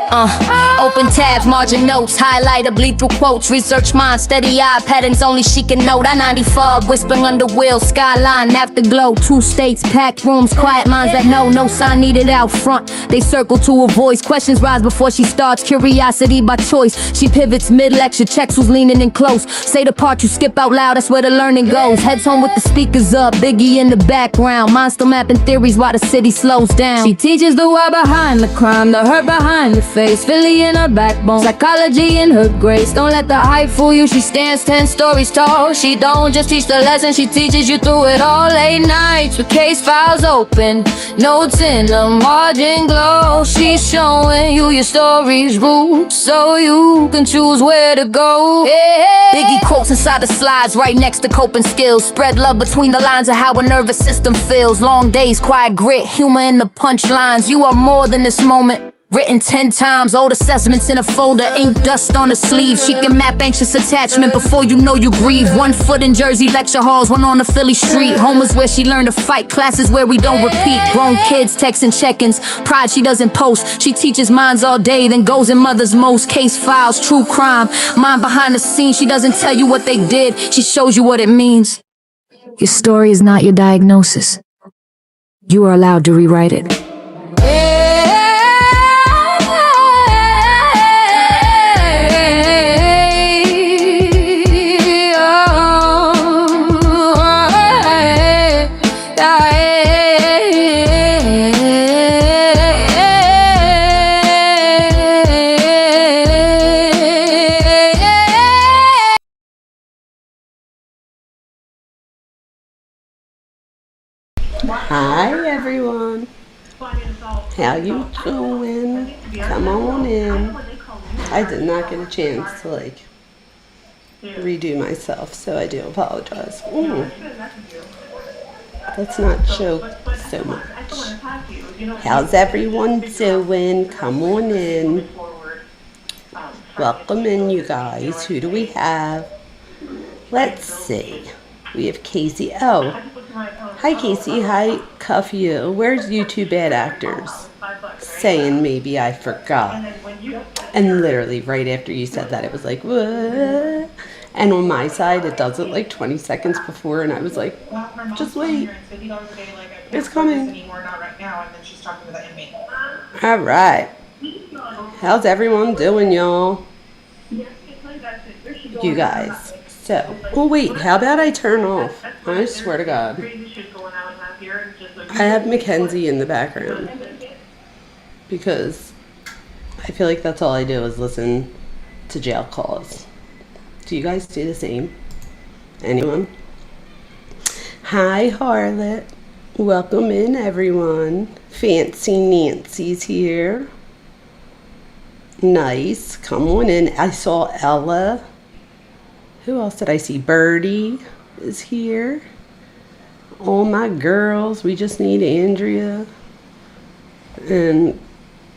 Open tabs, margin notes, highlighter, bleed through quotes, research mind, steady eye, patterns only she can note. I-95, whispering under wheel, skyline, afterglow, 2 states, packed rooms, quiet minds that know, no sign needed out front. They circle to her voice, questions rise before she starts, curiosity by choice. She pivots mid-lecture, checks who's leaning in close. Say the part you skip out loud, that's where the learning goes. Heads home with the speakers up, Biggie in the background, mind still mapping theories while the city slows down. She teaches the why behind the crime, the hurt behind the face, Philly in her backbone, psychology in her grace. Don't let the hype fool you, she stands 10 stories tall. She don't just teach the lesson, she teaches you through it all. Late nights with case files open, notes in the margin glow. She's showing you your story's roots, so you can choose where to go. Yeah. Biggie quotes inside the slides, right next to coping skills. Spread love between the lines of how a nervous system feels. Long days, quiet grit, humor in the punchlines. You are more than this moment, written 10 times, old assessments in a folder, ink dust on the sleeve. She can map anxious attachment before you know you grieve. 1 foot in Jersey lecture halls, 1 on the Philly street. Home is where she learned to fight, classes where we don't repeat. Grown kids texting check-ins, pride she doesn't post. She teaches minds all day, then goes in mother's most. Case files, true crime, mind behind the scenes. She doesn't tell you what they did, she shows you what it means. Your story is not your diagnosis. You are allowed to rewrite it. Hi everyone, how you doing? Come on in. I did not get a chance to redo myself, so I do apologize. Let's not joke so much. How's everyone doing? Come on in. Welcome in, you guys. Who do we have? Let's see. We have Casey. Oh, hi Casey. Hi Cuff You. Where's you two bad actors? Saying maybe I forgot. And literally right after you said that, it was like, what? And on my side, it does it like 20 seconds before, and I was like, just wait. It's coming. All right. How's everyone doing, y'all? You guys. So, oh wait, how about I turn off? I swear to God. I have Mackenzie in the background because I feel like that's all I do is listen to jail calls. Do you guys do the same? Anyone? Hi, Harlot. Welcome in, everyone. Fancy Nancy's here. Nice. Come on in. I saw Ella. Who else did I see? Birdie is here. All my girls. We just need Andrea and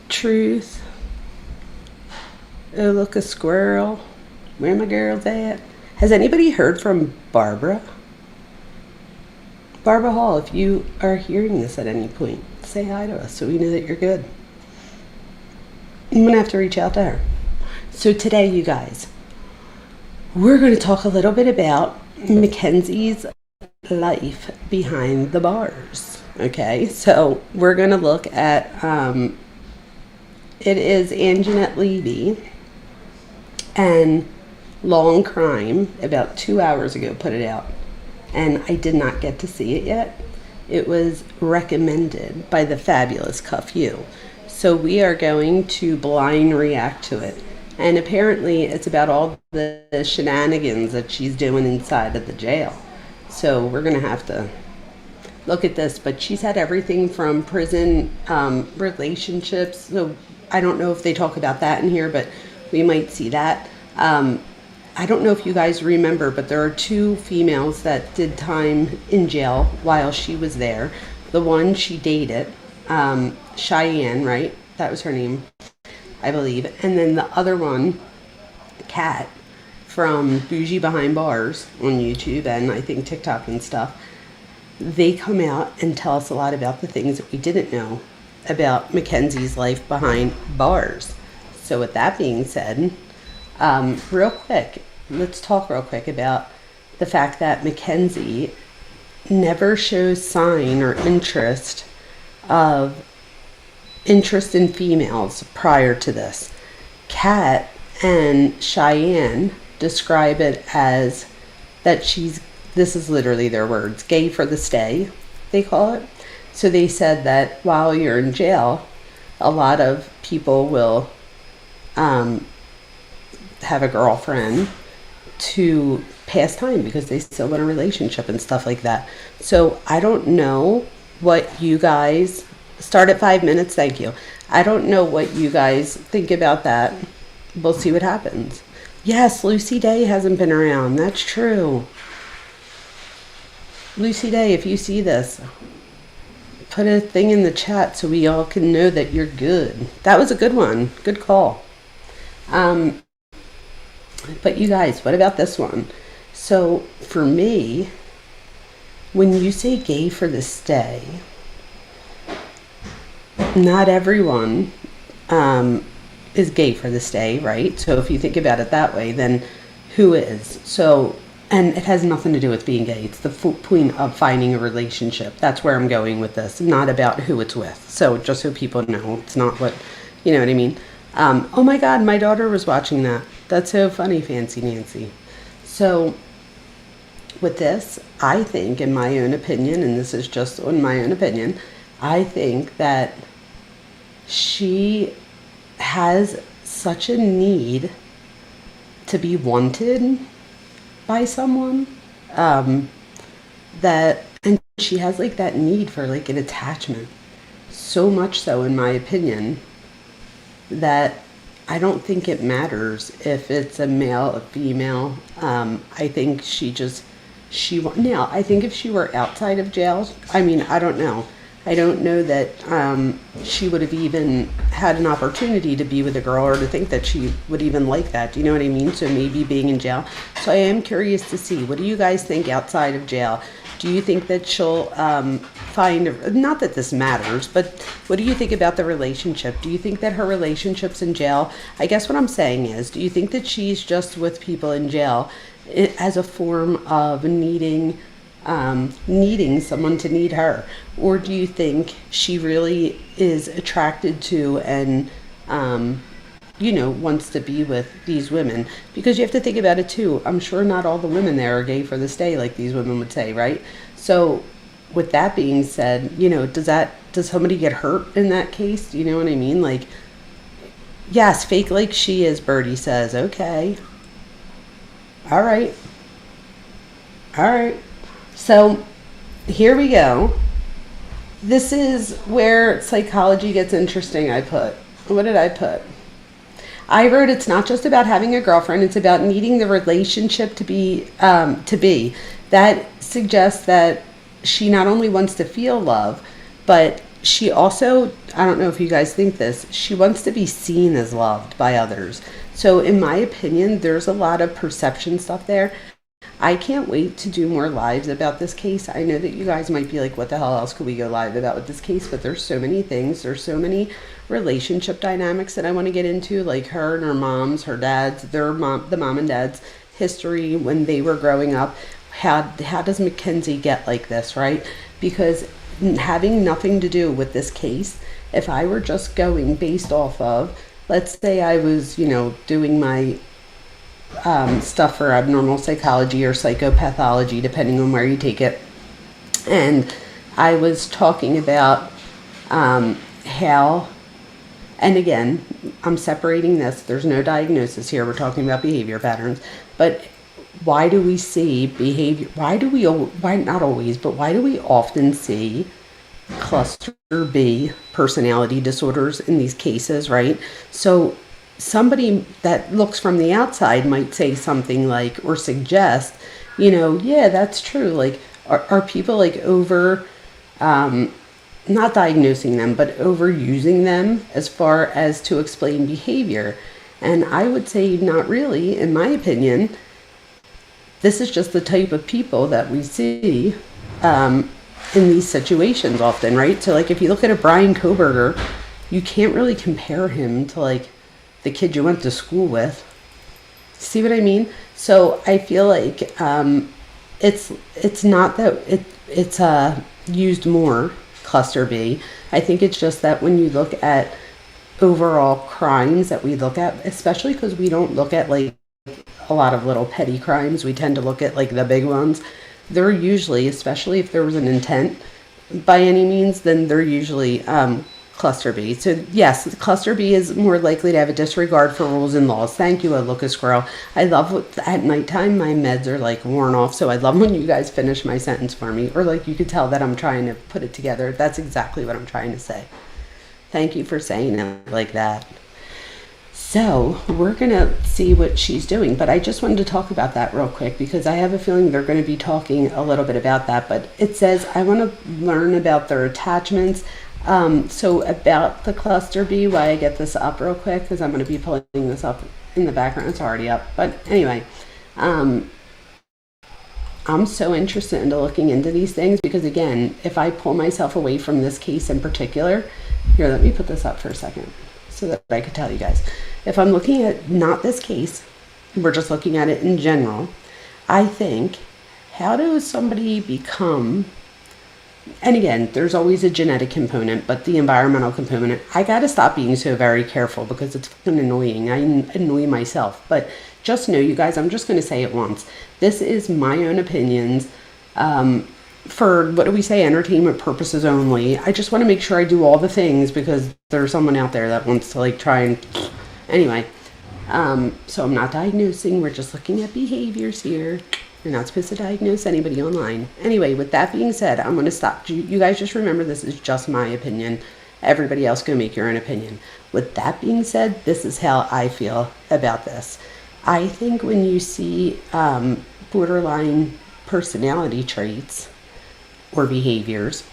Truth. Oh, look, a squirrel. Where are my girls at? Has anybody heard from Barbara? Barbara Hall, if you are hearing this at any point, say hi to us so we know that you're good. I'm going to have to reach out to her. So today, you guys, we're going to talk a little bit about Mackenzie's life behind the bars. Okay, so we're going to look at, it is Anjanette Levy and Long Crime, about 2 hours ago, put it out. And I did not get to see it yet. It was recommended by the fabulous Cuff You. So we are going to blind react to it. And apparently it's about all the shenanigans that she's doing inside of the jail. So we're going to have to look at this. But she's had everything from prison relationships. So I don't know if they talk about that in here, but we might see that. I don't know if you guys remember, but there are 2 females that did time in jail while she was there. The one she dated, Cheyenne, right? That was her name, I believe. And then the other one, Kat, from Bougie Behind Bars on YouTube and I think TikTok and stuff. They come out and tell us a lot about the things that we didn't know about Mackenzie's life behind bars. So with that being said, real quick, let's talk real quick about the fact that Mackenzie never shows sign or interest in females prior to this. Kat and Cheyenne describe it as that this is literally their words, gay for the stay, they call it. So they said that while you're in jail, a lot of people will have a girlfriend to pass time because they still in a relationship and stuff like that. So I don't know what you guys start at 5 minutes. Thank you. I don't know what you guys think about that. We'll see what happens. Yes, Lucy Day hasn't been around. That's true. Lucy Day, if you see this, put a thing in the chat so we all can know that you're good. That was a good one. Good call. But you guys, what about this one? So for me, when you say gay for the stay, not everyone is gay for the stay, right? So if you think about it that way, then who is? So, and it has nothing to do with being gay. It's the point of finding a relationship. That's where I'm going with this, not about who it's with. So just so people know, it's not what, you know what I mean? Oh my God, my daughter was watching that. That's so funny, Fancy Nancy. So with this, I think, in my own opinion, and this is just in my own opinion, I think that she has such a need to be wanted by someone, that, and she has like that need for like an attachment, so much so in my opinion, that I don't think it matters if it's a male, a female. I think now I think if she were outside of jail, I mean, I don't know that she would have even had an opportunity to be with a girl, or to think that she would even like that. Do you know what I mean? So maybe being in jail. So I am curious to see, what do you guys think outside of jail? Do you think that she'll not that this matters, but what do you think about the relationship? Do you think that her relationships in jail, I guess what I'm saying is, do you think that she's just with people in jail as a form of needing someone to need her? Or do you think she really is attracted to and wants to be with these women? Because you have to think about it too. I'm sure not all the women there are gay for the stay, like these women would say, right? So with that being said, does somebody get hurt in that case? Do you know what I mean? Like, yes, fake like she is, Birdie says. Okay. All right. So here we go. This is where psychology gets interesting. What did I put? I wrote, it's not just about having a girlfriend, it's about needing the relationship to be. That suggests that she not only wants to feel love, but she also, I don't know if you guys think this, she wants to be seen as loved by others. So in my opinion, there's a lot of perception stuff there. I can't wait to do more lives about this case. I know that you guys might be like, what the hell else could we go live about with this case? But there's so many things. There's so many relationship dynamics that I want to get into, like her and her moms, her dads, the mom and dad's history when they were growing up. How does Mackenzie get like this, right? Because having nothing to do with this case, if I were just going based off of, let's say I was, doing my stuff for abnormal psychology or psychopathology, depending on where you take it. And I was talking about how, and again, I'm separating this. There's no diagnosis here. We're talking about behavior patterns. But why do we see behavior? Why do we often see cluster B personality disorders in these cases, right? So somebody that looks from the outside might say something like, or suggest, yeah, that's true. Like, are people like over, not diagnosing them, but overusing them as far as to explain behavior? And I would say not really, in my opinion. This is just the type of people that we see in these situations often, right? So like if you look at a Brian Koberger, you can't really compare him to like the kid you went to school with. See what I mean? So I feel like it's not that it's used more, cluster B. I think it's just that when you look at overall crimes that we look at, especially because we don't look at like a lot of little petty crimes, we tend to look at like the big ones. They're usually, especially if there was an intent by any means, then they're usually cluster B. So yes, cluster B is more likely to have a disregard for rules and laws. Thank you, Lucas Squirrel. I love at nighttime my meds are like worn off, so I love when you guys finish my sentence for me, or like you could tell that I'm trying to put it together. That's exactly what I'm trying to say. Thank you for saying it like that. So we're gonna see what she's doing, but I just wanted to talk about that real quick because I have a feeling they're going to be talking a little bit about that. But it says I want to learn about their attachments. So about the cluster B, why I get this up real quick because I'm going to be pulling this up in the background. It's already up, but anyway, I'm so interested into looking into these things because again, if I pull myself away from this case in particular, here, let me put this up for a second so that I could tell you guys. If I'm looking at not this case, we're just looking at it in general, I think, how does somebody become, and again, there's always a genetic component, but the environmental component, I got to stop being so very careful because it's fucking annoying. I annoy myself. But just know, you guys, I'm just going to say it once. This is my own opinions for, what do we say, entertainment purposes only. I just want to make sure I do all the things because there's someone out there that wants to like try and, anyway. So I'm not diagnosing. We're just looking at behaviors here. You're not supposed to diagnose anybody online. Anyway, with that being said, I'm going to stop. You guys just remember this is just my opinion. Everybody else go make your own opinion. With that being said, this is how I feel about this. I think when you see borderline personality traits or behaviors,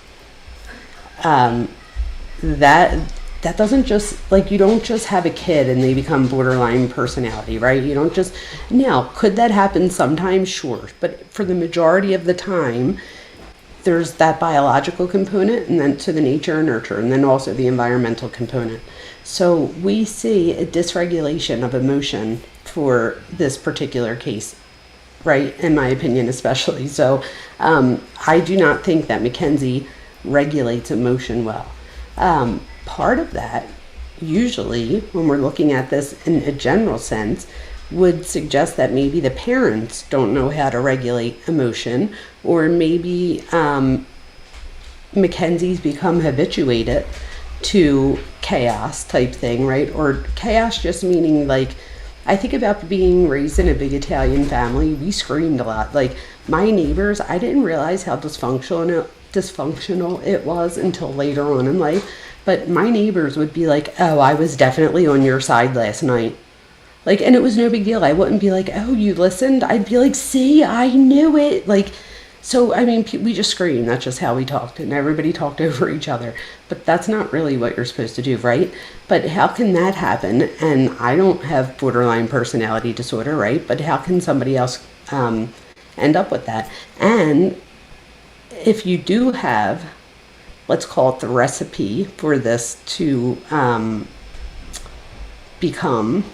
that doesn't just, like, you don't just have a kid and they become borderline personality, right? You don't just, now, could that happen sometimes? Sure. But for the majority of the time, there's that biological component and then to the nature and nurture, and then also the environmental component. So we see a dysregulation of emotion for this particular case, right? In my opinion, especially. So I do not think that Mackenzie regulates emotion well. Part of that, usually, when we're looking at this in a general sense, would suggest that maybe the parents don't know how to regulate emotion, or maybe Mackenzie's become habituated to chaos type thing, right? Or chaos just meaning like, I think about being raised in a big Italian family. We screamed a lot. Like my neighbors, I didn't realize how dysfunctional it was until later on in life. But my neighbors would be like, oh, I was definitely on your side last night. Like, and it was no big deal. I wouldn't be like, oh, you listened? I'd be like, see, I knew it. Like, so, I mean, we just screamed. That's just how we talked. And everybody talked over each other. But that's not really what you're supposed to do, right? But how can that happen? And I don't have borderline personality disorder, right? But how can somebody else end up with that? And if you do have, let's call it the recipe for this to become,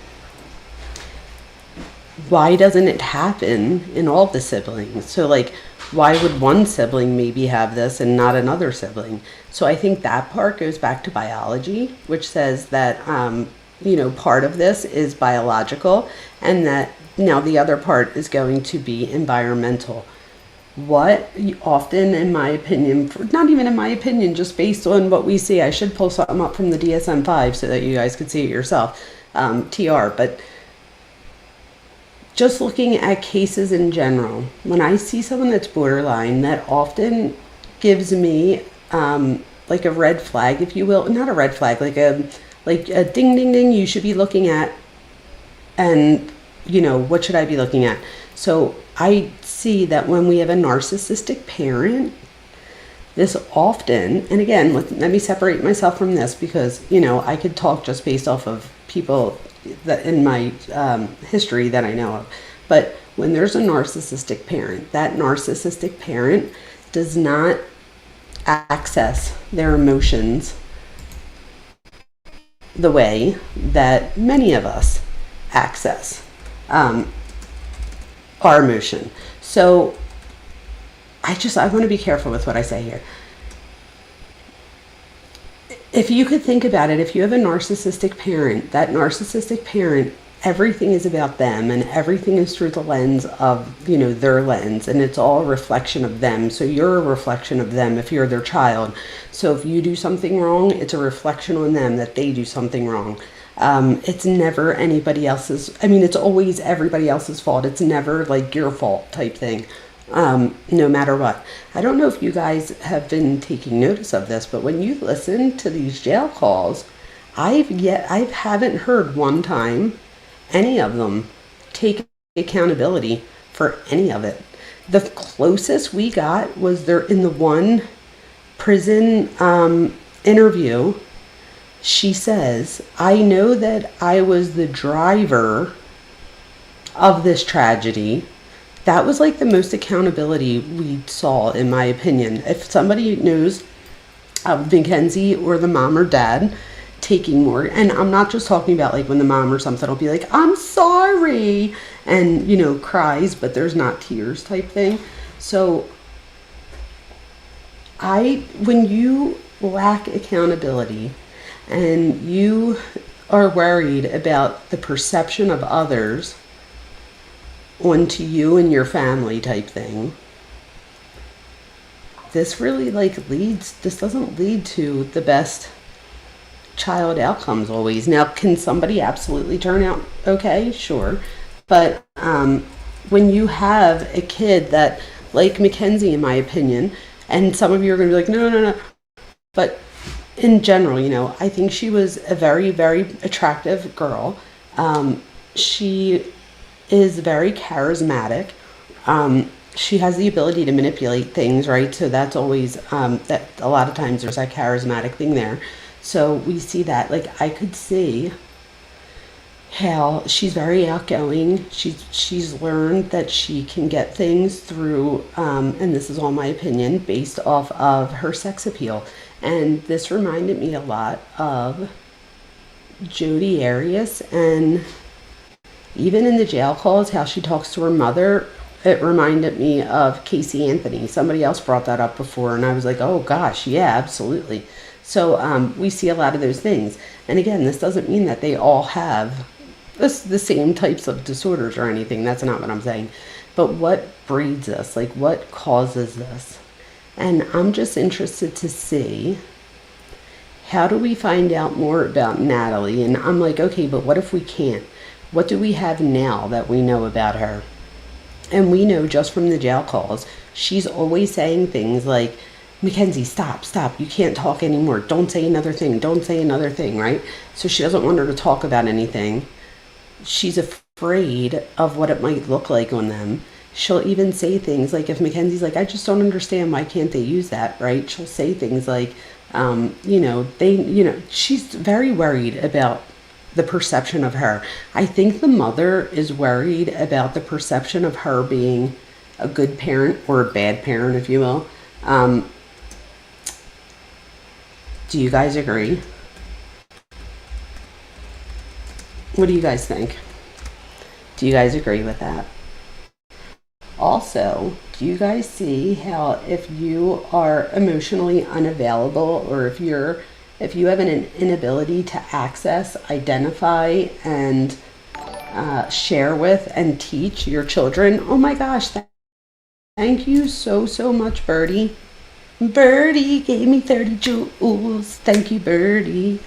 why doesn't it happen in all the siblings? So like, why would one sibling maybe have this and not another sibling? So I think that part goes back to biology, which says that, part of this is biological and that now the other part is going to be environmental. What often, in my opinion, not even in my opinion, just based on what we see, I should pull something up from the DSM-5 so that you guys could see it yourself, TR, but just looking at cases in general, when I see someone that's borderline, that often gives me like a red flag, if you will, not a red flag, like a ding, ding, ding, you should be looking at, and what should I be looking at? So I see that when we have a narcissistic parent, this often, and again, let me separate myself from this because, I could talk just based off of people that in my history that I know of. But when there's a narcissistic parent, that narcissistic parent does not access their emotions the way that many of us access our emotion. So I want to be careful with what I say here. If you could think about it, if you have a narcissistic parent, that narcissistic parent, everything is about them and everything is through the lens of, their lens, and it's all a reflection of them. So you're a reflection of them if you're their child. So if you do something wrong, it's a reflection on them that they do something wrong. It's never anybody else's. It's always everybody else's fault. It's never like your fault type thing. No matter what. I don't know if you guys have been taking notice of this, but when you listen to these jail calls, I haven't heard one time any of them take accountability for any of it. The closest we got was there in the one prison interview. She says, I know that I was the driver of this tragedy. That was like the most accountability we saw, in my opinion. If somebody knows of Mackenzie or the mom or dad taking more, and I'm not just talking about like when the mom or something will be like, I'm sorry, and cries, but there's not tears type thing. So when you lack accountability and you are worried about the perception of others onto you and your family type thing, this really this doesn't lead to the best child outcomes always. Now, can somebody absolutely turn out okay? Sure. But when you have a kid that, like Mackenzie, in my opinion, and some of you are going to be like, no. But in general, I think she was a very, very attractive girl. She is very charismatic. She has the ability to manipulate things, right? So that's always, that a lot of times there's that charismatic thing there. So we see that, I could see how she's very outgoing. She's learned that she can get things through, and this is all my opinion, based off of her sex appeal. And this reminded me a lot of Jodi Arias, and even in the jail calls, how she talks to her mother, it reminded me of Casey Anthony. Somebody else brought that up before, and I was like, oh gosh, yeah, absolutely. So we see a lot of those things. And again, this doesn't mean that they all have the same types of disorders or anything. That's not what I'm saying. But what breeds us? What causes this? And I'm just interested to see, how do we find out more about Natalie? And I'm like, okay, but what if we can't? What do we have now that we know about her? And we know just from the jail calls, she's always saying things like, Mackenzie, stop, you can't talk anymore. Don't say another thing, right? So she doesn't want her to talk about anything. She's afraid of what it might look like on them. She'll even say things like, if Mackenzie's like, I just don't understand, why can't they use that, right? She'll say things like, she's very worried about the perception of her. I think the mother is worried about the perception of her being a good parent or a bad parent, if you will. Do you guys agree? What do you guys think? Do you guys agree with that? Also, do you guys see how if you are emotionally unavailable, or if you have an inability to access, identify, and share with and teach your children? Oh my gosh, thank you so much, Birdie. Birdie gave me 30 jewels. Thank you, Birdie.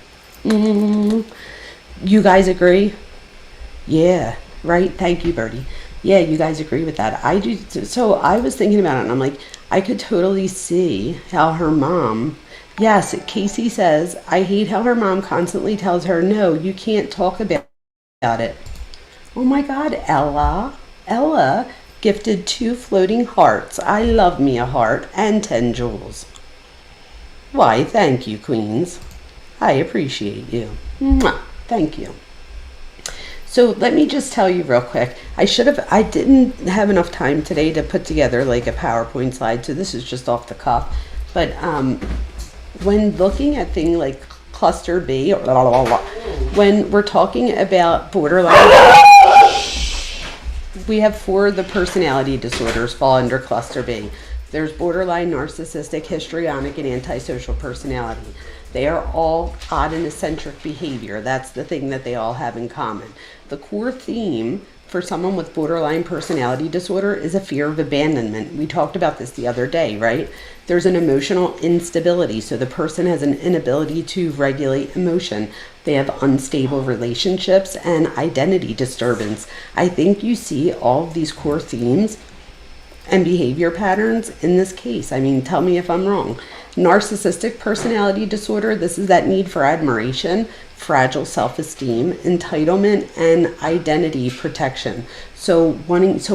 You guys agree? Yeah, right? Thank you, Birdie. Yeah, you guys agree with that. I do. So I was thinking about it, and I'm like, I could totally see how her mom, yes, Casey says, I hate how her mom constantly tells her, no, you can't talk about it. Oh my God, Ella gifted 2 floating hearts. I love me a heart and 10 jewels. Why, thank you, Queens. I appreciate you. Mwah. Thank you. So let me just tell you real quick. I didn't have enough time today to put together like a PowerPoint slide, so this is just off the cuff. But when looking at things like cluster B, when we're talking about borderline, we have 4 of the personality disorders fall under cluster B. There's borderline, narcissistic, histrionic, and antisocial personality. They are all odd and eccentric behavior. That's the thing that they all have in common. The core theme for someone with borderline personality disorder is a fear of abandonment. We talked about this the other day, right? There's an emotional instability. So the person has an inability to regulate emotion. They have unstable relationships and identity disturbance. I think you see all of these core themes and behavior patterns in this case. I mean, tell me if I'm wrong. Narcissistic personality disorder, this is that need for admiration, fragile self-esteem, entitlement, and identity protection. So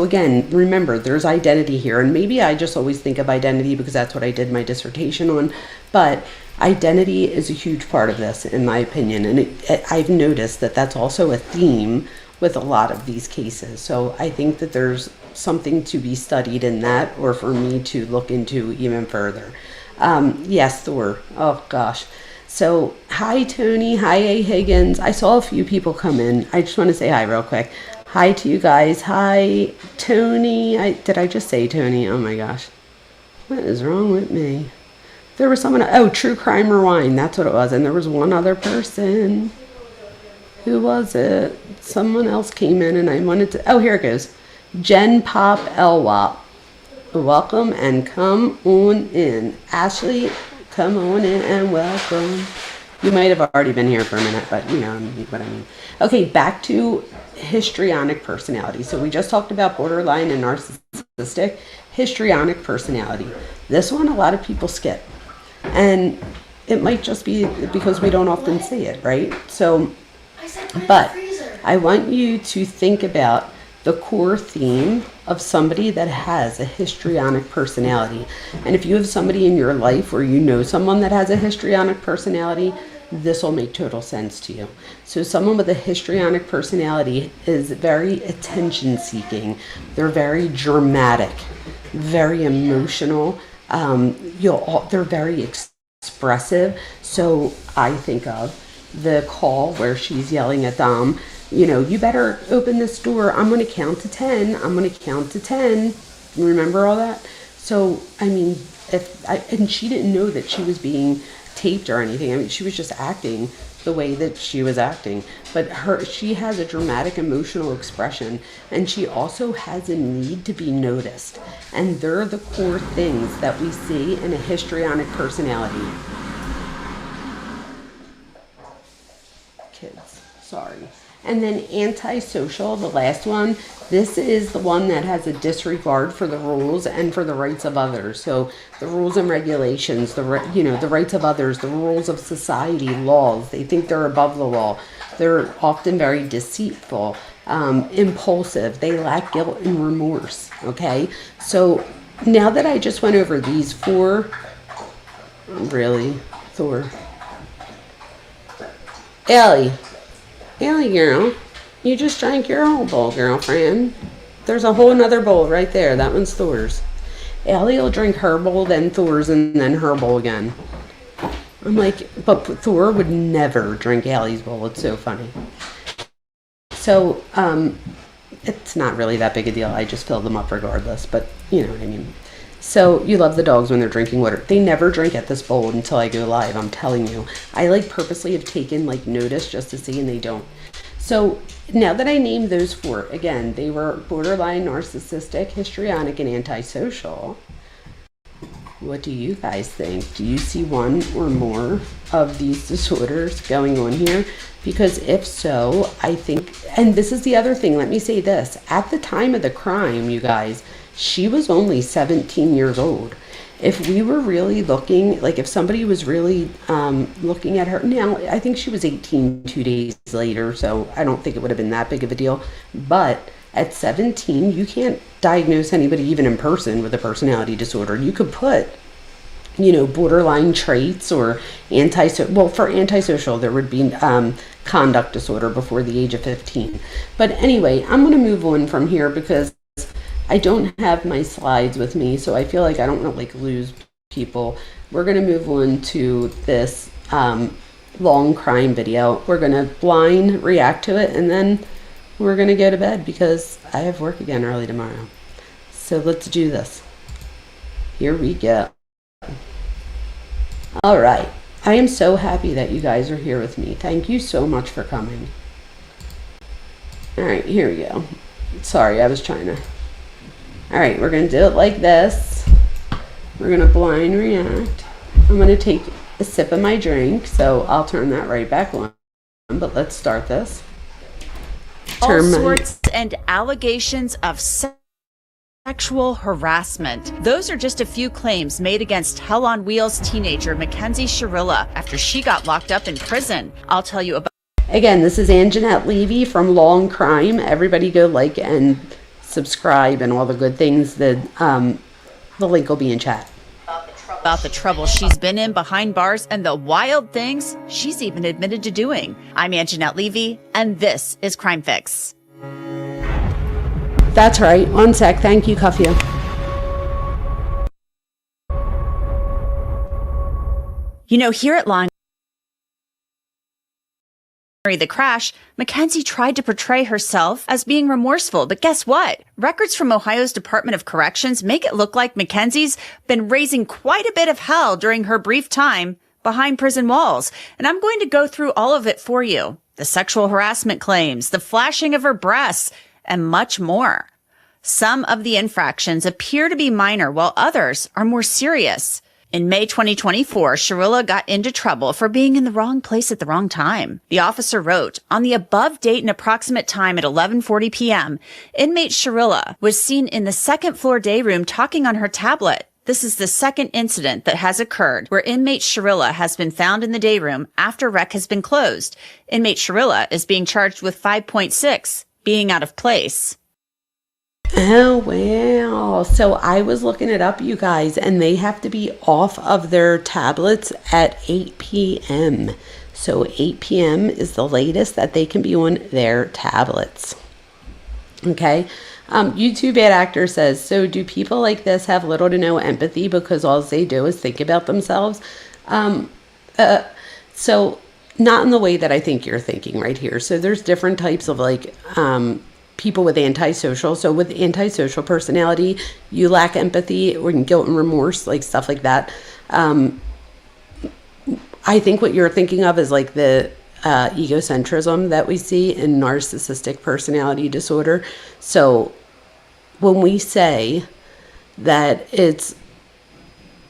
again, remember, there's identity here, and maybe I just always think of identity because that's what I did my dissertation on, but identity is a huge part of this, in my opinion, and I've noticed that that's also a theme with a lot of these cases. So I think that there's something to be studied in that, or for me to look into even further. Yes, Thor. Oh gosh. So hi Tony, hi A Higgins. I saw a few people come in. I just want to say hi real quick. Hi to you guys. Hi Tony. Did I just say Tony? Oh my gosh. What is wrong with me? There was someone, oh, True Crime Rewind. That's what it was. And there was one other person. Who was it? Someone else came in and I wanted to, oh, here it goes. Jen Pop Elwap. Welcome and come on in. Ashley, come on in and welcome. You might have already been here for a minute, but you know what I mean. Okay, back to histrionic personality. So we just talked about borderline and narcissistic. Histrionic personality. This one a lot of people skip. And it might just be because we don't often see it, right? So, but I want you to think about the core theme of somebody that has a histrionic personality. And if you have somebody in your life or you know someone that has a histrionic personality, this will make total sense to you. So someone with a histrionic personality is very attention seeking. They're very dramatic, very emotional. They're very expressive. So I think of the call where she's yelling at Dom, you know, you better open this door. I'm going to count to 10. I'm going to count to 10. Remember all that? So, I mean, and she didn't know that she was being taped or anything. I mean, she was just acting the way that she was acting. But she has a dramatic emotional expression, and she also has a need to be noticed. And they're the core things that we see in a histrionic personality. Kids, sorry. And then antisocial, the last one, this is the one that has a disregard for the rules and for the rights of others. So the rules and regulations, the rights of others, the rules of society, laws, they think they're above the law. They're often very deceitful, impulsive. They lack guilt and remorse, okay? So now that I just went over these 4, really, Thor. Ellie girl, you just drank your whole bowl, girlfriend. There's a whole nother bowl right there. That one's Thor's. Ellie will drink her bowl, then Thor's, and then her bowl again. I'm like, but Thor would never drink Allie's bowl. It's so funny. So, it's not really that big a deal. I just fill them up regardless, but you know what I mean. So you love the dogs when they're drinking water. They never drink at this bowl until I go live, I'm telling you. I purposely have taken notice just to see, and they don't. So now that I named those 4, again, they were borderline, narcissistic, histrionic, and antisocial. What do you guys think? Do you see one or more of these disorders going on here? Because if so, I think, and this is the other thing, let me say this. At the time of the crime, you guys, she was only 17 years old. If we were really looking, if somebody was really looking at her, now I think she was 18 2 days later, so I don't think it would have been that big of a deal. But at 17, you can't diagnose anybody even in person with a personality disorder. You could put, borderline traits or for antisocial, there would be conduct disorder before the age of 15. But anyway, I'm going to move on from here because I don't have my slides with me, so I feel like I don't want to lose people. We're going to move on to this. We're long crime video. We're going to blind react to it, and then we're going to go to bed because I have work again early tomorrow. So let's do this. Here we go. All right. I am so happy that you guys are here with me. Thank you so much for coming. All right, here we go. Sorry, I was trying to. All right, we're going to do it like this. We're going to blind react. I'm going to take a sip of my drink, so I'll turn that right back on. But let's start this. All sorts and allegations of sexual harassment. Those are just a few claims made against Hell on Wheels teenager Mackenzie Shirilla after she got locked up in prison. I'll tell you about. Again, this is Anjanette Levy from Long Crime. Everybody go like and subscribe and all the good things. The link will be in chat. About the trouble she's been in behind bars and the wild things she's even admitted to doing. I'm Anjanette Levy, and this is Crime Fix. That's right. One sec. Thank you, Cuffia. You know, here at Long the crash, Mackenzie tried to portray herself as being remorseful, but guess what? Records from Ohio's Department of Corrections make it look like Mackenzie's been raising quite a bit of hell during her brief time behind prison walls. And I'm going to go through all of it for you. The sexual harassment claims, the flashing of her breasts, and much more. Some of the infractions appear to be minor, while others are more serious. In May 2024, Shirilla got into trouble for being in the wrong place at the wrong time. The officer wrote, on the above date and approximate time at 11:40 p.m., inmate Shirilla was seen in the second floor day room talking on her tablet. This is the second incident that has occurred where inmate Shirilla has been found in the day room after rec has been closed. Inmate Shirilla is being charged with 5.6, being out of place. Oh, wow. So I was looking it up, you guys, and they have to be off of their tablets at 8 p.m. So 8 p.m. is the latest that they can be on their tablets. Okay. YouTube Bad Actor says, so do people like this have little to no empathy because all they do is think about themselves? So not in the way that I think you're thinking right here. So there's different types of like, people with antisocial. So with antisocial personality, you lack empathy or guilt and remorse, like stuff like that. I think what you're thinking of is like the egocentrism that we see in narcissistic personality disorder. So when we say that it's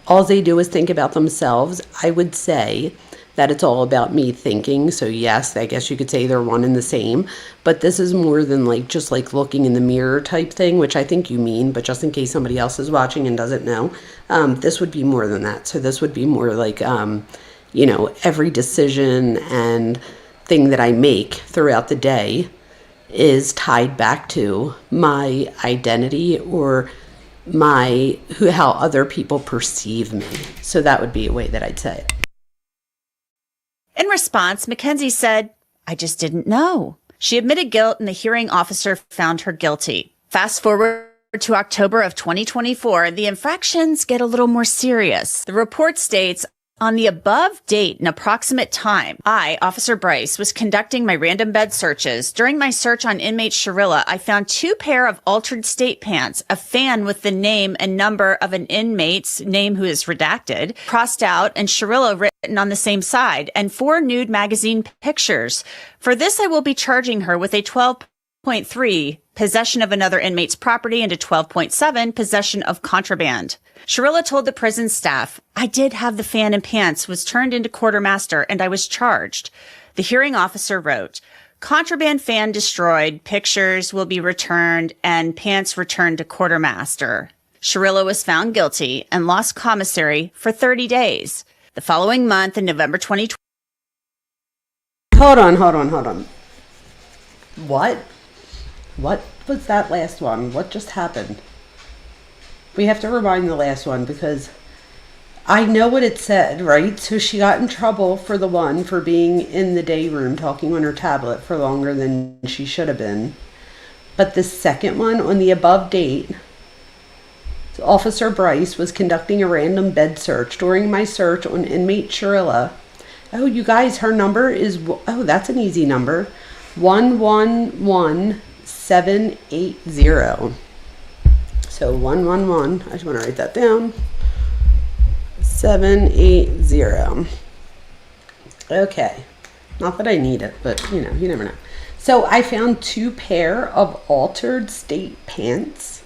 all they do is think about themselves, I would say that it's all about me thinking. So yes, I guess you could say they're one and the same, but this is more than like just like looking in the mirror type thing, which I think you mean, but just in case somebody else is watching and doesn't know, this would be more than that. So this would be more like, every decision and thing that I make throughout the day is tied back to my identity or how other people perceive me. So that would be a way that I'd say it. In response, Mackenzie said, I just didn't know. She admitted guilt and the hearing officer found her guilty. Fast forward to October of 2024, the infractions get a little more serious. The report states, on the above date and approximate time, I, Officer Bryce, was conducting my random bed searches. During my search on inmate Shirilla, I found 2 pair of altered state pants, a fan with the name and number of an inmate's name who is redacted, crossed out, and Shirilla written on the same side, and 4 nude magazine pictures. For this, I will be charging her with a 12.3 possession of another inmate's property and a 12.7 possession of contraband. Shirilla told the prison staff, I did have the fan and pants, was turned into quartermaster, and I was charged. The hearing officer wrote, contraband fan destroyed, pictures will be returned, and pants returned to quartermaster. Shirilla was found guilty and lost commissary for 30 days. The following month, in November 2020. Hold on. What was that last one? What just happened? We have to rewind the last one because I know what it said, right? So she got in trouble for the one for being in the day room talking on her tablet for longer than she should have been. But the second one, on the above date, Officer Bryce was conducting a random bed search. During my search on inmate Shirilla, Oh, you guys, her number is, oh, that's an easy number. 111780. So 111, I just want to write that down. 780. Okay. Not that I need it, but you know, you never know. So I found 2 pair of altered state pants.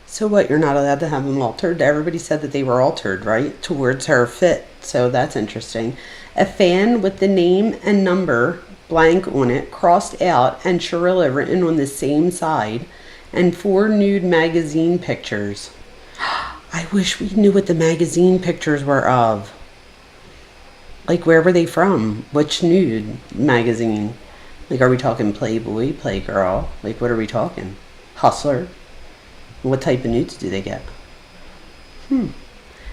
So what, you're not allowed to have them altered? Everybody said that they were altered, right? Towards her fit. So that's interesting. A fan with the name and number blank on it, crossed out, and Shirilla written on the same side, and 4 nude magazine pictures. I wish we knew what the magazine pictures were of. Like, where were they from? Which nude magazine? Like, are we talking Playboy, Playgirl? Like, what are we talking? Hustler? What type of nudes do they get? And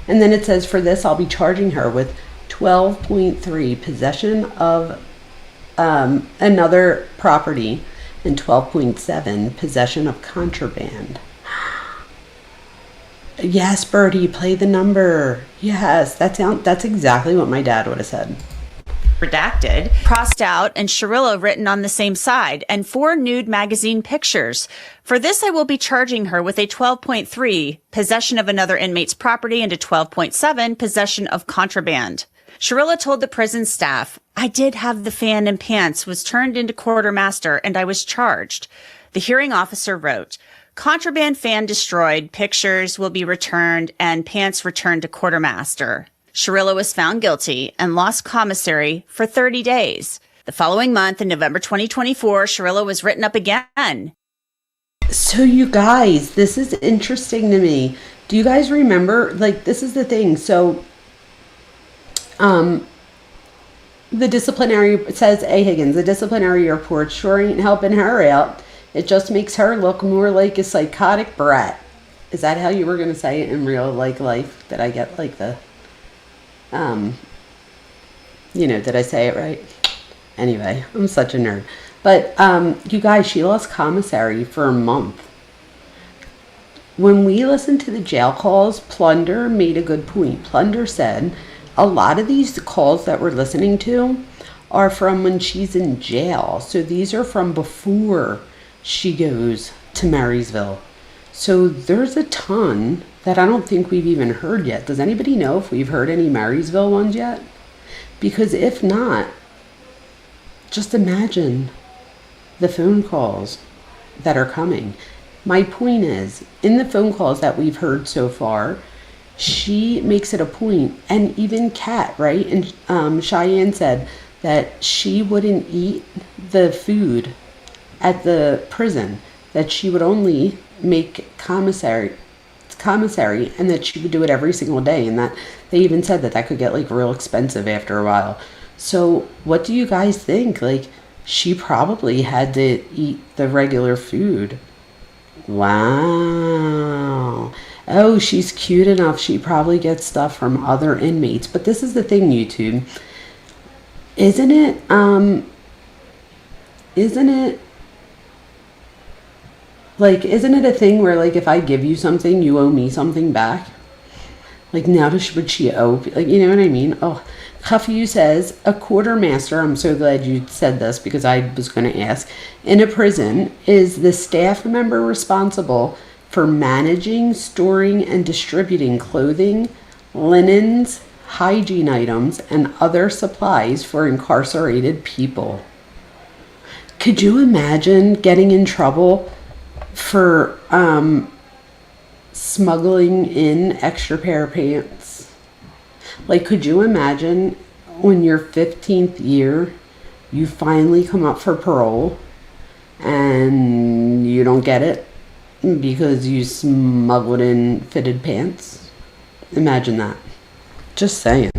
then it says, for this, I'll be charging her with 12.3 possession of another property and 12.7 possession of contraband. Yes, Birdie, play the number. Yes, that's exactly what my dad would have said. Redacted, crossed out, and Shirilla written on the same side, and 4 nude magazine pictures. For this, I will be charging her with a 12.3 possession of another inmate's property and a 12.7 possession of contraband. Shirilla told the prison staff, I did have the fan and pants, was turned into quartermaster, and I was charged. The hearing officer wrote, contraband fan destroyed, pictures will be returned, and pants returned to quartermaster. Shirilla was found guilty and lost commissary for 30 days. The following month, in November 2024, Shirilla was written up again. So you guys, this is interesting to me. Do you guys remember, like, this is the thing. So, the disciplinary, it says, A. Higgins, the disciplinary report sure ain't helping her out. It just makes her look more like a psychotic brat. Is that how you were going to say it in real, like, life? Did I get, like, the... did I say it right? Anyway, I'm such a nerd. But, you guys, she lost commissary for a month. When we listened to the jail calls, Plunder made a good point. Plunder said, a lot of these calls that we're listening to are from when she's in jail. So these are from before she goes to Marysville. So there's a ton that I don't think we've even heard yet. Does anybody know if we've heard any Marysville ones yet? Because if not, just imagine the phone calls that are coming. My point is, in the phone calls that we've heard so far, she makes it a point, and even Kat, right? And Cheyenne said that she wouldn't eat the food at the prison, that she would only make commissary, and that she would do it every single day, and that they even said that could get like real expensive after a while. So what do you guys think? Like, she probably had to eat the regular food. Wow. Oh, she's cute enough. She probably gets stuff from other inmates. But this is the thing, YouTube. Isn't it a thing where, like, if I give you something, you owe me something back? Like, now would she owe, like, you know what I mean? Oh, Cuffy says, a quartermaster, I'm so glad you said this because I was going to ask, in a prison, is the staff member responsible for managing, storing, and distributing clothing, linens, hygiene items, and other supplies for incarcerated people? Could you imagine getting in trouble for smuggling in extra pair of pants? Like, could you imagine when your 15th year, you finally come up for parole and you don't get it because you smuggled in fitted pants? Imagine that. Just saying.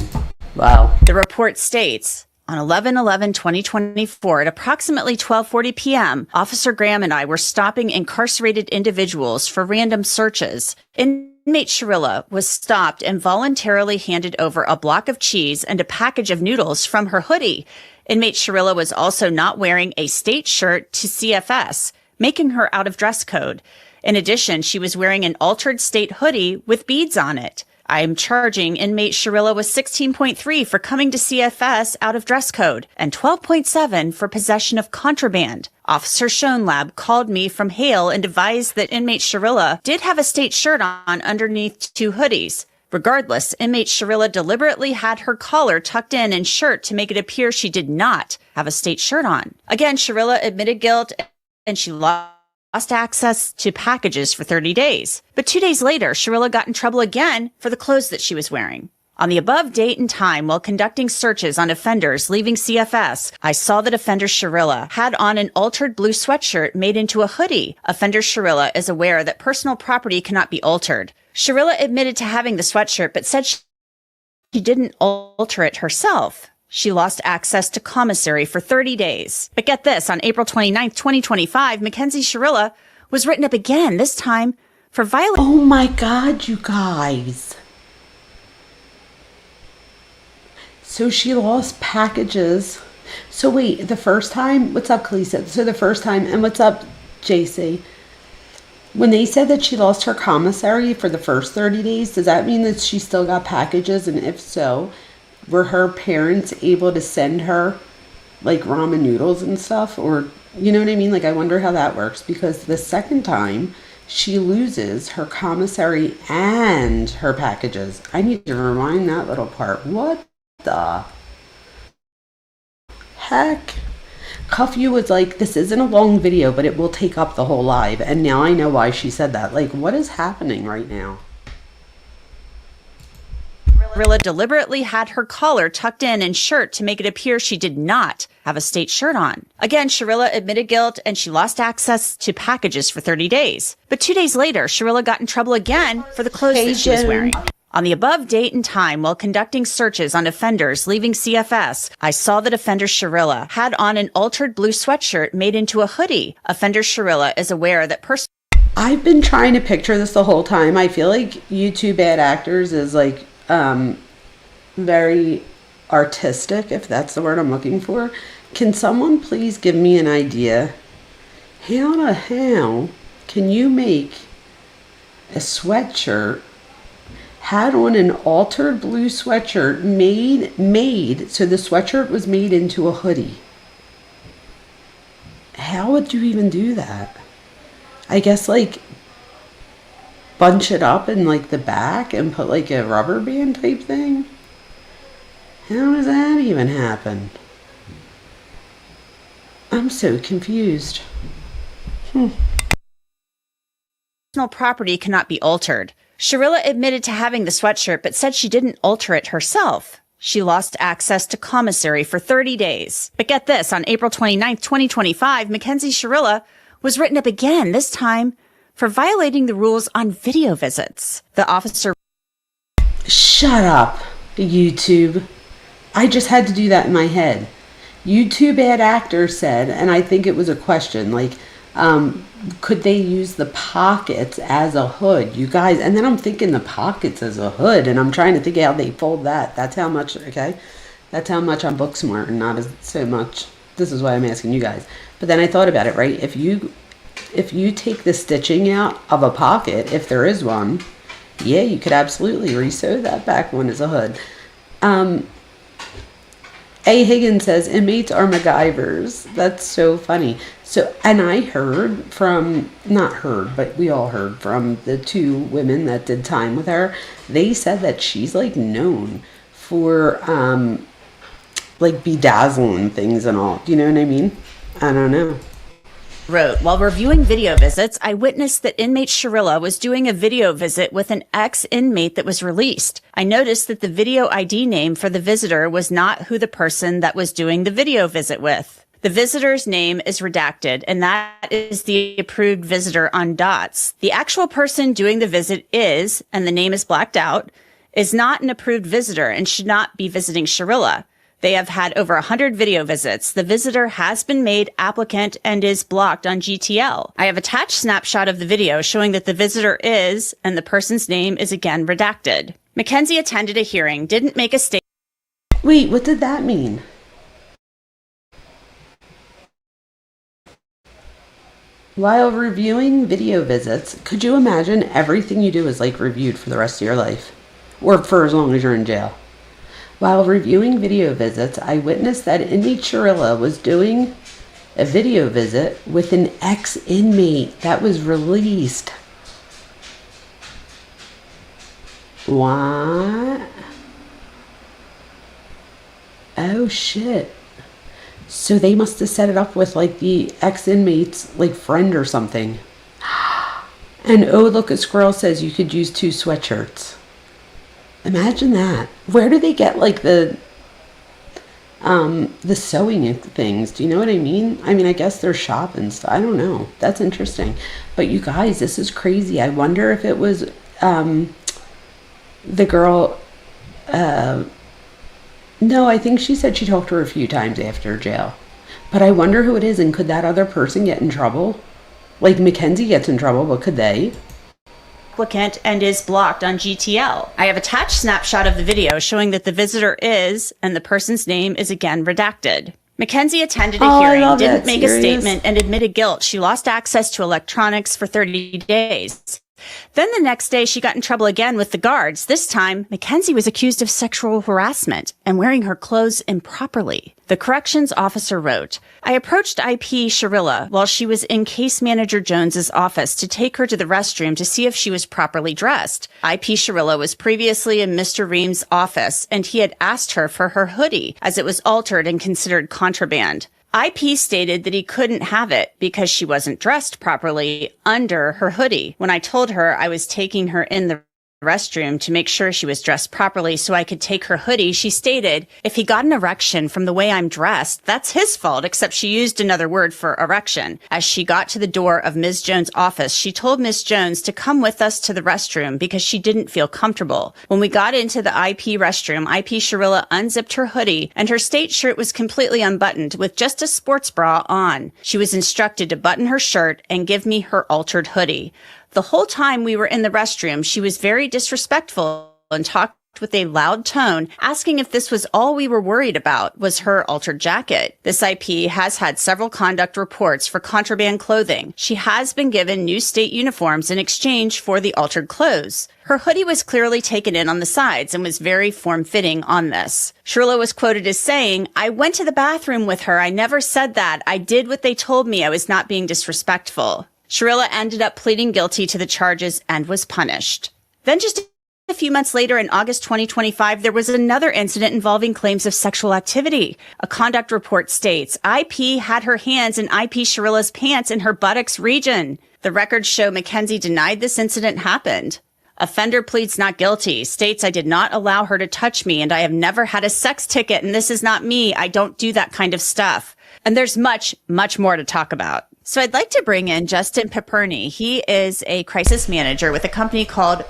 Wow. The report states, on 11/11/2024 at approximately 12:40 p.m., Officer Graham and I were stopping incarcerated individuals for random searches. Inmate Shirilla was stopped and voluntarily handed over a block of cheese and a package of noodles from her hoodie. Inmate Shirilla was also not wearing a state shirt to CFS, making her out of dress code. In addition, she was wearing an altered state hoodie with beads on it. I'm charging inmate Shirilla with 16.3 for coming to CFS out of dress code and 12.7 for possession of contraband. Officer Schoenlab called me from Hale and advised that inmate Shirilla did have a state shirt on underneath 2 hoodies. Regardless, inmate Shirilla deliberately had her collar tucked in and shirt to make it appear she did not have a state shirt on. Again, Shirilla admitted guilt and she lost access to packages for 30 days. But 2 days later, Shirilla got in trouble again for the clothes that she was wearing. On the above date and time, while conducting searches on offenders leaving CFS, I saw that offender Shirilla had on an altered blue sweatshirt made into a hoodie. Offender Shirilla is aware that personal property cannot be altered. Shirilla admitted to having the sweatshirt, but said she didn't alter it herself. She lost access to commissary for 30 days. But get this, on April 29th, 2025, Mackenzie Shirilla was written up again, this time for violating... Oh my God, you guys. So she lost packages. So wait, the first time, what's up, Kalisa? So the first time, and what's up, JC? When they said that she lost her commissary for the first 30 days, does that mean that she still got packages? And if so, were her parents able to send her like ramen noodles and stuff? Or, you know what I mean? Like, I wonder how that works, because the second time she loses her commissary and her packages. I need to rewind that little part. What the heck? Cuffy was like, this isn't a long video, but it will take up the whole live. And now I know why she said that. Like, what is happening right now? Shirilla deliberately had her collar tucked in and shirt to make it appear she did not have a state shirt on. Again, Shirilla admitted guilt and she lost access to packages for 30 days. But 2 days later, Shirilla got in trouble again for the clothes that she was wearing. On the above date and time, while conducting searches on offenders leaving CFS, I saw that offender Shirilla had on an altered blue sweatshirt made into a hoodie. Offender Shirilla is aware that I've been trying to picture this the whole time. I feel like YouTube Bad Actors is like very artistic, if that's the word I'm looking for. Can someone please give me an idea? How the hell can you make a sweatshirt, had on an altered blue sweatshirt made so the sweatshirt was made into a hoodie? How would you even do that? I guess like bunch it up in like the back and put like a rubber band type thing? How does that even happen? I'm so confused. personal property cannot be altered. Shirilla admitted to having the sweatshirt, but said she didn't alter it herself. She lost access to commissary for 30 days. But get this, on April 29th, 2025, Mackenzie Shirilla was written up again, this time for violating the rules on video visits. The officer... Shut up, YouTube. I just had to do that in my head. YouTube Bad Actor said, and I think it was a question, like, could they use the pockets as a hood? You guys, and then I'm thinking the pockets as a hood, and I'm trying to think how they fold that. That's how much, okay? That's how much I'm book smart and not as so much. This is why I'm asking you guys. But then I thought about it, right? If you take the stitching out of a pocket, if there is one, yeah, you could absolutely re-sew that back one as a hood. A. Higgins says, inmates are MacGyvers. That's so funny. So, and I heard from, not heard, but we all heard from the two women that did time with her. They said that she's like known for like bedazzling things and all. Do you know what I mean? I don't know. Wrote, while reviewing video visits, I witnessed that inmate Shirilla was doing a video visit with an ex-inmate that was released. I noticed that the video ID name for the visitor was not who the person that was doing the video visit with. The visitor's name is redacted, and that is the approved visitor on DOTS. The actual person doing the visit is, and the name is blacked out, is not an approved visitor and should not be visiting Shirilla. They have had over 100 video visits. The visitor has been made applicant and is blocked on GTL. I have attached snapshot of the video showing that the visitor is, and the person's name is again redacted. Mackenzie attended a hearing, didn't make a statement. Wait, what did that mean? While reviewing video visits, could you imagine everything you do is like reviewed for the rest of your life? or for as long as you're in jail. While reviewing video visits, I witnessed that inmate Shirilla was doing a video visit with an ex-inmate that was released. What? Oh shit. So they must have set it up with like the ex-inmate's like friend or something. And oh look, a squirrel says you could use 2 sweatshirts. Imagine that. Where do they get like the sewing things? Do you know what I mean? I mean, I guess they're shopping stuff. I don't know. That's interesting. But you guys, this is crazy. I wonder if it was the girl. No, I think she said she talked to her a few times after jail. But I wonder who it is, and could that other person get in trouble? Like Mackenzie gets in trouble, but could they? Applicant and is blocked on GTL. I have attached snapshot of the video showing that the visitor is, and the person's name is again redacted. Mackenzie attended a hearing, didn't make a statement, and admitted guilt. She lost access to electronics for 30 days. Then the next day, she got in trouble again with the guards. This time, Mackenzie was accused of sexual harassment and wearing her clothes improperly. The corrections officer wrote, I approached IP Shirilla while she was in Case Manager Jones's office to take her to the restroom to see if she was properly dressed. IP Shirilla was previously in Mr. Ream's office, and he had asked her for her hoodie as it was altered and considered contraband. IP stated that he couldn't have it because she wasn't dressed properly under her hoodie. When I told her I was taking her in the restroom to make sure she was dressed properly so I could take her hoodie, she stated, if he got an erection from the way I'm dressed, that's his fault, except she used another word for erection. As she got to the door of Ms. Jones' office, she told Ms. Jones to come with us to the restroom because she didn't feel comfortable. When we got into the IP restroom, IP Shirilla unzipped her hoodie and her state shirt was completely unbuttoned with just a sports bra on. She was instructed to button her shirt and give me her altered hoodie. The whole time we were in the restroom, she was very disrespectful and talked with a loud tone, asking if this was all we were worried about was her altered jacket. This IP has had several conduct reports for contraband clothing. She has been given new state uniforms in exchange for the altered clothes. Her hoodie was clearly taken in on the sides and was very form-fitting on this. Shirilla was quoted as saying, I went to the bathroom with her. I never said that. I did what they told me. I was not being disrespectful. Shirilla ended up pleading guilty to the charges and was punished. Then just a few months later, in August 2025, there was another incident involving claims of sexual activity. A conduct report states, IP had her hands in IP Shirilla's pants in her buttocks region. The records show Mackenzie denied this incident happened. Offender pleads not guilty, states I did not allow her to touch me and I have never had a sex ticket and this is not me. I don't do that kind of stuff. And there's much, much more to talk about. So I'd like to bring in Justin Piperni. He is a crisis manager with a company called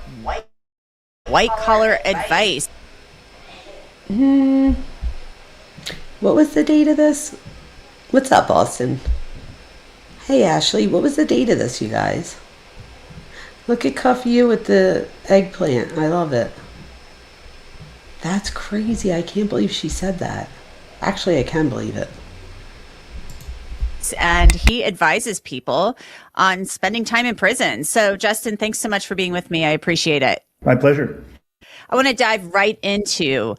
White Collar Advice. What was the date of this? What's up, Austin? Hey, Ashley, what was the date of this, you guys? Look at Cuff You with the eggplant. I love it. That's crazy. I can't believe she said that. Actually, I can believe it. And he advises people on spending time in prison. So, Justin, thanks so much for being with me. I appreciate it. My pleasure. I want to dive right into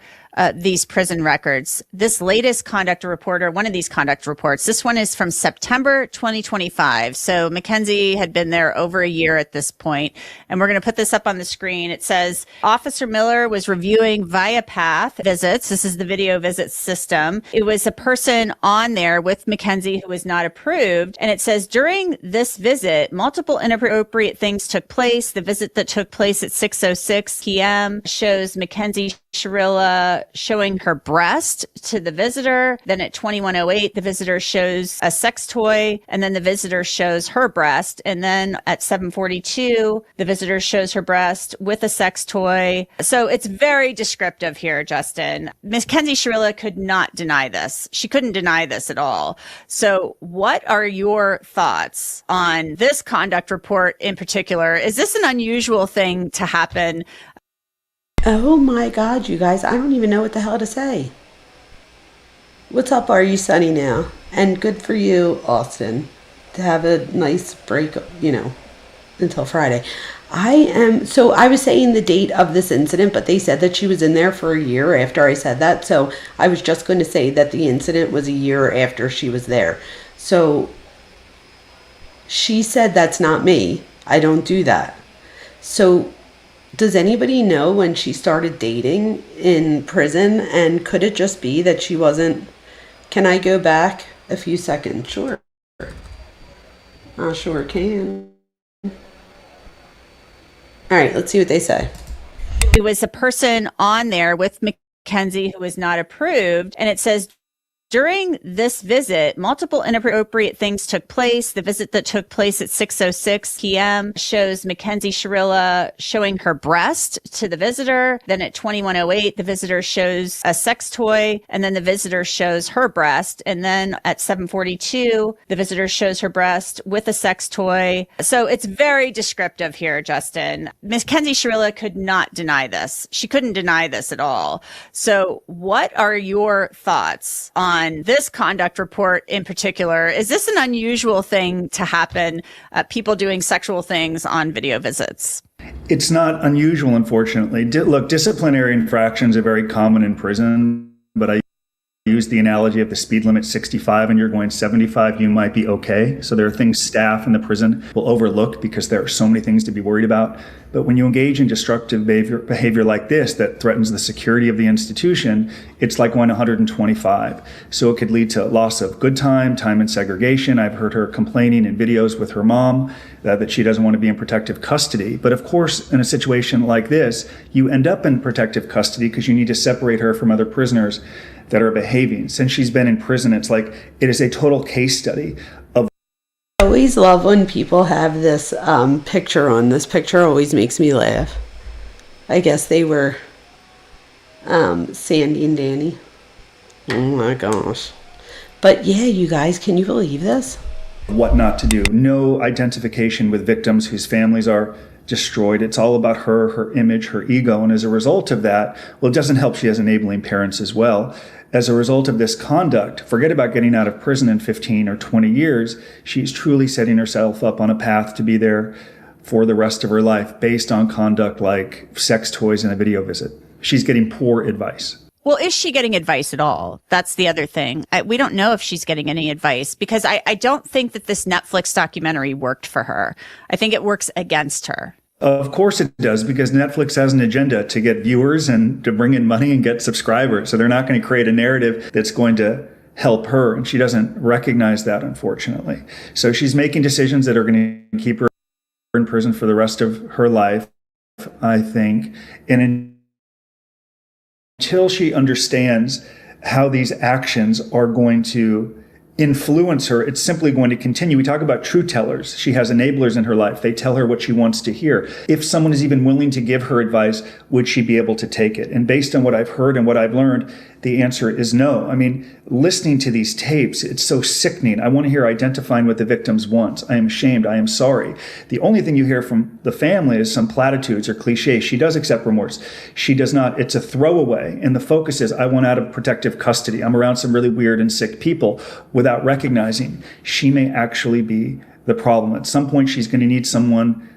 these prison records. This latest conduct report, or one of these conduct reports, this one is from September 2025. So Mackenzie had been there over a year at this point, and we're going to put this up on the screen. It says, Officer Miller was reviewing ViaPath visits. This is the video visit system. It was a person on there with Mackenzie who was not approved. And it says, during this visit, multiple inappropriate things took place. The visit that took place at 6:06 p.m. shows Mackenzie Shirilla showing her breast to the visitor. Then at 21:08, the visitor shows a sex toy, and then the visitor shows her breast. And then at 7:42, the visitor shows her breast with a sex toy. So it's very descriptive here, Justin. Mackenzie Shirilla could not deny this. She couldn't deny this at all. So what are your thoughts on this conduct report in particular? Is this an unusual thing to happen? Oh my God, you guys, I don't even know what the hell to say. What's up, are you sunny now? And good for you, Austin, to have a nice break, until Friday. So I was saying the date of this incident, but they said that she was in there for a year after I said that. So I was just going to say that the incident was a year after she was there. So she said, that's not me. I don't do that. So does anybody know when she started dating in prison? And could it just be that she wasn't... Can I go back a few seconds? Sure. I sure can. All right, let's see what they say. It was a person on there with Mackenzie who was not approved. And it says, during this visit, multiple inappropriate things took place. The visit that took place at 6:06 p.m. shows Mackenzie Shirilla showing her breast to the visitor. Then at 21:08, the visitor shows a sex toy, and then the visitor shows her breast. And then at 7:42, the visitor shows her breast with a sex toy. So it's very descriptive here, Justin. Mackenzie Shirilla could not deny this. She couldn't deny this at all. So what are your thoughts on this conduct report in particular? Is this an unusual thing to happen, people doing sexual things on video visits? It's not unusual, unfortunately. Look, disciplinary infractions are very common in prison, but I use the analogy of the speed limit 65 and you're going 75, you might be okay. So there are things staff in the prison will overlook because there are so many things to be worried about. But when you engage in destructive behavior like this that threatens the security of the institution, it's like going 125. So it could lead to loss of good time in segregation. I've heard her complaining in videos with her mom that she doesn't want to be in protective custody. But of course, in a situation like this, you end up in protective custody because you need to separate her from other prisoners that are behaving. Since she's been in prison, it's like it is a total case study of... I always love when people have this picture on. This picture always makes me laugh. I guess they were Sandy and Danny. Oh my gosh. But yeah, you guys, can you believe this? What not to do. No identification with victims whose families are destroyed. It's all about her image, her ego. And as a result of that, well, it doesn't help she has enabling parents as well. As a result of this conduct, forget about getting out of prison in 15 or 20 years. She's truly setting herself up on a path to be there for the rest of her life based on conduct like sex toys and a video visit. She's getting poor advice. Well, is she getting advice at all? That's the other thing. We don't know if she's getting any advice because I don't think that this Netflix documentary worked for her. I think it works against her. Of course it does, because Netflix has an agenda to get viewers and to bring in money and get subscribers. So they're not going to create a narrative that's going to help her. And she doesn't recognize that, unfortunately. So she's making decisions that are going to keep her in prison for the rest of her life, I think. And until she understands how these actions are going to influence her, it's simply going to continue. We talk about truth tellers. She has enablers in her life. They tell her what she wants to hear. If someone is even willing to give her advice, would she be able to take it? And based on what I've heard and what I've learned, the answer is no. I mean, listening to these tapes, it's so sickening. I want to hear identifying what the victims want. I am ashamed. I am sorry. The only thing you hear from the family is some platitudes or cliches. She does accept remorse. She does not. It's a throwaway. And the focus is, I want out of protective custody. I'm around some really weird and sick people, without recognizing she may actually be the problem. At some point, she's going to need someone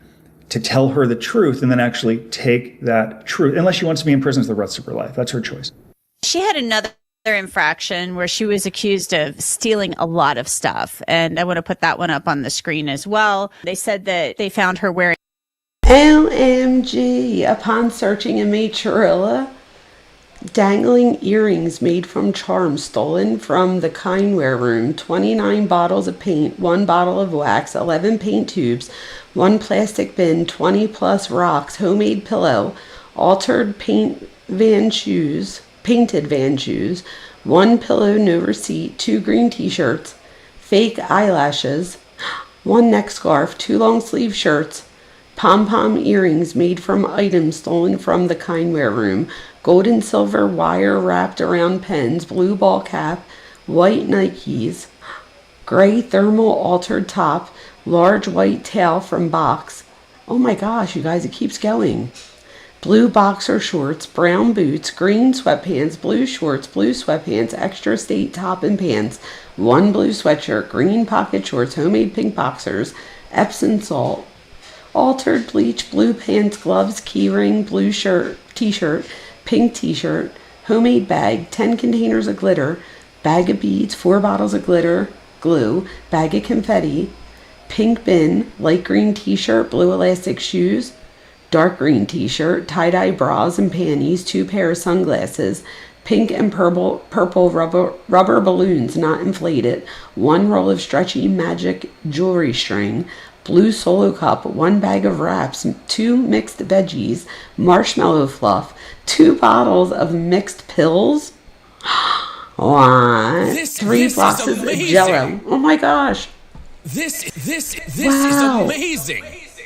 to tell her the truth and then actually take that truth, unless she wants to be in prison for the rest of her life. That's her choice. She had another infraction where she was accused of stealing a lot of stuff. And I want to put that one up on the screen as well. They said that they found her wearing... OMG. Upon searching inmate Shirilla, dangling earrings made from charms stolen from the kindware room, 29 bottles of paint, 1 bottle of wax, 11 paint tubes, 1 plastic bin, 20 plus rocks, homemade pillow, altered painted van shoes, 1 pillow, no receipt, 2 green t-shirts, fake eyelashes, 1 neck scarf, 2 long sleeve shirts, pom-pom earrings made from items stolen from the kindware room, gold and silver wire wrapped around pens, blue ball cap, white Nikes, gray thermal altered top, large white tail from box. Oh my gosh, you guys, it keeps going. Blue boxer shorts, brown boots, green sweatpants, blue shorts, blue sweatpants, extra state top and pants, 1 blue sweatshirt, green pocket shorts, homemade pink boxers, Epsom salt, altered bleach, blue pants, gloves, keyring, blue shirt, t-shirt, pink t-shirt, homemade bag, 10 containers of glitter, bag of beads, 4 bottles of glitter, glue, bag of confetti, pink bin, light green t-shirt, blue elastic shoes, dark green t-shirt, tie-dye bras and panties, 2 pair of sunglasses, pink and purple rubber balloons not inflated, 1 roll of stretchy magic jewelry string, blue solo cup, 1 bag of wraps, 2 mixed veggies, marshmallow fluff, 2 bottles of mixed pills, 3 boxes of Jello. Oh my gosh! This Wow. is amazing.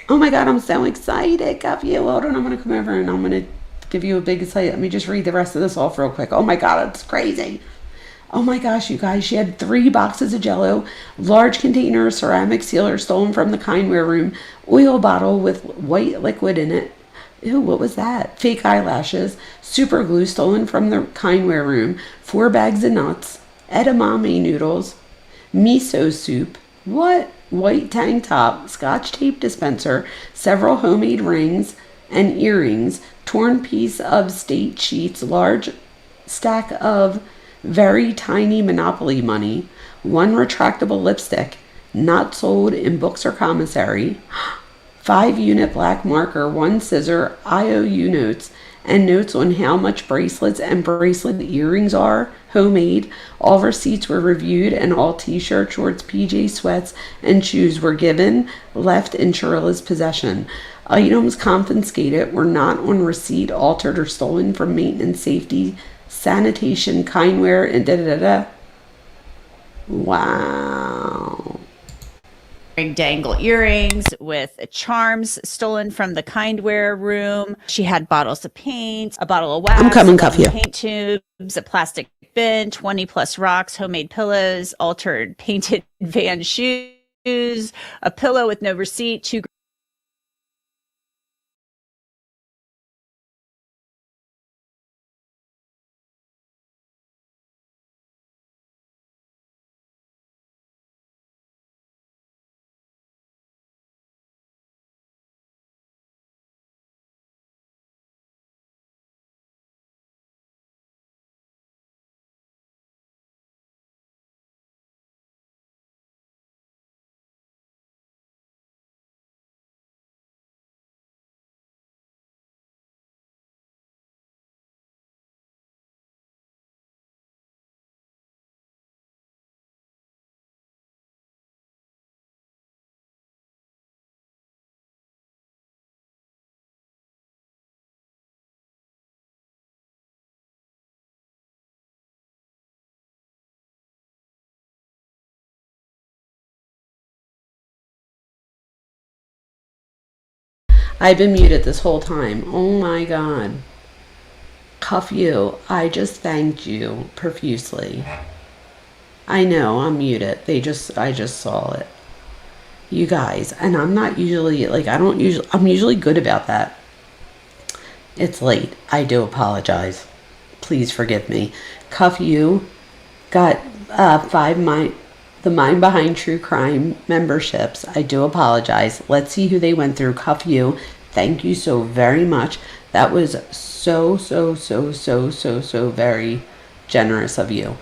Oh my God, I'm so excited. Got you. Hold on, I'm gonna come over and I'm gonna give you a big excitement. Let me just read the rest of this off real quick. Oh my God, it's crazy. Oh my gosh, you guys, she had 3 boxes of Jello, large container of ceramic sealer stolen from the kindware room, oil bottle with white liquid in it. Ew, what was that? Fake eyelashes, super glue stolen from the kindware room, 4 bags of nuts, edamame noodles, miso soup, what? White tank top, scotch tape dispenser, several homemade rings and earrings, torn piece of state sheets, large stack of very tiny Monopoly money, 1 retractable lipstick, not sold in books or commissary, 5-unit black marker, 1 scissor, IOU notes, and notes on how much bracelets and bracelet earrings are, homemade. All receipts were reviewed and all t-shirts, shorts, PJ sweats, and shoes were left in Shirilla's possession. Items confiscated were not on receipt, altered, or stolen from maintenance, safety, sanitation, kindware, and da-da-da-da. Wow. Dangle earrings with charms stolen from the kindware room. She had bottles of paint, a bottle of wax, I'm coming, cuff you. paint tubes, a plastic bin, 20 plus rocks, homemade pillows, altered painted Van shoes, a pillow with no receipt, 2 I've been muted this whole time. Oh my God. Cuff you. I just thanked you profusely. I know, I'm muted. I just saw it. You guys, and I'm not usually, I'm usually good about that. It's late. I do apologize. Please forgive me. Cuff you got 5 the Mind Behind True Crime memberships. I do apologize. Let's see who they went through. Cuff you. Thank you so very much. That was so very generous of you.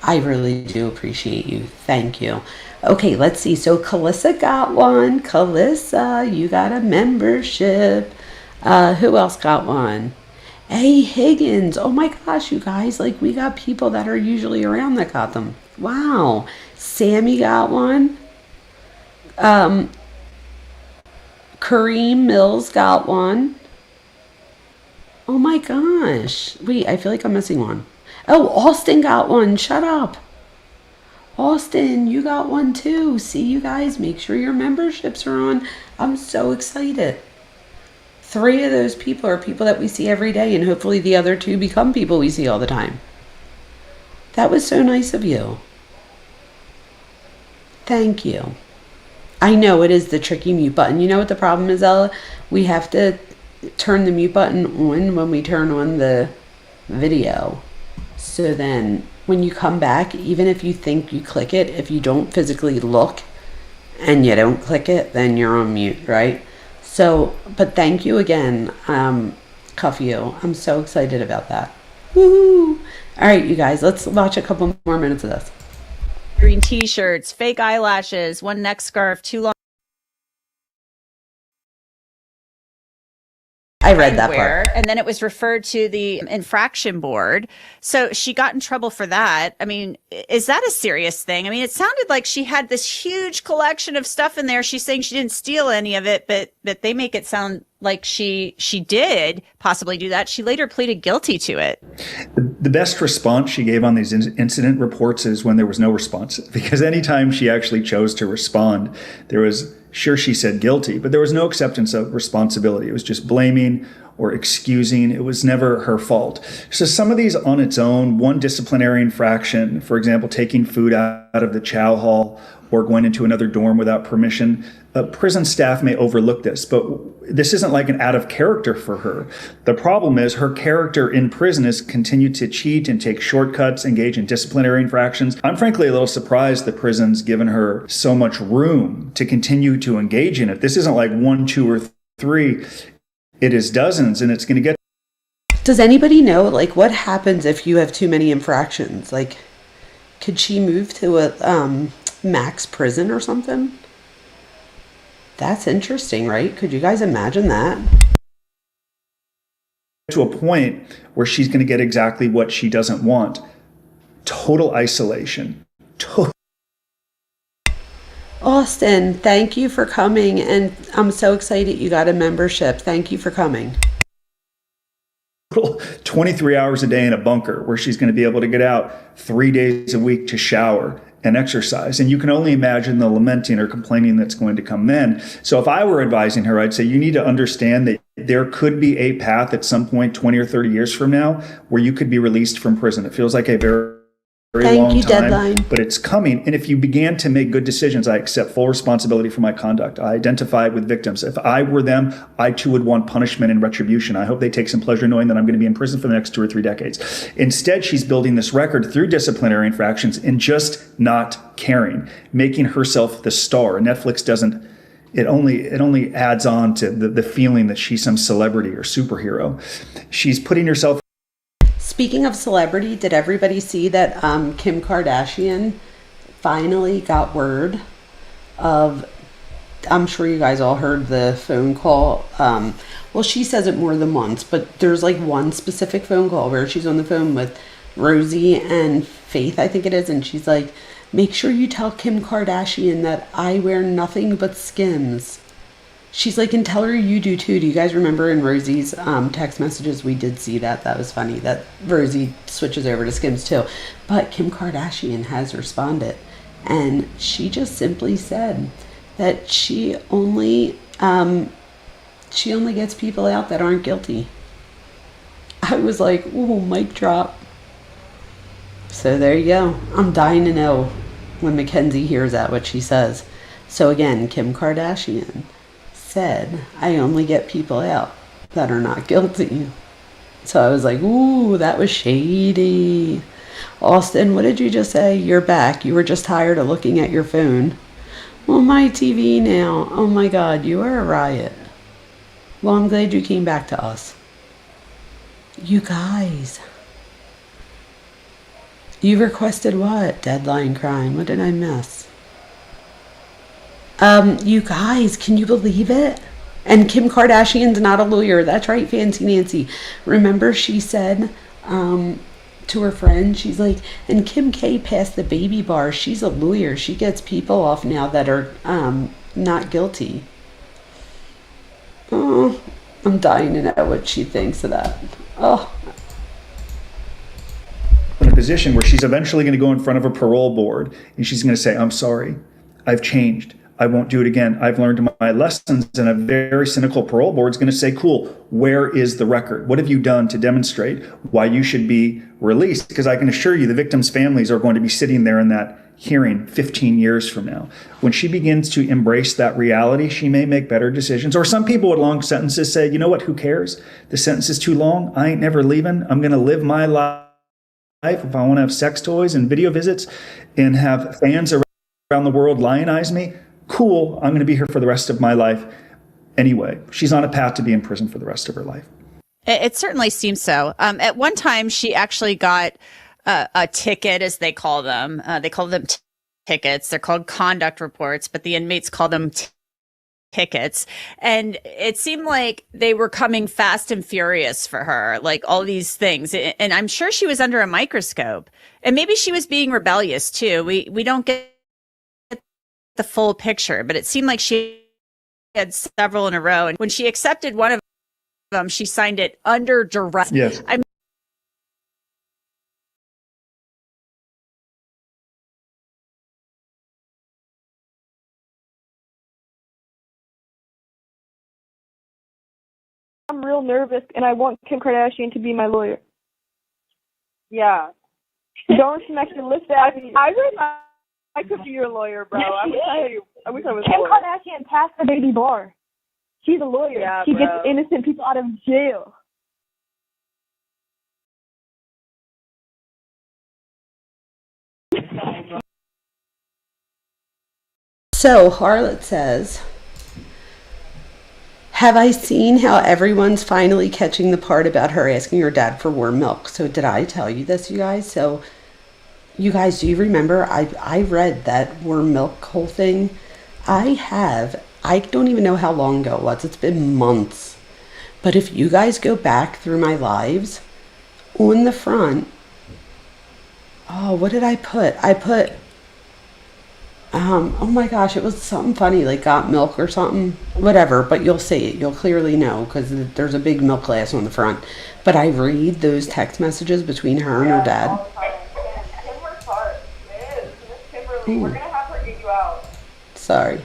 I really do appreciate you. Thank you. Okay, let's see. So Calissa got one. Calissa, you got a membership. Who else got one? Hey, Higgins. Oh my gosh, you guys. Like, we got people that are usually around that got them. Wow. Sammy got one. Kareem Mills got one. Oh my gosh. Wait, I feel like I'm missing one. Oh, Austin got one. Shut up. Austin, you got one too. See, you guys, make sure your memberships are on. I'm so excited. 3 of those people are people that we see every day, and hopefully the other 2 become people we see all the time. That was so nice of you. Thank you. I know it is the tricky mute button. You know what the problem is, Ella? We have to turn the mute button on when we turn on the video. So then when you come back, even if you think you click it, if you don't physically look and you don't click it, then you're on mute, right? So, but thank you again, Cuffio. I'm so excited about that. Woohoo! All right, you guys, let's watch a couple more minutes of this. Green t-shirts, fake eyelashes, one neck scarf, too long. I read that part. And then it was referred to the infraction board. So she got in trouble for that. I mean, is that a serious thing? I mean, it sounded like she had this huge collection of stuff in there. She's saying she didn't steal any of it, but they make it sound like she did possibly do that. She later pleaded guilty to it. The best response she gave on these incident reports is when there was no response, because anytime she actually chose to respond, there was, sure, she said guilty, but there was no acceptance of responsibility. It was just blaming or excusing. It was never her fault. So some of these on its own, one disciplinary infraction, for example, taking food out of the chow hall or going into another dorm without permission, prison staff may overlook this, but this isn't like an out of character for her. The problem is her character in prison is continued to cheat and take shortcuts, engage in disciplinary infractions. I'm frankly a little surprised the prison's given her so much room to continue to engage in it. This isn't like 1, 2, or 3. It is dozens, and it's going to get. Does anybody know, like, what happens if you have too many infractions? Like, could she move to a max prison or something? That's interesting, right? Could you guys imagine that? To a point where she's going to get exactly what she doesn't want. Total isolation. Austin, thank you for coming, and I'm so excited you got a membership. Thank you for coming. 23 hours a day in a bunker where she's going to be able to get out 3 days a week to shower and exercise. And you can only imagine the lamenting or complaining that's going to come then. So if I were advising her, I'd say you need to understand that there could be a path at some point 20 or 30 years from now where you could be released from prison. It feels like a very long time, deadline. But it's coming. And if you began to make good decisions, I accept full responsibility for my conduct. I identify with victims. If I were them, I too would want punishment and retribution. I hope they take some pleasure knowing that I'm going to be in prison for the next 2 or 3 decades. Instead, she's building this record through disciplinary infractions and just not caring, making herself the star. Netflix doesn't. It only adds on to the feeling that she's some celebrity or superhero. She's putting herself. Speaking of celebrity, did everybody see that Kim Kardashian finally got word of, I'm sure you guys all heard the phone call. Well, she says it more than once, but there's like one specific phone call where she's on the phone with Rosie and Faith, I think it is. And she's like, make sure you tell Kim Kardashian that I wear nothing but Skims. She's like, and tell her you do too. Do you guys remember in Rosie's text messages, we did see that. That was funny that Rosie switches over to Skims too. But Kim Kardashian has responded. And she just simply said that she only gets people out that aren't guilty. I was like, ooh, mic drop. So there you go. I'm dying to know when Mackenzie hears that, what she says. So again, Kim Kardashian said, I only get people out that are not guilty. So I was like, ooh, that was shady. Austin, what did you just say? You're back. You were just tired of looking at your phone. On my TV now. Oh my God, you are a riot. Well, I'm glad you came back to us. You guys. You requested what? Deadline crime. What did I miss? You guys, can you believe it? And Kim Kardashian's not a lawyer. That's right, Fancy Nancy. Remember she said to her friend, she's like, and Kim K passed the baby bar. She's a lawyer. She gets people off now that are not guilty. Oh, I'm dying to know what she thinks of that. Oh. In a position where she's eventually going to go in front of a parole board and she's going to say, I'm sorry, I've changed. I won't do it again. I've learned my lessons. And a very cynical parole board is going to say, cool, where is the record? What have you done to demonstrate why you should be released? Because I can assure you the victims' families are going to be sitting there in that hearing 15 years from now. When she begins to embrace that reality, she may make better decisions. Or some people with long sentences say, you know what, who cares? The sentence is too long. I ain't never leaving. I'm going to live my life. If I want to have sex toys and video visits and have fans around the world lionize me, cool, I'm going to be here for the rest of my life. anyway. She's on a path to be in prison for the rest of her life. It certainly seems so. At one time, she actually got a ticket, as they call them. They call them tickets. They're called conduct reports, but the inmates call them tickets. And it seemed like they were coming fast and furious for her, like all these things. And I'm sure she was under a microscope. And maybe she was being rebellious too. We don't get the full picture, but it seemed like she had several in a row. And when she accepted one of them, she signed it under duress. Yes. I'm real nervous, and I want Kim Kardashian to be my lawyer. Yeah. Don't smack your lips at me. I could be your lawyer, bro. I wish I was Kim Kardashian passed the baby bar. She's a lawyer. Yeah, she gets innocent people out of jail. So Harlot says, have I seen how everyone's finally catching the part about her asking her dad for warm milk? So did I tell you this, you guys? So you guys, do you remember? I read that warm milk whole thing. I don't even know how long ago it was. It's been months. But if you guys go back through my lives, on the front, oh, what did I put? I put, oh my gosh, it was something funny, like got milk or something, whatever, but you'll see it. You'll clearly know because there's a big milk glass on the front. But I read those text messages between her and her dad. Kim works hard. It is. Miss Kimberly, we're going to have her get you out. Sorry.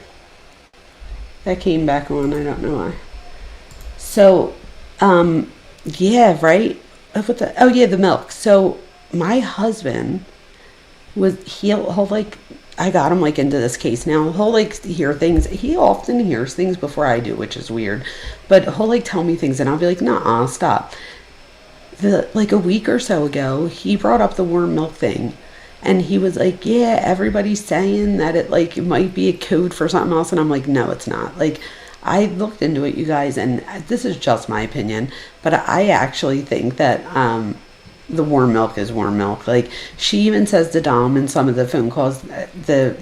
That came back on. I don't know why. So, yeah, right? Oh, yeah, the milk. So, my husband he'll like, I got him like into this case now. He'll like hear things. He often hears things before I do, which is weird. But he'll like tell me things and I'll be like, nah, stop. Like a week or so ago, he brought up the warm milk thing. And he was like, yeah, everybody's saying that it might be a code for something else. And I'm like, no, it's not. Like, I looked into it, you guys, and this is just my opinion, but I actually think that the warm milk is warm milk. Like, she even says to Dom in some of the phone calls, the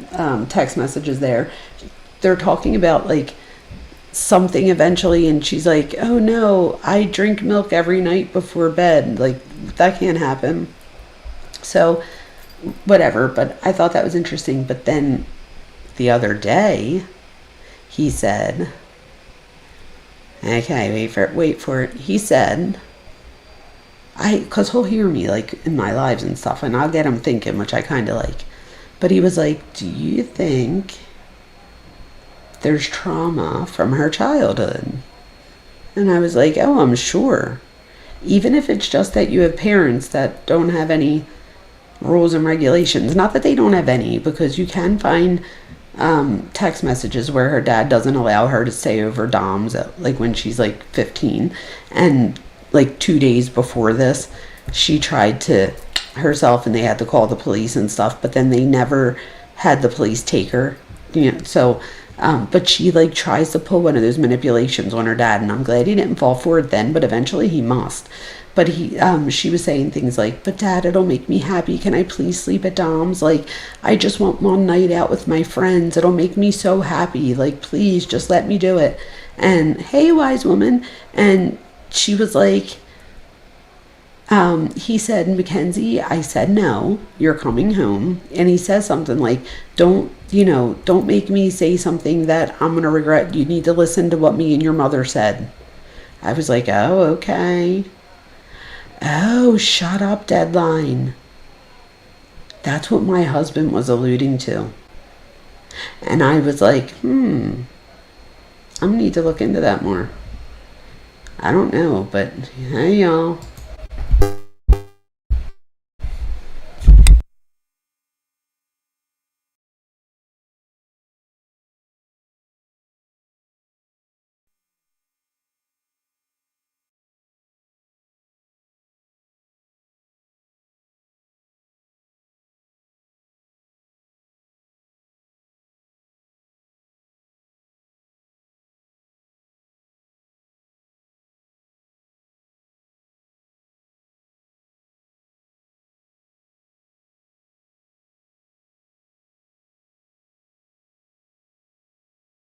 text messages they're talking about like something eventually, and she's like, oh no, I drink milk every night before bed. Like, that can't happen. So whatever, but I thought that was interesting. But then the other day he said, okay, wait for it. He said, because he'll hear me like in my lives and stuff, and I'll get him thinking, which I kind of like. But he was like, do you think there's trauma from her childhood? And I was like, oh, I'm sure. Even if it's just that you have parents that don't have any rules and regulations. Not that they don't have any, because you can find text messages where her dad doesn't allow her to stay over Dom's like when she's like 15. And like 2 days before this, she tried to herself and they had to call the police and stuff, but then they never had the police take her. So but she like tries to pull one of those manipulations on her dad, and I'm glad he didn't fall for it then, but eventually he must. But she was saying things like, but dad, it'll make me happy. Can I please sleep at Dom's? Like, I just want one night out with my friends. It'll make me so happy. Like, please just let me do it. And hey, wise woman. And she was like, he said, Mackenzie, I said, no, you're coming home. And he says something like, don't make me say something that I'm going to regret. You need to listen to what me and your mother said. I was like, oh, okay. Oh, shut up, deadline. That's what my husband was alluding to. And I was like, I'm going to need to look into that more. I don't know, but hey, y'all.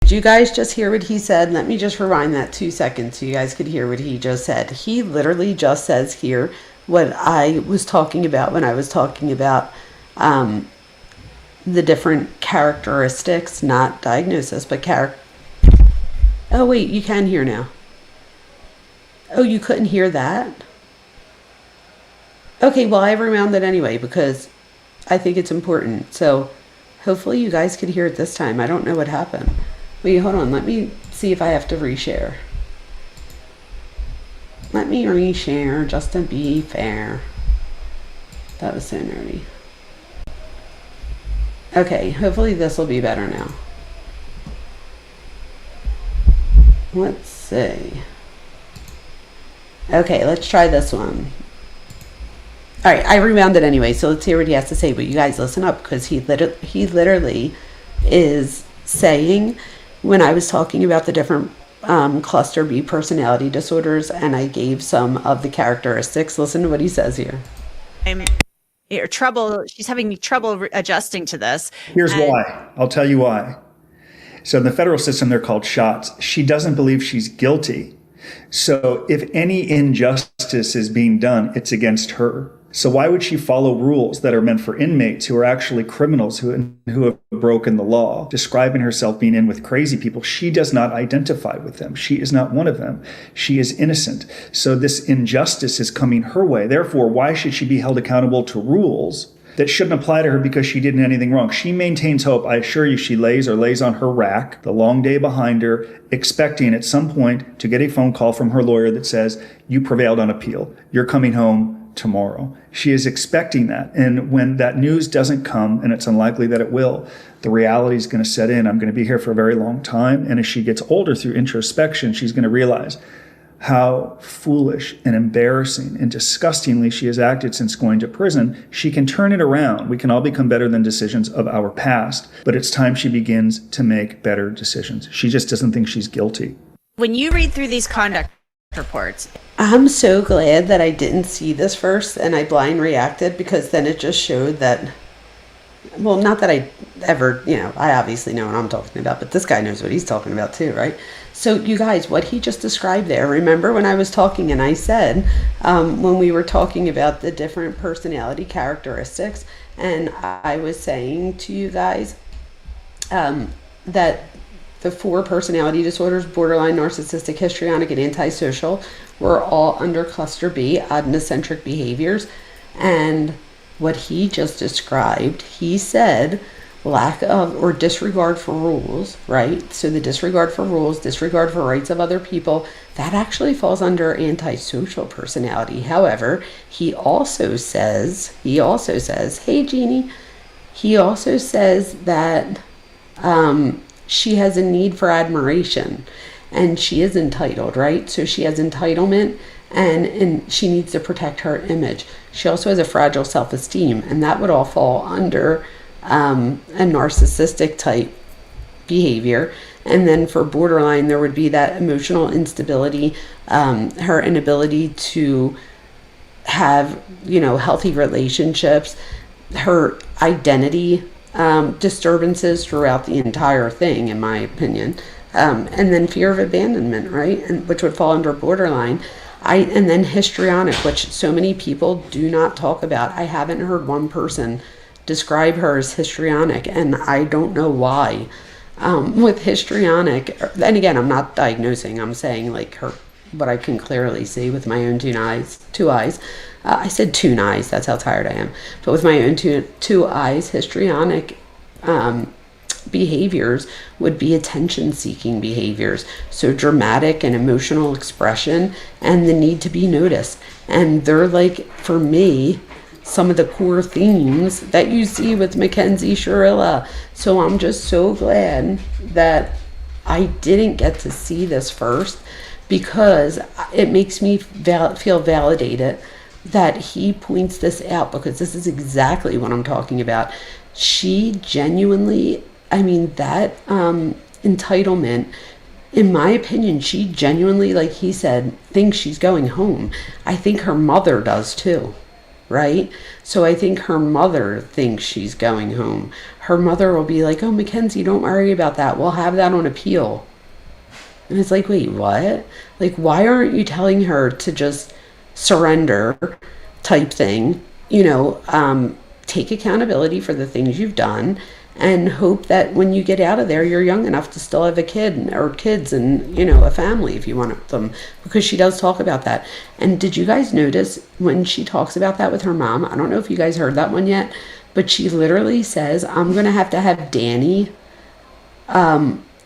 Did you guys just hear what he said? Let me just rewind that 2 seconds so you guys could hear what he just said. He literally just says here what I was talking about when I was talking about the different characteristics, not diagnosis, but Oh, wait, you can hear now. Oh, you couldn't hear that? Okay, well, I rewound it anyway because I think it's important. So hopefully you guys could hear it this time. I don't know what happened. Wait, hold on. Let me see if I have to reshare. Let me reshare just to be fair. That was so nerdy. Okay, hopefully this will be better now. Let's see. Okay, let's try this one. All right, I rewound it anyway, so let's hear what he has to say. But you guys listen up, because he literally is saying, when I was talking about the different cluster B personality disorders, and I gave some of the characteristics, listen to what he says here. She's having trouble adjusting to this. Here's why. I'll tell you why. So in the federal system, they're called shots. She doesn't believe she's guilty. So if any injustice is being done, it's against her. So why would she follow rules that are meant for inmates who are actually criminals who have broken the law, describing herself being in with crazy people? She does not identify with them. She is not one of them. She is innocent. So this injustice is coming her way. Therefore, why should she be held accountable to rules that shouldn't apply to her because she didn't anything wrong? She maintains hope. I assure you, she lays on her rack, the long day behind her, expecting at some point to get a phone call from her lawyer that says, you prevailed on appeal. You're coming home tomorrow. She is expecting that. And when that news doesn't come, and it's unlikely that it will, the reality is going to set in. I'm going to be here for a very long time. And as she gets older through introspection, she's going to realize how foolish and embarrassing and disgustingly she has acted since going to prison. She can turn it around. We can all become better than decisions of our past, but it's time she begins to make better decisions. She just doesn't think she's guilty. When you read through these conduct reports, I'm so glad that I didn't see this first and I blind reacted, because then it just showed that, well, not that I ever, I obviously know what I'm talking about, but this guy knows what he's talking about too, right? So you guys, what he just described there, remember when I was talking and I said, when we were talking about the different personality characteristics, and I was saying to you guys that the 4 personality disorders, borderline, narcissistic, histrionic, and antisocial, were all under cluster B, odd and eccentric behaviors. And what he just described, he said lack of or disregard for rules, right? So the disregard for rules, disregard for rights of other people, that actually falls under antisocial personality. However, he also says, hey, Jeannie, he also says that she has a need for admiration, and she is entitled, right? So she has entitlement, and she needs to protect her image. She also has a fragile self-esteem, and that would all fall under a narcissistic type behavior. And then for borderline, there would be that emotional instability, her inability to have, healthy relationships, her identity disturbances throughout the entire thing, in my opinion. And then fear of abandonment, right? And which would fall under borderline. And then histrionic, which so many people do not talk about. I haven't heard one person describe her as histrionic, and I don't know why. With histrionic, and again, I'm not diagnosing, I'm saying like what I can clearly see with my own two eyes. I said 2 eyes, that's how tired I am. But with my own two eyes, histrionic behaviors would be attention-seeking behaviors. So dramatic and emotional expression and the need to be noticed. And they're like, for me, some of the core themes that you see with Mackenzie Shirilla. So I'm just so glad that I didn't get to see this first, because it makes me feel validated that he points this out, because this is exactly what I'm talking about. She genuinely, that entitlement, in my opinion, she genuinely, like he said, thinks she's going home. I think her mother does too. right? So I think her mother thinks she's going home. Her mother will be like, oh, Mackenzie, don't worry about that. We'll have that on appeal. And it's like, wait, what? Like, why aren't you telling her to just surrender type thing? Take accountability for the things you've done and hope that when you get out of there, you're young enough to still have a kid or kids and, a family if you want them, because she does talk about that. And did you guys notice when she talks about that with her mom? I don't know if you guys heard that one yet, but she literally says, I'm going to have Danny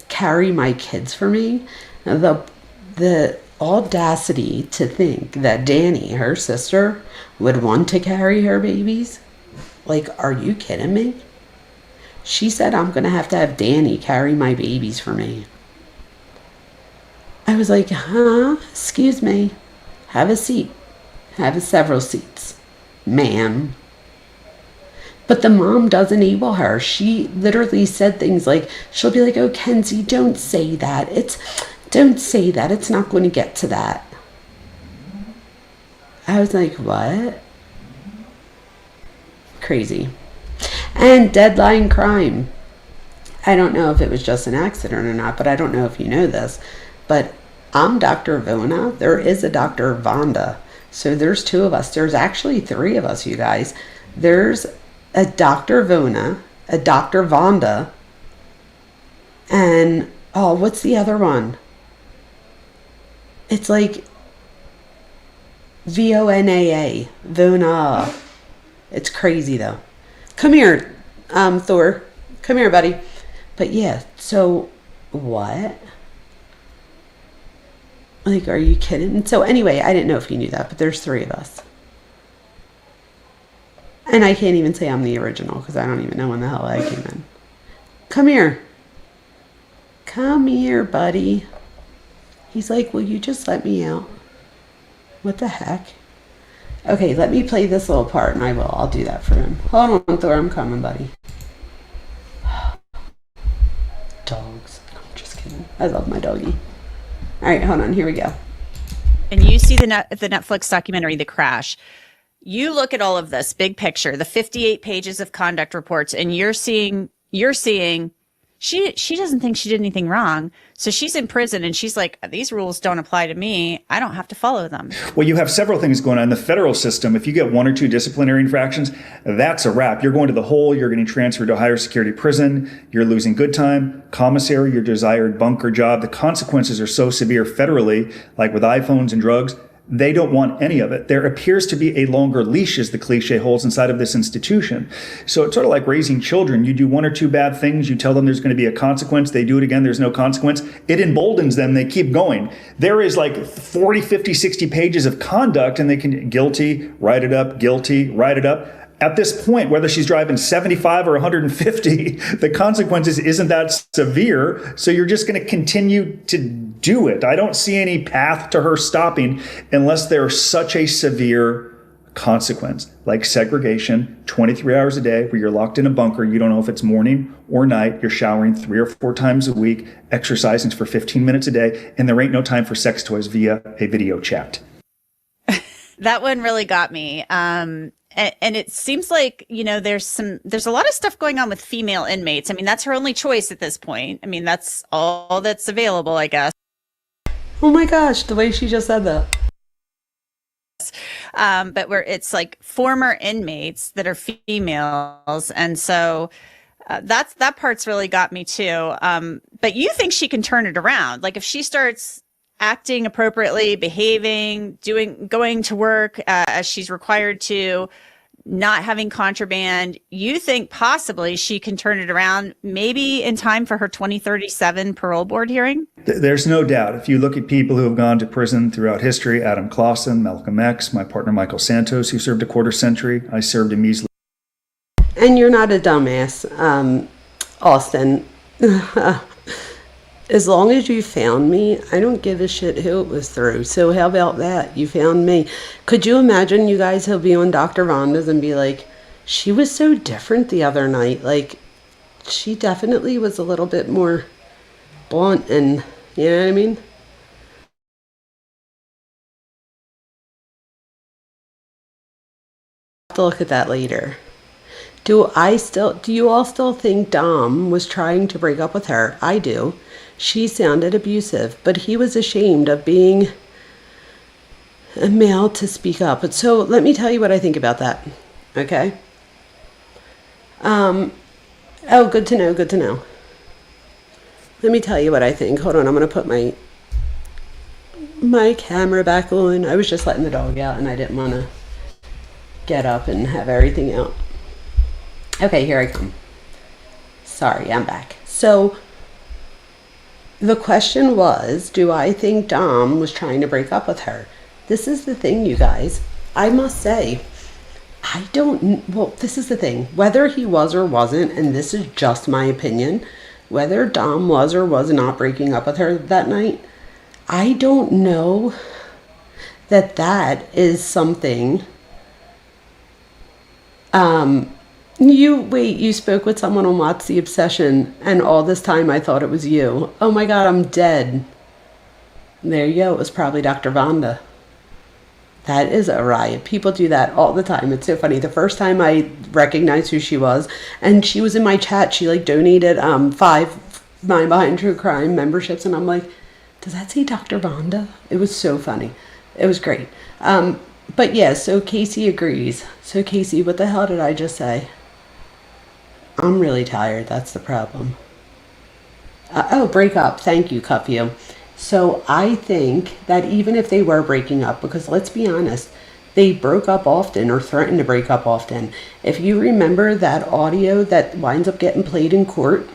carry my kids for me. Now, the audacity to think that Danny, her sister, would want to carry her babies. Like, are you kidding me? She said, I'm going to have Danny carry my babies for me. I was like, huh? Excuse me. Have a seat. Have several seats, ma'am. But the mom does enable her. She literally said things like, she'll be like, oh, Kenzie, don't say that. Don't say that. It's not going to get to that. I was like, what? Crazy. And deadline crime. I don't know if it was just an accident or not, but I don't know if you know this. But I'm Dr. Vona. There is a Dr. Vonda. So there's two of us. There's actually three of us, you guys. There's a Dr. Vona, a Dr. Vonda, and, oh, what's the other one? It's like Vonaa, Vona. It's crazy, though. Come here, Thor. Come here, buddy. But yeah, so what? Like, are you kidding? So anyway, I didn't know if you knew that, but there's three of us. And I can't even say I'm the original because I don't even know when the hell I came in. Come here. Come here, buddy. He's like, will you just let me out? What the heck? Okay, let me play this little part and I will. I'll do that for him. Hold on, Thor. I'm coming, buddy. Dogs. I'm just kidding. I love my doggy. All right, hold on. Here we go. And you see the Netflix documentary, The Crash. You look at all of this big picture, the 58 pages of conduct reports, and you're seeing she doesn't think she did anything wrong. So she's in prison and she's like, these rules don't apply to me. I don't have to follow them. Well, you have several things going on in the federal system. If you get one or two disciplinary infractions, that's a wrap. You're going to the hole. You're getting transferred to a higher security prison. You're losing good time, commissary, your desired bunker job. The consequences are so severe federally, like with iPhones and drugs. They don't want any of it. There appears to be a longer leash, as the cliche holds, inside of this institution. So it's sort of like raising children. You do one or two bad things. You tell them there's going to be a consequence. They do it again. There's no consequence. It emboldens them. They keep going. There is like 40, 50, 60 pages of conduct, and they can guilty, write it up, guilty, write it up. At this point, whether she's driving 75 or 150, the consequences isn't that severe. So you're just going to continue to do it. I don't see any path to her stopping unless there's such a severe consequence, like segregation, 23 hours a day, where you're locked in a bunker. You don't know if it's morning or night. You're showering 3 or 4 times a week, exercising for 15 minutes a day, and there ain't no time for sex toys via a video chat. That one really got me. And it seems like, there's a lot of stuff going on with female inmates. I mean, that's her only choice at this point. I mean, that's all that's available, I guess. Oh my gosh, the way she just said that. But where it's like former inmates that are females. And so that part's really got me too. But you think she can turn it around? Like if she starts acting appropriately, behaving, going to work as she's required to, not having contraband, you think possibly she can turn it around maybe in time for her 2037 parole board hearing? There's no doubt. If you look at people who have gone to prison throughout history, Adam Clausen, Malcolm X, my partner Michael Santos, who served a quarter century, I served a measly. And you're not a dumbass, Austin. As long as you found me, I don't give a shit who it was through. So how about that? You found me. Could you imagine you guys, he'll be on Dr. Vonda's and be like, she was so different the other night. Like, she definitely was a little bit more blunt and, you know what I mean? to look at that later. Do you all still think Dom was trying to break up with her? I do. She sounded abusive, but he was ashamed of being a male to speak up. But so let me tell you what I think about that. Okay? Oh, good to know, good to know. Let me tell you what I think. Hold on, I'm going to put my camera back on. I was just letting the dog out and I didn't want to get up and have everything out. Okay, here I come. Sorry, I'm back. So the question was, do I think Dom was trying to break up with her? This is the thing, you guys. I must say, this is the thing. Whether he was or wasn't, and this is just my opinion, whether Dom was or was not breaking up with her that night, I don't know that is something. You spoke with someone on What's the Obsession, and all this time I thought it was you. Oh my God, I'm dead. There you go. It was probably Dr. Vonda. That is a riot. People do that all the time. It's so funny. The first time I recognized who she was, and she was in my chat, she donated 5 Mind Behind True Crime memberships, and I'm like, does that say Dr. Vonda? It was so funny. It was great. But yeah, so Casey agrees. So Casey, what the hell did I just say? I'm really tired. That's the problem. Break up. Thank you, Cuff You. So I think that even if they were breaking up, because let's be honest, they broke up often or threatened to break up often. If you remember that audio that winds up getting played in court,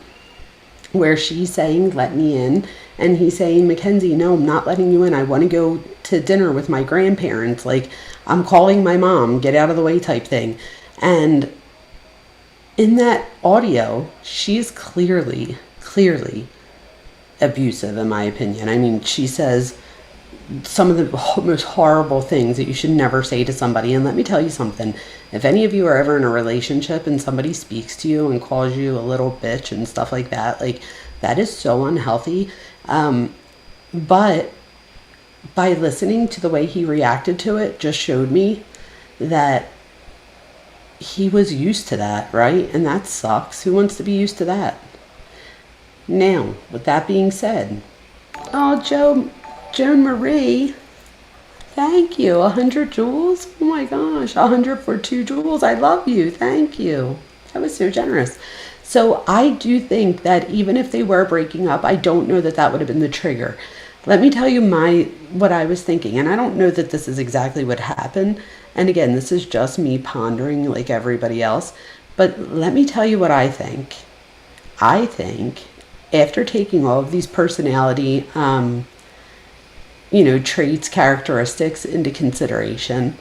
where she's saying, let me in, and he's saying, Mackenzie, no, I'm not letting you in. I want to go to dinner with my grandparents. I'm calling my mom, get out of the way type thing. And in that audio, she's clearly abusive, in my opinion. I mean, she says some of the most horrible things that you should never say to somebody. And let me tell you something. If any of you are ever in a relationship and somebody speaks to you and calls you a little bitch and stuff like that, that is so unhealthy. But by listening to the way he reacted to it just showed me that he was used to that, right? And that sucks. Who wants to be used to that? Now, with that being said, oh, Joan Marie, thank you. 100 jewels? Oh my gosh, 100 for 2 jewels. I love you. Thank you. That was so generous. So I do think that even if they were breaking up, I don't know that would have been the trigger. Let me tell you what I was thinking, and I don't know that this is exactly what happened. And again, this is just me pondering like everybody else. But let me tell you what I think. I think after taking all of these personality, traits, characteristics into consideration,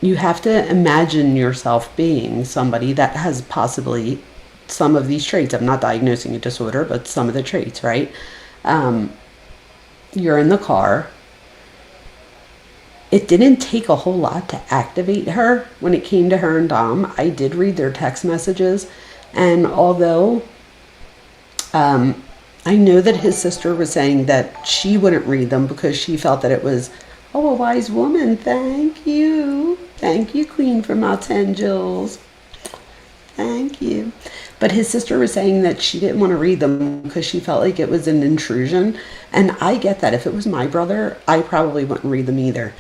you have to imagine yourself being somebody that has possibly some of these traits. I'm not diagnosing a disorder, but some of the traits, right? You're in the car. It didn't take a whole lot to activate her when it came to her and Dom. I did read their text messages, and although I know that his sister was saying that she wouldn't read them because she felt that it was, a wise woman. Thank you. Thank you, Queen, for my 10 jewels. Thank you. But his sister was saying that she didn't want to read them because she felt like it was an intrusion. And I get that. If it was my brother, I probably wouldn't read them either.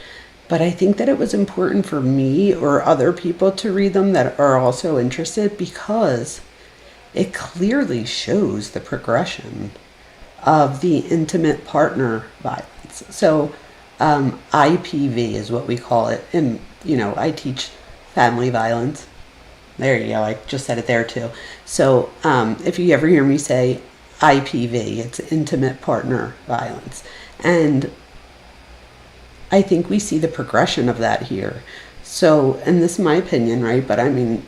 But I think that it was important for me or other people to read them that are also interested, because it clearly shows the progression of the intimate partner violence. So IPV is what we call it. And, I teach family violence. There you go. I just said it there too. So if you ever hear me say IPV, it's intimate partner violence. And I think we see the progression of that here. So, and this is my opinion, right? But I mean,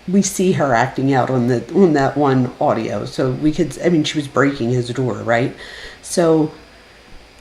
we see her acting out on that one audio. So she was breaking his door, right? So,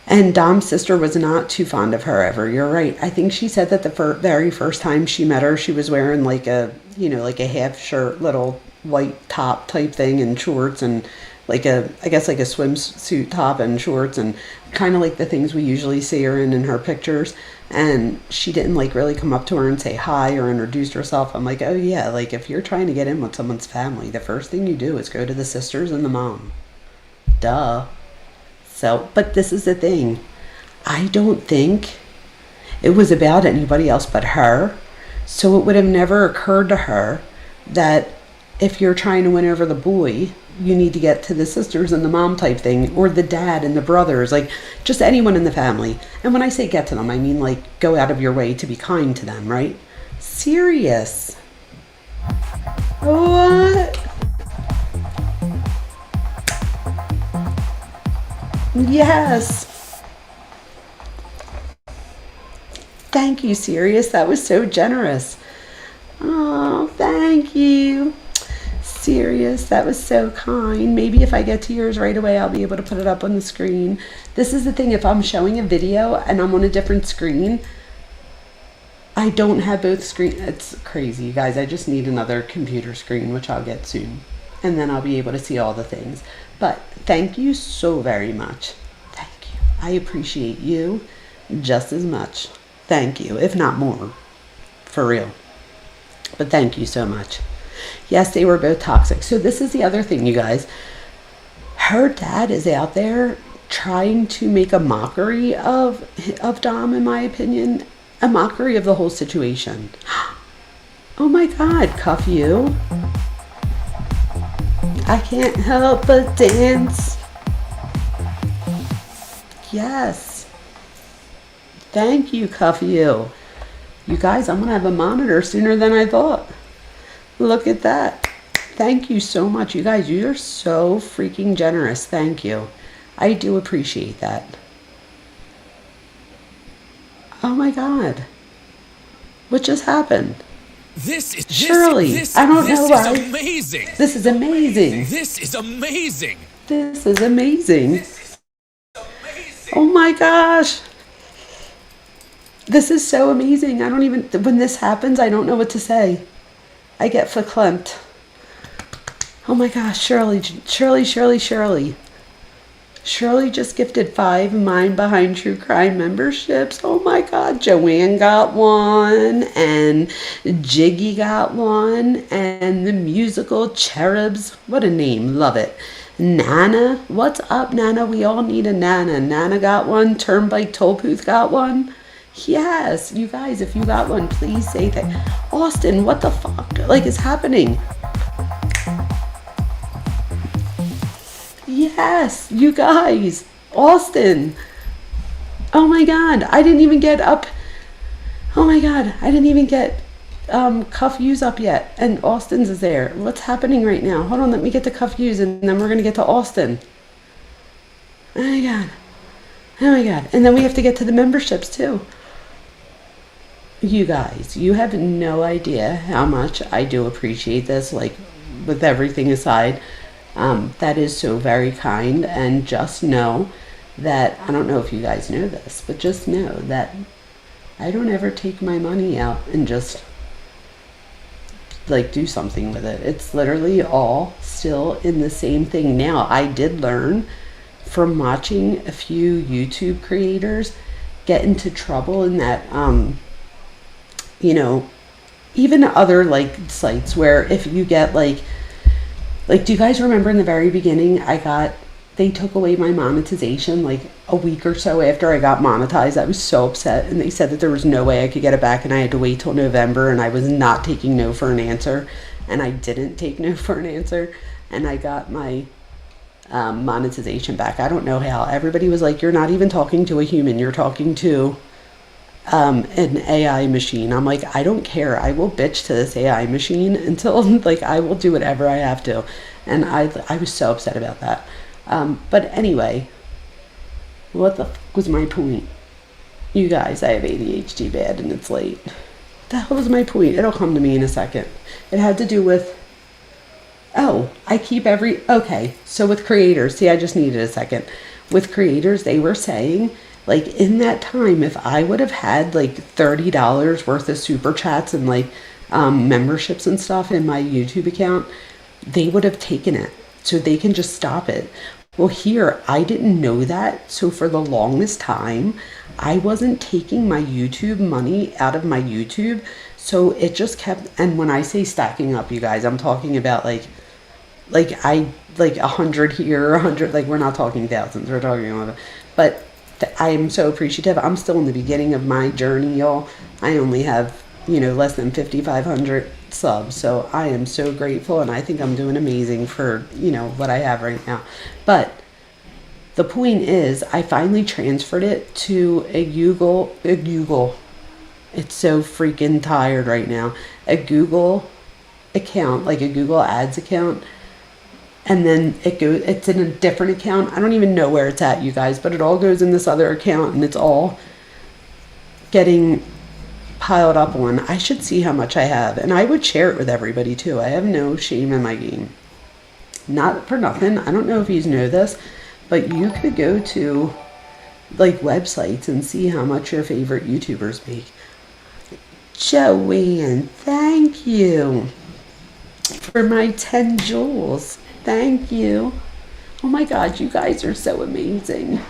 and Dom's sister was not too fond of her ever. You're right. I think she said that the very first time she met her, she was wearing like a half shirt, little white top type thing and shorts, and I guess like a swimsuit top and shorts, and kind of like the things we usually see her in her pictures. And she didn't like really come up to her and say hi or introduce herself. I'm like, oh yeah, like if you're trying to get in with someone's family, the first thing you do is go to the sisters and the mom. Duh. So, but this is the thing. I don't think it was about anybody else but her. So it would have never occurred to her that if you're trying to win over the boy, you need to get to the sisters and the mom type thing, or the dad and the brothers, like just anyone in the family. And when I say get to them, I mean like go out of your way to be kind to them, right? Serious. What? Yes. Thank you, Sirius. That was so generous. Oh, thank you. Sirius, that was so kind. Maybe if I get to yours right away, I'll be able to put it up on the screen. This is the thing. If I'm showing a video and I'm on a different screen, I don't have both screens. It's crazy, you guys. I just need another computer screen, which I'll get soon. And then I'll be able to see all the things. But thank you so very much. Thank you. I appreciate you just as much. Thank you, if not more. For real. But thank you so much. Yes, they were both toxic. So this is the other thing, you guys. Her dad is out there trying to make a mockery of Dom, in my opinion. A mockery of the whole situation. Oh my God, cuff you. I can't help but dance. Yes. Thank you, cuff you. You guys, I'm going to have a monitor sooner than I thought. Look at that. Thank you so much. You guys, you're so freaking generous. Thank you. I do appreciate that. Oh my God. What just happened? Shirley, I don't know why. This is amazing. This is amazing. This is amazing. This is amazing. Oh my gosh. This is so amazing. I don't even, when this happens, I don't know what to say. I get verklempt. Oh my gosh, Shirley. Shirley just gifted 5 Mind Behind True Crime memberships. Oh my God. Joanne got one, and Jiggy got one, and the musical Cherubs. What a name. Love it. Nana. What's up, Nana? We all need a Nana. Nana got one. Turnpike Tollbooth got one. Yes, you guys, if you got one, please say that. Austin, what the fuck is happening? Yes, you guys. Austin. Oh my God, I didn't even get up. Oh my God, I didn't even get Cuff U's up yet. And Austin's is there. What's happening right now? Hold on, let me get to Cuff U's and then we're going to get to Austin. Oh my God. Oh my God. And then we have to get to the memberships too. You guys, you have no idea how much I do appreciate this, like with everything aside. That is so very kind. And just know that, I don't know if you guys know this, but just know that I don't ever take my money out and just like do something with it. It's literally all still in the same thing. Now, I did learn from watching a few YouTube creators get into trouble in that, you know, even other like sites where if you get like do you guys remember in the very beginning they took away my monetization like a week or so after I got monetized. I was so upset, and they said that there was no way I could get it back and I had to wait till November, and I was not taking no for an answer, and I didn't take no for an answer, and I got my monetization back. I don't know how. Everybody was like, you're not even talking to a human, you're talking to an AI machine. I'm like, I don't care. I will bitch to this AI machine until like I will do whatever I have to. And I was so upset about that. But anyway, what the fuck was my point? You guys, I have ADHD bad and it's late. The hell was my point? It'll come to me in a second. It had to do with, okay, so with creators, see, I just needed a second. With creators, they were saying, like, in that time, if I would have had like $30 worth of super chats and like memberships and stuff in my YouTube account, they would have taken it. so they can just stop it. Well, here, I didn't know that. So for the longest time, I wasn't taking my YouTube money out of my YouTube. So it just kept, and when I say stacking up, you guys, I'm talking about like 100 here, 100, like we're not talking thousands, we're talking about, but I am so appreciative. I'm still in the beginning of my journey, y'all. I only have, less than 5,500 subs. So I am so grateful, and I think I'm doing amazing for, what I have right now. But the point is, I finally transferred it to a Google. It's so freaking tired right now. A Google account, like a Google Ads account. And then it's in a different account. I don't even know where it's at, you guys, but it all goes in this other account, and it's all getting piled up on. I should see how much I have, and I would share it with everybody too. I have no shame in my game. Not for nothing. I don't know if you know this, but you could go to like websites and see how much your favorite YouTubers make. Joanne, thank you for my 10 jewels. Thank you. Oh my God, you guys are so amazing.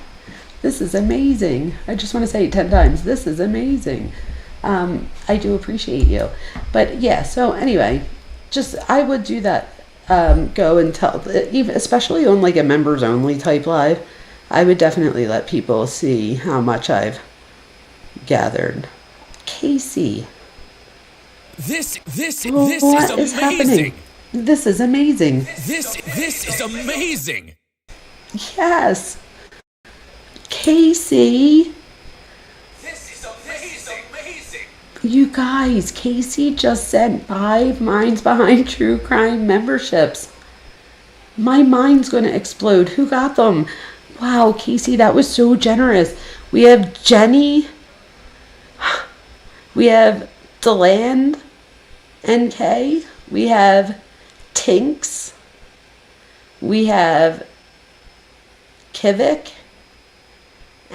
This is amazing. I just want to say it 10 times. This is amazing. I do appreciate you. But yeah, so anyway, I would do that. Go and tell, even especially on like a members only type live, I would definitely let people see how much I've gathered. Casey. This is What amazing. is happening? This is amazing. This is amazing. Yes. Casey. This is amazing. You guys, Casey just sent 5 Minds Behind True Crime memberships. My mind's going to explode. Who got them? Wow, Casey, that was so generous. We have Jenny. We have Deland NK. We have Tinks. We have Kivik.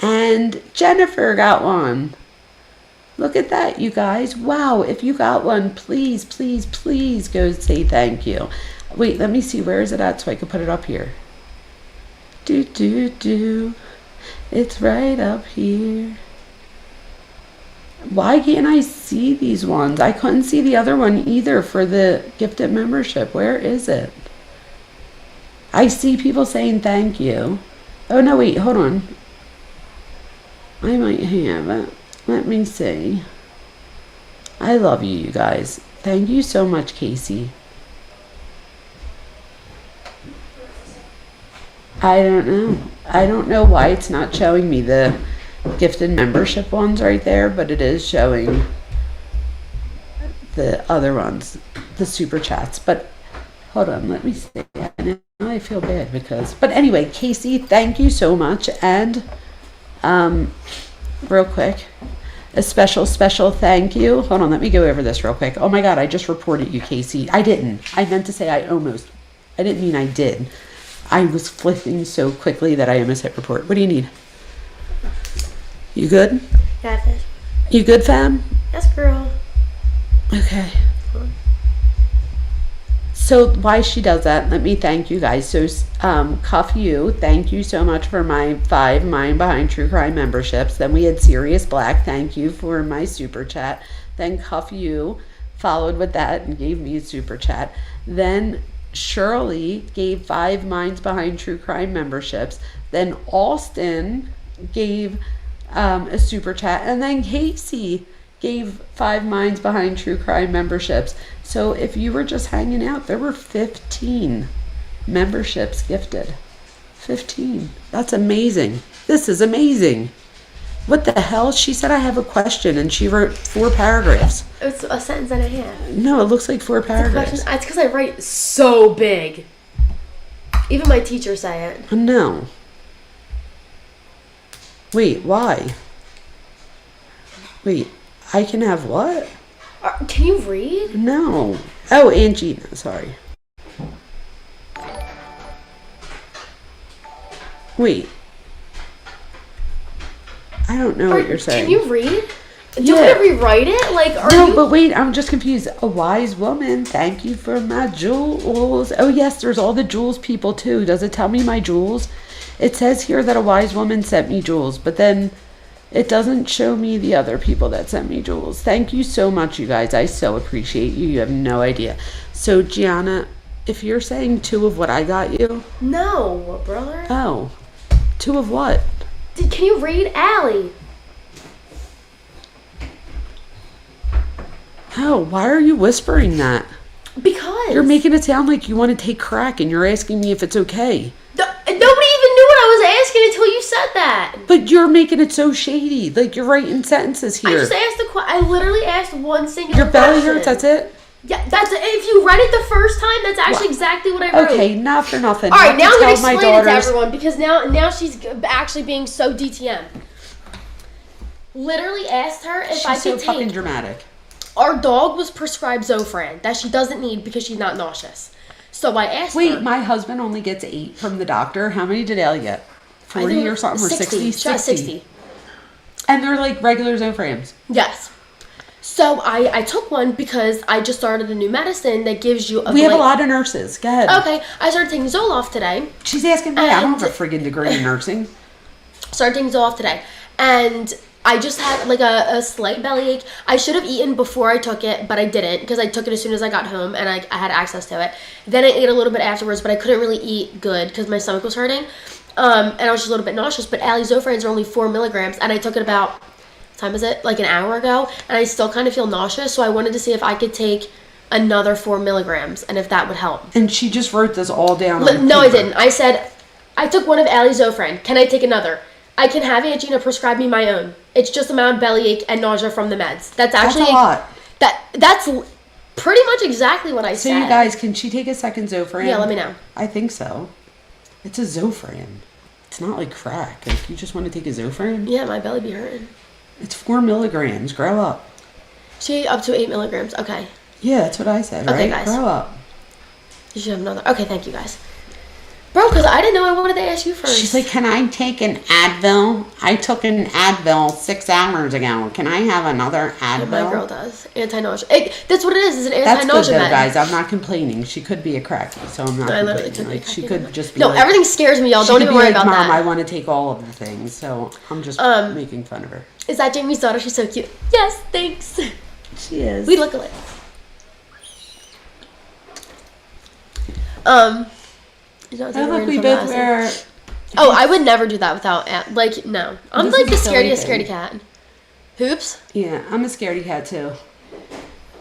And Jennifer got one. Look at that, you guys. Wow, if you got one, please, please, please go say thank you. Wait, let me see. Where is it at so I can put it up here? It's right up here. Why can't I see these ones? I couldn't see the other one either for the gifted membership. Where is it? I see people saying thank you. Oh, no, wait, hold on. I might have it. Let me see. I love you, you guys. Thank you so much, Casey. I don't know. I don't know why it's not showing me the gifted membership ones right there, but it is showing the other ones, the super chats. But hold on, let me see. Now I feel bad but anyway, Casey, thank you so much. And real quick, a special thank you. Hold on, let me go over this real quick. Oh my God, I just reported you, Casey. I didn't. I meant to say I didn't mean I did. I was flipping so quickly that I almost hit report. What do you need? You good? Yeah, I did. You good, fam? Yes, girl. Okay. So why she does that, let me thank you guys. So Cuff You, thank you so much for my 5 Mind Behind True Crime memberships. Then we had Sirius Black, thank you for my super chat. Then Cuff You followed with that and gave me a super chat. Then Shirley gave 5 Minds Behind True Crime memberships. Then Austin gave a super chat. And then Casey gave 5 Minds Behind True Crime memberships. So if you were just hanging out, there were 15 memberships gifted. 15. That's amazing. This is amazing. What the hell? She said I have a question and she wrote 4 paragraphs. It's a sentence and a half. No, it looks like 4 paragraphs. It's because I write so big. Even my teachers say it. No. Wait, why? Wait, I can have what? Can you read? No. Oh, and Gina, sorry. Wait. I don't know what you're saying. Can you read? Do you want to rewrite it? Like, No, but wait, I'm just confused. A wise woman, thank you for my jewels. Oh, yes, there's all the jewels people, too. Does it tell me my jewels? It says here that a wise woman sent me jewels, but then it doesn't show me the other people that sent me jewels. Thank you so much, you guys. I so appreciate you. You have no idea. So, Gianna, if you're saying 2 of what I got you. No, brother. Oh, 2 of what? Can you read Allie? Oh, why are you whispering that? Because. You're making it sound like you want to take crack and you're asking me if it's okay. Nobody even knew what I was asking until you said that. But you're making it so shady. Like, you're writing sentences here. I just asked I literally asked one single Your belly question. hurts, that's it? Yeah, that's if you read it the first time, that's actually exactly what I wrote. Okay, not for nothing. All right, now I'm going to Tell my explain it to daughters- everyone because now she's actually being so DTM. Literally asked her if I She's so could fucking take... dramatic. Our dog was prescribed Zofran that she doesn't need because she's not nauseous. So I asked her... Wait, my husband only gets 8 from the doctor. How many did Ellie get? 40 or something? Or 60? She has 60. And they're like regular Zoframs. Yes. So I took one because I just started a new medicine that gives you We have a lot of nurses. Go ahead. Okay, I started taking Zoloft today. She's asking me. I don't And- have a friggin' degree in nursing. Started taking Zoloft today. And I just had like a slight bellyache. I should have eaten before I took it, but I didn't because I took it as soon as I got home and I had access to it. Then I ate a little bit afterwards, but I couldn't really eat good because my stomach was hurting. And I was just a little bit nauseous. But Allie Zofrans are only 4 milligrams, and I took it about, what time is it? Like an hour ago, and I still kind of feel nauseous. So I wanted to see if I could take another 4 milligrams and if that would help. And she just wrote this all down on No, I paper. didn't. I said, I took one of Allie's Zofran. Can I take another? I can have Aunt Gina prescribe me my own. It's just a mild bellyache and nausea from the meds. That's actually That's a lot. That's pretty much exactly what I So said. you guys, can she take a second Zofran? Yeah, let me know. I think so. It's a Zofran. It's not like crack. If you just want to take a Zofran, Yeah, my belly be hurting. it's 4 milligrams. Grow up. She up to 8 milligrams. Okay. Yeah, that's what I said, Okay, right? guys. Grow up. You should have another. Okay, thank you guys. Bro, because I didn't know. I wanted to ask you first. She's like, can I take an Advil? I took an Advil 6 hours ago. Can I have another Advil? My girl does. Anti-nausea. That's what it is. It's an That's good anti-nausea though, med. guys. I'm not complaining. She could be a cracky, so I'm not I literally complaining. could be Like, she cracking. could just be No, like, everything scares me, y'all. she Don't could even be worry like, about Mom, that. I want to take all of the things. So I'm just making fun of her. Is that Jamie's daughter? She's so cute. Yes, thanks. She is. We look alike. Look, we both wear. Oh, I would never do that without like no. I'm This like the is a silly scariest thing. scaredy cat. Hoops. Yeah, I'm a scaredy cat too.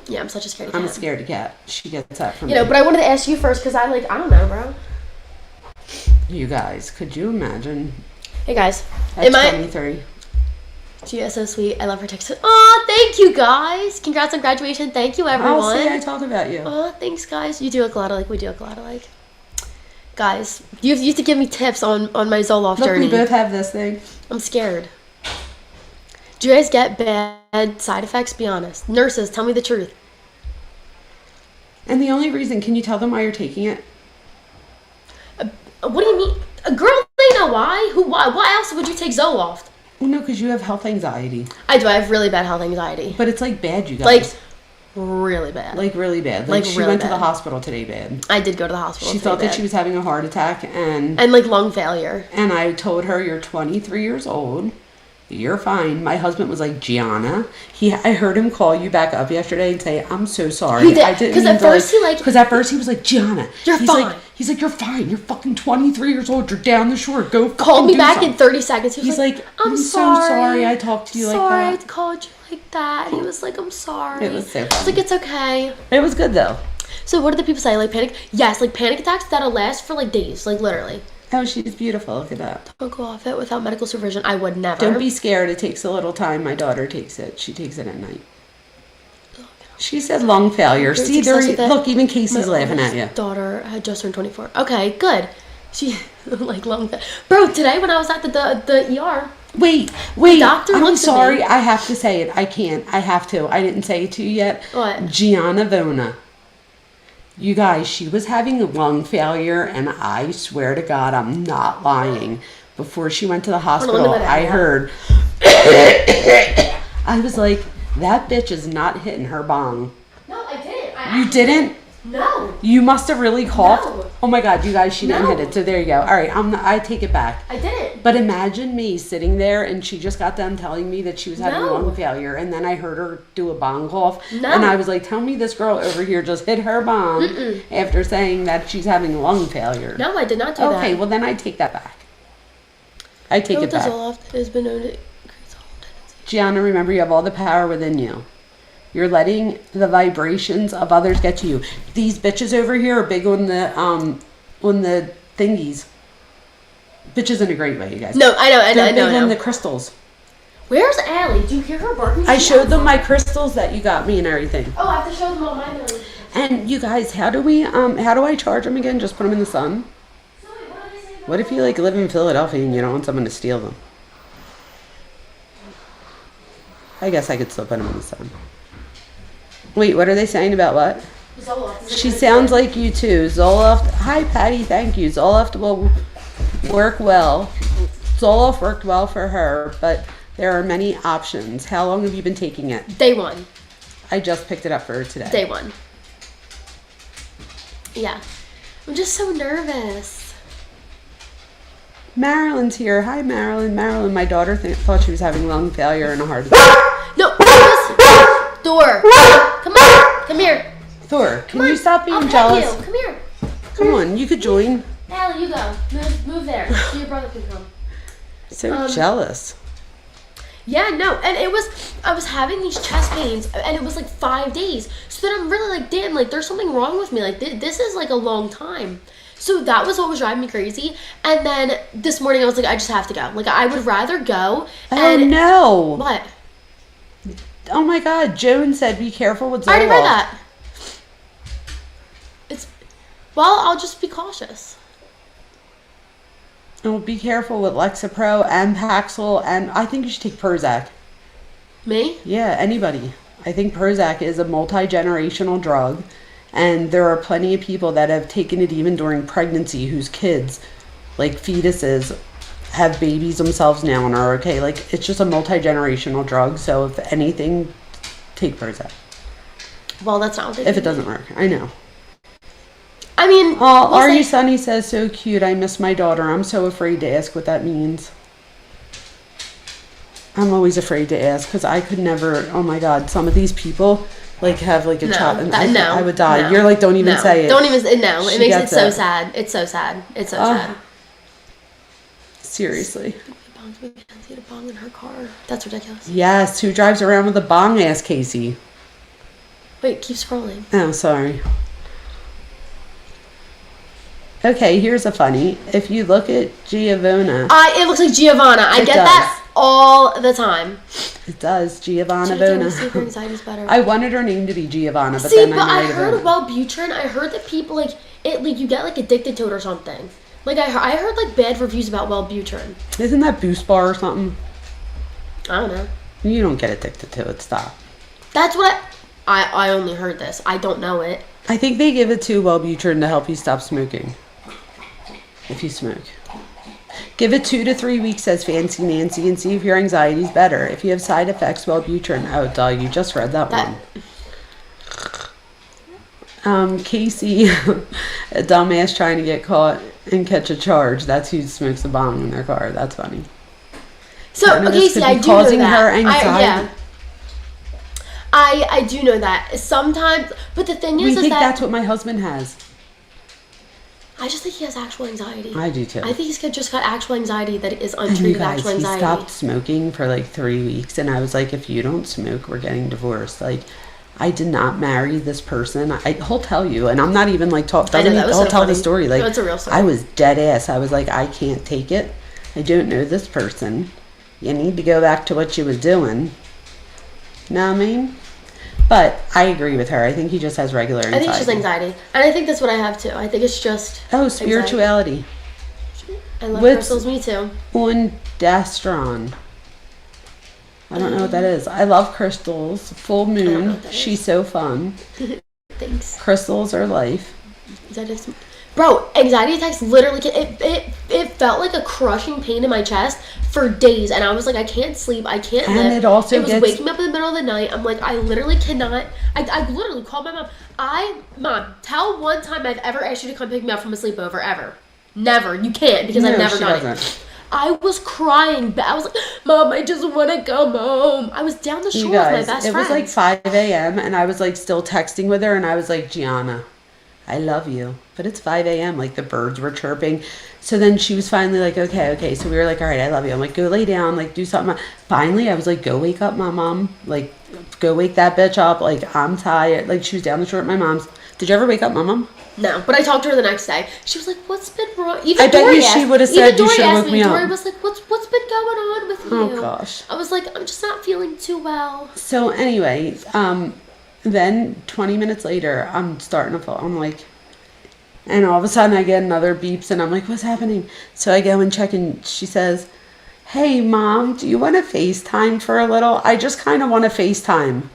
Yeah, I'm such a scaredy cat. I'm a scaredy cat. She gets that from You know, me. but I wanted to ask you first because I don't know, bro. You guys, could you imagine? Hey guys, At am I? 23. She is so sweet. I love her text. Oh, thank you guys. Congrats on graduation. Thank you, everyone. I'll say I talk about you. Oh, thanks, guys. You do look a lot alike. We do look a lot alike. Guys, you have to give me tips on my Zoloft Look, journey. we both have this thing. I'm scared. Do you guys get bad side effects? Be honest. Nurses, tell me the truth. And the only reason, can you tell them why you're taking it? What do you mean? A girl, they know why. Why else would you take Zoloft? Well, no, because you have health anxiety. I do. I have really bad health anxiety. But it's like bad, you guys. Like, really bad. Like really bad. Like she really went to bad. the hospital today bad. I did go to the hospital. She pretty thought that bad. she was having a heart attack and like lung failure. And I told her, you're 23 years old. You're fine. My husband was like, Gianna. I heard him call you back up yesterday and say, I'm so sorry. He did. I didn't 'Cause mean at to, first he, like- Because at first he was like, Gianna. You're fine. He's like, you're fine. You're fucking 23 years old. You're down the shore. Go fucking Called me do back something. in 30 seconds. He was He's like, I'm so sorry. sorry I talked to you like Sorry I that. called you like that. He was like, I'm sorry. It was so I was funny. like, it's okay. It was good though. So what do the people say? Like panic? Yes, like panic attacks that'll last for like days. Like literally. Oh, she's beautiful. Look at that. Don't go off it without medical supervision. I would never. Don't be scared. It takes a little time. My daughter takes it. She takes it at night. She said lung failure. There's See, success with it. look, even Casey's My laughing at oldest you. daughter had just turned 24. Okay, good. She like lung failure. Bro, today when I was at the ER. Wait. doctor I'm looked at sorry. me. I have to say it. I can't. I have to. I didn't say it to you yet. What? Gianna Vona. You guys, she was having lung failure, and I swear to God, I'm not lying. Before she went to the hospital, let me let it I out. heard. I was like, that bitch is not hitting her bong. No, I didn't. You didn't? No. You must have really coughed. No. Oh my God, you guys, she didn't hit it. So there you go. All right, I take it back. I didn't. But imagine me sitting there and she just got done telling me that she was having No. lung failure, and then I heard her do a bong cough. No. And I was like, tell me this girl over here just hit her bong after saying that she's having lung failure. No, I did not do that. Okay, well then I take that back. I take it back. Zoloft has been known to increase all tendencies. Gianna, remember you have all the power within you. You're letting the vibrations of others get to you. These bitches over here are big on the thingies. Bitches in a great way, you guys. No, I know. They're big on the crystals. Where's Allie? Do you hear her barking? I showed them my crystals that you got me and everything. Oh, I have to show them all mine. And you guys, how do I charge them again? Just put them in the sun? What if you like live in Philadelphia and you don't want someone to steal them? I guess I could still put them in the sun. Wait, what are they saying about what? Zoloft. She sounds like you too. Zoloft. Hi, Patty. Thank you. Zoloft will work well. Zoloft worked well for her, but there are many options. How long have you been taking it? Day one. I just picked it up for her today. Day one. Yeah. I'm just so nervous. Marilyn's here. Hi, Marilyn. Marilyn, my daughter thought she was having lung failure and a heart attack. No, Thor. Come on. Come here. Thor, can you stop being I'll jealous? pet you. Come here. Come on, you could join. Allie, you go. Move there. So your brother can come. So jealous. Yeah, no, and I was having these chest pains, and it was like 5 days. So then I'm really like, damn, like there's something wrong with me. Like this is like a long time. So that was what was driving me crazy. And then this morning I was like, I just have to go. Like I would rather go. Oh no! What? Oh my God! Joan said, "Be careful with Zoloft." I already read that. Well, I'll just be cautious. Oh, be careful with Lexapro and Paxil, and I think you should take Prozac. Me? Yeah, anybody. I think Prozac is a multi-generational drug, and there are plenty of people that have taken it even during pregnancy whose kids, like fetuses, have babies themselves now and are okay. Like, it's just a multi-generational drug, so if anything, take Prozac. Well, that's not what they If it do. doesn't work, I know. I mean, Oh, we'll Are see. You Sunny says, so cute. I miss my daughter. I'm so afraid to ask what that means. I'm always afraid to ask because I could never. Oh my God, some of these people like have like a child, and I would die. No, You're like, don't even say it. Don't even. No, She it makes it gets so it. sad. It's so sad. It's so sad. Seriously. Mackenzie to bong in her car. That's ridiculous. Yes, who drives around with a bong ass, Casey? Wait, keep scrolling. Oh, sorry. Okay, here's a funny. If you look at Giovanna, It looks like Giovanna. I It get does. that all the time. it does Giovanna Should I do see if her Vona. anxiety's better? I wanted her name to be Giovanna, but See, then but I I made it heard Vona. Wellbutrin. I heard that people like it. Like you get like addicted to it or something. Like I heard like bad reviews about Wellbutrin. Isn't that Boost Bar or something? I don't know. You don't get addicted to it. Stop. That's what I only heard this. I don't know it. I think they give it to Wellbutrin to help you stop smoking. If you smoke. Give it 2 to 3 weeks, says Fancy Nancy, and see if your anxiety's better. If you have side effects, Wellbutrin. Oh, duh, you just read that one. Casey, a dumbass trying to get caught and catch a charge. That's who smokes a bong in their car. That's funny. So None of this Casey, could be I do know causing that. her anxiety. I do know that sometimes, but the thing We is think that that's what my husband has. I just think he has actual anxiety. I do too. I think he's just got actual anxiety that is And you untreated guys, actual he anxiety. stopped smoking for like 3 weeks, and I was like, if you don't smoke, we're getting divorced. Like, I did not marry this person. He'll tell you, and I'm not even like I know, that was he'll so tell the funny. story. Like, No, it's a real story. I was dead ass. I was like, I can't take it. I don't know this person. You need to go back to what you was doing. Know what I mean? But I agree with her. I think he just has regular anxiety. I think it's just anxiety, and I think that's what I have too. I think it's just spirituality. anxiety. I love What's- crystals. Me too. Undastron. I don't know what that is. I love crystals. Full know moon. what that She's so fun. Thanks. Crystals are life. Is that just Bro, anxiety attacks literally it felt like a crushing pain in my chest for days, and I was like, I can't sleep, I can't live. And it also was waking me up in the middle of the night. I'm like, I literally cannot. I literally called my mom. Mom, tell one time I've ever asked you to come pick me up from a sleepover, ever. Never. You can't, because I've never done it. I was crying, but I was like, Mom, I just want to go home. I was down the shore with my best friend. It was like 5 a.m. and I was like still texting with her, and I was like, Gianna, I love you, but it's 5 a.m. Like the birds were chirping. So then she was finally like, okay. So we were like, all right, I love you. I'm like, go lay down, like do something. Finally, I was like, go wake up my mom. Like, go wake that bitch up. Like, I'm tired. Like, she was down the shore at my mom's. Did you ever wake up my mom? No, but I talked to her the next day. She was like, what's been wrong? I bet you she would have said you should have woke me up. Dory was like, what's been going on with you? Oh, gosh. I was like, I'm just not feeling too well. So anyway, then 20 minutes later, I'm starting to fall. I'm like, and all of a sudden I get another beeps, and I'm like, what's happening? So I go and check, and she says, hey, Mom, do you want to FaceTime for a little? I just kind of want to FaceTime.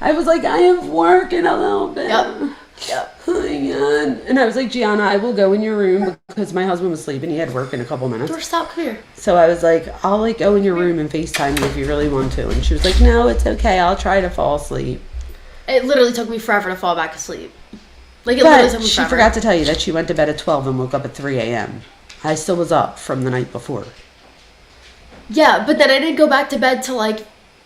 I was like, I am working a little bit. Yep. Oh my God. And I was like, Gianna, I will go in your room because my husband was sleeping. He had work in a couple minutes. Stop, come here. So I was like, I'll like go in your room and FaceTime you if you really want to. And she was like, no, it's okay. I'll try to fall asleep. It literally took me forever to fall back asleep. Like, it literally took me forever. She forgot to tell you that she went to bed at 12 and woke up at 3 a.m. I still was up from the night before. Yeah, but then I didn't go back to bed till like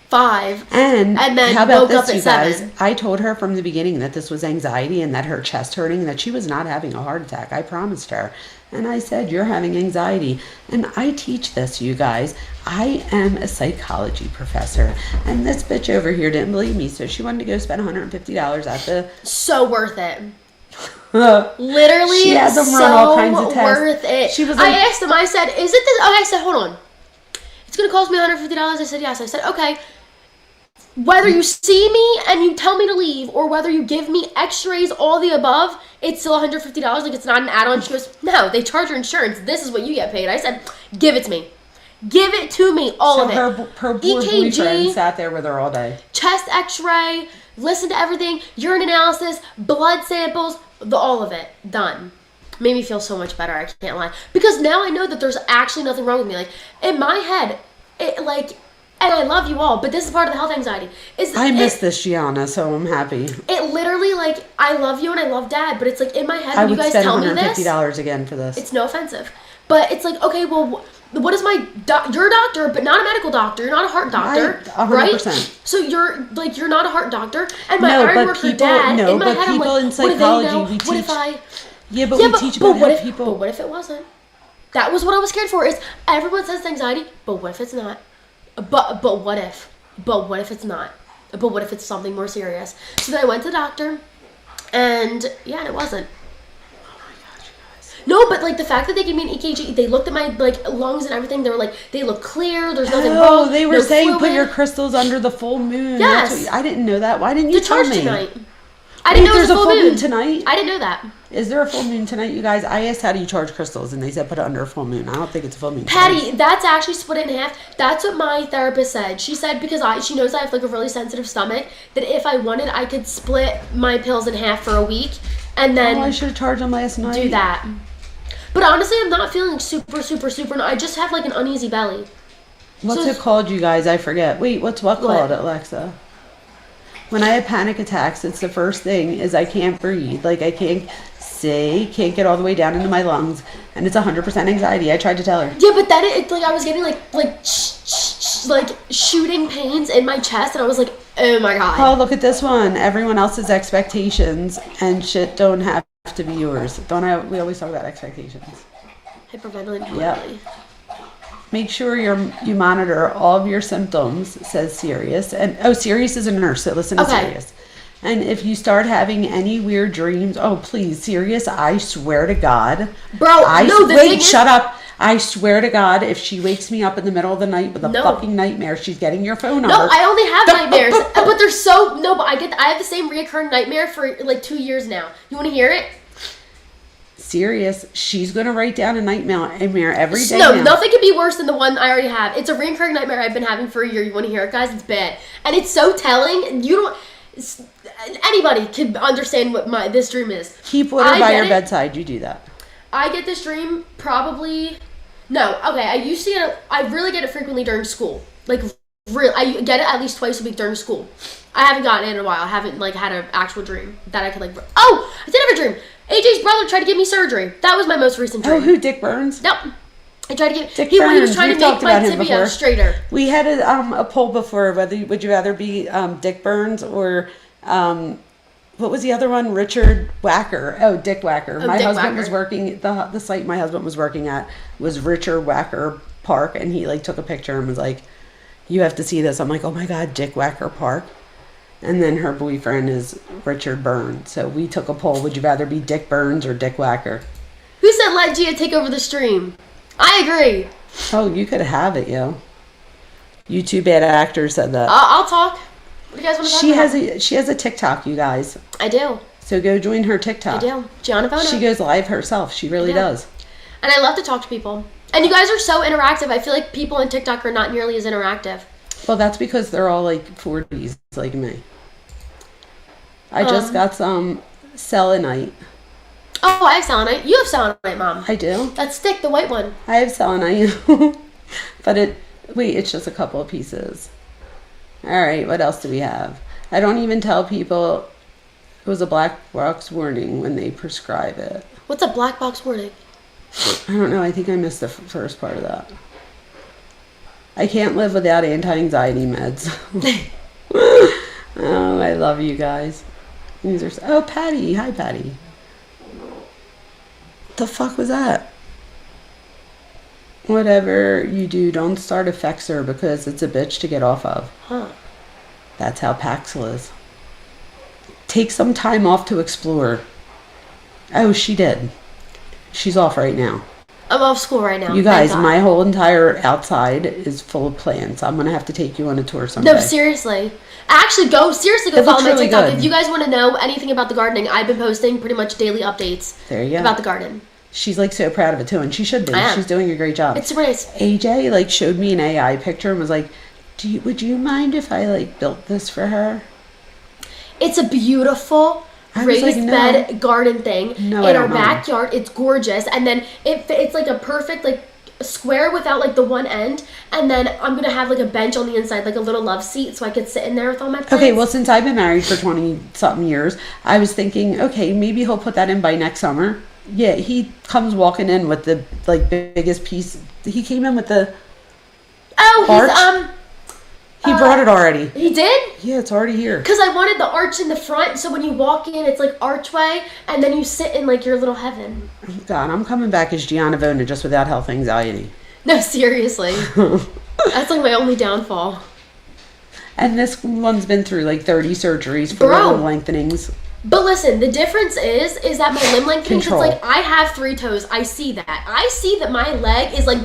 5. And then how about woke up this, at you 7. guys? I told her from the beginning that this was anxiety and that her chest hurting and that she was not having a heart attack. I promised her. And I said, you're having anxiety. And I teach this, you guys. I am a psychology professor. And this bitch over here didn't believe me. So she wanted to go spend $150 at the... So worth it. Literally, she had them run all kinds of tests. Worth it. She was like, I asked them, I said, is it this? Okay, I said, hold on. It's going to cost me $150. I said, yes. I said, okay. Whether you see me and you tell me to leave, or whether you give me x-rays, all the above, it's still $150. Like, it's not an add-on. She goes, no, they charge your insurance. This is what you get paid. I said, give it to me. Give it to me, all of it. Her poor boyfriend sat there with her all day. Chest x-ray, listen to everything, urine analysis, blood samples, all of it. Done. Made me feel so much better, I can't lie. Because now I know that there's actually nothing wrong with me. Like, in my head, and I love you all, but this is part of the health anxiety. I miss this, Gianna, so I'm happy. It literally, like, I love you and I love Dad, but it's like in my head when you guys tell me this. I would spend $150 again for this. It's no offensive. But it's like, okay, well, what is you're a doctor, but not a medical doctor. You're not a heart doctor, 100%. Right? So you're not a heart doctor. And my iron worker dad, in my head, I'm like, in psychology, we teach. What if I... Yeah, but we teach about how people... But what if it wasn't? That was what I was scared for, is everyone says anxiety, but what if it's not? But what if? But what if it's not? But what if it's something more serious? So then I went to the doctor, and it wasn't. Oh my gosh, you guys. No, but like the fact that they gave me an EKG, they looked at my like lungs and everything. They were like, they look clear. There's nothing wrong. Oh, they were saying put your crystals under the full moon. Yes. I didn't know that. Why didn't you tell me? Tonight. I didn't know there's a full moon tonight. I didn't know that. Is there a full moon tonight, you guys? I asked how do you charge crystals, and they said put it under a full moon. I don't think it's a full moon. Patty, that's actually split it in half. That's what my therapist said. She said because she knows I have like a really sensitive stomach, that if I wanted, I could split my pills in half for a week, and then I should have charged them last night. Do that. But honestly, I'm not feeling super. I just have like an uneasy belly. What's it called, you guys? I forget. Wait, what's what called, Alexa? When I have panic attacks, it's the first thing is I can't breathe. Like I can't get all the way down into my lungs, and it's 100% anxiety. I tried to tell her. Yeah, but then it's like I was getting like shooting pains in my chest, and I was like, oh my God. Oh, look at this one. Everyone else's expectations and shit don't have to be yours. We always talk about expectations. Hyperventilating. Yep. Make sure you monitor all of your symptoms, says Sirius. And Sirius is a nurse, so listen to Sirius. And if you start having any weird dreams, please, Sirius, I swear to God. Bro, shut up. I swear to God, if she wakes me up in the middle of the night with a fucking nightmare, she's getting your phone number. No, I only have nightmares. But they're but I have the same reoccurring nightmare for like 2 years now. You want to hear it? Serious. She's going to write down a nightmare every day. No, nothing could be worse than the one I already have. It's a recurring nightmare I've been having for a year. You want to hear it, guys? It's bad. And it's so telling. Anybody can understand what this dream is. Keep water I by get your it. bedside. You do that. I get this dream probably. No, okay. I used to get it. I really get it frequently during school. Like, real. I get it at least twice a week during school. I haven't gotten it in a while. I haven't like had an actual dream that I could like. Oh, I did have a dream. AJ's brother tried to give me surgery. That was my most recent dream. Oh, who? Dick Burns? Yep. I tried to give. Dick He was Burns. trying We've to make talked my about him tibia before. straighter. We had a poll before whether would you rather be Dick Burns or what was the other one? Richard Wacker. Oh, Dick Wacker. My Dick husband Wacker. was working the site my husband was working at was Richard Wacker Park, and he like took a picture and was like, "You have to see this." I'm like, "Oh my God, Dick Wacker Park." And then her boyfriend is Richard Burns. So we took a poll. Would you rather be Dick Burns or Dick Wacker? Who said let Gia take over the stream? I agree. Oh, you could have it, yo. You two bad actors said that. I'll talk. What do you guys want to talk about? She has a TikTok, you guys. I do. So go join her TikTok. I do. Gianna Vona. She goes live herself. She really do. does. And I love to talk to people. And you guys are so interactive. I feel like people on TikTok are not nearly as interactive. Well, that's because they're all like 40s like me. I just got some selenite. Oh, I have selenite. You have selenite, Mom. I do. That's thick, the white one. I have selenite. But it's just a couple of pieces. All right, what else do we have? I don't even tell people it was a black box warning when they prescribe it. What's a black box warning? I don't know. I think I missed the first part of that. I can't live without anti-anxiety meds. Oh, I love you guys. These are oh, Patty. Hi, Patty. What the fuck was that? Whatever you do, don't start a Fexer because it's a bitch to get off of. Huh. That's how Paxil is. Take some time off to explore. Oh, she did. She's off right now. I'm off school right now. You guys, thank God. my whole entire outside is full of plants. I'm going to have to take you on a tour someday. No, seriously. Actually, seriously go It follow looks my really TikTok. good. If you guys want to know anything about the gardening, I've been posting pretty much daily updates There you go. about the garden. She's like so proud of it too, and she should be. I am. She's doing a great job. It's super nice. AJ like showed me an AI picture and was like, would you mind if I like built this for her? It's a beautiful I was raised like, no. bed garden thing No, I in our don't know. backyard. It's gorgeous, and then it's like a perfect like square without like the one end, and then I'm gonna have like a bench on the inside, like a little love seat, so I could sit in there with all my plants. Okay, well, since I've been married for 20-something years, I was thinking, okay, maybe he'll put that in by next summer. Yeah, he comes walking in with the like biggest piece. He came in with the arch. He brought it already. He did? Yeah, it's already here. Because I wanted the arch in the front, so when you walk in, it's like archway, and then you sit in like your little heaven. God, I'm coming back as Gianna Vona just without health anxiety. No, seriously. That's like my only downfall. And this one's been through like 30 surgeries for Bro. limb lengthenings. But listen, the difference is that my limb lengthening, it's Control. like I have 3 toes. I see that. I see that my leg is like,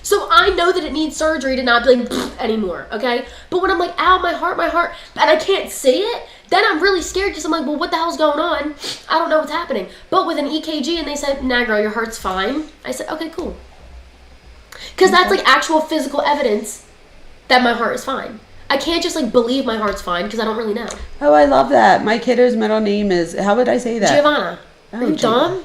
so I know that it needs surgery to not be like anymore, okay? But when I'm like, ow, my heart, and I can't see it, then I'm really scared because I'm like, well, what the hell's going on? I don't know what's happening. But with an EKG and they said, nah, girl, your heart's fine. I said, okay, cool. Because that's like actual physical evidence that my heart is fine. I can't just like believe my heart's fine because I don't really know. Oh, I love that. My kiddo's middle name is, how would I say that? Giovanna. Oh, Are you dumb?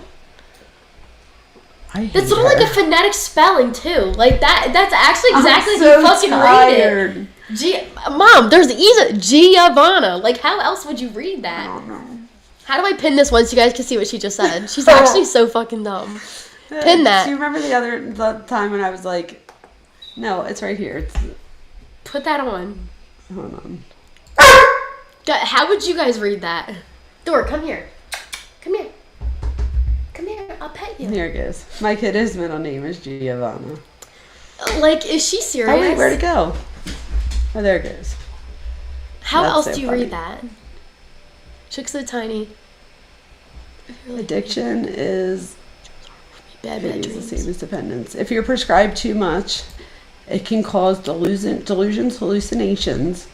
I hate That's sort of her. like a phonetic spelling too. Like that's actually I'm exactly so how you fucking tired. read it. Mom, there's the easy Giovanna. Like how else would you read that? I don't know. How do I pin this one so you guys can see what she just said? She's actually so fucking dumb. Pin that. Do you remember the time when I was like, no, it's right here. It's, Put that on. hold on. How would you guys read that? Thor, come here. Come here. Come here. I'll pet you. Here it goes. My kiddo's middle name is Giovanna. Like, is she serious? Oh, wait, where'd it go? Oh, there it goes. How That's else so do you funny. read that? She looks so tiny. Addiction is Bad the dreams. same as dependence. If you're prescribed too much, it can cause delusions, hallucinations.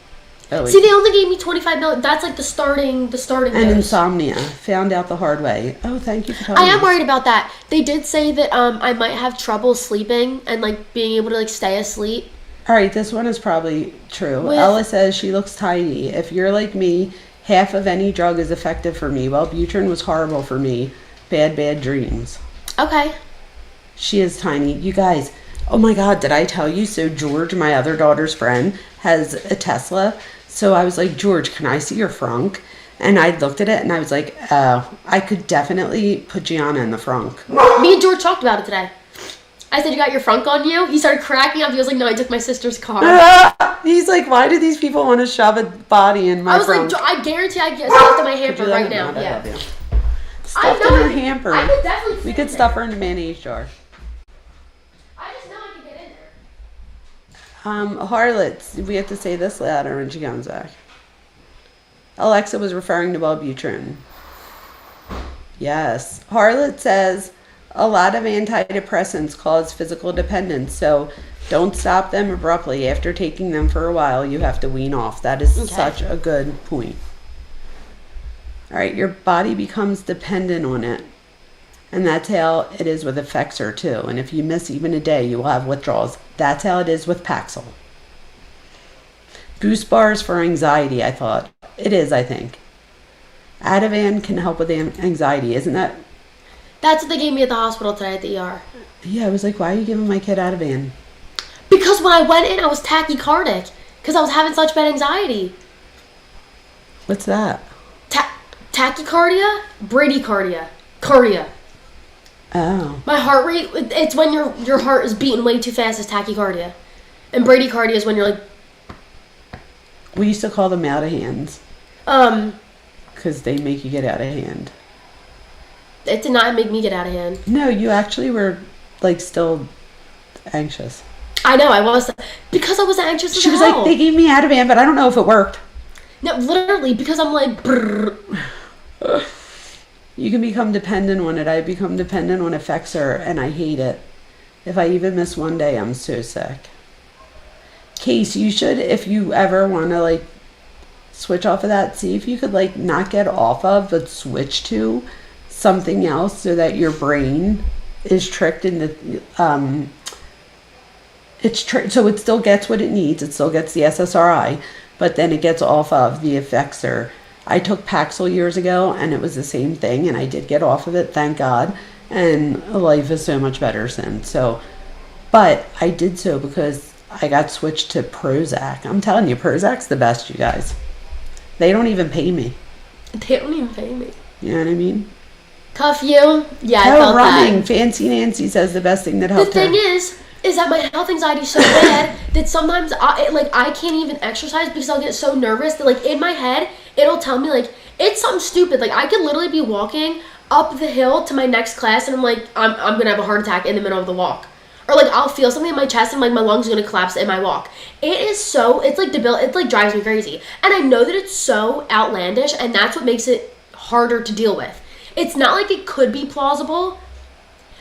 Oh, wait. See, they only gave me 25 million. That's like the starting and dose. insomnia. Found out the hard way. Oh, thank you for telling I am us. worried about that. They did say that I might have trouble sleeping and like being able to like stay asleep. All right, this one is probably true. With- Ella says she looks tiny. If you're like me, half of any drug is effective for me. Wellbutrin was horrible for me. Bad dreams. Okay. She is tiny. You guys, oh my God, did I tell you? So George, my other daughter's friend, has a Tesla. So I was like, George, can I see your frunk? And I looked at it and I was like, oh, I could definitely put Gianna in the frunk. Me and George talked about it today. I said, you got your frunk on you? He started cracking up. He was like, no, I took my sister's car. He's like, why do these people want to shove a body in my I was frunk? like, I guarantee I get stuffed in my hamper Could you let right her now. know? I Yeah. love you. Stuffed in her hamper. I could definitely fit We could in stuff there. her in a mayonnaise jar. I just know I could get in there. Harlots, we have to say this louder when she comes back. Alexa was referring to Wellbutrin. Yes. Harlot says a lot of antidepressants cause physical dependence, so don't stop them abruptly. After taking them for a while, you have to wean off. That is such a good point. All right, your body becomes dependent on it. And that's how it is with Effexor too. And if you miss even a day, you will have withdrawals. That's how it is with Paxil. Boost bars for anxiety, I thought. It is, I think. Ativan can help with anxiety, isn't that? That's what they gave me at the hospital today at the ER. Yeah, I was like, why are you giving my kid Ativan? Because when I went in, I was tachycardic. Because I was having such bad anxiety. What's that? Tachycardia? Bradycardia. Cardia. Oh. My heart rate, it's when your heart is beating way too fast, is tachycardia. And bradycardia is when you're like... We used to call them out of hands. Because they make you get out of hand. It did not make me get out of hand. No, you actually were, like, still anxious. I know, I was. Because I was anxious as She was hell. like, they gave me Ativan, but I don't know if it worked. No, literally, because I'm like... brrr. You can become dependent on it. I become dependent on Effexor, and I hate it. If I even miss one day, I'm so sick. Case, you should, if you ever want to, like, switch off of that, see if you could, like, not get off of, but switch to something else so that your brain is tricked into, so it still gets what it needs. It still gets the SSRI, but then it gets off of the Effexor. I took Paxil years ago, and it was the same thing, and I did get off of it, thank God, and life is so much better since. So, but I did so because I got switched to Prozac. I'm telling you, Prozac's the best, you guys. They don't even pay me. They don't even pay me. You know what I mean? Cuff you? Yeah, I Hell, felt running. that. Fancy Nancy says the best thing that The helped her. thing is that my health anxiety is so bad that sometimes I can't even exercise because I'll get so nervous that, like, in my head it'll tell me, like, it's something stupid. Like, I could literally be walking up the hill to my next class and I'm like, I'm gonna have a heart attack in the middle of the walk. Or, like, I'll feel something in my chest and, like, my lungs are gonna collapse in my walk. It's like it, like, drives me crazy. And I know that it's so outlandish, and that's what makes it harder to deal with. It's not like it could be plausible,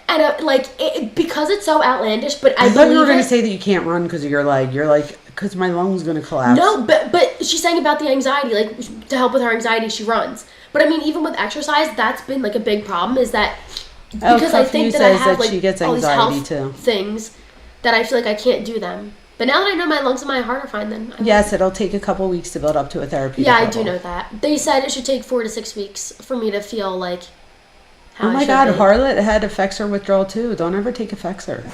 and because it's so outlandish, but I thought you were believe going it. to say that you can't run because of your leg. You're like, because my lung's going to collapse. No, but she's saying about the anxiety, like, to help with her anxiety, she runs. But I mean, even with exercise, that's been, like, a big problem, is that because I think that I have, like, she gets all these anxiety health too. things that I feel like I can't do them. But now that I know my lungs and my heart are fine, then Yes, it'll take a couple weeks to build up to a therapeutic yeah, I level. do know that. They said it should take 4 to 6 weeks for me to feel like how Oh I my should God, be. Harlot had Effexor withdrawal too. Don't ever take Effexor.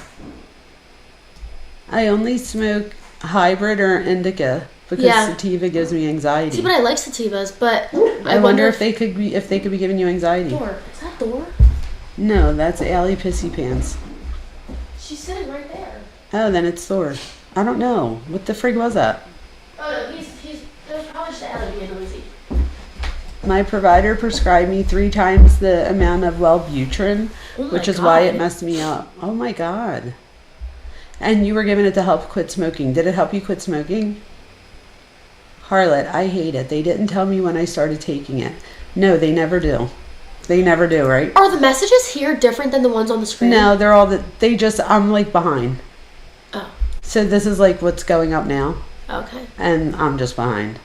I only smoke hybrid or indica because Yeah. sativa gives me anxiety. See, but I like sativas, but I wonder if they could be giving you anxiety. Door. Is that door? No, that's Allie Pissy Pants. She's sitting right there. Oh, then it's Thor. I don't know. What the frig was that? Oh no, he's there's probably just Allie being noisy. My provider prescribed me 3 times the amount of Wellbutrin, Oh my which is why it God. messed me up. Oh my God. And you were given it to help quit smoking. Did it help you quit smoking? Harlot, I hate it. They didn't tell me when I started taking it. No, they never do. They never do, right? Are the messages here different than the ones on the screen? No, I'm like behind. Oh, So this is like what's going up now. okay. And I'm just behind.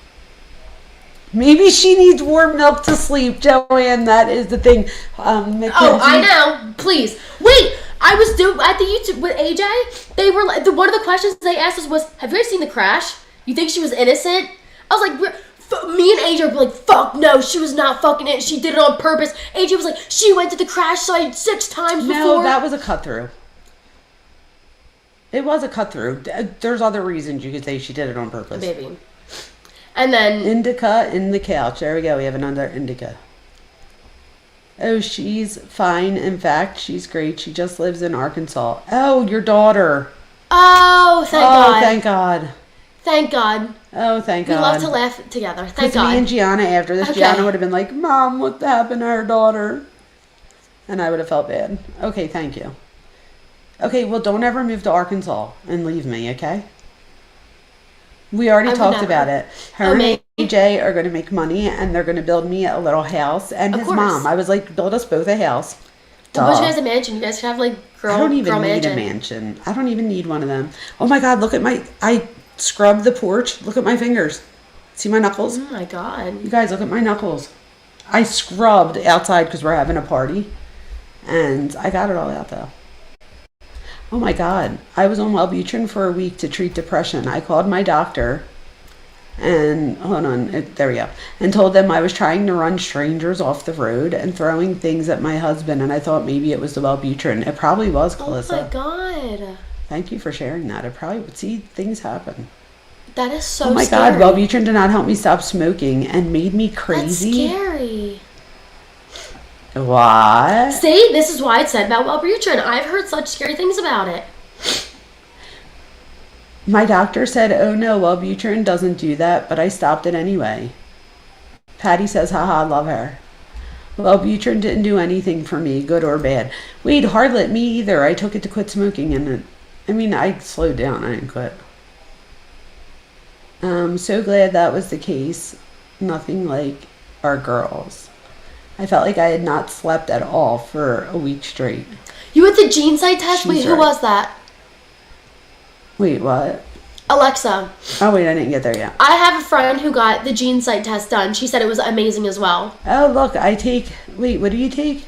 Maybe she needs warm milk to sleep, Joanne. That is the thing. Oh, I know. Please. Wait, I was doing at the YouTube with AJ. They were like, one of the questions they asked us was, "Have you ever seen the crash? You think she was innocent?" I was like, me and AJ were like, "Fuck no, she was not fucking it. She did it on purpose." AJ was like, "She went to the crash site 6 times before." No, that was a cut through. It was a cut through. There's other reasons you could say she did it on purpose. Maybe. And then Indica in the couch. There we go. We have another indica. Oh, she's fine. In fact, she's great. She just lives in Arkansas. Oh, your daughter. oh, thank God. Thank God. Thank God. Oh, thank We God. love to laugh together. Thank Because me God. and Gianna, after this, Okay. Gianna would have been like, "Mom, what happened to her daughter?" And I would have felt bad. Okay, thank you. Okay, well, don't ever move to Arkansas and leave me, okay? We already I would talked never. about it. Her Oh, and me? AJ are going to make money, and they're going to build me a little house. And Of his course. mom. I was like, build us both a house. We'll put you Duh. guys a mansion. You guys could have like girl. I don't even girl need mansion. a mansion. I don't even need one of them. Oh my God, look at I scrubbed the porch. Look at my fingers. See my knuckles? Oh my God. You guys, look at my knuckles. I scrubbed outside because we're having a party. And I got it all out though. Oh my God. I was on Wellbutrin for a week to treat depression. I called my doctor and, hold on, there we go. And told them I was trying to run strangers off the road and throwing things at my husband. And I thought maybe it was the Wellbutrin. It probably was, Oh Calissa. my God. Thank you for sharing that. It probably would see things happen. That is so Oh my scary. God, Wellbutrin did not help me stop smoking and made me crazy. That's scary. What? See, this is why it's said about Wellbutrin. I've heard such scary things about it. My doctor said, "Oh no, Wellbutrin doesn't do that," but I stopped it anyway. Patty says, haha, love her. Wellbutrin didn't do anything for me, good or bad. Wait, Hardlet, me either. I took it to quit smoking and I slowed down. I didn't quit. So glad that was the case. Nothing like our girls. I felt like I had not slept at all for a week straight. You went the gene site test? She's Wait, who right. was that? Wait, what? Alexa. Oh, wait, I didn't get there yet. I have a friend who got the gene site test done. She said it was amazing as well. Oh, look, wait, what do you take?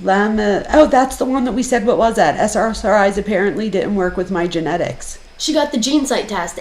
Oh, that's the one that we said, what was that? SRIs apparently didn't work with my genetics. She got the gene site test.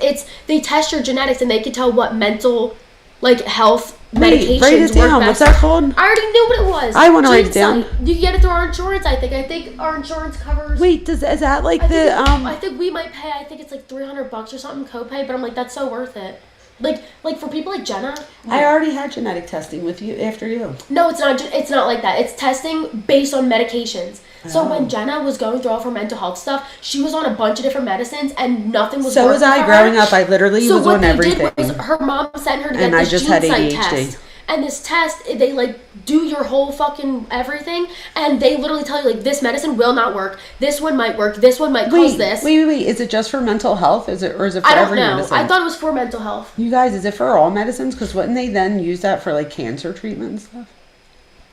They test your genetics and they can tell what mental, like, health medications write it down. work What's best. that called? I already knew what it was. I wanna write Gene it down. site. You can get it through our insurance, I think. I think our insurance covers. Wait, is that like I think we might pay. I think it's like $300 or something copay, but I'm like, that's so worth it. Like for people like Jenna. I already had genetic testing with you after you. No, it's not. It's not like that. It's testing based on medications. So Oh. when Jenna was going through all of her mental health stuff, she was on a bunch of different medicines, and nothing was. So was working I for growing her. up. I literally So was what on they everything. did was her mom sent her to get And I this just gene had site ADHD. test. And this test, they like do your whole fucking everything, and they literally tell you like this medicine will not work. This one might work. This one might cause this. Wait. Is it just for mental health? Or is it for I don't every know. medicine? I thought it was for mental health. You guys, is it for all medicines? Because wouldn't they then use that for like cancer treatment and stuff?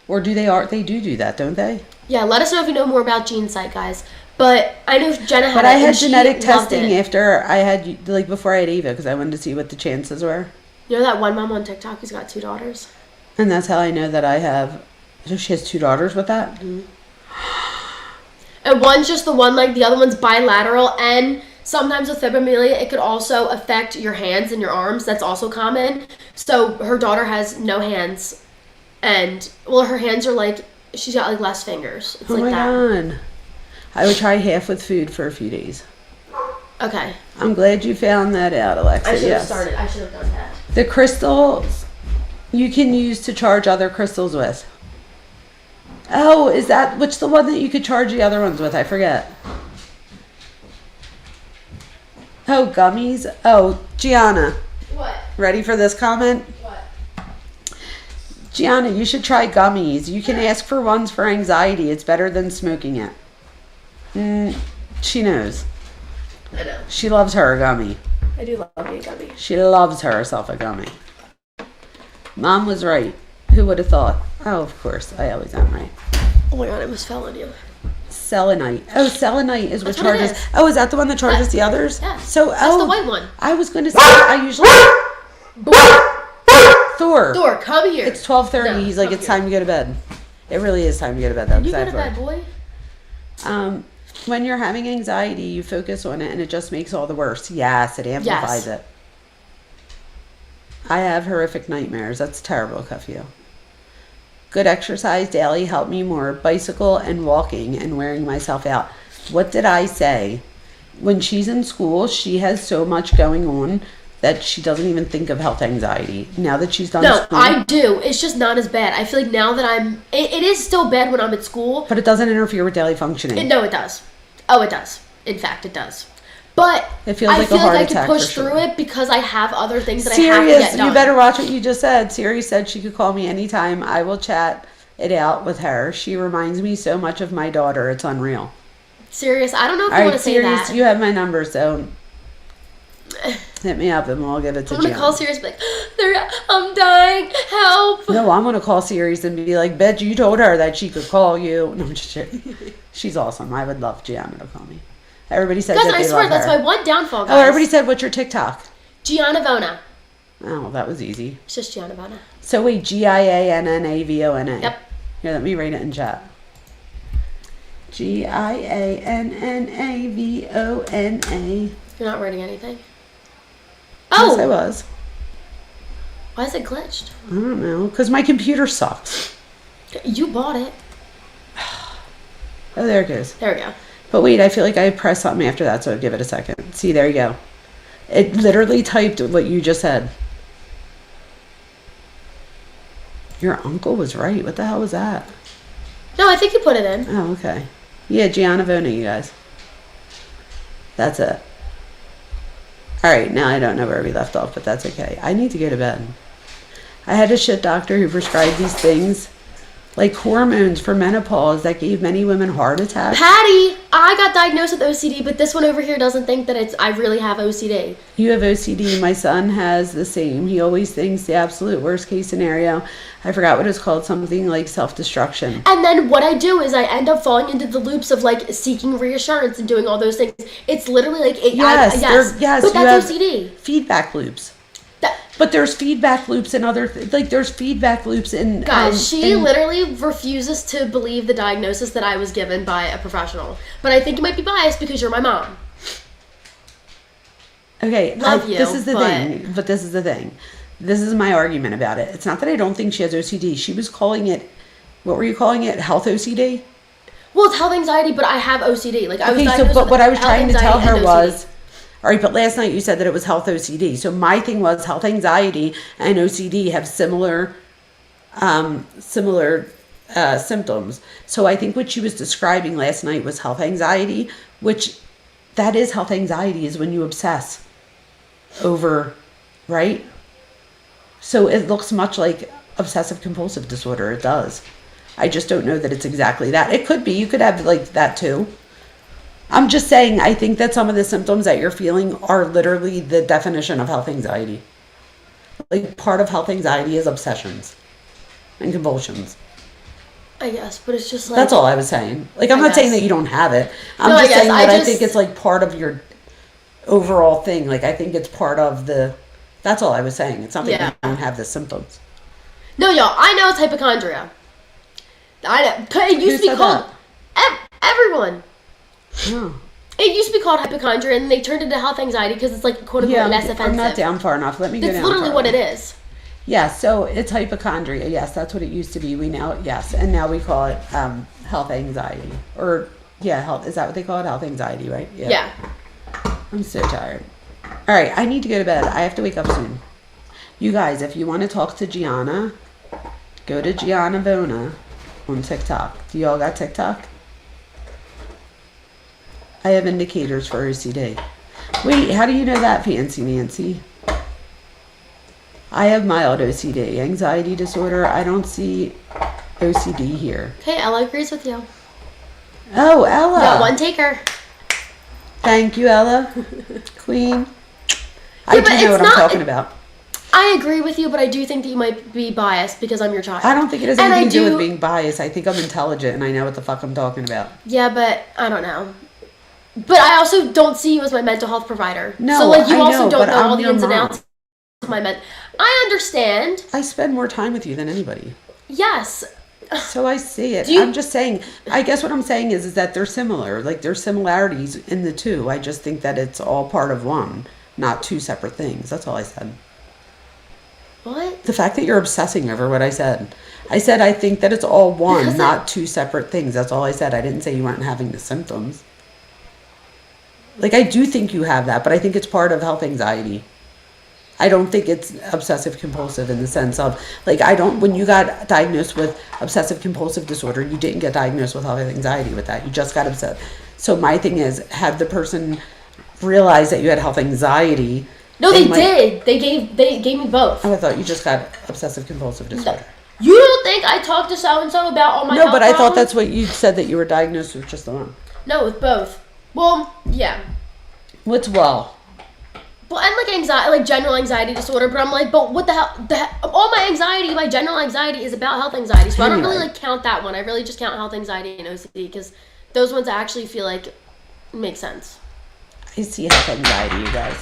Or do they do that, don't they? Yeah, let us know if you know more about GeneSight, guys. But I know Jenna had But it, I and had she genetic loved testing it. after I had, like before I had Ava, because I wanted to see what the chances were. You know that one mom on TikTok who's got 2 daughters? And that's how I know that I have, so she has 2 daughters with that? And one's just the one leg, the other one's bilateral, and sometimes with fibromyalgia, it could also affect your hands and your arms. That's also common. So her daughter has no hands, and, well, her hands are like, she's got like less fingers. It's Oh like my that. God. I would try half with food for a few days. Okay. I'm glad you found that out, Alexa. I should have Yes. started. I should have done that. The crystals you can use to charge other crystals with. Oh, which the one that you could charge the other ones with? I forget. Oh, gummies. Oh, Gianna. What? Ready for this comment? What? Gianna, you should try gummies. You can ask for ones for anxiety. It's better than smoking it. She knows. I know. She loves her a gummy. I do love being gummy. She loves herself a gummy. Mom was right. Who would have thought? Oh, of course. I always am right. Oh my God, I almost fell on you. Selenite. Oh, selenite is what That's what it charges. is. Oh, is that the one that charges the others? Yeah. So, That's the white one. I was going to say, I usually. Thor. Thor, come here. It's 12:30. No, He's like, come it's here. time to go to bed. It really is time to go to bed, though. You 'cause I go to have bed, work. boy. When you're having anxiety, you focus on it and it just makes all the worse. Yes, it amplifies it. I have horrific nightmares. That's terrible, Cuffio. Good exercise daily help me more. Bicycle and walking and wearing myself out. What did I say? When she's in school, she has so much going on that she doesn't even think of health anxiety. Now that she's done school. No, I do. It's just not as bad. I feel like now that it is still bad when I'm at school. But it doesn't interfere with daily functioning. No, it does. Oh, it does. In fact, it does. But it feels like I feel a heart like I attack can push for sure. through it because I have other things that Sirius, I have to get done. you better watch what you just said. Siri said she could call me anytime. I will chat it out with her. She reminds me so much of my daughter. It's unreal. Serious. I don't know if All you right, want to say Sirius, that. you have my number, so hit me up and we'll give it to I'm going to Gianna. call Sirius and be like, I'm dying. Help. No, I'm going to call Sirius and be like, bet you told her that she could call you. No, I'm just kidding. She's awesome. I would love Gianna to call me. Everybody said Guys, that I they swear, love that's her. my one downfall, guys. Oh, everybody said, what's your TikTok? Gianna Vona. Oh, that was easy. It's just Gianna Vona. So wait, Giannavona. Yep. Here, let me write it in chat. Giannavona. You're not writing anything? Yes, I Oh! was. Why is it glitched? I don't know, because my computer sucks. You bought it. Oh, there it goes. There we go. But wait, I feel like I pressed something after that, so I'll give it a second. See, there you go. It literally typed what you just said. Your uncle was right. What the hell was that? No, I think you put it in. Oh, okay. Yeah, Gianna Vona, you guys. That's it. All right, now I don't know where we left off, but that's okay. I need to go to bed. I had a shit doctor who prescribed these things, like hormones for menopause, that gave many women heart attacks. Patty, I got diagnosed with OCD, but this one over here doesn't think that I really have OCD. You have OCD. My son has the same. He always thinks the absolute worst case scenario. I forgot what it's called. Something like self-destruction. And then what I do is I end up falling into the loops of like seeking reassurance and doing all those things. It's literally like Yes, but you that's have OCD. feedback loops. That, But there's feedback loops in other like there's feedback loops in guys, she literally refuses to believe the diagnosis that I was given by a professional. But I think you might be biased because you're my mom. Okay, Love you, this is the but- thing. But this is the thing. This is my argument about it. It's not that I don't think she has OCD. She was calling it, what were you calling it? Health OCD? Well, it's health anxiety, but I have OCD. Like I was Okay, so diagnosed but with what I was health trying to anxiety tell her and OCD. was, all right, but last night you said that it was health OCD. So my thing was health anxiety and OCD have similar symptoms. So I think what she was describing last night was health anxiety, which that is health anxiety, is when you obsess over, right? So it looks much like obsessive compulsive disorder. It does. I just don't know that it's exactly that. It could be. You could have like that too. I'm just saying, I think that some of the symptoms that you're feeling are literally the definition of health anxiety. Like part of health anxiety is obsessions and convulsions. I guess, but it's just like That's all I was saying. Like, I'm I not saying guess. that you don't have it. I'm No, I just guess. saying that I I just- think it's like part of your overall thing. Like, I think it's part of the. That's all I was saying. It's not that Yeah. you don't have the symptoms. No, y'all, I know it's hypochondria. I know. It used to Who be said called everyone. Oh. It used to be called hypochondria, and they turned it into health anxiety because it's like quote unquote Yeah, less I'm offensive. not down far enough. Let me go That's down. literally far what it enough. is. Yeah, so it's hypochondria. Yes, that's what it used to be. We now, yes, and now we call it health anxiety. Or, yeah, health. Is that what they call it? Health anxiety, right? Yeah. I'm so tired. All right, I need to go to bed. I have to wake up soon. You guys, if you want to talk to Gianna, go to Gianna Vona on TikTok. Do y'all got TikTok? I have indicators for OCD. Wait, how do you know that, Fancy Nancy? I have mild OCD, anxiety disorder. I don't see OCD here. Okay, Ella agrees with you. Oh, Ella. Got one taker. Thank you, Ella. Queen. I but do know it's what I'm not- talking about. I agree with you, but I do think that you might be biased because I'm your child. I don't think it has And anything I to do with do- being biased. I think I'm intelligent and I know what the fuck I'm talking about. Yeah, but I don't know. But I also don't see you as my mental health provider. No, so like you I also know, don't but know all I'm the your ins and mom. outs of my I understand. I spend more time with you than anybody. Yes, So I see it. Do you- I'm just saying, I guess what I'm saying is that they're similar. Like, there's similarities in the two. I just think that it's all part of one, not two separate things. That's all I said. What? The fact that you're obsessing over what I said. I said I think that it's all one, Because not two separate things. That's all I said. I didn't say you weren't having the symptoms. Like, I do think you have that, but I think it's part of health anxiety. I don't think it's obsessive compulsive in the sense of, like, when you got diagnosed with obsessive compulsive disorder, you didn't get diagnosed with health anxiety with that. You just got upset. So my thing is, had the person realized that you had health anxiety. No, they did. They gave me both. Oh, I thought you just got obsessive compulsive disorder. You don't think I talked to so-and-so about all my No, health but I thought problems? that's what you said, that you were diagnosed with just the one. No, with both. Well, yeah. What's well? Well, and like anxiety, like general anxiety disorder, but I'm like, but what the hell? All my anxiety, my general anxiety is about health anxiety, so I don't really like count that one. I really just count health anxiety and OCD because those ones I actually feel like make sense. I see health anxiety, you guys.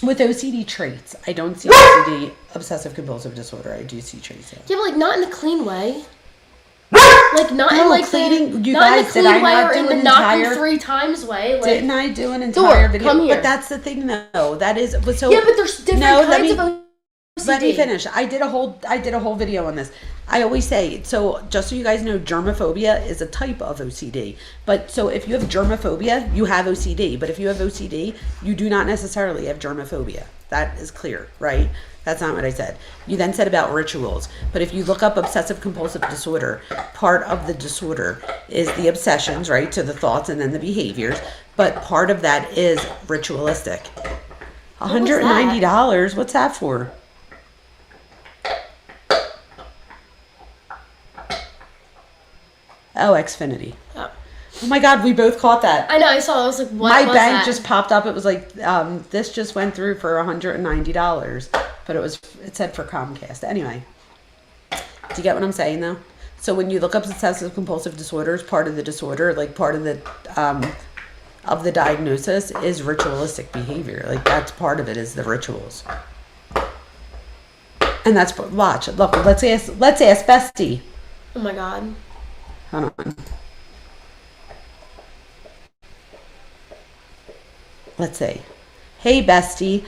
With OCD traits, I don't see OCD, obsessive compulsive disorder. I do see traits. Yeah, but like not in a clean way. Like not No, in like cleaning- the you not in guys, the did I clean way not or do in the an knock you entire- 3 times way. Like, Didn't I do an entire video? come here. But that's the thing, though. That is so. yeah, but there's different kinds of OCD. Let me finish. I did a whole video on this. I always say, so just so you guys know, germophobia is a type of OCD. But so if you have germophobia, you have OCD. But if you have OCD, you do not necessarily have germophobia. That is clear, right? That's not what I said. You then said about rituals. But if you look up obsessive compulsive disorder, part of the disorder is the obsessions, right? So the thoughts and then the behaviors. But part of that is ritualistic. $190. What's that for? Oh, Xfinity. Oh. Oh my God, we both caught that. I know. I saw. I was like, what? My was bank that? just popped up. It was like, this just went through for $190, but it said for Comcast. Anyway, do you get what I'm saying though? So when you look up obsessive compulsive disorders, part of the disorder, like part of the diagnosis is ritualistic behavior. Like that's part of it is the rituals. And that's watch. Look, let's ask Bestie. Oh my God. Hold on. Let's see. Hey, Bestie,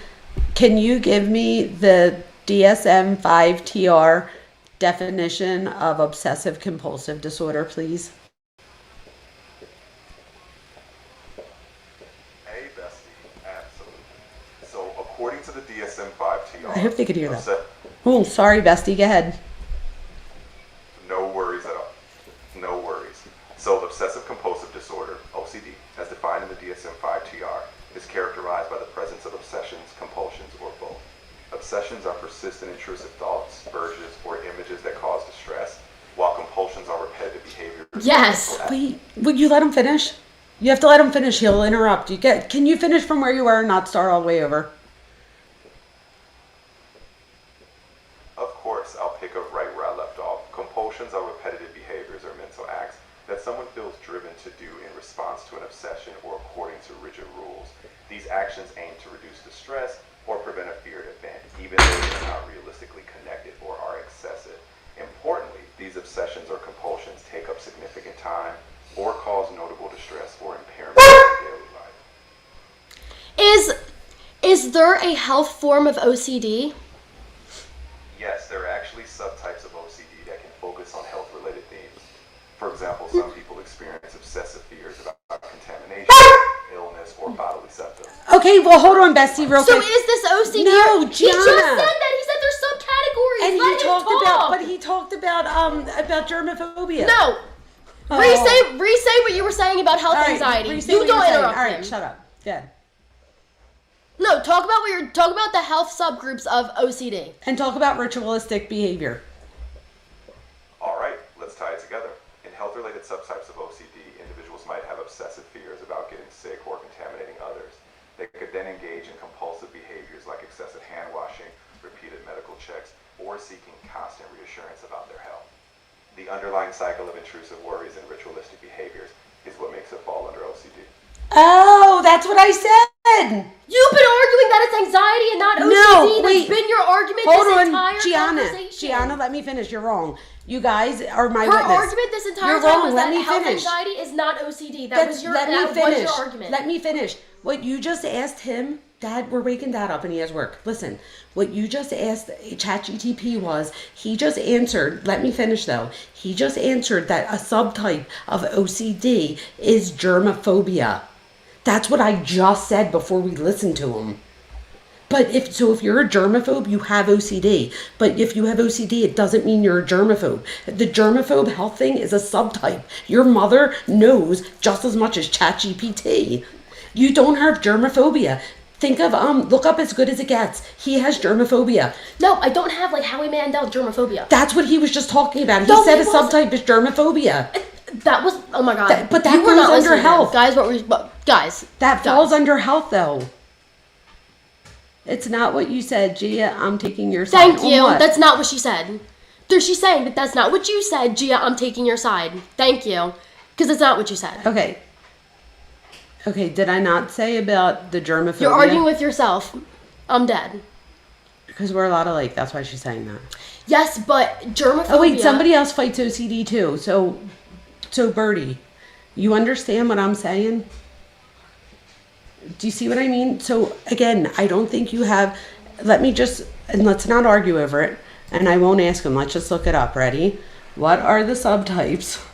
can you give me the DSM-5-TR definition of obsessive compulsive disorder, please? Hey, Bestie, absolutely. So, according to the DSM-5-TR... I hope they could hear that. Oh, sorry, Bestie. Go ahead. No worries at all. No worries. So, obsessive compulsive disorder, OCD, as defined in the DSM-5-TR, is characterized by the presence of obsessions, compulsions, or both. Obsessions are persistent intrusive thoughts, urges, or images that cause distress, while compulsions are repetitive behaviors. Yes. Wait, would you let him finish? You have to let him finish. He'll interrupt. Can you finish from where you were and not start all the way over? Of course, I'll pick up right where I left off. Compulsions are repetitive behaviors or mental acts that someone feels driven to do in response to an obsession or according to rigid rules. These actions aim to reduce distress or prevent a feared event, even though they are not realistically connected or are excessive. Importantly, these obsessions or compulsions take up significant time or cause notable distress or impairment in daily life. Is there a health form of OCD? Yes, there are actually subtypes of OCD that can focus on health-related themes. For example, some people experience obsessive fears about contamination, illness, or bodily symptoms. Okay, well, hold on, Bestie, real So quick. is this OCD? No, He just said Gianna. that. He said there's subcategories. And Let him talk. he talked about germophobia. No. Oh. Re-say what you were saying about health All right, anxiety. re-say You what don't you're saying. interrupt All him. right, shut up. Good. No, talk about the health subgroups of OCD. And talk about ritualistic behavior. All right, let's tie it together. In health-related subtypes of OCD, individuals might have obsessive fears about getting sick or contaminating others. They could then engage in compulsive behaviors like excessive hand washing, repeated medical checks, or seeking constant reassurance about their health. The underlying cycle of intrusive worries and ritualistic behaviors is what makes it fall under OCD. Oh, that's what I said. You've been arguing that it's anxiety and not OCD. No, wait. That's been your argument Hold this on, entire Gianna. conversation. Gianna, let me finish. You're wrong. You guys are my Her witness. argument this entire You're time wrong. was Let that me health finish. anxiety is not OCD. That was your argument. Let me finish. What you just asked him, Dad, we're waking Dad up and he has work. Listen, what you just asked Chat GPT was, he just answered, let me finish though. He just answered that a subtype of OCD is germophobia. That's what I just said before we listened to him. But if you're a germaphobe, you have OCD. But if you have OCD, it doesn't mean you're a germaphobe. The germaphobe health thing is a subtype. Your mother knows just as much as ChatGPT. You don't have germophobia. Think of look up As Good as It Gets. He has germophobia. No, I don't have like Howie Mandel germophobia. That's what he was just talking about. He No, said he a subtype is germophobia. That was oh my god. But that You were goes not under listening, health. guys. Guys? That falls under health though. It's not what you said, Gia. I'm taking your side. Thank On you. what? That's not what she said. She's saying that that's not what you said, Gia. I'm taking your side. Thank you, because it's not what you said. Okay. Okay, did I not say about the germophobia? You're arguing with yourself. I'm dead. Because we're a lot alike. That's why she's saying that. Yes, but germophobia. Oh, wait. Somebody else fights OCD too. So Birdie, you understand what I'm saying? Do you see what I mean? So, again, I don't think you have... And let's not argue over it. And I won't ask him. Let's just look it up. Ready? What are the subtypes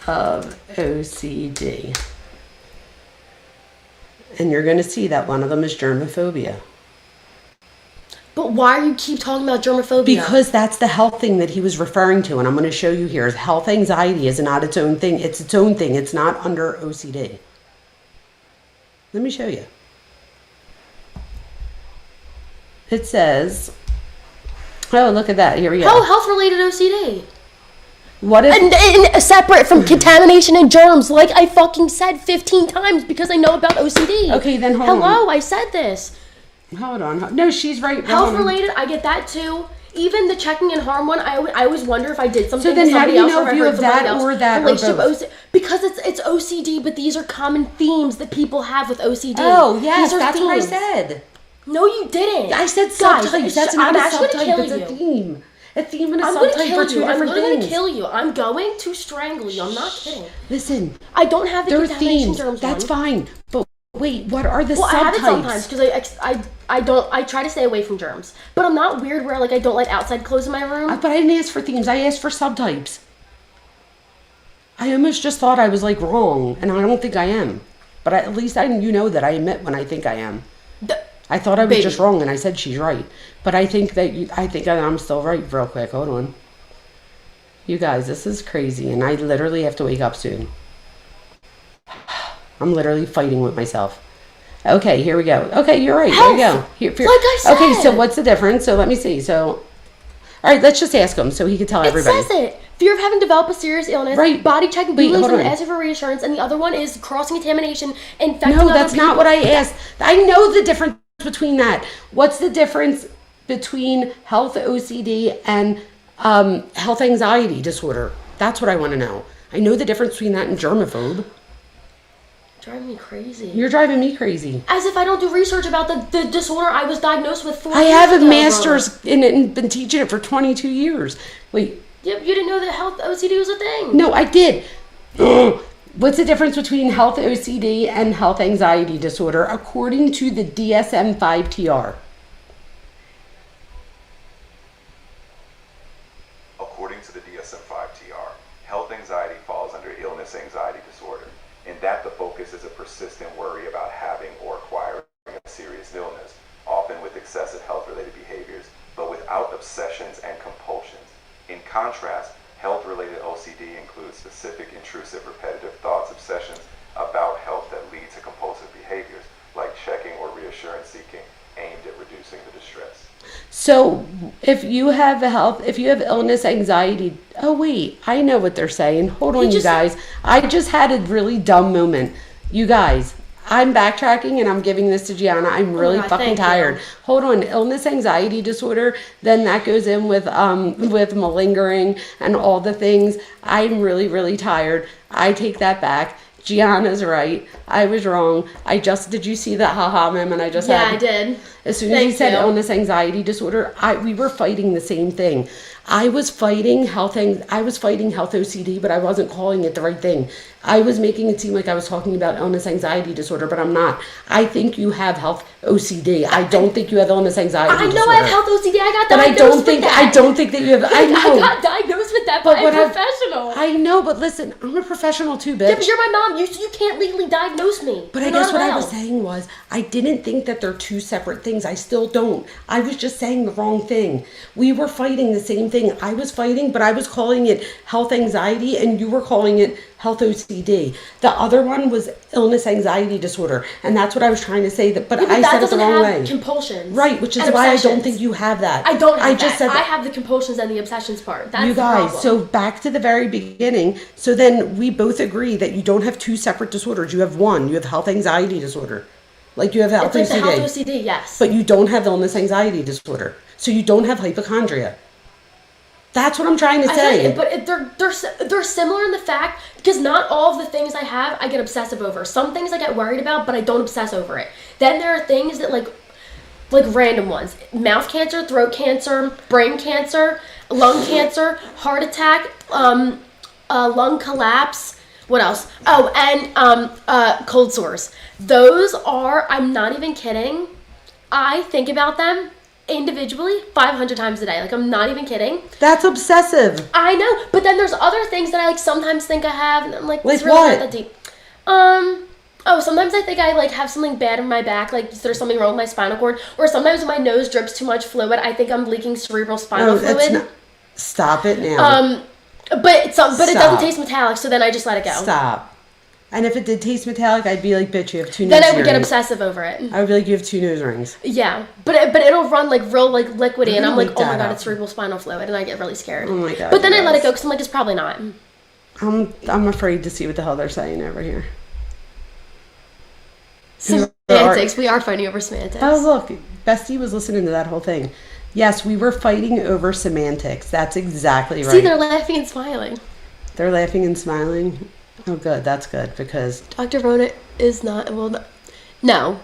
of OCD? And you're going to see that one of them is germophobia. But why do you keep talking about germophobia? Because that's the health thing that he was referring to. And I'm going to show you here. Health anxiety is not its own thing. It's its own thing. It's not under OCD. Let me show you. It says... Oh, look at that. Here we go. How health-related OCD? What if... And separate from contamination and germs, like I fucking said 15 times because I know about OCD. Okay, then hold on. Hello, I said this. Hold on. No, she's right. Health-related, I get that too. Even the checking and harm one, I always wonder if I did something So then to how do somebody you else know or if I you hurt have somebody that else. or that or Relationship both? because it's OCD, but these are common themes that people have with OCD. Oh, yes, These are that's themes. what I said. No, you didn't. I said Guys, subtypes. That's not a actually subtype. kill It's a you. theme. A theme and a I'm gonna subtype kill are two you. I'm different literally things. gonna kill you. I'm going to strangle you. I'm not kidding. Listen, I don't have the they're contamination themes. germs That's one. fine. But wait, what are the Well, subtypes? I have it sometimes because I try to stay away from germs. But I'm not weird where like I don't let outside clothes in my room. But I didn't ask for themes. I asked for subtypes. I almost just thought I was like wrong, and I don't think I am. But at least you know that I admit when I think I am. I thought I was just wrong, and I said she's right. But I think that I'm still right. Real quick, hold on. You guys, this is crazy, and I literally have to wake up soon. I'm literally fighting with myself. Okay, here we go. Okay, you're right. Health. There you go. Like I said. Okay, so what's the difference? So let me see. So, all right, let's just ask him so he can tell everybody. It says it. Fear of having developed a serious illness, Right. body checking, Wait, Googling hold and on. asking for reassurance, and the other one is cross-contamination, infecting No, other that's not people. what I asked. I know the difference between that. What's the difference between health OCD and health anxiety disorder? That's what I want to know. I know the difference between that and germaphobe. Driving me crazy. You're driving me crazy. As if I don't do research about the disorder I was diagnosed with 4 I years have a ago, master's in it and been teaching it for 22 years. Wait, Yeah, you didn't know that health OCD was a thing. no, I did. What's the difference between health OCD and health anxiety disorder according to the DSM-5-TR? According to the DSM-5-TR, health anxiety falls under illness anxiety disorder, in that the focus is a persistent worry about having or acquiring a serious illness, often with excessive health-related behaviors, but without obsessions and compulsions. In contrast, health-related OCD includes specific, intrusive, repetitive thoughts, obsessions about health that lead to compulsive behaviors, like checking or reassurance seeking, aimed at reducing the distress. So if you have illness, anxiety, oh wait, I know what they're saying. Hold on, you guys. I just had a really dumb moment. You guys, I'm backtracking and I'm giving this to Gianna. I'm really God, fucking thank you. tired. Hold on, illness, anxiety disorder, then that goes in with malingering and all the things. I'm really, really tired. I take that back. Gianna's right. I was wrong. Did you see that haha moment I just had? Yeah, I did. As soon as you said illness anxiety disorder, we were fighting the same thing. I was fighting health OCD, but I wasn't calling it the right thing. I was making it seem like I was talking about illness anxiety disorder, but I'm not. I think you have health OCD. I don't think you have illness anxiety disorder. I know I have health OCD. I got but diagnosed with that. I don't think that you have. I know. I got diagnosed with that by a professional. I know, but listen, I'm a professional too, bitch. Yeah, but you're my mom. You can't legally diagnose me. But I guess what I was saying was, I didn't think that they're two separate things. I still don't. I was just saying the wrong thing. We were fighting the same thing. I was fighting, but I was calling it health anxiety, and you were calling it health OCD. The other one was illness anxiety disorder, and that's what I was trying to say. But I said it the wrong way. Compulsions, right? Which is why I don't think you have that. I don't. I just said that. I have the compulsions and the obsessions part. That's you guys. the problem. So back to the very beginning. So then we both agree that you don't have two separate disorders. You have one. You have health anxiety disorder. Like you have health it's like OCD. The health OCD, yes. But you don't have illness anxiety disorder. So you don't have hypochondria. That's what I'm trying to say. But they're similar in the fact, because not all of the things I have, I get obsessive over. Some things I get worried about, but I don't obsess over it. Then there are things that like random ones. Mouth cancer, throat cancer, brain cancer, lung cancer, heart attack, lung collapse. What else? Oh, and cold sores. Those are, I'm not even kidding, I think about them individually 500 times a day. Like, I'm not even kidding. That's obsessive. I know, but then there's other things that I sometimes think I have, and I'm like, it's really what? not that deep. Sometimes I think I have something bad in my back, like there's something wrong with my spinal cord, or sometimes when my nose drips too much fluid, I think I'm leaking cerebral spinal fluid. Stop it now. But it doesn't taste metallic, so then I just let it go. Stop. And if it did taste metallic, I'd be like, bitch, you have two nose rings. Then I would get obsessive over it. I would be like, you have two nose rings. Yeah, but it'll run real liquidy, and I'm like, oh my god, it's cerebral spinal fluid, and I get really scared. Oh my god. But then I let it go because I'm like, it's probably not. I'm afraid to see what the hell they're saying over here. Semantics. We are fighting over semantics. Oh look, Bestie was listening to that whole thing. Yes, we were fighting over semantics. That's exactly right. See, they're laughing and smiling. They're laughing and smiling. Oh, good. That's good because Dr. Vona is not. Well, no.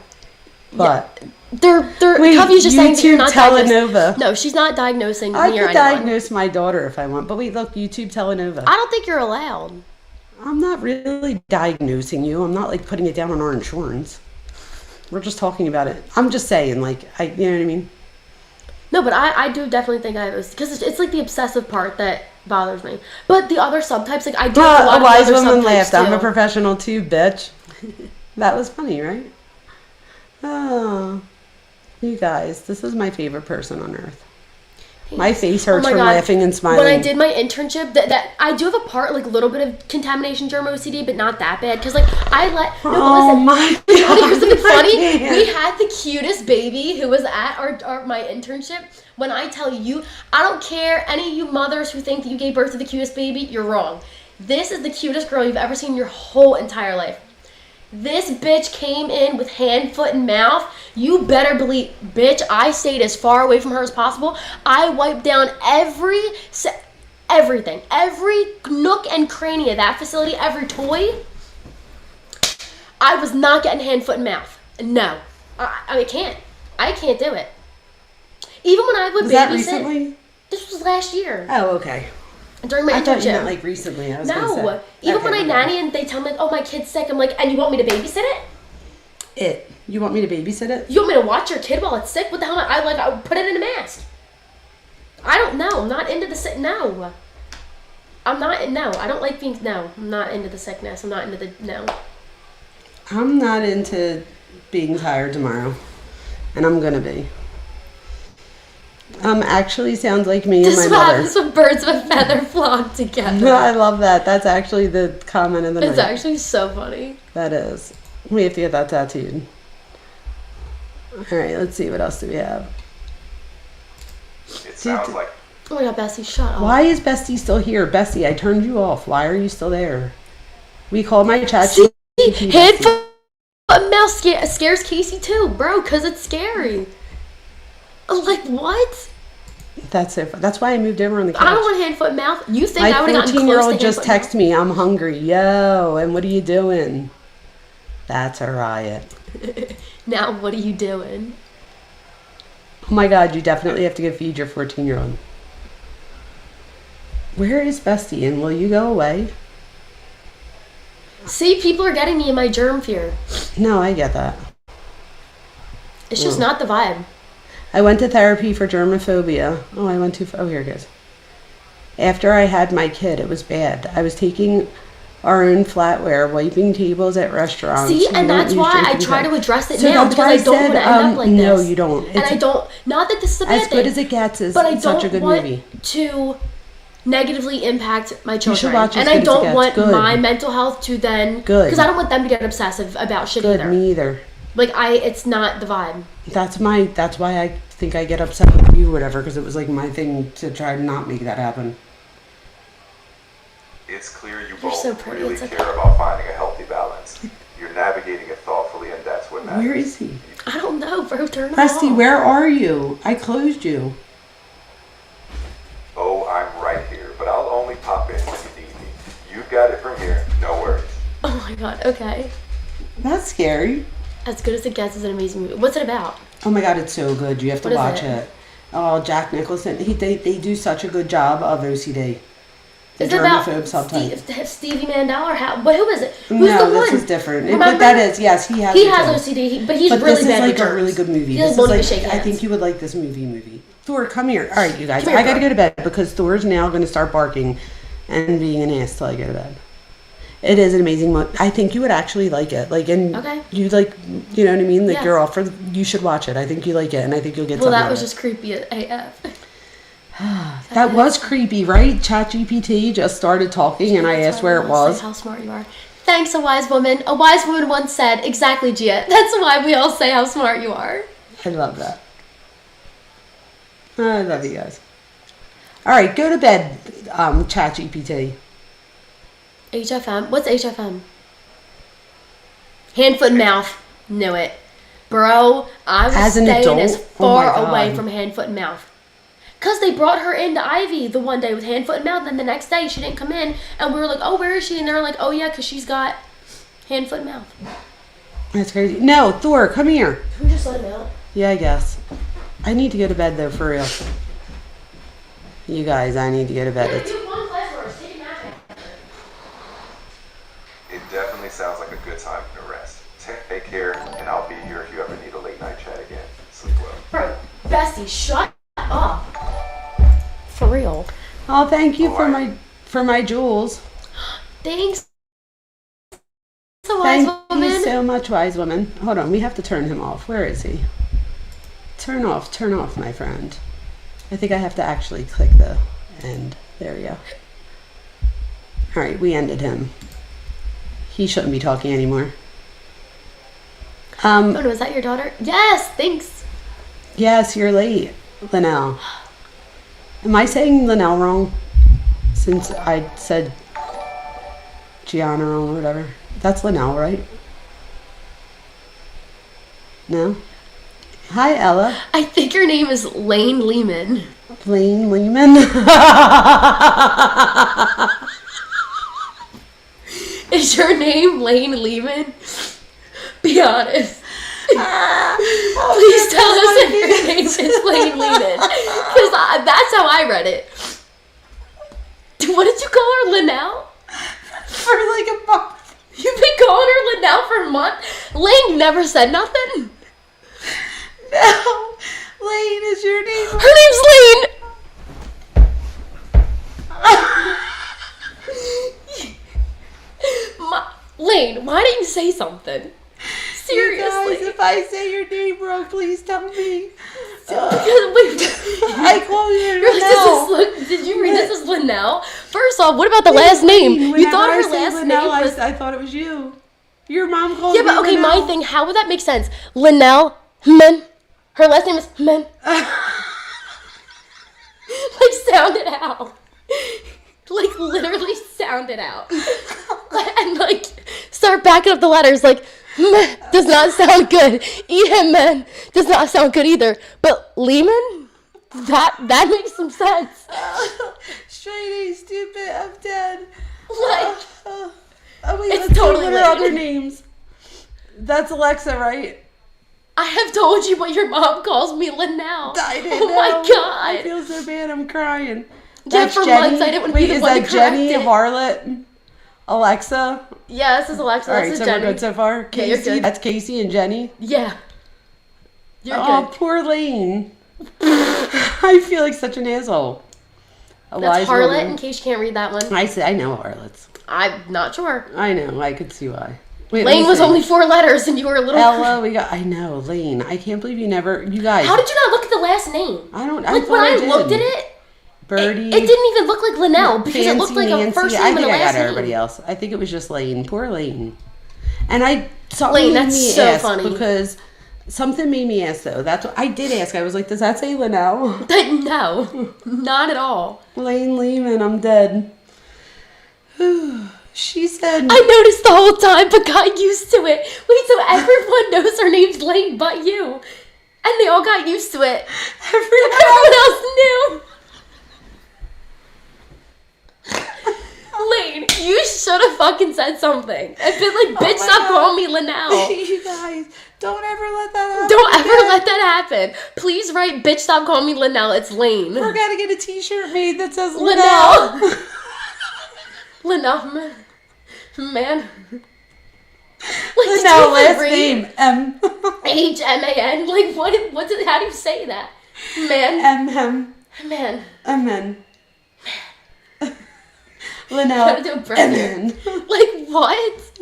But yeah. Covey's just saying that you're not Telenova. No, she's not diagnosing me or anyone. I could diagnose my daughter if I want. But wait, look, YouTube Telenova. I don't think you're allowed. I'm not really diagnosing you. I'm not putting it down on our insurance. We're just talking about it. I'm just saying, you know what I mean? No, but I do definitely think I have this, because it's the obsessive part that bothers me. But the other subtypes, I do have a lot of other subtypes woman laughed. too. I'm a professional too, bitch. That was funny, right? Oh, you guys, this is my favorite person on earth. My face hurts from laughing and smiling. When I did my internship, that I do have a part, a little bit of contamination germ OCD, but not that bad. Because, I let... No, oh, my God. You want to hear something funny? We had the cutest baby who was at my internship. When I tell you, I don't care, any of you mothers who think that you gave birth to the cutest baby, you're wrong. This is the cutest girl you've ever seen in your whole entire life. This bitch came in with hand, foot, and mouth. You better believe, bitch, I stayed as far away from her as possible. I wiped down everything, every nook and cranny of that facility, every toy. I was not getting hand, foot, and mouth. No, I can't. I can't do it. Even when I would babysit. That recently? This was last year. Oh, okay. During my internship. I thought you meant recently. I was no, even when I nanny and they tell me oh, my kid's sick, I'm like, and you want me to babysit it? You want me to babysit it? You want me to watch your kid while it's sick? What the hell? I would put it in a mask. I don't know. I'm not into the sick. No. I'm not. No. I don't like being. No. I'm not into the sickness. I'm not into the. No. I'm not into being tired tomorrow, and I'm gonna be. Actually sounds like me and my mother. This is what happens when birds of a feather flock together. I love that. That's actually the comment of the night. It's actually so funny. That is. We have to get that tattooed. All right, let's see. What else do we have? It sounds like... Oh my God, Bessie, shut up. Why is Bestie still here? Bessie, I turned you off. Why are you still there? We call my chat GPT. Hand, foot, and mouth scares Casey too, bro, because it's scary. I'm like, what? That's it. That's why I moved over on the couch. I don't want hand, foot, mouth. You think My I would have gotten close to 14-year-old just hand, texted me, I'm hungry. Yo, and what are you doing? That's a riot. Now what are you doing? Oh my God, you definitely have to go feed your 14-year-old. Where is Bestie, and will you go away? See, people are getting me in my germ fear. No, I get that. It's just not the vibe. I went to therapy for germophobia. Oh, I went too far. Oh, here it goes. After I had my kid, it was bad. I was taking our own flatware, wiping tables at restaurants. See, and that's why I try to address it now, because I don't want to end up like this. No, you don't. And I don't, not that this is a bad As thing. good as it gets is but I don't such a good want movie. to negatively impact my children. should watch and As I Good As It don't Gets. want Good. my mental health to then, Good. because I don't want them to get obsessive about shit Good, either. me either. Like it's not the vibe. That's why I think I get upset with you or whatever, because it was like my thing to try to not make that happen. It's clear you You're both so pretty. really It's okay. care about finding a healthy balance. You're navigating it thoughtfully, and that's what matters. Where is he? I don't know, bro. Turn it Presty, off. where are you? I closed you. Oh, I'm right here, but I'll only pop in when you need me. You've got it from here, no worries. Oh my god. Okay. That's scary. As Good As It Gets is an amazing movie. What's it about? Oh my God, it's so good. You have to What is watch it? it. Oh, Jack Nicholson. They do such a good job of OCD. The Is it about germaphobe subtype. Stevie Mandel or how? But who is it? Who's No, the this one? is different. Remember? But that is, yes, he has. He it has too. OCD, but he's But really this is bad like with a germs. really good movie. He This like is won't even like, shake I hands. think you would like this movie. Thor, come here. All right, you guys. Come here, I gotta Thor. go to bed because Thor's now going to start barking and being an ass till I go to bed. It is an amazing one. I think you would actually like it. Like, and Okay. you like, you know what I mean? Like, Yeah. you're off for. You should watch it. I think you like it, and I think you'll get. Well, something that out was of it. just creepy AF. That was creepy, right? Chat GPT just started talking, and I asked where it was. How smart you are. Thanks, a wise woman. A wise woman once said, exactly, Gia. That's why we all say how smart you are. I love that. I love you guys. All right, go to bed, Chat GPT. HFM? What's HFM? Hand, foot, and mouth. Knew it. Bro, I was As an staying adult? as Oh far my God. away from hand, foot, and mouth. Because they brought her into Ivy the one day with hand, foot, and mouth, and the next day she didn't come in, and we were like, oh, where is she? And they were like, oh, yeah, because she's got hand, foot, and mouth. That's crazy. No, Thor, come here. Who just let him out? Yeah, I guess. I need to go to bed, though, for real. You guys, I need to go to bed. It's... It definitely sounds like a good time to rest. Take care, and I'll be here if you ever need a late night chat again. Sleep well. Bro, Bestie, shut up. For real. Oh, thank you for my jewels. Thanks. So wise Thank woman. you so much, wise woman. Hold on, we have to turn him off. Where is he? Turn off, my friend. I think I have to actually click the end. There we go. All right, we ended him. He shouldn't be talking anymore. Oh no, is that your daughter? Yes, thanks. Yes, you're late, Linnell. Am I saying Linnell wrong? Since I said Gianna wrong or whatever. That's Linnell, right? No? Hi, Ella. I think your name is Lane Lehman. Lane Lehman. Is your name Lane Lehman? Be honest. Please tell us if your name is Lane Lehman. Because that's how I read it. What did you call her, Linnell? For like a month. You've been calling her Linnell for a month? Lane never said nothing. No. Lane is your name. Her name's Lane. Lane, why didn't you say something? Seriously. You guys, if I say your name wrong, please tell me. I call you Linnell. Did you read this as Linnell? First off, what about the last name? You thought her last Linnell, name was... I thought it was you. Your mom called me Yeah, but okay, Linnell. my thing, how would that make sense? Linnell, Men. Her last name is Men. Like, sound it out. Like, literally sound it out. And, like, start backing up the letters. Like, meh does not sound good. E-M-N does not sound good either. But Lehman? That makes some sense. Straight A, stupid, I'm dead. Like, Oh, wait, it's let's see totally what are Lane. other names. That's Alexa, right? I have told you, but your mom calls me Linnell. I didn't Oh my know. God. I feel so bad, I'm crying. Yeah, for months I didn't want to be the Wait, one is to that Jenny, correct it. Harlot, Alexa? Yeah, this is Alexa. All This right, is so Jenny. we're good so far? Yeah, you're Casey, good. that's Casey and Jenny? Yeah. You're Oh, good. poor Lane. I feel like such an asshole. A That's wise Harlot, woman. in case you can't read that one. I know harlots. I'm not sure. I know, I could see why. Wait, let Lane me was see. only 4 letters, and you were a little... Ella, I know, Lane. I can't believe you guys. How did you not look at the last name? I don't, Like, when I looked at it, Birdie. it didn't even look like Linnell, because it looked Fancy like a Nancy. first I name and think a I got last everybody name. else. I think it was just Lane. Poor Lane. And something Lane, made that's me so ask funny. because something made me ask though. That's what I did ask. I was like, does that say Linnell? No, not at all. Lane Lehman, I'm dead. She said. I noticed the whole time, but got used to it. Wait, so everyone knows her name's Lane but you. And they all got used to it. Everyone else knew. Lane, you should have fucking said something. And been like, bitch, my stop God. calling me Linnell. You guys, don't ever let that happen. Don't ever again. let that happen. Please write, bitch, stop calling me Linnell. It's Lane. We're gonna get a T-shirt made that says Linnell. Linnell. Linnell, man. Like, Linnell, last read name M. HMAN. Like, what's it? How do you say that? Man. Man. M. Gotta Linnell. do a breath. Like, what?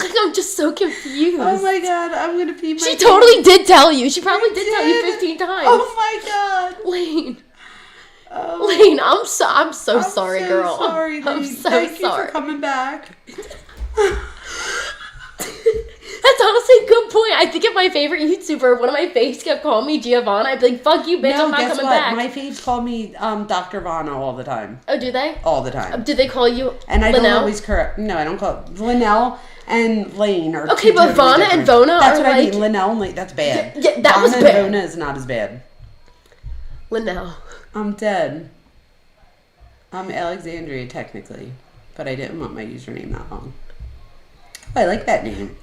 Like, I'm just so confused. Oh my God, I'm gonna pee my She pants. totally did tell you. She probably did tell you 15 times. Oh my God. Lane. Oh, Lane, I'm so sorry, so girl. Sorry, I'm Lane. so Thank you sorry. for coming back. That's honestly a good point. I think if my favorite YouTuber, one of my faves, kept calling me Gianna, I'd be like, fuck you, bitch, I'm not guess coming what? back. My faves call me Dr. Vona all the time. Oh, do they? All the time. Do they call you And I Linnell? don't always correct. No, I don't call it. Linnell and Lane are Okay, two but totally Vona and different. Vona That's are what I like- mean. Linnell and Lane, that's bad. Yeah, that was Vona bad. and Vona is not as bad. Linnell. I'm dead. I'm Alexandria technically, but I didn't want my username that long. Oh, I like that name.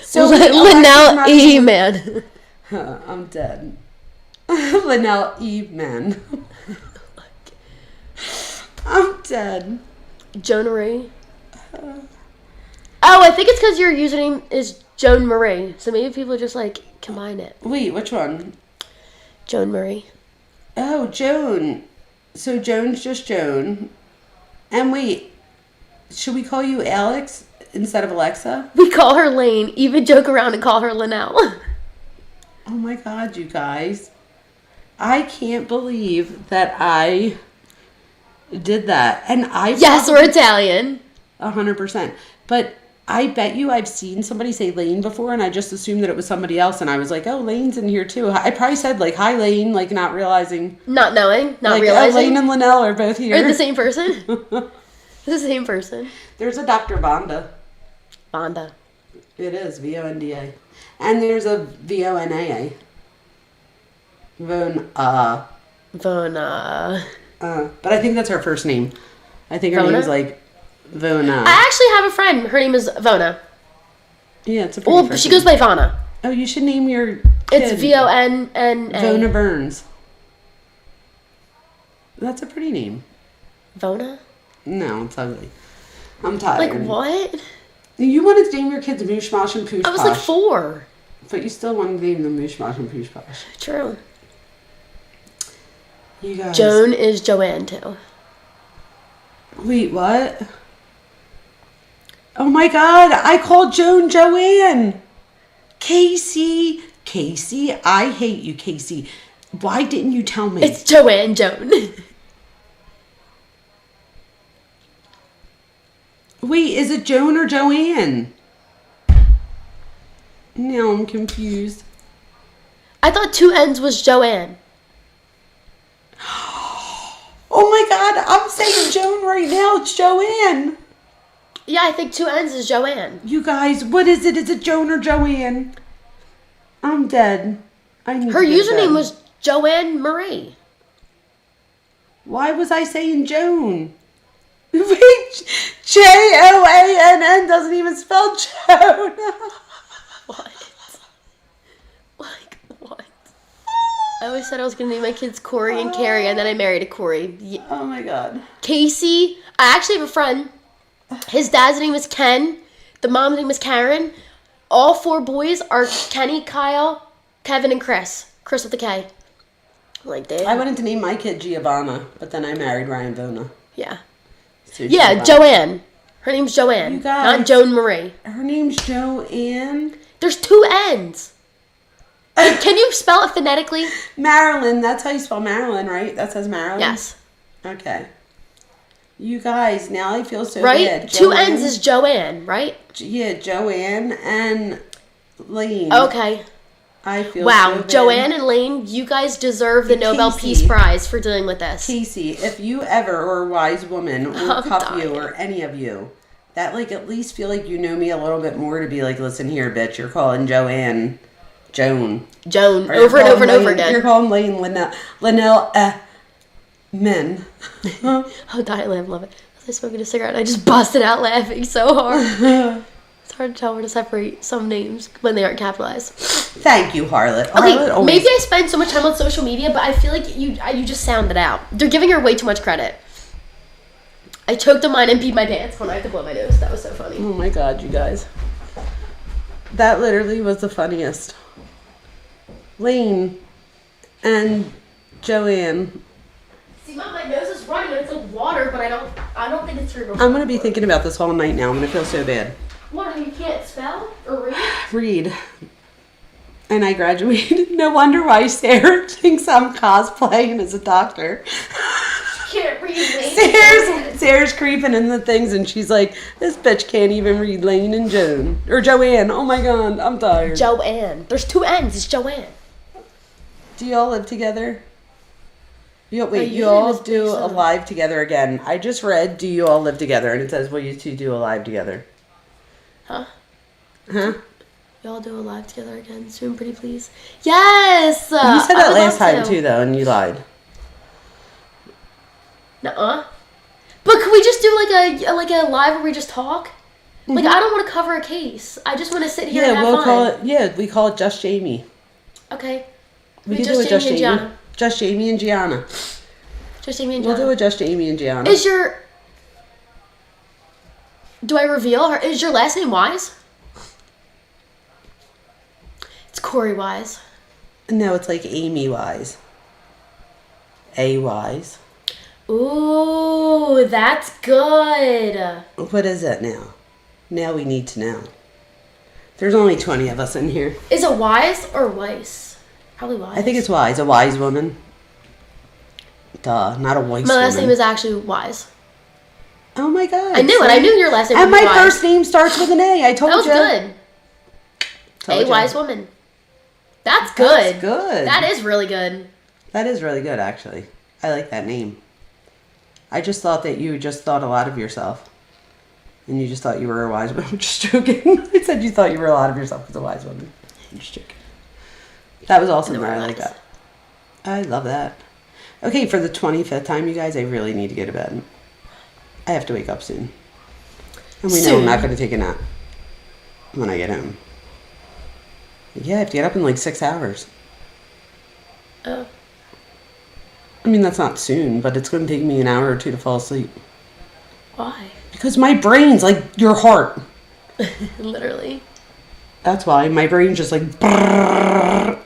So Linnell E. Man. I'm dead. Linnell E. Man. I'm dead. Joan Marie. Oh, I think it's because your username is Joan Marie. So maybe people just like combine it. Wait, which one? Joan Marie. Oh, Joan. So Joan's just Joan. And wait, should we call you Alex instead of Alexa? We call her Lane. Even joke around and call her Linnell. Oh my God, you guys. I can't believe that I did that. And I Yes, we're Italian. 100%. But I bet you I've seen somebody say Lane before, and I just assumed that it was somebody else, and I was like, oh, Lane's in here too. I probably said like, hi Lane, like not realizing. Not knowing, not Like, realizing. oh, Lane and Linnell are both here. Are the same person? The same person. There's a Dr. Vonda. Vonda. It is, Vonda. And there's a Vonaa. Vona. But I think that's her first name. I think her Vona? name is like Vona. I actually have a friend. Her name is Vona. Yeah, it's a pretty Well, first she name. goes by Vona. Oh, you should name your kid It's Vonna. Vona Burns. That's a pretty name. Vona? No, it's ugly. I'm tired. Like what? You wanted to name your kids Moosh Mosh and Poosh I was Posh, like 4. but you still wanted to name them Moosh Mosh and Poosh Posh. True. You guys. Joan is Joanne too. Wait, what? Oh my God! I called Joan Joanne. Casey, I hate you, Casey. Why didn't you tell me? It's Joanne Joan. Wait, is it Joan or Joanne? Now I'm confused. I thought 2 N's was Joanne. Oh my God, I'm saying Joan right now. It's Joanne. Yeah, I think 2 N's is Joanne. You guys, what is it? Is it Joan or Joanne? I'm dead. I need Her to go to username bed. was Joanne Marie. Why was I saying Joan? Wait, Joann doesn't even spell Joan. What? Like, what? I always said I was going to name my kids Corey and Carrie, and then I married a Corey. Oh my God. Casey. I actually have a friend. His dad's name is Ken. The mom's name is Karen. All 4 boys are Kenny, Kyle, Kevin, and Chris. Chris with the K. Like, damn. I wanted to name my kid Giovanna, but then I married Ryan Vona. Yeah. So Yeah, Joanne. Her name's Joanne. You guys- Not Joan Marie. Her name's Joanne. There's 2 N's. Can you spell it phonetically? Marilyn, that's how you spell Marilyn, right? That says Marilyn? Yes. Okay. You guys, now I feel so Right? bad. 2 N's is Joanne, right? Yeah, Joanne and Lane. Okay. I feel Wow, so bad. Joanne and Lane, you guys deserve the Nobel Casey. Peace Prize for dealing with this. Casey, if you ever, or a wise woman, or I'm cup you, dying. or any of you, that like at least feel like you know me a little bit more to be like, listen here, bitch, you're calling Joanne Joan. Joan, Or you're over and over calling and over Lane- again. You're calling Lane Linnell Men. I'm dying laughing, love it. I was smoking a cigarette and I just busted out laughing so hard. It's hard to tell where to separate some names when they aren't capitalized. Thank you, Harlot. Okay, Harlot always- maybe I spend so much time on social media, but I feel like you just sound it out. They're giving her way too much credit. I choked on mine and peed my pants when I had to blow my nose. That was so funny. Oh my God, you guys. That literally was the funniest. Lane and Joanne. See, Mom, my nose is running and it's like water, but I don't think it's cerebral. I'm going to be thinking about this all night now. I'm going to feel so bad. What, you can't spell or read? Read. And I graduated. No wonder why Sarah thinks I'm cosplaying as a doctor. Can't read, Lane. Sarah's creeping in the things and she's like, this bitch can't even read Lane and Joan. Or Joanne. Oh my God, I'm tired. Joanne. There's 2 N's. It's Joanne. Do you all live together? Wait, you usually all live do together. a live together again. I just read, do you all live together? And it says, will you two do a live together? Huh? Huh? Y'all do a live together again soon, pretty please. Yes! You said that last time too, though, and you lied. Nuh-uh. But could we just do like a live where we just talk? Like, I don't want to cover a case. I just want to sit here and have fun. call it. Yeah, we call it Just Jamie. Okay. We Wait, can do it Just and Jamie. Gianna. Just Jamie and Gianna. Just Amy and We'll Gianna. do it Just Jamie and Gianna. Is your... Do I reveal her? Is your last name Wise? It's Corey Wise. No, it's like Amy Wise. A Wise. Ooh, that's good. What is it now? Now we need to know. There's only 20 of us in here. Is it Wise or Weiss? Probably Wise. I think it's Wise, a wise woman. Duh, not a wise My last woman. name is actually Wise. Oh my God. I knew it. I knew your last name And would be my Wise. first name starts with an A. I told That was you. good. Told A ya. wise woman. That's good. That's good. That is really good. That is really good, actually. I like that name. I just thought that you just thought a lot of yourself. And you just thought you were a wise woman. I'm just joking. I said you thought you were a lot of yourself as a wise woman. I'm just joking. That was awesome. No, I we're like not. that. I love that. Okay, for the 25th time, you guys, I really need to go to bed. I have to wake up soon. And we know I'm not going to take a nap when I get home. Yeah, I have to get up in like 6 hours. Oh. I mean, that's not soon, but it's going to take me an hour or two to fall asleep. Why? Because my brain's like your heart. Literally. That's why. My brain's just like... brrrr.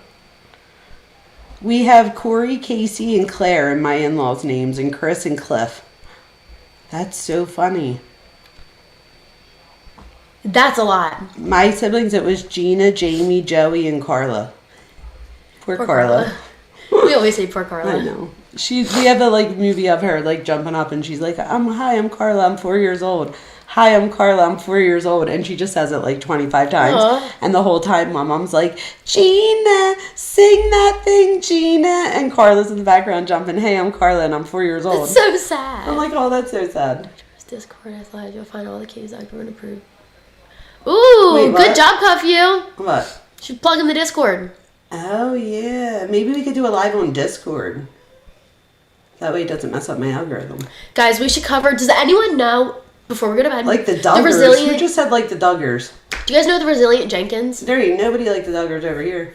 We have Corey, Casey, and Claire in my in-laws' names, and Chris and Cliff. That's so funny. That's a lot. My siblings, it was Gina, Jamie, Joey, and Carla. Poor Carla. We always say poor Carla. I know. We have a like movie of her like jumping up and she's like, hi, I'm Carla, I'm 4 years old. Hi, I'm Carla, I'm 4 years old. And she just says it like 25 times. Aww. And the whole time my mom's like, Gina, sing that thing, Gina. And Carla's in the background jumping, hey, I'm Carla and I'm 4 years old. It's so sad. I'm like, oh, that's so sad. Discord, I thought you'll find all the keys I can approve. Ooh, Wait, what? good job, Cuff You. What? Should plug in the Discord. Oh, yeah. Maybe we could do a live on Discord. That way it doesn't mess up my algorithm. Guys, we should cover. Does anyone know, before we go to bed, Like the Duggars. Who just said like the Duggars? Do you guys know the Resilient Jenkins? There ain't nobody like the Duggars over here.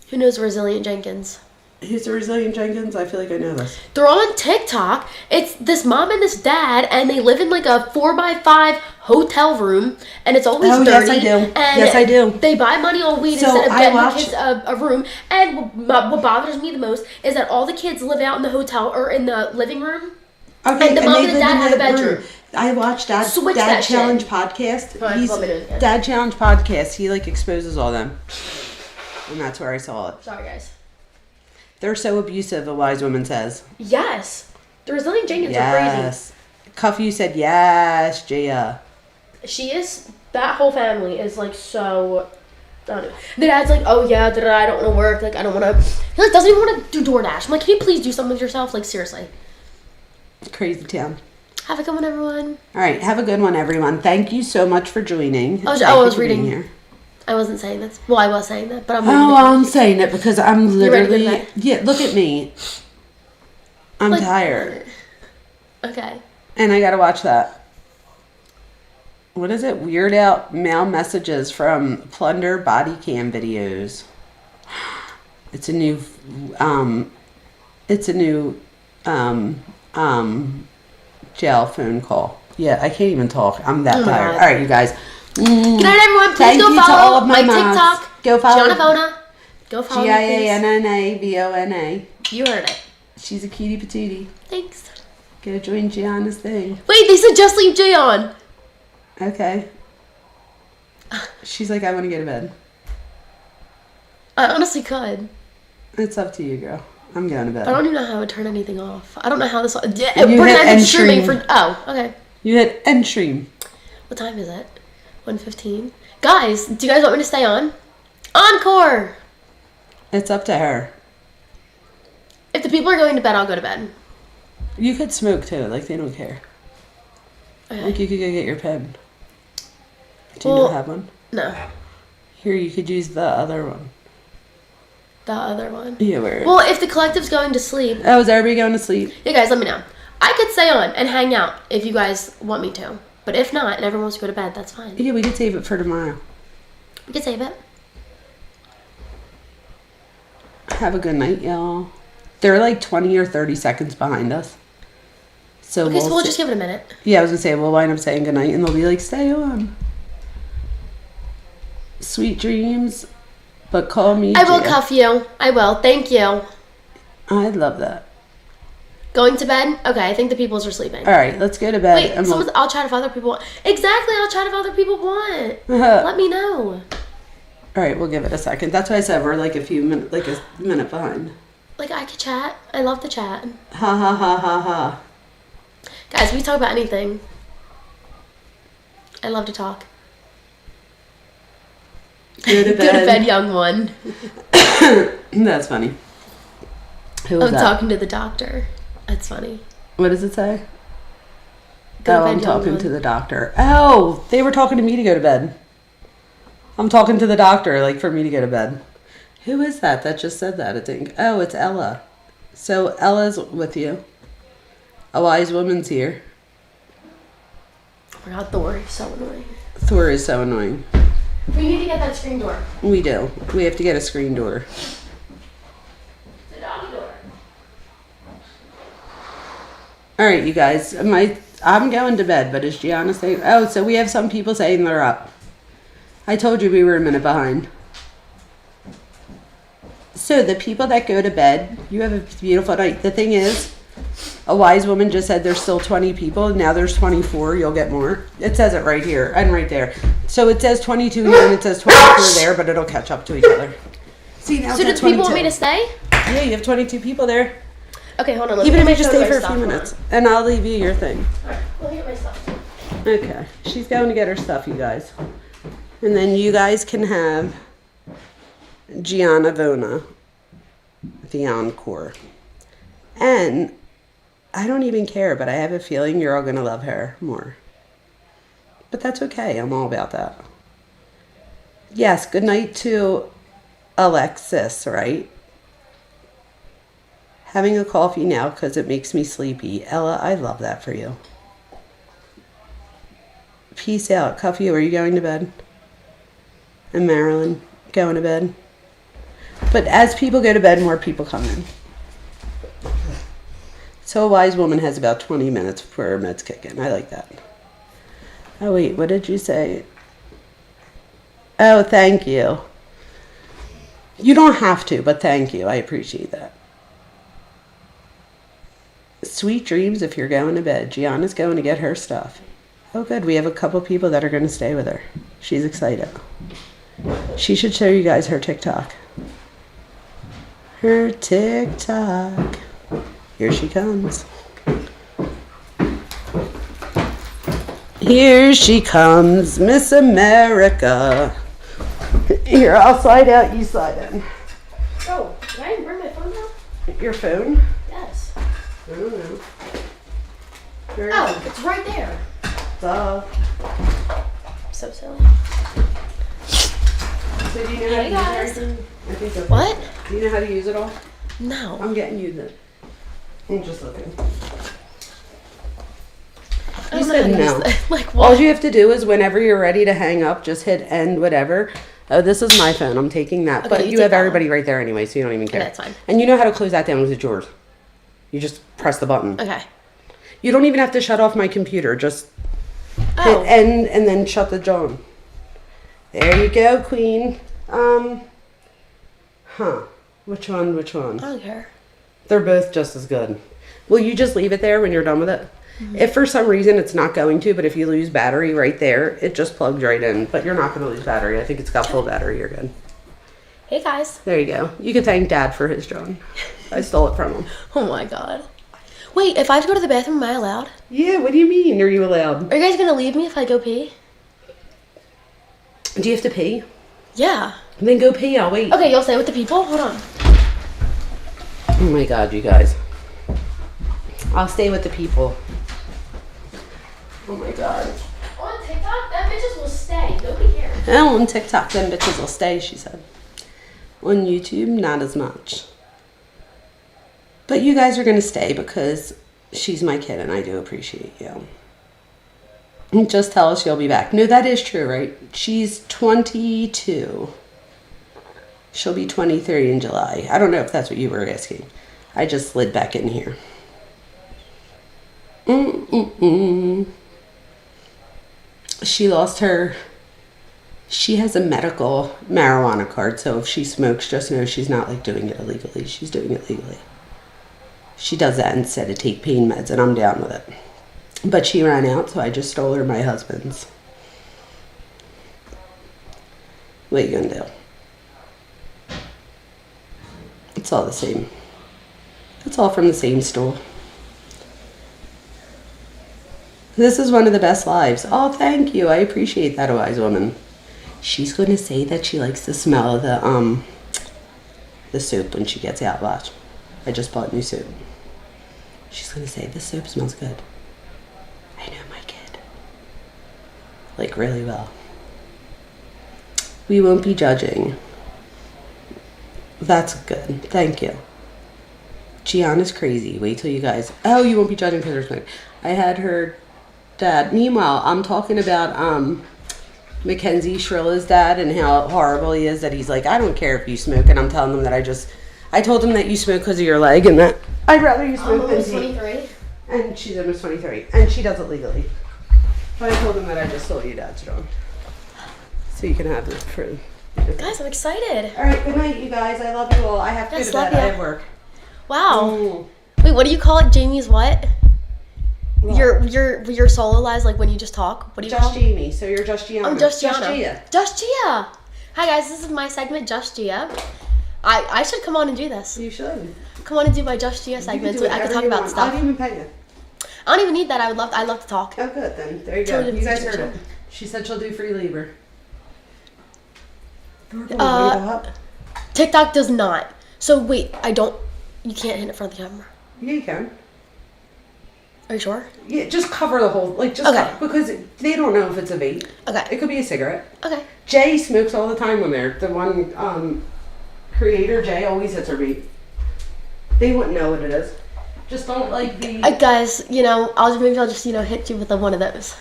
Who knows Resilient Jenkins? Who's the Resilient Jenkins? I feel like I know this. They're all on TikTok. It's this mom and this dad, and they live in like a 4x5 hotel room, and it's always dirty. Yes, I do. And yes, I do. They buy money on weed instead of getting the kids a room. And what bothers me the most is that all the kids live out in the hotel or in the living room. Okay, and the mom and the dad have a bedroom. I watched Dad Challenge podcast. Dad Challenge podcast. He like exposes all them, and that's where I saw it. Sorry, guys. They're so abusive, a wise woman says. Yes. The Resilient Jenkins are crazy. Yes. Cuff, you said yes, Jaya. She is, that whole family is like so, I don't know. The dad's like, oh yeah, I don't want to work, like I don't want to, he like doesn't even want to do DoorDash. I'm like, can you please do something with yourself? Like seriously. Crazy town. Have a good one, everyone. All right, have a good one, everyone. Thank you so much for joining. I was reading here. I wasn't saying this. Well, I was saying that, but I'm reading I'm saying it because I'm literally... You're ready to yeah, look at me. I'm tired. Okay. And I gotta watch that. What is it? Weird Out male messages from Plunder body cam videos. It's a new... jail phone call. Yeah, I can't even talk. I'm that tired. All right, you guys. Good night, everyone. Please go follow my TikTok. Go follow Gianna Vona. Go follow me, please. Giannavona. You heard it. She's a cutie patootie. Thanks. Go join Gianna's thing. Wait, they said just leave Jay on. Okay. She's like, I want to go to bed. I honestly could. It's up to you, girl. I'm going to bed. I don't even know how I would turn anything off. I don't know how this... You hit end stream. Oh, okay. You hit end stream. What time is it? 1:15. Guys, do you guys want me to stay on? Encore! It's up to her. If the people are going to bed, I'll go to bed. You could smoke too. Like, they don't care. Okay. Like, you could go get your pen. Do you not have one? No. Here, you could use the other one. The other one? Yeah, where? Well, if the collective's going to sleep... Oh, is everybody going to sleep? Yeah, guys, let me know. I could stay on and hang out if you guys want me to. But if not, and everyone wants to go to bed, that's fine. Yeah, we could save it for tomorrow. We could save it. Have a good night, y'all. They're like 20 or 30 seconds behind us. So okay, so we'll just give it a minute. Yeah, I was going to say, we'll wind up saying goodnight, and they'll be like, stay on. Sweet dreams, but call me I will cuff you. I will. Thank you. I love that. Going to bed? Okay, I think the peoples are sleeping. All right, let's go to bed. Wait, I'll chat if other people want. Exactly, I'll chat if other people want. Let me know. All right, we'll give it a second. That's why I said we're like a minute behind. Like, I could chat. I love to chat. Ha ha ha ha ha. Guys, we can talk about anything. I love to talk. Go to bed. Go to bed, young one. That's funny. I'm talking to the doctor. That's funny. What does it say? Go to bed, I'm talking to the doctor. Oh, they were talking to me to go to bed. I'm talking to the doctor, like, for me to go to bed. Who is that just said that, I think? Oh, it's Ella. So Ella's with you. A wise woman's here. Oh my god, Thor is so annoying. Thor is so annoying. We need to get that screen door. We do. We have to get a screen door. The doggy door. All right, you guys. I'm going to bed, but is Gianna saying... Oh, so we have some people saying they're up. I told you we were a minute behind. So the people that go to bed, you have a beautiful night. The thing is, a wise woman just said there's still 20 people. Now there's 24. You'll get more. It says it right here and right there. So it says 22 here and it says 24 there, but it'll catch up to each other. See, now so do the people want me to stay? Yeah, you have 22 people there. Okay, hold on. Even if you just stay for a few minutes. And I'll leave you your thing. Alright, let me get my stuff. Okay. She's going to get her stuff, you guys. And then you guys can have Gianna Vona, the encore. And I don't even care, but I have a feeling you're all going to love her more. But that's okay. I'm all about that. Yes, good night to Alexis, right? Having a coffee now because it makes me sleepy. Ella, I love that for you. Peace out. Cuffy, are you going to bed? And Marilyn, going to bed? But as people go to bed, more people come in. So a wise woman has about 20 minutes before her meds kick in. I like that. Oh, wait, what did you say? Oh, thank you. You don't have to, but thank you. I appreciate that. Sweet dreams if you're going to bed. Gianna's going to get her stuff. Oh, good. We have a couple people that are going to stay with her. She's excited. She should show you guys her TikTok. Her TikTok. Here she comes. Here she comes, Miss America. Here, I'll slide out, you slide in. Oh, did I bring my phone down? Your phone? Yes. I don't know. Where is it? It's right there. So silly. So do you know how to guys. use everything? I think so. What? Do you know how to use it all? No. I'm getting you the... I'm just looking. I You don't know said how to use no. that. Like All what? you have to do is whenever you're ready to hang up, just hit end whatever. Oh, this is my phone. I'm taking that. Okay, but you you take have that everybody right there anyway, so you don't even care. that's fine. And you know how to close that down with yours. You just press the button. Okay. You don't even have to shut off my computer. Just Oh. hit end and then shut the John. There you go, Queen. Which one? I don't care. They're both just as good. Will you just leave it there when you're done with it? Mm-hmm. If for some reason it's not going to, but if you lose battery right there, it just plugs right in. But you're not going to lose battery. I think it's got full battery. You're good. Hey guys. There you go. You can thank Dad for his drone. I stole it from him. Oh my god. Wait, if I have to go to the bathroom, am I allowed? Yeah, what do you mean? Are you allowed? Are you guys gonna leave me if I go pee? Do you have to pee? Yeah. Then go pee. I'll wait. Okay, you'll stay with the people? Hold on. Oh my god, you guys. I'll stay with the people. Oh my god. On TikTok, that bitches will stay. Nobody cares. Oh, on TikTok, them bitches will stay, she said. On YouTube, not as much. But you guys are going to stay because she's my kid and I do appreciate you. And just tell us you'll be back. No, that is true, right? She's 22. She'll be 23 in July. I don't know if that's what you were asking. I just slid back in here. She lost her... She has a medical marijuana card, so if she smokes, just know she's not like doing it illegally. She's doing it legally. She does that instead of take pain meds, and I'm down with it. But she ran out, so I just stole her my husband's. What are you gonna do? It's all the same. It's all from the same stool. This is one of the best lives. Oh, thank you. I appreciate that, wise woman. She's going to say that she likes the smell of the soap when she gets out. Watch. I just bought new soap. She's going to say, this soap smells good. I know my kid. Like, really well. We won't be judging. That's good. Thank you. Gianna's crazy. Wait till you guys... Oh, you won't be judging because there's smoke. I had her dad. Meanwhile, I'm talking about Mackenzie Shirilla's dad and how horrible he is that he's like, I don't care if you smoke. And I'm telling them that I told him that you smoke because of your leg and that I'd rather you smoke than almost 23. And she's almost 23. And she does it legally. But I told him that I just stole your dad's drone. So you can have it for... Guys, I'm excited. All right, good night, you guys. I love you all. I have to go Yes, to bed. love I ya. have work. Wow. Wait, what do you call it? Jamie's what? Your solo lives, like when you just talk. What do you call Just it? Jamie. So you're just Gianna. I'm just Gianna. Gia. Just Gia. Hi guys, this is my segment, Just Gia. I should come on and do this. You should. Come on and do my Just Gia You segment can do so I can whatever talk you about want. stuff. I'll even pay you. I don't even need that. I love to talk. Oh, good then. There you go. Totally You guys heard different it. She said she'll do free labor. TikTok does not. So wait, you can't hit it in front of the camera. Yeah, you can. Are you sure? Yeah, just cover the whole, like, just Okay. because they don't know if it's a vape. Okay. It could be a cigarette. Okay. Jay smokes all the time on there. The one, Creator J always hits her beat. They wouldn't know what it is. Just don't like the... Guys, maybe I'll just, hit you with one of those.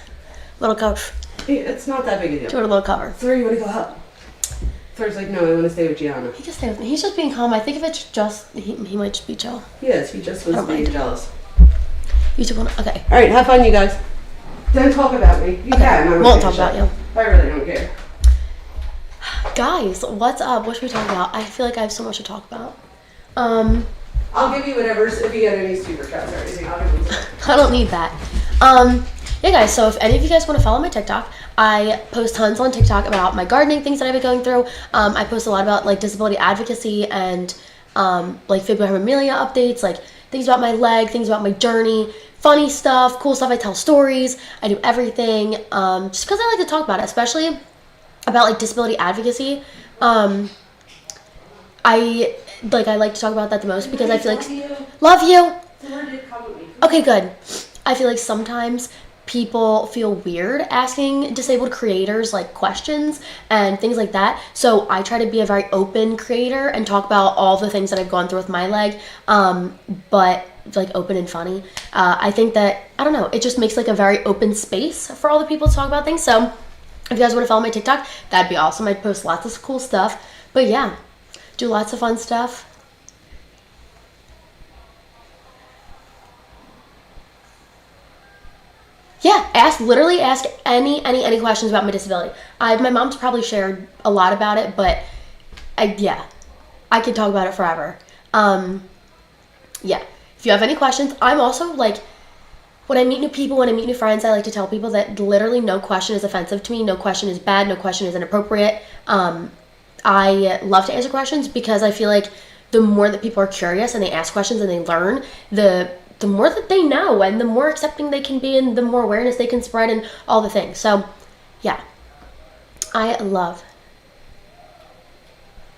Little cover. It's not that big a deal. Do a little cover. So where you want to go up? Thor's like, no, I want to stay with Gianna. He can stay with me. He's just being calm. I think if it's just, he might just be chill. Yes, he just was being jealous. You two want to, okay. All right, have fun, you guys. Don't talk about me. You can. I won't talk about you. I really don't care. Guys, what's up? What should we talk about? I feel like I have so much to talk about. I'll give you whatever, if you get any super chats or anything, I'll give them. I don't need that. Yeah, guys, so if any of you guys want to follow my TikTok, I post tons on TikTok about my gardening things that I've been going through. I post a lot about, like, disability advocacy and, like, fibromyalgia updates, like, things about my leg, things about my journey, funny stuff, cool stuff. I tell stories. I do everything, just because I like to talk about it, especially about, like, disability advocacy. I like to talk about that the most because I feel like... Love you! Okay, good. I feel like sometimes people feel weird asking disabled creators, like, questions and things like that. So I try to be a very open creator and talk about all the things that I've gone through with my leg, but, like, open and funny. I think that, I don't know, it just makes, like, a very open space for all the people to talk about things. So if you guys want to follow my TikTok, that'd be awesome. I'd post lots of cool stuff. But yeah, do lots of fun stuff. Yeah, literally ask any questions about my disability. My mom's probably shared a lot about it, but I could talk about it forever. Yeah, if you have any questions, I'm also, like, when I meet new people, when I meet new friends, I like to tell people that literally no question is offensive to me, no question is bad, no question is inappropriate. I love to answer questions because I feel like the more that people are curious and they ask questions and they learn, the more that they know and the more accepting they can be and the more awareness they can spread and all the things. So, yeah. I love...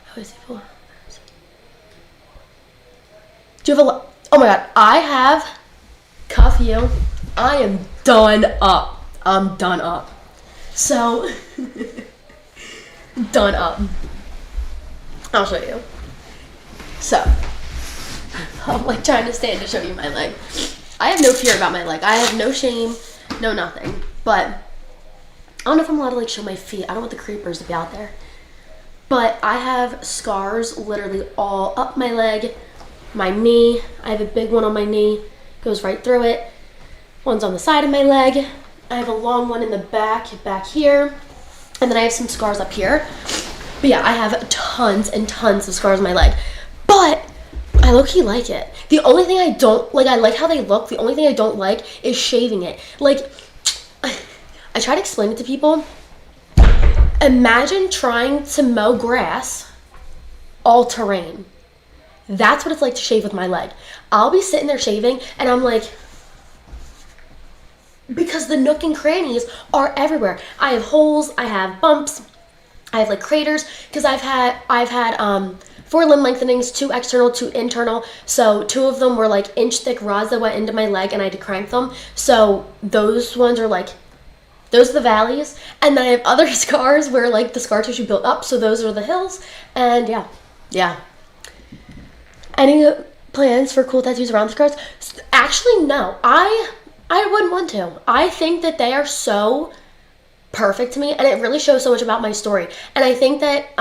How is it for? Do you have a... Oh my god. I have... Cuff you. I am done up. I'm done up. So... done up. I'll show you. So... I'm, like, trying to stand to show you my leg. I have no fear about my leg. I have no shame, no nothing. But I don't know if I'm allowed to, like, show my feet. I don't want the creepers to be out there. But I have scars literally all up my leg, my knee. I have a big one on my knee. Goes right through it. One's on the side of my leg. I have a long one in the back here. And then I have some scars up here. But yeah, I have tons and tons of scars on my leg. But I low-key like it. The only thing I don't, like, I like how they look. The only thing I don't like is shaving it. Like, I try to explain it to people. Imagine trying to mow grass all terrain. That's what it's like to shave with my leg. I'll be sitting there shaving and I'm like, because the nook and crannies are everywhere. I have holes, I have bumps, I have, like, craters, because I've had 4 limb lengthenings, 2 external, 2 internal. So 2 of them were, like, inch thick rods that went into my leg and I had to crank them. So those ones are, like, those are the valleys. And then I have other scars where, like, the scar tissue built up. So those are the hills. And yeah. Any plans for cool tattoos around the scars? Actually, no. I wouldn't want to. I think that they are so perfect to me and it really shows so much about my story. And I think that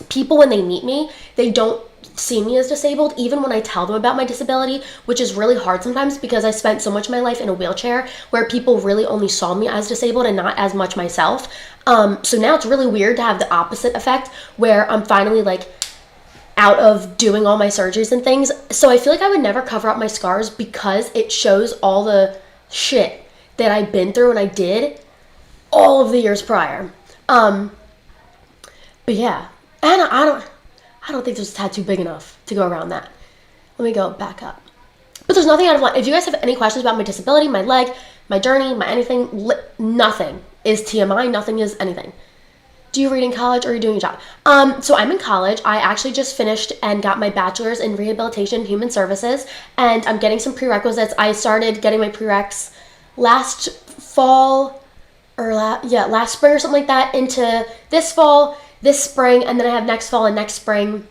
people, when they meet me, they don't see me as disabled, even when I tell them about my disability, which is really hard sometimes because I spent so much of my life in a wheelchair where people really only saw me as disabled and not as much myself. So now it's really weird to have the opposite effect where I'm finally, like, out of doing all my surgeries and things. So I feel like I would never cover up my scars because it shows all the shit that I've been through and I did all of the years prior. But yeah, and I don't think there's a tattoo big enough to go around that. Let me go back up. But there's nothing out of line. If you guys have any questions about my disability, my leg, my journey, my anything, nothing is TMI, nothing is anything. Do you read in college or are you doing a job? So I'm in college. I actually just finished and got my bachelor's in rehabilitation human services, and I'm getting some prerequisites. I started getting my prereqs last fall, or last spring or something like that, into this fall. this spring, and then I have next fall and next spring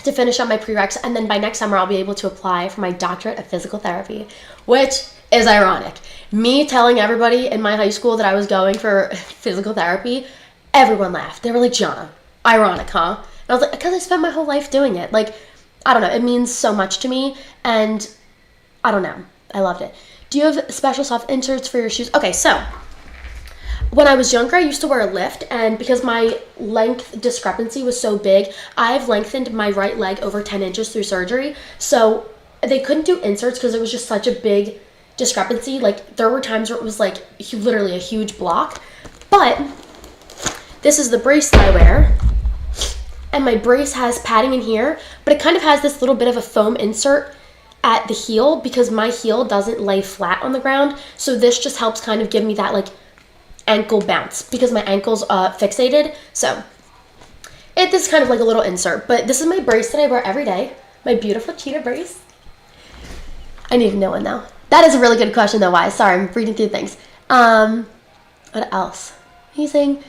to finish up my prereqs, and then by next summer I'll be able to apply for my doctorate of physical therapy, which is ironic. Me telling everybody in my high school that I was going for physical therapy, everyone laughed. They were like, Gianna, ironic, huh? And I was like, because I spent my whole life doing it. Like, I don't know, it means so much to me, and I don't know, I loved it. Do you have special soft inserts for your shoes? Okay, so when I was younger, I used to wear a lift, and because my length discrepancy was so big, I've lengthened my right leg over 10 inches through surgery, so they couldn't do inserts because it was just such a big discrepancy. Like, there were times where it was like literally a huge block, but this is the brace that I wear, and my brace has padding in here, but it kind of has this little bit of a foam insert at the heel because my heel doesn't lay flat on the ground, so this just helps kind of give me that like ankle bounce because my ankle's fixated. So this is kind of like a little insert, but this is my brace that I wear every day, my beautiful cheetah brace. I need to know one though. That is a really good question though. Why? Sorry, I'm reading through things. What else? He's saying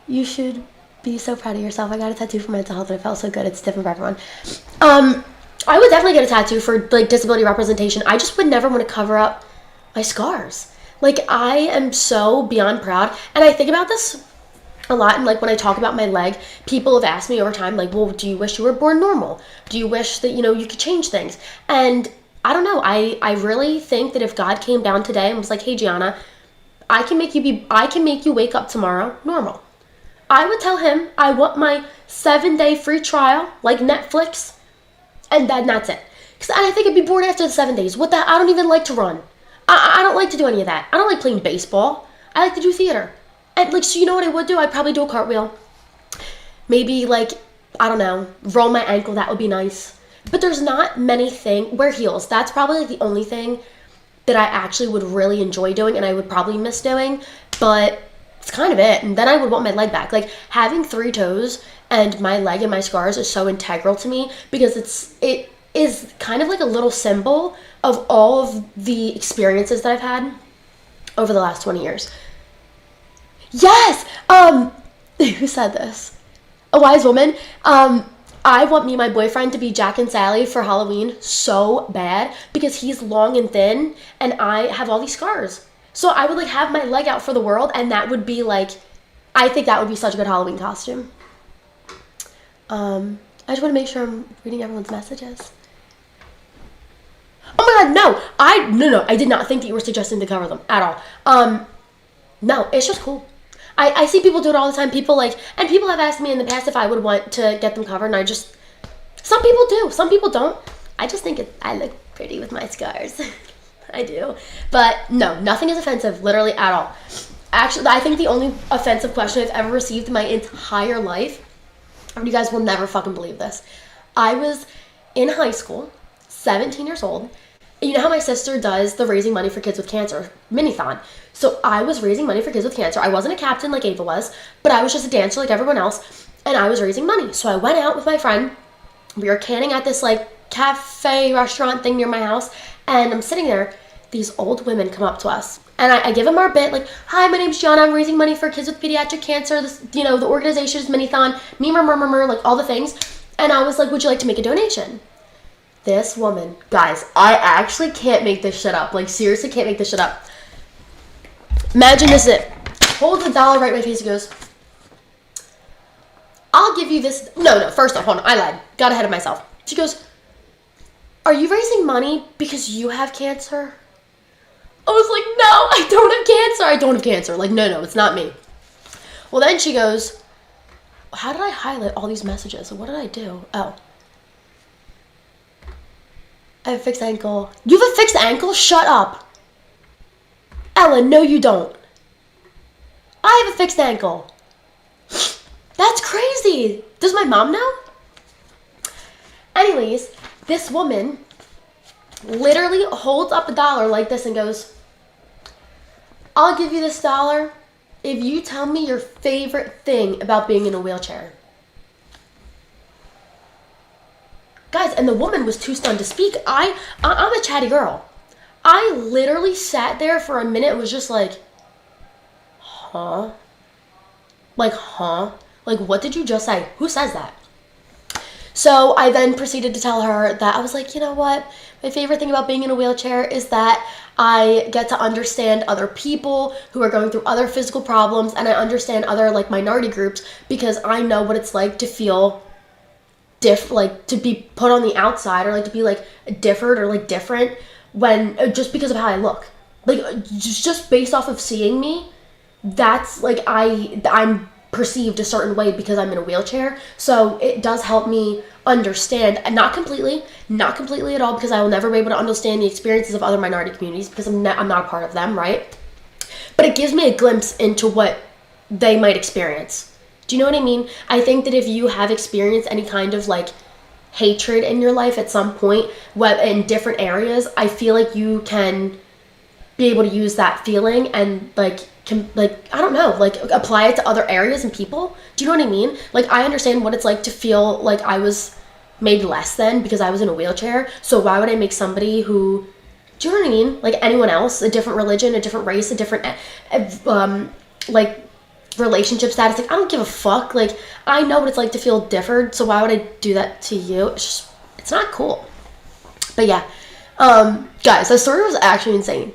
you should be so proud of yourself. I got a tattoo for mental health and it felt so good. It's different for everyone. I would definitely get a tattoo for like disability representation. I just would never want to cover up my scars. Like, I am so beyond proud, and I think about this a lot, and like when I talk about my leg, people have asked me over time, like, well, do you wish you were born normal? Do you wish that, you know, you could change things? And I don't know, I really think that if God came down today and was like, hey, Gianna, I can make you wake up tomorrow normal. I would tell him I want my 7-day free trial, like Netflix, and then that's it. Because I think I'd be bored after the 7 days. What the? I don't even like to run. I don't like to do any of that. I don't like playing baseball. I like to do theater. And like, so you know what I would do? I'd probably do a cartwheel. Maybe like, I don't know, roll my ankle. That would be nice. But there's not many things. Wear heels. That's probably like the only thing that I actually would really enjoy doing and I would probably miss doing. But it's kind of it. And then I would want my leg back. Like, having 3 toes and my leg and my scars is so integral to me because it is kind of like a little symbol of all of the experiences that I've had over the last 20 years. Yes! Who said this? A wise woman. I want me and my boyfriend to be Jack and Sally for Halloween so bad because he's long and thin and I have all these scars. So I would like have my leg out for the world and that would be like, I think that would be such a good Halloween costume. I just want to make sure I'm reading everyone's messages. Oh my god, no, I did not think that you were suggesting to cover them at all. No, it's just cool. I see people do it all the time. People have asked me in the past if I would want to get them covered, and some people do, some people don't. I just think I look pretty with my scars. I do. But no, nothing is offensive, literally at all. Actually, I think the only offensive question I've ever received in my entire life, and you guys will never fucking believe this. I was in high school, 17 years old. You know how my sister does the Raising Money for Kids with Cancer mini-thon? So I was raising money for kids with cancer. I wasn't a captain like Ava was, but I was just a dancer like everyone else, and I was raising money. So I went out with my friend. We were canning at this like cafe restaurant thing near my house, and I'm sitting there. These old women come up to us, and I give them our bit, like, hi, my name's Gianna. I'm raising money for kids with pediatric cancer. This, the organization is mini-thon, like all the things. And I was like, would you like to make a donation? This woman, guys, I actually can't make this shit up. Like, seriously can't make this shit up. Imagine this is it. Holds $1 right in my face and goes, I'll give you this. No, first off, hold on, I lied. Got ahead of myself. She goes, are you raising money because you have cancer? I was like, no, I don't have cancer. Like, no, it's not me. Well, then she goes, how did I highlight all these messages? What did I do? Oh. I have a fixed ankle. You have a fixed ankle? Shut up. Ella, no you don't. I have a fixed ankle. That's crazy. Does my mom know? Anyways, this woman literally holds up $1 like this and goes, I'll give you this $1 if you tell me your favorite thing about being in a wheelchair. Guys, and the woman was too stunned to speak. I'm a chatty girl. I literally sat there for a minute and was just like, huh? Like, huh? Like, what did you just say? Who says that? So I then proceeded to tell her that I was like, you know what? My favorite thing about being in a wheelchair is that I get to understand other people who are going through other physical problems, and I understand other like minority groups because I know what it's like to feel like to be put on the outside, or like to be like differed or like different when just because of how I look. Like just based off of seeing me, that's like I'm perceived a certain way because I'm in a wheelchair. So it does help me understand, and not completely at all, because I will never be able to understand the experiences of other minority communities because I'm not a part of them, right? But it gives me a glimpse into what they might experience. Do you know what I mean? I think that if you have experienced any kind of like hatred in your life at some point, in different areas, I feel like you can be able to use that feeling and I don't know, like apply it to other areas and people. Do you know what I mean? Like, I understand what it's like to feel like I was made less than because I was in a wheelchair. So why would I make somebody who, do you know what I mean? Like anyone else, a different religion, a different race, a different like relationship status. Like, I don't give a fuck. Like, I know what it's like to feel differed. So why would I do that to you? It's not cool. But yeah, guys, that story was actually insane.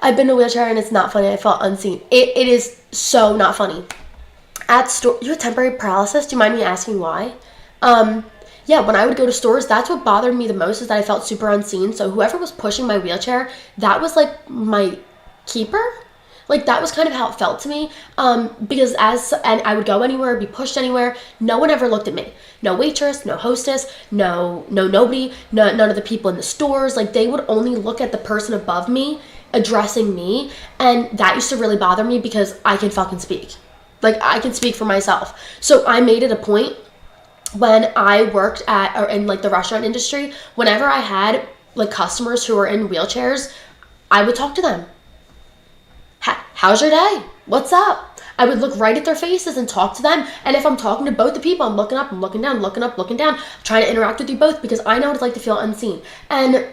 I've been in a wheelchair and it's not funny. I felt unseen. It is so not funny. You have temporary paralysis? Do you mind me asking why? Yeah, when I would go to stores, that's what bothered me the most, is that I felt super unseen. So whoever was pushing my wheelchair, that was like my keeper. Like, that was kind of how it felt to me. Because and I would go anywhere, be pushed anywhere. No one ever looked at me. No waitress, no hostess, nobody, none of the people in the stores. Like, they would only look at the person above me addressing me, and that used to really bother me because I can fucking speak. Like, I can speak for myself. So I made it a point when I worked in like the restaurant industry, whenever I had like customers who were in wheelchairs, I would talk to them. How's your day? What's up? I would look right at their faces and talk to them. And if I'm talking to both the people, I'm looking up, I'm looking down, looking up, looking down, trying to interact with you both because I know what it's like to feel unseen. And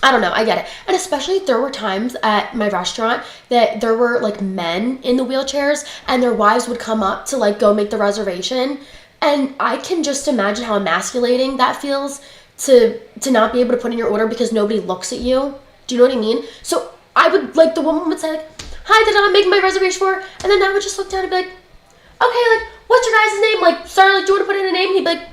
I don't know, I get it. And especially there were times at my restaurant that there were like men in the wheelchairs and their wives would come up to like go make the reservation. And I can just imagine how emasculating that feels to not be able to put in your order because nobody looks at you. Do you know what I mean? So I would, like, the woman would say like, hi, did I make my reservation for? And then I would just look down and be like, okay, like, what's your guys' name? Like, sorry, like, do you want to put in a name? And he'd be like,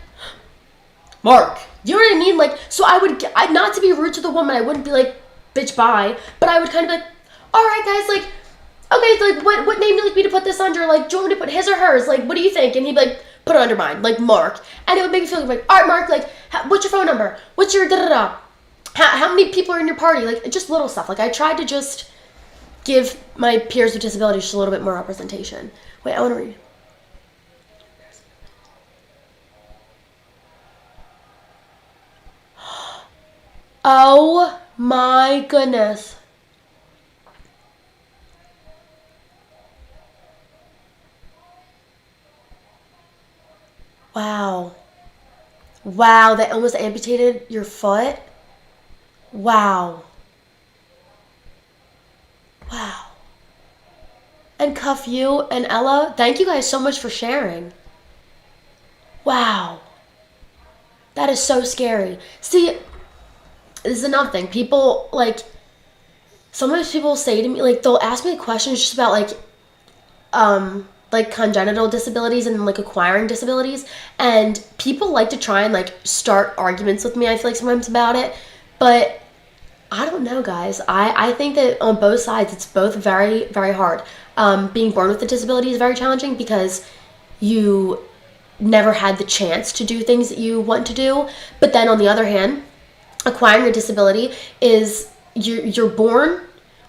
Mark. You know what I mean? Like, so I'd not to be rude to the woman, I wouldn't be like, bitch, bye. But I would kind of be like, all right, guys, like, okay, so like, what name do you like me to put this under? Like, do you want me to put his or hers? Like, what do you think? And he'd be like, put it under mine, like, Mark. And it would make me feel like, all right, Mark, like, what's your phone number? What's your da-da-da? How many people are in your party? Like, just little stuff. Like, I tried to just give my peers with disabilities just a little bit more representation. Wait, I want to read. Oh my goodness. Wow. Wow, they almost amputated your foot? Wow. Wow. And cuff you and Ella, thank you guys so much for sharing. Wow. That is so scary. See, this is another thing. People, like, sometimes people say to me, like, they'll ask me questions just about, like congenital disabilities and, like, acquiring disabilities. And people like to try and, like, start arguments with me, I feel like, sometimes about it. But I don't know, guys. I think that on both sides, it's both very, very hard. Being born with a disability is very challenging because you never had the chance to do things that you want to do. But then on the other hand, acquiring a disability is you're born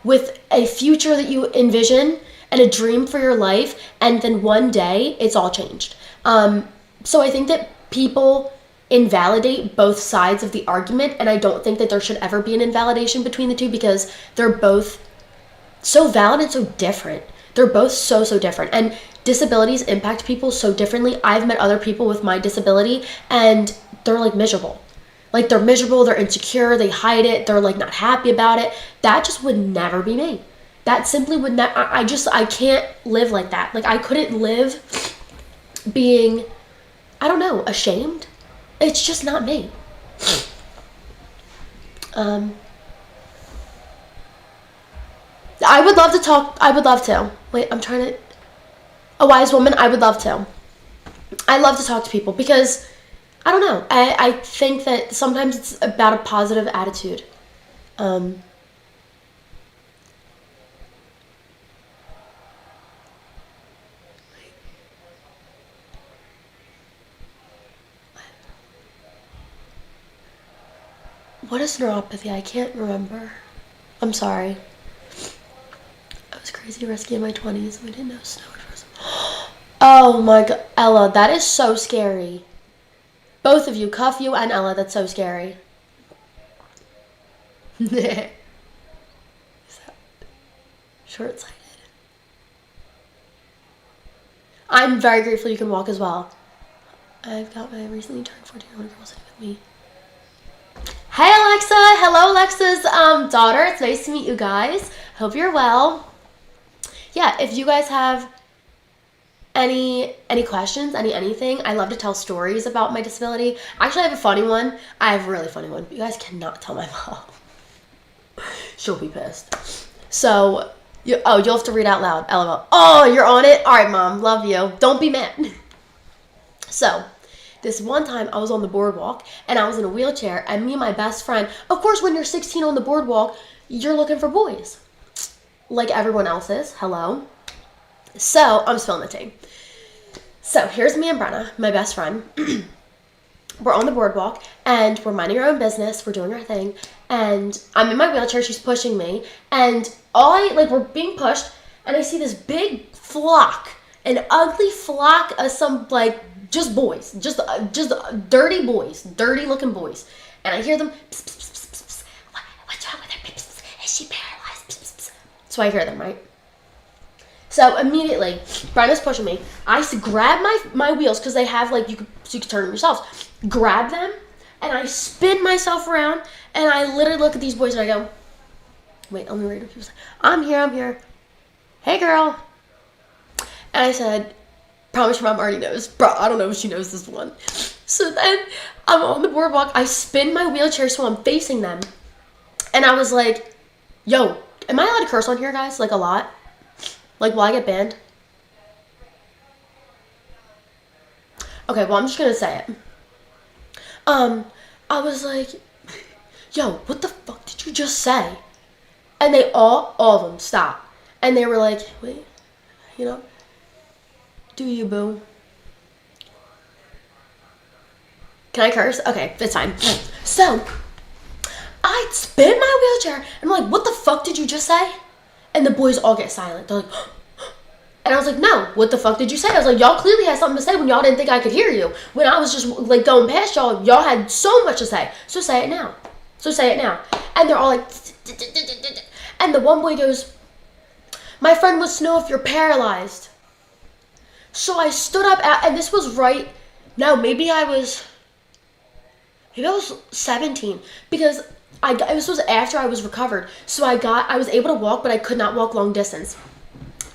with a future that you envision and a dream for your life, and then one day it's all changed. So I think that people invalidate both sides of the argument, and I don't think that there should ever be an invalidation between the two because they're both so valid and so different. They're both so different, and disabilities impact people so differently. I've met other people with my disability and they're like miserable. Like, they're miserable, they're insecure, they hide it, they're like not happy about it. That just would never be me. That simply would not, I can't live like that. Like, I couldn't live being, I don't know, ashamed. It's just not me. I would love to talk. I would love to. Wait, I'm trying to. A wise woman, I would love to. I love to talk to people because, I don't know, I think that sometimes it's about a positive attitude. What is neuropathy? I can't remember. I'm sorry. I was crazy risky in my 20s. We didn't know snow was frozen. Oh my god. Ella, that is so scary. Both of you, Cuff, you and Ella, that's so scary. Is that short-sighted? I'm very grateful you can walk as well. I've got my recently turned 14-year-old girl sitting with me. Hey Alexa! Hello Alexa's daughter. It's nice to meet you guys. Hope you're well. Yeah, if you guys have any questions, anything, I love to tell stories about my disability. Actually, I have a funny one. I have a really funny one. But you guys cannot tell my mom. She'll be pissed. So, you'll have to read out loud. LOL. Oh, you're on it? All right, Mom. Love you. Don't be mad. So, this one time I was on the boardwalk and I was in a wheelchair and me and my best friend, of course when you're 16 on the boardwalk, you're looking for boys. Like everyone else is. Hello. So, I'm spilling the tea. So, here's me and Brenna, my best friend. We're on the boardwalk and we're minding our own business. We're doing our thing. And I'm in my wheelchair. She's pushing me. And we're being pushed and I see this big flock, an ugly flock of some, just boys, just dirty boys, dirty looking boys. And I hear them, pss, pss, pss, pss, pss. What's wrong with her? Pss, pss, pss. Is she paralyzed? Pss, pss, pss. So I hear them, right? So immediately, Brenda's pushing me. I grab my wheels, because they have, you could turn them yourselves. Grab them, and I spin myself around, and I literally look at these boys, and I go, wait, let me read what people say. I'm here. Hey, girl. And I said, promise your mom already knows. Bro, I don't know if she knows this one. So then I'm on the boardwalk. I spin my wheelchair so I'm facing them. And I was like, yo, am I allowed to curse on here, guys? A lot? Will I get banned? Okay, well, I'm just going to say it. I was like, yo, what the fuck did you just say? And they all of them stopped. And they were like, wait, do you, boo? Can I curse? Okay, it's fine. So, I spin my wheelchair, and I'm like, what the fuck did you just say? And the boys all get silent. They're like, and I was like, no, what the fuck did you say? I was like, y'all clearly had something to say when y'all didn't think I could hear you. When I was just, going past y'all had so much to say. So say it now. And they're all like, and the one boy goes, my friend wants to know if you're paralyzed. So I stood up, and this was maybe I was 17, because this was after I was recovered. So I was able to walk, but I could not walk long distance.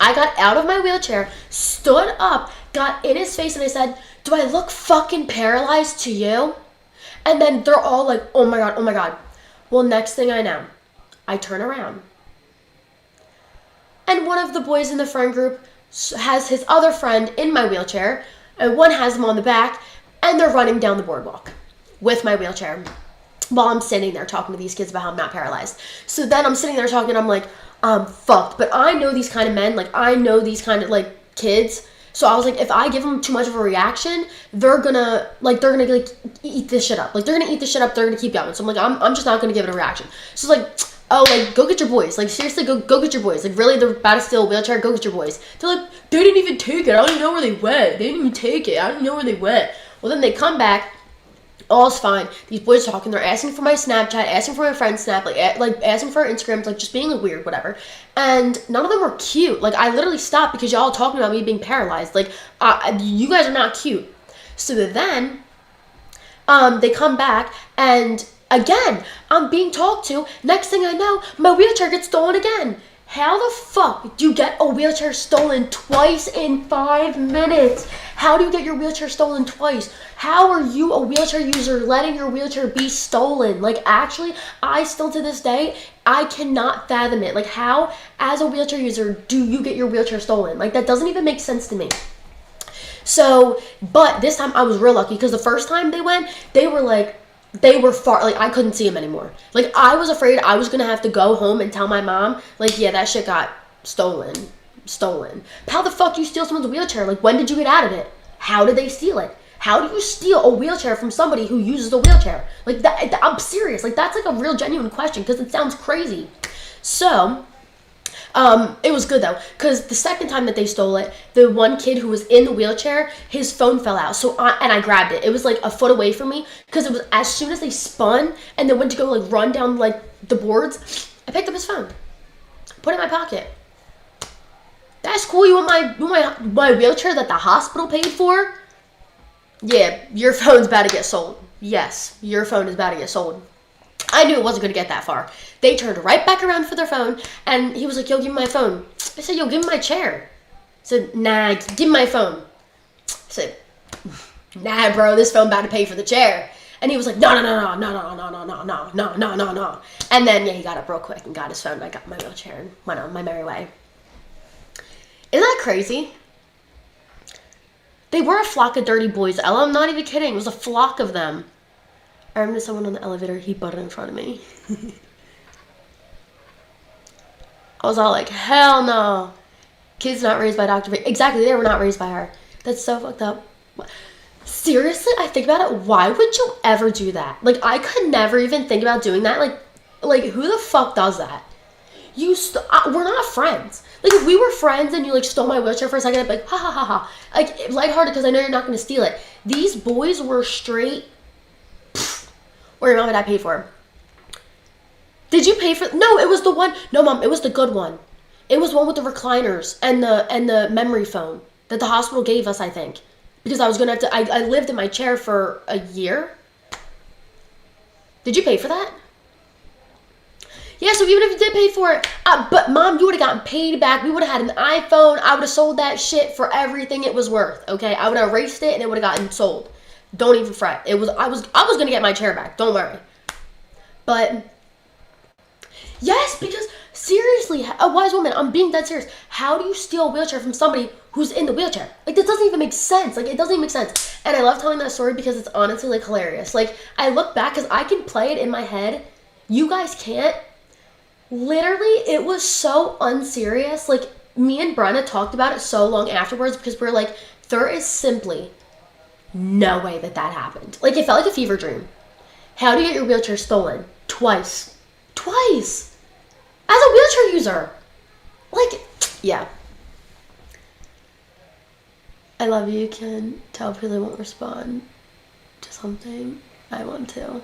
I got out of my wheelchair, stood up, got in his face, and I said, do I look fucking paralyzed to you? And then they're all like, oh my God. Well, next thing I know, I turn around. And one of the boys in the friend group has his other friend in my wheelchair, and one has him on the back, and they're running down the boardwalk with my wheelchair while I'm sitting there talking to these kids about how I'm not paralyzed. So then I'm sitting there talking, and I'm like, I'm fucked. But I know these kind of men, I know these kind of kids. So I was like, if I give them too much of a reaction, they're gonna eat this shit up. They're gonna eat this shit up. They're gonna keep going. So I'm like, I'm just not gonna give it a reaction. So it's go get your boys. Seriously, go get your boys. Really, they're about to steal a wheelchair. Go get your boys. They're like, they didn't even take it. I don't even know where they went. They didn't even take it. I don't know where they went. Well, then they come back. All's fine. These boys talking. They're asking for my Snapchat, asking for my friend's Snap, asking for our Instagrams, just being weird, whatever. And none of them were cute. I literally stopped because y'all talking about me being paralyzed. You guys are not cute. So then, they come back, and again, I'm being talked to. Next thing I know, my wheelchair gets stolen again. How the fuck do you get a wheelchair stolen twice in 5 minutes? How do you get your wheelchair stolen twice? How are you, a wheelchair user, letting your wheelchair be stolen? Like, actually, I still to this day, I cannot fathom it. Like, how, as a wheelchair user, do you get your wheelchair stolen? Like, that doesn't even make sense to me. So, but this time I was real lucky because the first time they went, they were far, like, I couldn't see them anymore. Like, I was afraid I was gonna have to go home and tell my mom, like, yeah, that shit got stolen. How the fuck do you steal someone's wheelchair? Like, when did you get out of it? How did they steal it? How do you steal a wheelchair from somebody who uses a wheelchair? Like, that, I'm serious. Like, that's like a real genuine question because it sounds crazy. So, it was good though, because the second time that they stole it, the one kid who was in the wheelchair, his phone fell out. So I grabbed it. It was like a foot away from me because it was as soon as they spun and they went to go like run down like the boards, I picked up his phone, put it in my pocket. That's cool. You want my wheelchair that the hospital paid for? Yeah, your phone's about to get sold. Yes, your phone is about to get sold. I knew it wasn't going to get that far. They turned right back around for their phone, and he was like, yo, give me my phone. I said, yo, give me my chair. I said, nah, give me my phone. I said, nah, bro, this phone about to pay for the chair. And he was like, no. And then, yeah, he got up real quick and got his phone, and I got my wheelchair and went on my merry way. Isn't that crazy? They were a flock of dirty boys, Ella. I'm not even kidding. It was a flock of them. I remember someone on the elevator, he butted in front of me. I was all like, hell no. Kids not raised by Dr. V. Exactly, they were not raised by her. That's so fucked up. Seriously, I think about it, why would you ever do that? Like, I could never even think about doing that. Like who the fuck does that? We're not friends. Like, if we were friends and you, like, stole my wheelchair for a second, I'd be like, ha ha ha ha. Like, lighthearted because I know you're not going to steal it. These boys were straight, or your mom and I paid for. Did you pay for? No, it was the one. No, Mom, it was the good one. It was one with the recliners and the memory foam that the hospital gave us, I think. Because I was going to have to, I lived in my chair for a year. Did you pay for that? Yeah, so even if you did pay for it, but Mom, you would have gotten paid back. We would have had an iPhone. I would have sold that shit for everything it was worth, okay? I would have erased it and it would have gotten sold. Don't even fret. I was going to get my chair back. Don't worry. But, yes, because seriously, a wise woman, I'm being dead serious. How do you steal a wheelchair from somebody who's in the wheelchair? Like, that doesn't even make sense. Like, it doesn't even make sense. And I love telling that story because it's honestly, like, hilarious. Like, I look back because I can play it in my head. You guys can't. Literally, it was so unserious. Like, me and Brenna talked about it so long afterwards because we're like, there is simply no way that happened. Like, it felt like a fever dream. How do you get your wheelchair stolen? Twice. As a wheelchair user. Like, yeah. I love you. You can tell people they won't respond to something. I want to.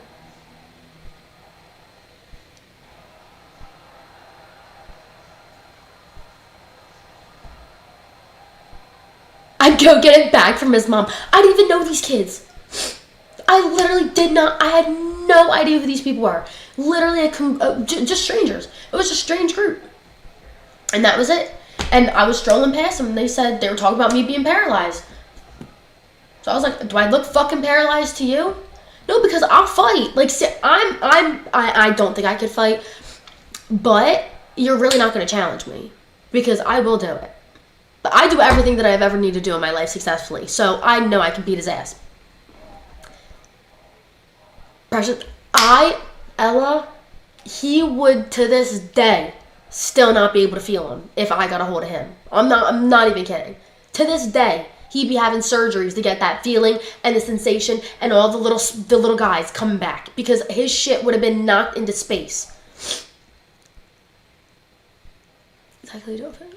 I'd go get it back from his mom. I didn't even know these kids. I literally did not. I had no idea who these people were. Literally, just strangers. It was a strange group. And that was it. And I was strolling past them, and they said they were talking about me being paralyzed. So I was like, do I look fucking paralyzed to you? No, because I'll fight. Like, I don't think I could fight. But you're really not going to challenge me. Because I will do it. But I do everything that I've ever needed to do in my life successfully. So I know I can beat his ass. Precious, Ella, he would to this day still not be able to feel him if I got a hold of him. I'm not even kidding. To this day, he'd be having surgeries to get that feeling and the sensation and all the little guys coming back because his shit would have been knocked into space. Exactly, don't think.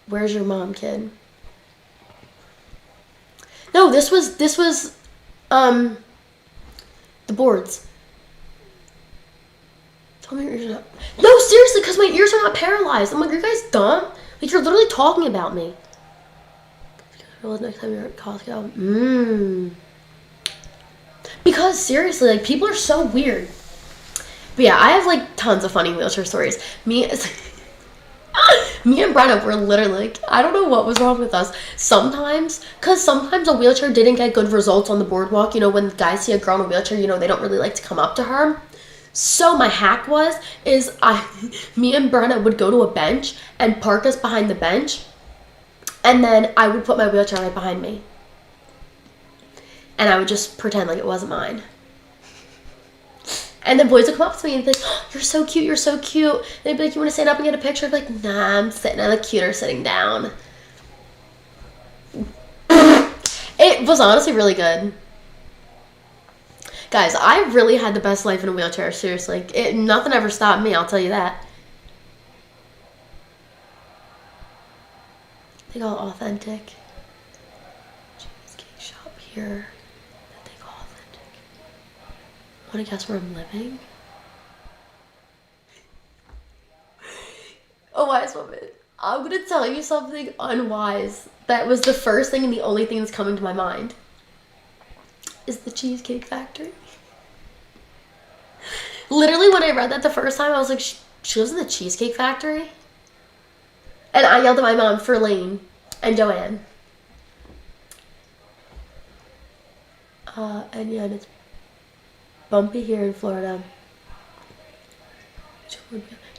Where's your mom, kid? No, this was the boards. Tell me your ears are not. No, seriously, because my ears are not paralyzed. I'm like, are you guys dumb? Like, you're literally talking about me. Next time you're at Costco. Because seriously, like, people are so weird. But yeah, I have like tons of funny wheelchair stories. Me and Brenna were literally like, I don't know what was wrong with us. Sometimes a wheelchair didn't get good results on the boardwalk. You know, when guys see a girl in a wheelchair, you know, they don't really like to come up to her. So my hack me and Brenna would go to a bench and park us behind the bench. And then I would put my wheelchair right behind me. And I would just pretend like it wasn't mine. And then boys would come up to me and be like, oh, you're so cute, you're so cute. And they'd be like, you want to stand up and get a picture? I'd be like, nah, I'm sitting. I look cuter sitting down. It was honestly really good. Guys, I really had the best life in a wheelchair, seriously. Nothing ever stopped me, I'll tell you that. They call it authentic. Cheesecake shop here. That they call authentic. Want to guess where I'm living? A wise woman. I'm going to tell you something unwise. That was the first thing and the only thing that's coming to my mind. Is the Cheesecake Factory. Literally, when I read that the first time, I was like, she lives in the Cheesecake Factory? And I yelled at my mom for Lane and Joanne. And yeah, and it's bumpy here in Florida.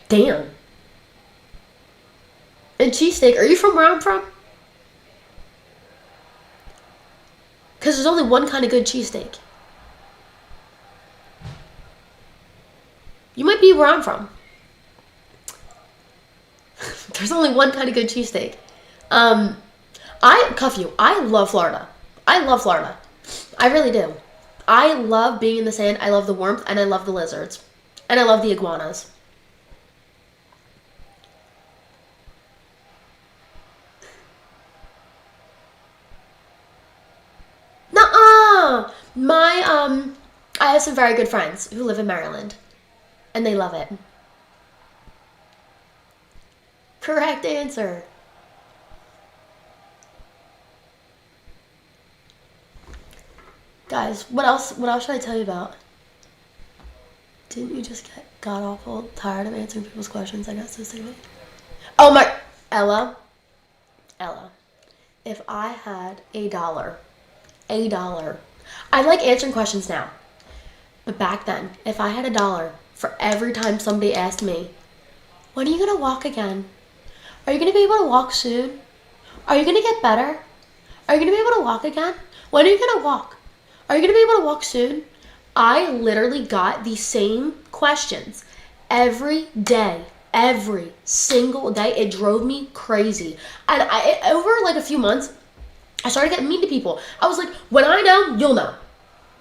Damn. And cheesesteak, are you from where I'm from? Because there's only one kind of good cheesesteak. You might be where I'm from. There's only one kind of good cheesesteak. I love Florida. I love Florida. I really do. I love being in the sand. I love the warmth, and I love the lizards. And I love the iguanas. Nuh-uh! I have some very good friends who live in Maryland. And they love it. Correct answer. Guys, what else should I tell you about? Didn't you just get god-awful tired of answering people's questions? I got so sick of it. Oh my, Ella, if I had a dollar, I like answering questions now. But back then, if I had a dollar for every time somebody asked me, when are you going to walk again? Are you going to be able to walk soon? Are you going to get better? Are you going to be able to walk again? When are you going to walk? Are you going to be able to walk soon? I literally got the same questions every day, every single day. It drove me crazy. And over like a few months, I started getting mean to people. I was like, when I know, you'll know.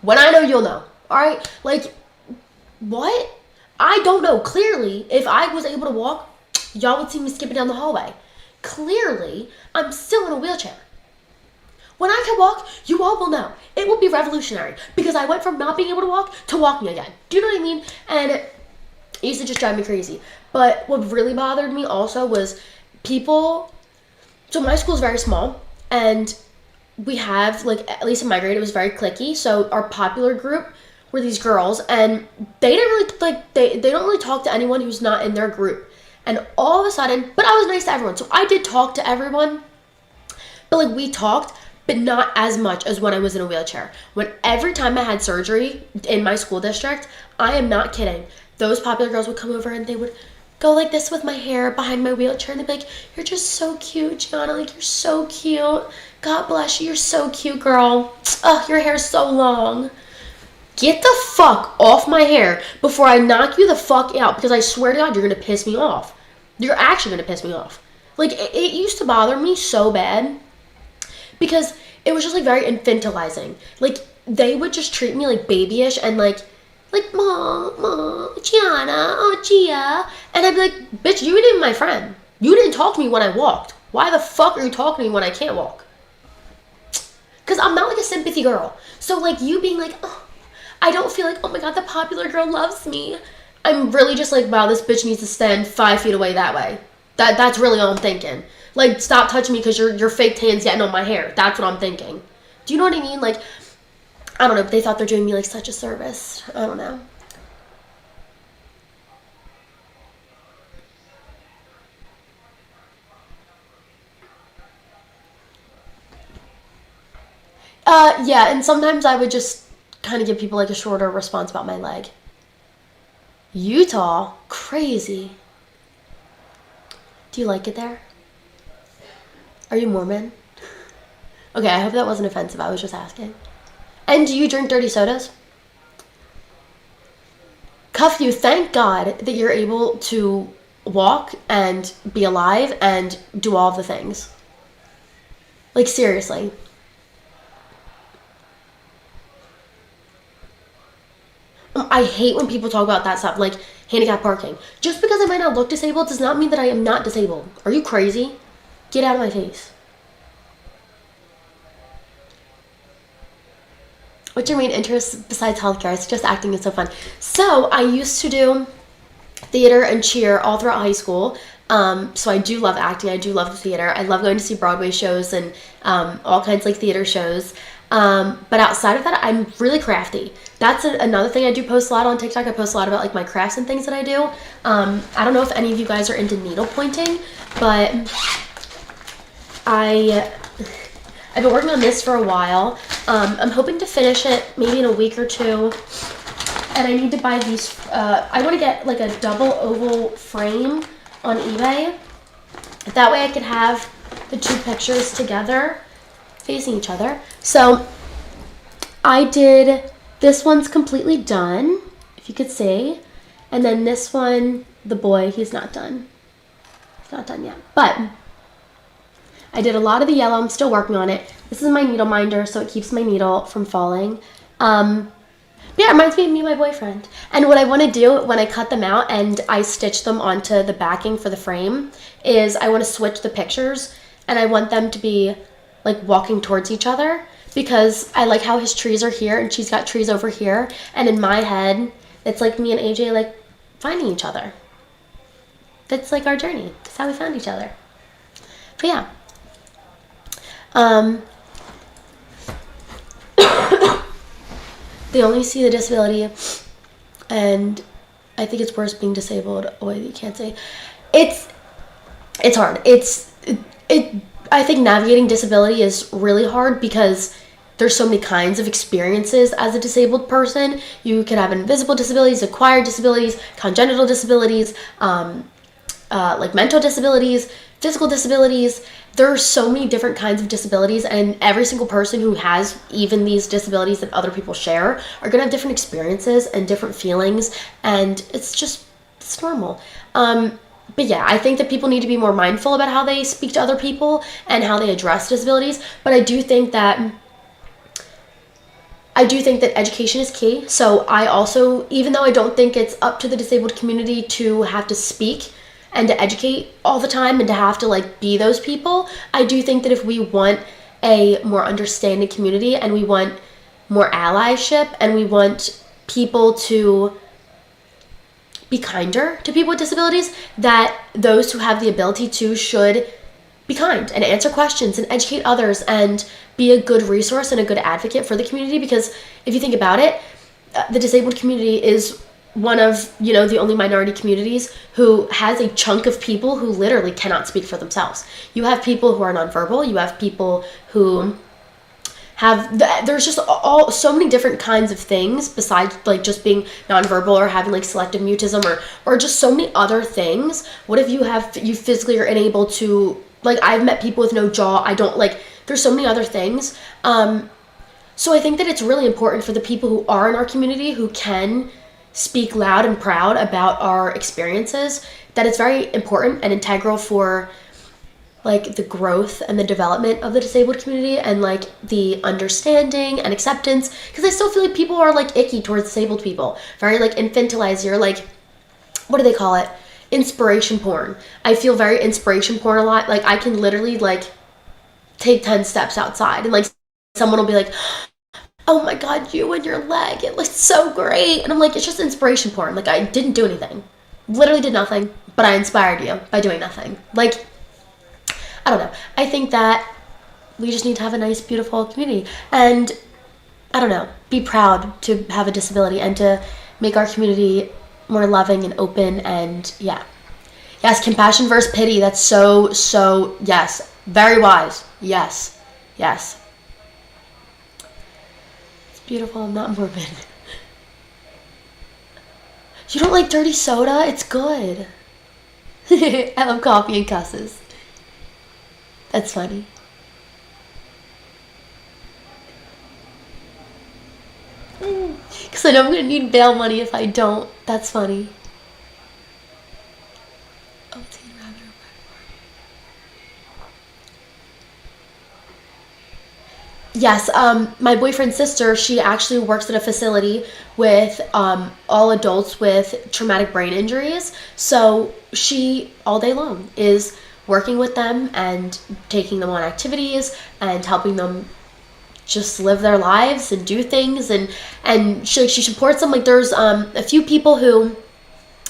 When I know, you'll know. All right? Like, what? I don't know. Clearly, if I was able to walk, y'all would see me skipping down the hallway. Clearly, I'm still in a wheelchair. When I can walk, you all will know. It will be revolutionary because I went from not being able to walk to walking again. Do you know what I mean? And it used to just drive me crazy. But what really bothered me also was people. So my school is very small, and we have, like, at least in my grade, it was very cliquey. So our popular group were these girls, and they didn't really, like, they don't really talk to anyone who's not in their group. And all of a sudden, but I was nice to everyone. So I did talk to everyone, but, like, we talked, but not as much as when I was in a wheelchair. Every time I had surgery in my school district, I am not kidding, those popular girls would come over and they would go like this with my hair behind my wheelchair, and they'd be like, you're just so cute, Gianna, like, you're so cute. God bless you, you're so cute, girl. Oh, your hair's so long. Get the fuck off my hair before I knock you the fuck out, because I swear to God, you're gonna piss me off. You're actually gonna piss me off. Like, it used to bother me so bad because it was just, like, very infantilizing. Like, they would just treat me like babyish and like, Mom, Gianna, oh, Gia. And I'd be like, bitch, you weren't even my friend. You didn't talk to me when I walked. Why the fuck are you talking to me when I can't walk? Because I'm not, like, a sympathy girl. So, like, you being like, oh, I don't feel like, oh my God, the popular girl loves me. I'm really just like, wow, this bitch needs to stand 5 feet away that way. That's really all I'm thinking. Like, stop touching me because your fake hand's getting on my hair. That's what I'm thinking. Do you know what I mean? Like, I don't know, but they thought they're doing me, like, such a service. I don't know. Yeah, and sometimes I would just kind of give people like a shorter response about my leg. Utah? Crazy. Do you like it there? Are you Mormon? Okay, I hope that wasn't offensive. I was just asking. And do you drink dirty sodas? Cuff you, thank God that you're able to walk and be alive and do all of the things. Like, seriously. I hate when people talk about that stuff, like handicap parking. Just because I might not look disabled does not mean that I am not disabled. Are you crazy? Get out of my face. What's your main interest besides healthcare? It's just acting is so fun. So I used to do theater and cheer all throughout high school. So I do love acting. I do love the theater. I love going to see Broadway shows and all kinds like theater shows. But outside of that, I'm really crafty. That's another thing I do post a lot on TikTok. I post a lot about like my crafts and things that I do. I don't know if any of you guys are into needle pointing, but I've been working on this for a while. I'm hoping to finish it maybe in a week or two. And I need to buy these. I want to get like a double oval frame on eBay. That way I could have the two pictures together facing each other. So I did, this one's completely done, if you could see. And then this one, the boy, he's not done. He's not done yet. But I did a lot of the yellow. I'm still working on it. This is my needle minder, so it keeps my needle from falling. Yeah, it reminds me of me and my boyfriend. And what I want to do when I cut them out and I stitch them onto the backing for the frame is I want to switch the pictures, and I want them to be like walking towards each other, because I like how his trees are here and she's got trees over here, and in my head it's like me and AJ like finding each other. That's like our journey. That's how we found each other. But yeah. They only see the disability, and I think it's worse being disabled. Oh, wait, you can't say. It's hard. I think navigating disability is really hard because there's so many kinds of experiences as a disabled person. You can have invisible disabilities, acquired disabilities, congenital disabilities, like mental disabilities, physical disabilities. There are so many different kinds of disabilities, and every single person who has even these disabilities that other people share are going to have different experiences and different feelings, and it's normal. But yeah, I think that people need to be more mindful about how they speak to other people and how they address disabilities. But I do think that education is key. So I also, even though I don't think it's up to the disabled community to have to speak and to educate all the time and to have to like be those people, I do think that if we want a more understanding community and we want more allyship and we want people to be kinder to people with disabilities, that those who have the ability to should be kind and answer questions and educate others and be a good resource and a good advocate for the community. Because if you think about it, the disabled community is one of, the only minority communities who has a chunk of people who literally cannot speak for themselves. You have people who are nonverbal. You have people who there's just so many different kinds of things besides like just being nonverbal or having like selective mutism or just so many other things. What if you physically are unable to, like, I've met people with no jaw. There's so many other things. So I think that it's really important for the people who are in our community who can speak loud and proud about our experiences, that it's very important and integral for like the growth and the development of the disabled community and like the understanding and acceptance. Because I still feel like people are like icky towards disabled people, very like infantilized. You're like, what do they call it? Inspiration porn. I feel very inspiration porn a lot. Like I can literally like take 10 steps outside and like someone will be like, oh my God, you and your leg, it looks so great. And I'm like, it's just inspiration porn. Like I didn't do anything, literally did nothing, but I inspired you by doing nothing. Like, I don't know. I think that we just need to have a nice, beautiful community and, I don't know, be proud to have a disability and to make our community more loving and open and yeah. Yes, compassion versus pity. That's so, yes. Very wise. Yes. beautiful. I'm not morbid. You don't like dirty soda? It's good. I love coffee and cusses. That's funny. Because I know I'm going to need bail money if I don't. That's funny. Yes, my boyfriend's sister, she actually works at a facility with all adults with traumatic brain injuries. So she, all day long, is working with them and taking them on activities and helping them just live their lives and do things. And she supports them. Like, there's a few people who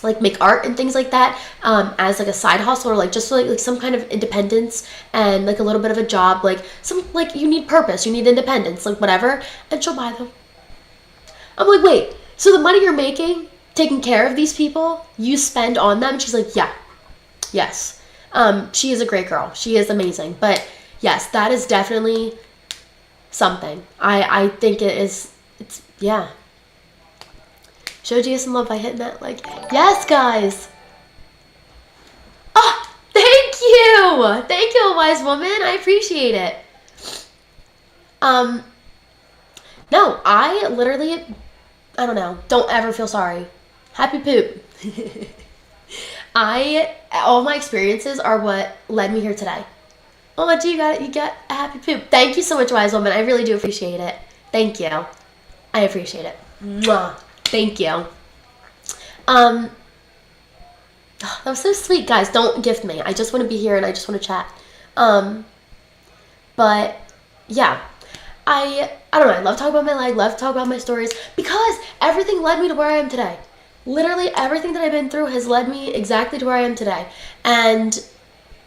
like make art and things like that as like a side hustle, or like just like some kind of independence and like a little bit of a job, like some, like, you need purpose, you need independence, like whatever, and she'll buy them. I'm like, wait, so the money you're making taking care of these people, you spend on them? She's like, yeah, yes. She is a great girl, she is amazing, but yes, that is definitely something. I think it's yeah. Showed you some love by hitting that like. Yes, guys. Oh, thank you. Thank you, wise woman. I appreciate it. No, I literally, I don't know. Don't ever feel sorry. Happy poop. All my experiences are what led me here today. Oh, what do you got? You got a happy poop. Thank you so much, wise woman. I really do appreciate it. Thank you. I appreciate it. Mwah. Thank you. That was so sweet, guys. Don't gift me. I just want to be here and I just want to chat. But yeah, I don't know. I love talking about my life. Love talking about my stories because everything led me to where I am today. Literally everything that I've been through has led me exactly to where I am today. And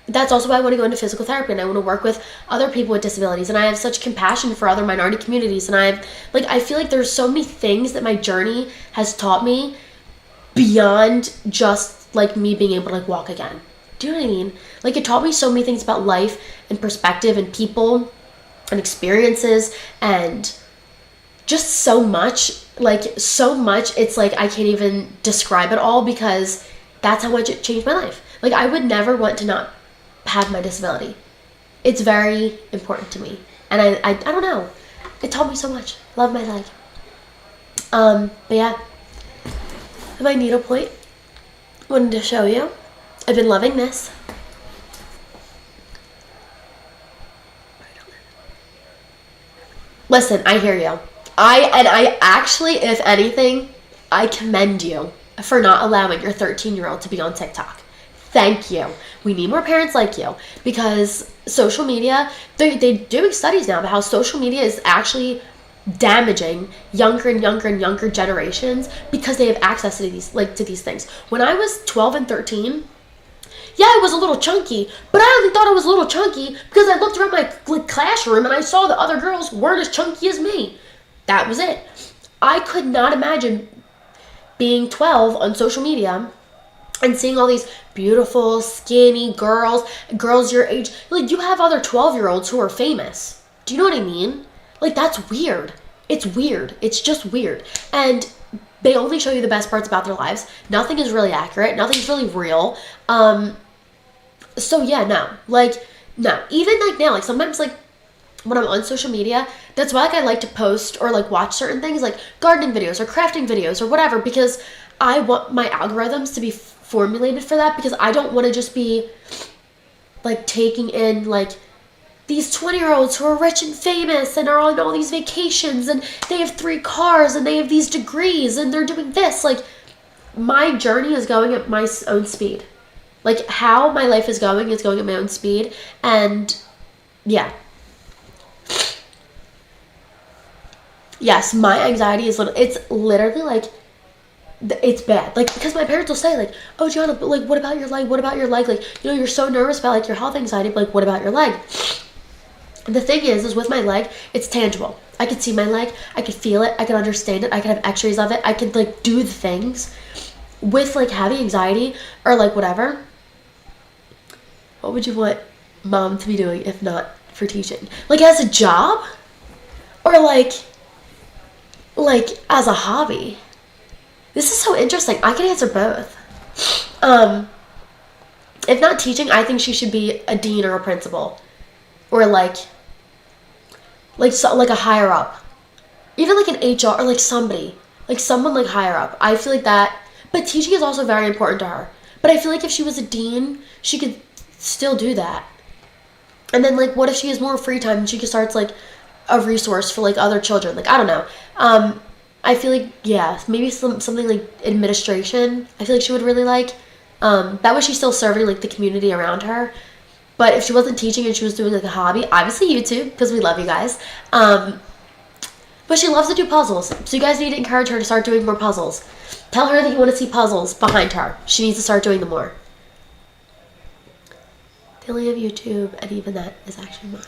that's also why I want to go into physical therapy, and I want to work with other people with disabilities, and I have such compassion for other minority communities, and I feel like there's so many things that my journey has taught me beyond just like me being able to like walk again. Do you know what I mean? Like, it taught me so many things about life and perspective and people and experiences and just so much, it's like I can't even describe it all because that's how much it changed my life. Like, I would never want to not have my disability. It's very important to me, and I don't know, it taught me so much. Love my leg. But yeah, my needle point, wanted to show you. I've been loving this. Listen, I hear you. I actually, if anything, I commend you for not allowing your 13-year-old to be on TikTok. Thank you. We need more parents like you, because social media, they're doing studies now about how social media is actually damaging younger and younger and younger generations because they have access to these things. When I was 12 and 13, yeah, I was a little chunky, but I only thought I was a little chunky because I looked around my classroom and I saw that other girls weren't as chunky as me. That was it. I could not imagine being 12 on social media and seeing all these beautiful, skinny girls your age. Like, you have other 12-year-olds who are famous. Do you know what I mean? Like, that's weird. It's weird. It's just weird. And they only show you the best parts about their lives. Nothing is really accurate. Nothing's really real. So yeah, no. Like, no. Even like now, like sometimes like when I'm on social media, that's why like I like to post or like watch certain things like gardening videos or crafting videos or whatever, because I want my algorithms to be formulated for that, because I don't want to just be like taking in like these 20-year-olds who are rich and famous and are on all these vacations and they have 3 cars and they have these degrees and they're doing this. Like, my journey is going at my own speed. Like, how my life is going at my own speed. And yeah. Yes, my anxiety is it's literally like, it's bad. Like, because my parents will say like, oh, Gianna, but like, what about your leg? What about your leg? Like, you know, you're so nervous about like your health anxiety, but like, what about your leg? The thing is with my leg, it's tangible. I could see my leg, I could feel it, I could understand it, I could have x-rays of it, I could like do the things. With like having anxiety or like whatever, what would you want mom to be doing if not for teaching? Like, as a job? Or like like as a hobby? This is so interesting. I can answer both. If not teaching, I think she should be a dean or a principal, or like a higher up, even like an HR or like somebody, like someone like higher up. I feel like that. But teaching is also very important to her. But I feel like if she was a dean, she could still do that. And then like, what if she has more free time and she could start like a resource for like other children? Like, I don't know. I feel like, yeah, maybe something like administration. I feel like she would really like. That way she's still serving like the community around her. But if she wasn't teaching and she was doing like a hobby, obviously YouTube, because we love you guys. But she loves to do puzzles. So you guys need to encourage her to start doing more puzzles. Tell her that you want to see puzzles behind her. She needs to start doing them more. They only have YouTube, and even that is actually mine.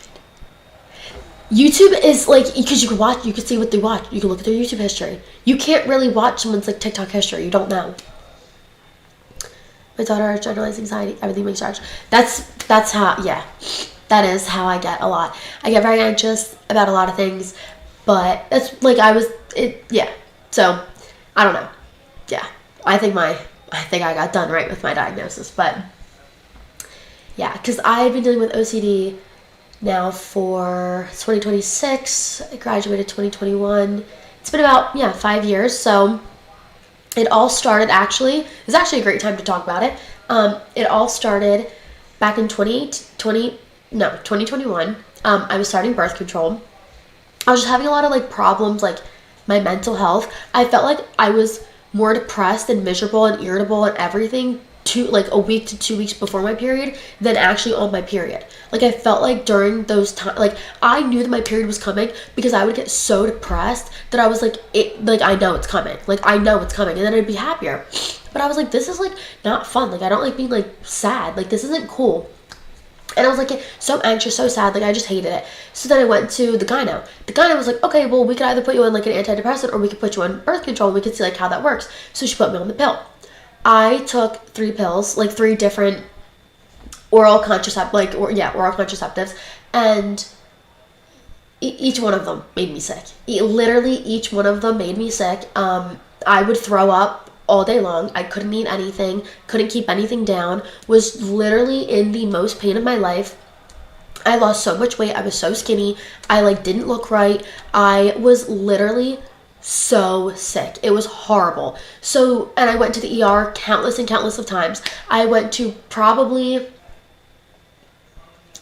YouTube is like, because you can see what they watch. You can look at their YouTube history. You can't really watch someone's like TikTok history. You don't know. My daughter has generalized anxiety. Everything makes her anxious. That's how, yeah. That is how I get a lot. I get very anxious about a lot of things, but that's like yeah. So, I don't know. Yeah. I think I got done right with my diagnosis, but yeah, because I've been dealing with OCD now for 2026. I graduated 2021. It's been about 5 years. So it all started it's actually a great time to talk about it. It all started back in 2021. I was starting birth control. I was just having a lot of like problems, like my mental health. I felt like I was more depressed and miserable and irritable and everything a week to 2 weeks before my period than actually on my period. Like I felt like during those times, like I knew that my period was coming because I would get so depressed that I was like, I know it's coming. Like I know it's coming, and then I'd be happier. But I was like, this is like not fun. Like I don't like being like sad. Like this isn't cool. And I was like so anxious, so sad, like I just hated it. So then I went to the gyno. The gyno was like, okay, well we could either put you on like an antidepressant or we could put you on birth control and we could see like how that works. So she put me on the pill. I took 3 pills, like 3 different oral contraceptives, and each one of them made me sick. Literally each one of them made me sick. I would throw up all day long. I couldn't eat anything, couldn't keep anything down, was literally in the most pain of my life. I lost so much weight. I was so skinny. I like didn't look right. I was literally so sick. It was horrible. So, and I went to the ER countless and countless of times. I went to probably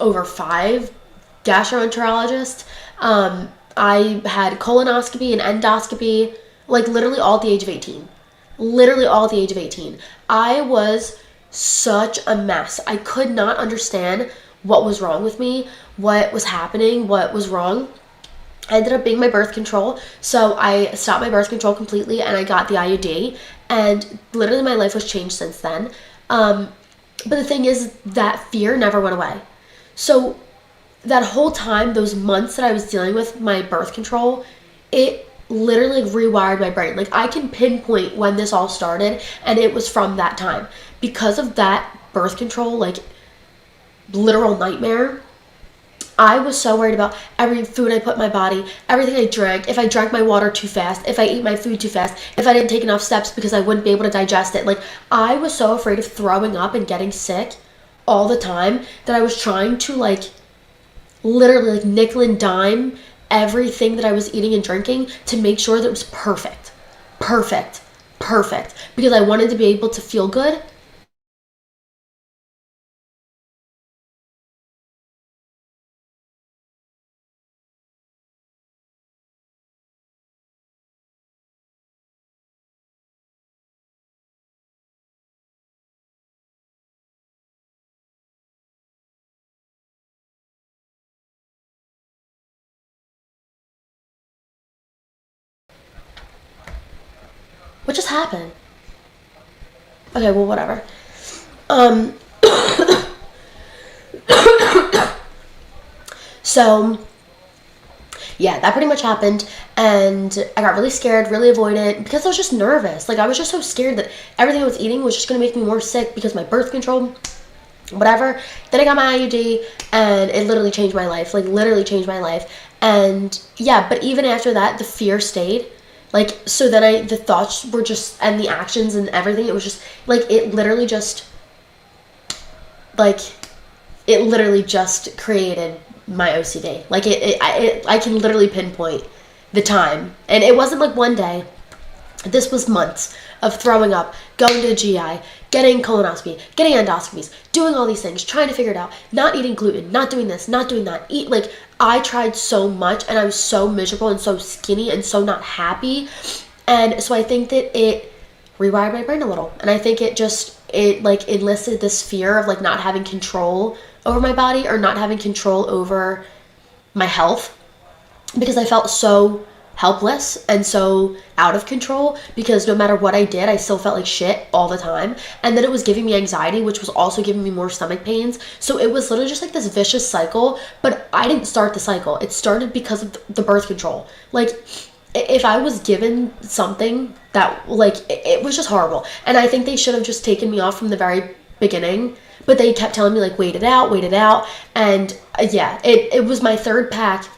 over 5 gastroenterologists. I had colonoscopy and endoscopy, like literally all at the age of 18. Literally all at the age of 18. I was such a mess. I could not understand what was wrong with me, what was happening, what was wrong. I ended up being my birth control, so I stopped my birth control completely and I got the IUD, and literally my life was changed since then. But the thing is, that fear never went away. So that whole time, those months that I was dealing with my birth control, it literally rewired my brain. Like I can pinpoint when this all started, and it was from that time. Because of that birth control, like literal nightmare, I was so worried about every food I put in my body, everything I drank, if I drank my water too fast, if I ate my food too fast, if I didn't take enough steps because I wouldn't be able to digest it. Like I was so afraid of throwing up and getting sick all the time that I was trying to like literally like nickel and dime everything that I was eating and drinking to make sure that it was perfect. Because I wanted to be able to feel good. What just happened? Okay, well, whatever. So, yeah, that pretty much happened, and I got really scared, really avoidant, because I was just nervous. Like, I was just so scared that everything I was eating was just going to make me more sick because my birth control, whatever. Then I got my IUD, and it literally changed my life. Like, literally changed my life. And, yeah, but even after that, the fear stayed. Like, so then the thoughts were just, and the actions and everything, it was just, like, it literally just created my OCD. Like, I can literally pinpoint the time. And it wasn't like one day. This was months of throwing up, going to the GI, getting colonoscopy, getting endoscopies, doing all these things, trying to figure it out, not eating gluten, not doing this, not doing that. I tried so much, and I was so miserable and so skinny and so not happy. And so I think that it rewired my brain a little. And I think it enlisted this fear of, like, not having control over my body or not having control over my health, because I felt so helpless and so out of control, because no matter what I did, I still felt like shit all the time. And then it was giving me anxiety, which was also giving me more stomach pains. So it was literally just like this vicious cycle. But I didn't start the cycle. It started because of the birth control. Like, if I was given something that, like, it was just horrible. And I think they should have just taken me off from the very beginning. But they kept telling me, like, wait it out. And yeah, it was my third pack.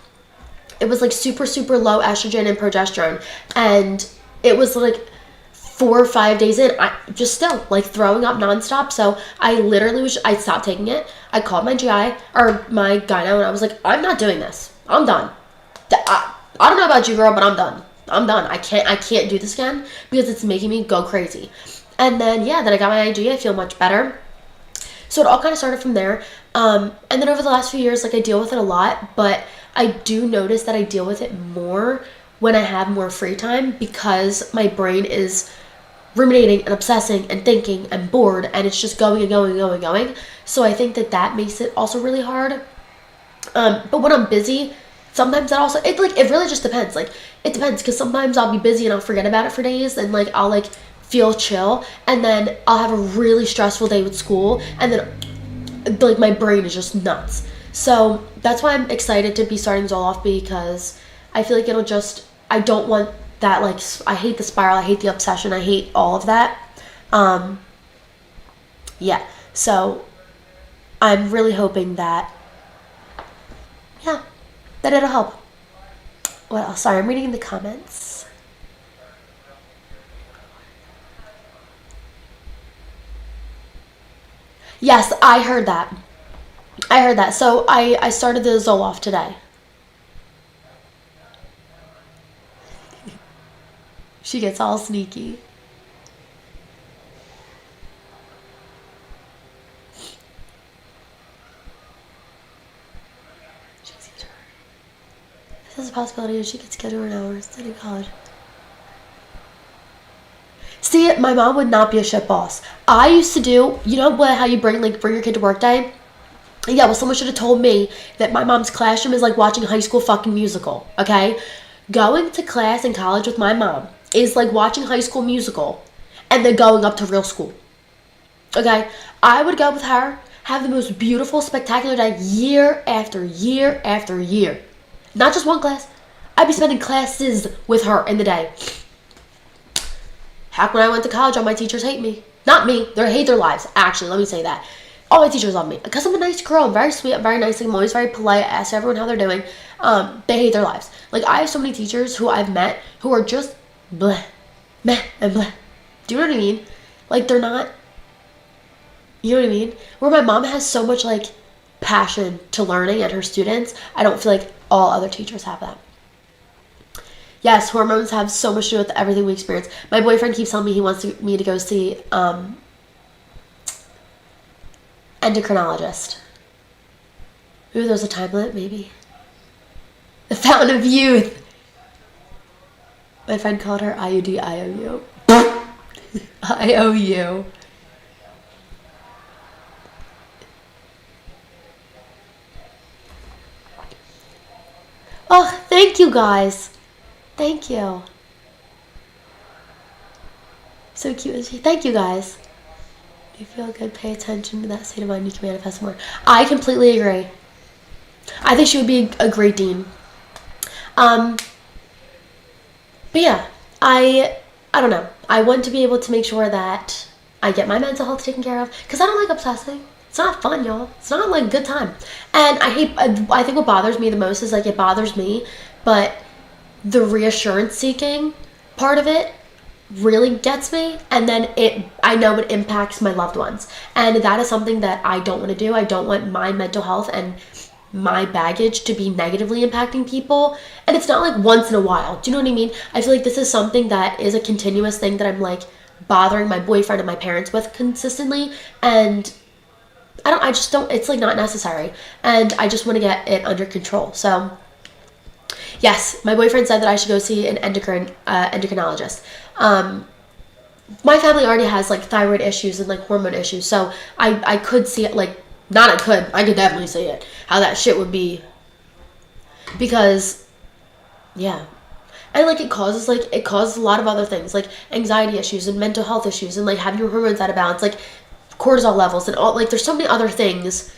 It was like super, super low estrogen and progesterone. And it was like 4 or 5 days in, I just still like throwing up nonstop. So I literally I stopped taking it. I called my GI or my gyno, and I was like, I'm not doing this. I'm done. I don't know about you, girl, but I'm done. I can't do this again because it's making me go crazy. And then, yeah, then I got my IG. I feel much better. So it all kind of started from there. And then over the last few years, like, I deal with it a lot, but I do notice that I deal with it more when I have more free time, because my brain is ruminating and obsessing and thinking and bored, and it's just going and going and going and going. So I think that makes it also really hard. But when I'm busy, sometimes it really just depends. Like, it depends, because sometimes I'll be busy and I'll forget about it for days, and like I'll like feel chill, and then I'll have a really stressful day with school, and then like my brain is just nuts. So that's why I'm excited to be starting Zoloft, because I feel like I don't want that, like, I hate the spiral, I hate the obsession, I hate all of that. Yeah, so I'm really hoping that it'll help. What else? Sorry, I'm reading the comments. Yes, I heard that. So I started the Zoloft today. She gets all sneaky. This is a possibility that she could schedule an hour studying college. See, my mom would not be a shit boss. I used to do, you know how you bring your kid to work day? Yeah, well, someone should have told me that my mom's classroom is like watching High School fucking Musical, okay? Going to class in college with my mom is like watching High School Musical and then going up to real school, okay? I would go with her, have the most beautiful, spectacular day year after year after year. Not just one class. I'd be spending classes with her in the day. Heck, when I went to college, all my teachers hate me. Not me. They hate their lives. Actually, let me say that. All my teachers love me because I'm a nice girl. I'm very sweet. I'm very nice. I'm always very polite. I ask everyone how they're doing. They hate their lives. Like, I have so many teachers who I've met who are just bleh, meh, and bleh. Do you know what I mean? Like, they're not, you know what I mean? Where my mom has so much, like, passion to learning and her students, I don't feel like all other teachers have that. Yes, hormones have so much to do with everything we experience. My boyfriend keeps telling me he wants me to go see endocrinologist. Ooh, there's a time limit, maybe. The Fountain of Youth. My friend called her IUD IOU. IOU. Oh, thank you guys. Thank you. So cute. Thank you guys. If you feel good, pay attention to that state of mind, you can manifest more. I completely agree. I think she would be a great dean. But yeah, I don't know. I want to be able to make sure that I get my mental health taken care of, because I don't like obsessing. It's not fun, y'all. It's not like a good time. And I think what bothers me the most is, like, it bothers me, but the reassurance seeking part of it really gets me, and then I know it impacts my loved ones, and that is something that I don't want to do. I don't want my mental health and my baggage to be negatively impacting people, and it's not like once in a while. Do you know what I mean? I feel like this is something that is a continuous thing that I'm like bothering my boyfriend and my parents with consistently, and I just don't, it's like not necessary, and I just want to get it under control. So yes, my boyfriend said that I should go see an endocrinologist. My family already has like thyroid issues and like hormone issues, so I could see it, like, I could definitely see it, how that shit would be, because yeah, and like it causes a lot of other things, like anxiety issues and mental health issues, and like having your hormones out of balance, like cortisol levels, and all, like there's so many other things,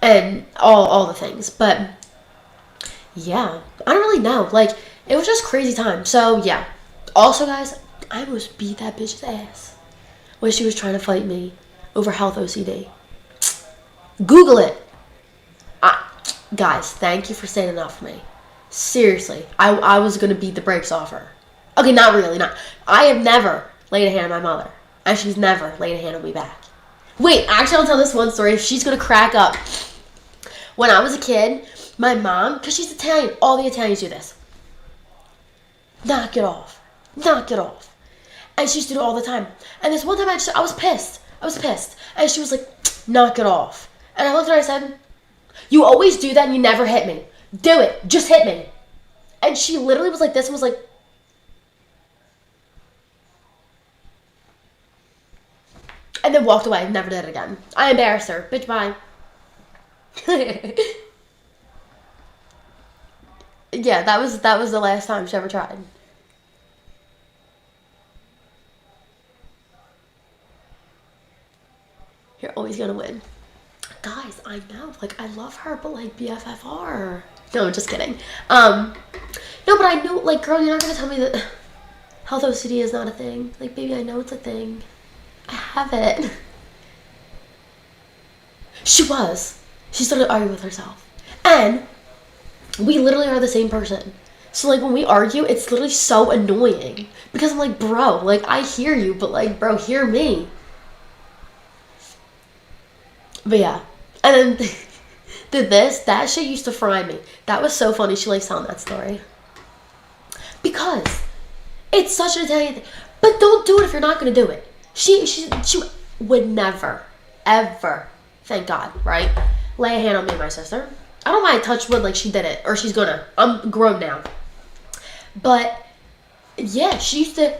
and all the things. But yeah, I don't really know, like it was just crazy time. So yeah, also guys, I almost beat that bitch's ass when she was trying to fight me over health OCD. Google it. Guys, thank you for standing up for me. Seriously, I was gonna beat the brakes off her. Okay, not really, not. I have never laid a hand on my mother, and she's never laid a hand on me back. Wait, actually, I'll tell this one story. She's gonna crack up. When I was a kid, my mom, because she's Italian, all the Italians do this. Knock it off. Knock it off. And she used to do it all the time. And this one time I was pissed. And she was like, knock it off. And I looked at her and I said, you always do that and you never hit me. Do it. Just hit me. And she literally was like this and was like, and then walked away. Never did it again. I embarrassed her. Bitch, bye. Yeah, that was the last time she ever tried. You're always gonna win. Guys, I know, like, I love her, but, like, BFFR. No, I'm just kidding. No, but I know, like, girl, you're not gonna tell me that health OCD is not a thing. Like, baby, I know it's a thing. I have it. She started arguing with herself. And we literally are the same person. So, like, when we argue, it's literally so annoying. Because I'm like, bro, like, I hear you, but, like, bro, hear me. But yeah, and then that shit used to fry me. That was so funny. She likes telling that story. Because it's such an Italian thing. But don't do it if you're not going to do it. She would never, ever, thank God, right, lay a hand on me and my sister. I don't mind touch wood like she did it, or she's gonna. I'm grown now. But yeah, she used to,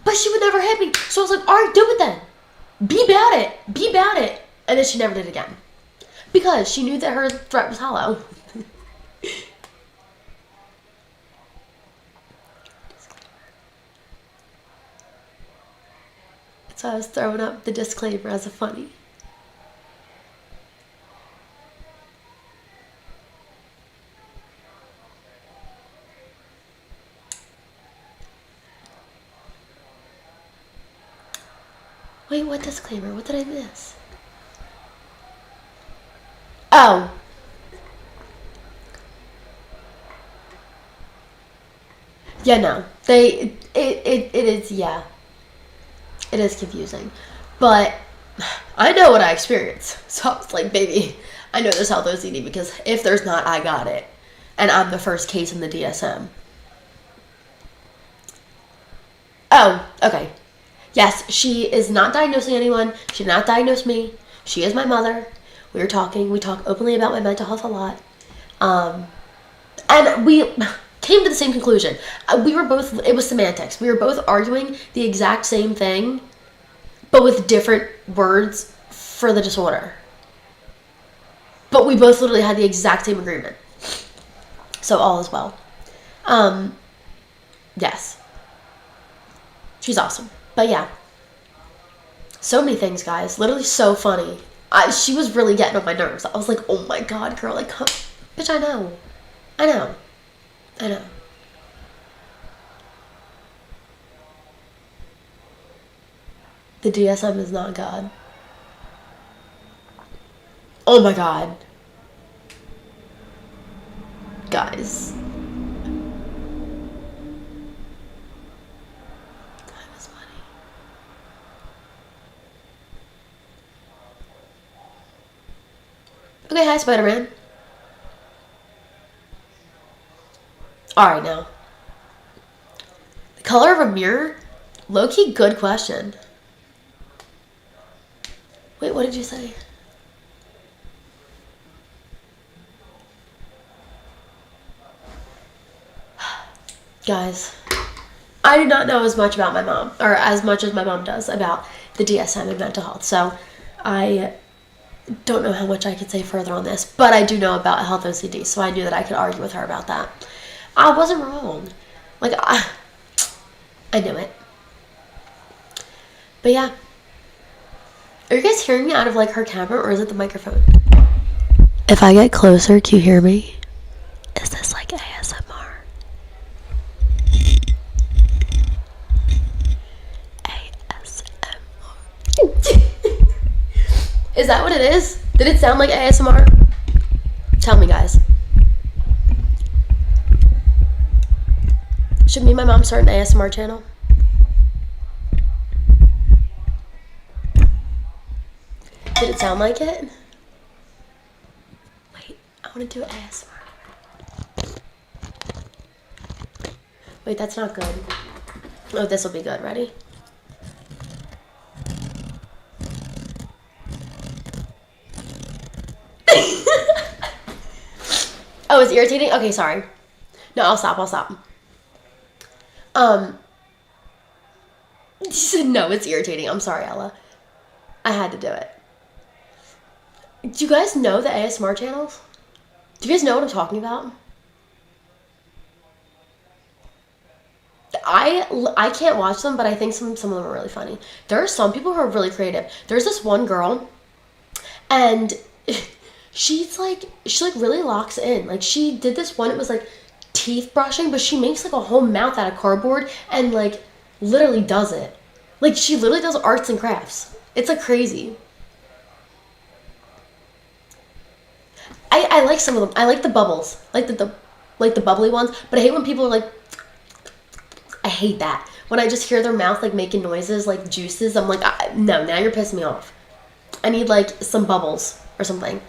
but she would never hit me. So I was like, all right, do it then. Be about it. And then she never did again. Because she knew that her threat was hollow. So I was throwing up the disclaimer as a funny. Wait, what disclaimer? What did I miss? Oh. Yeah, no. It is, yeah. It is confusing. But I know what I experience. So I was like, baby, I know there's health OCD, because if there's not, I got it. And I'm the first case in the DSM. Oh, okay. Yes, she is not diagnosing anyone. She did not diagnose me. She is my mother. We talk openly about my mental health a lot. And we came to the same conclusion. It was semantics. We were both arguing the exact same thing, but with different words for the disorder. But we both literally had the exact same agreement. So all is well. Yes. She's awesome. But yeah. So many things, guys. Literally so funny. She was really getting on my nerves. I was like, oh my God, girl. Like, bitch, I know. The DSM is not God. Oh my God. Guys. Okay, hi, Spider-Man. Alright, now. The color of a mirror? Low-key, good question. Wait, what did you say? Guys, I do not know as much about my mom, or as much as my mom does about the DSM and mental health, so I don't know how much I could say further on this, but I do know about health OCD, so I knew that I could argue with her about that. I wasn't wrong. Like, I knew it. But yeah. Are you guys hearing me out of, like, her camera, or is it the microphone? If I get closer, can you hear me? Is this, like, ASMR? Is that what it is? Did it sound like ASMR? Tell me, guys. Should me and my mom start an ASMR channel? Did it sound like it? Wait, I want to do ASMR. Wait, that's not good. Oh, this will be good. Ready? Oh, it's irritating? Okay, sorry. No, I'll stop. She said, no, it's irritating. I'm sorry, Ella. I had to do it. Do you guys know the ASMR channels? Do you guys know what I'm talking about? I can't watch them, but I think some of them are really funny. There are some people who are really creative. There's this one girl, and she really locks in. Like, she did this one, it was like teeth brushing, but she makes like a whole mouth out of cardboard and like literally does it. Like, she literally does arts and crafts. It's like crazy. I like some of them. I like the bubbles, like the bubbly ones, but I hate when people are like, I hate that. When I just hear their mouth like making noises like juices, I'm like, no, now you're pissing me off. I need like some bubbles or something.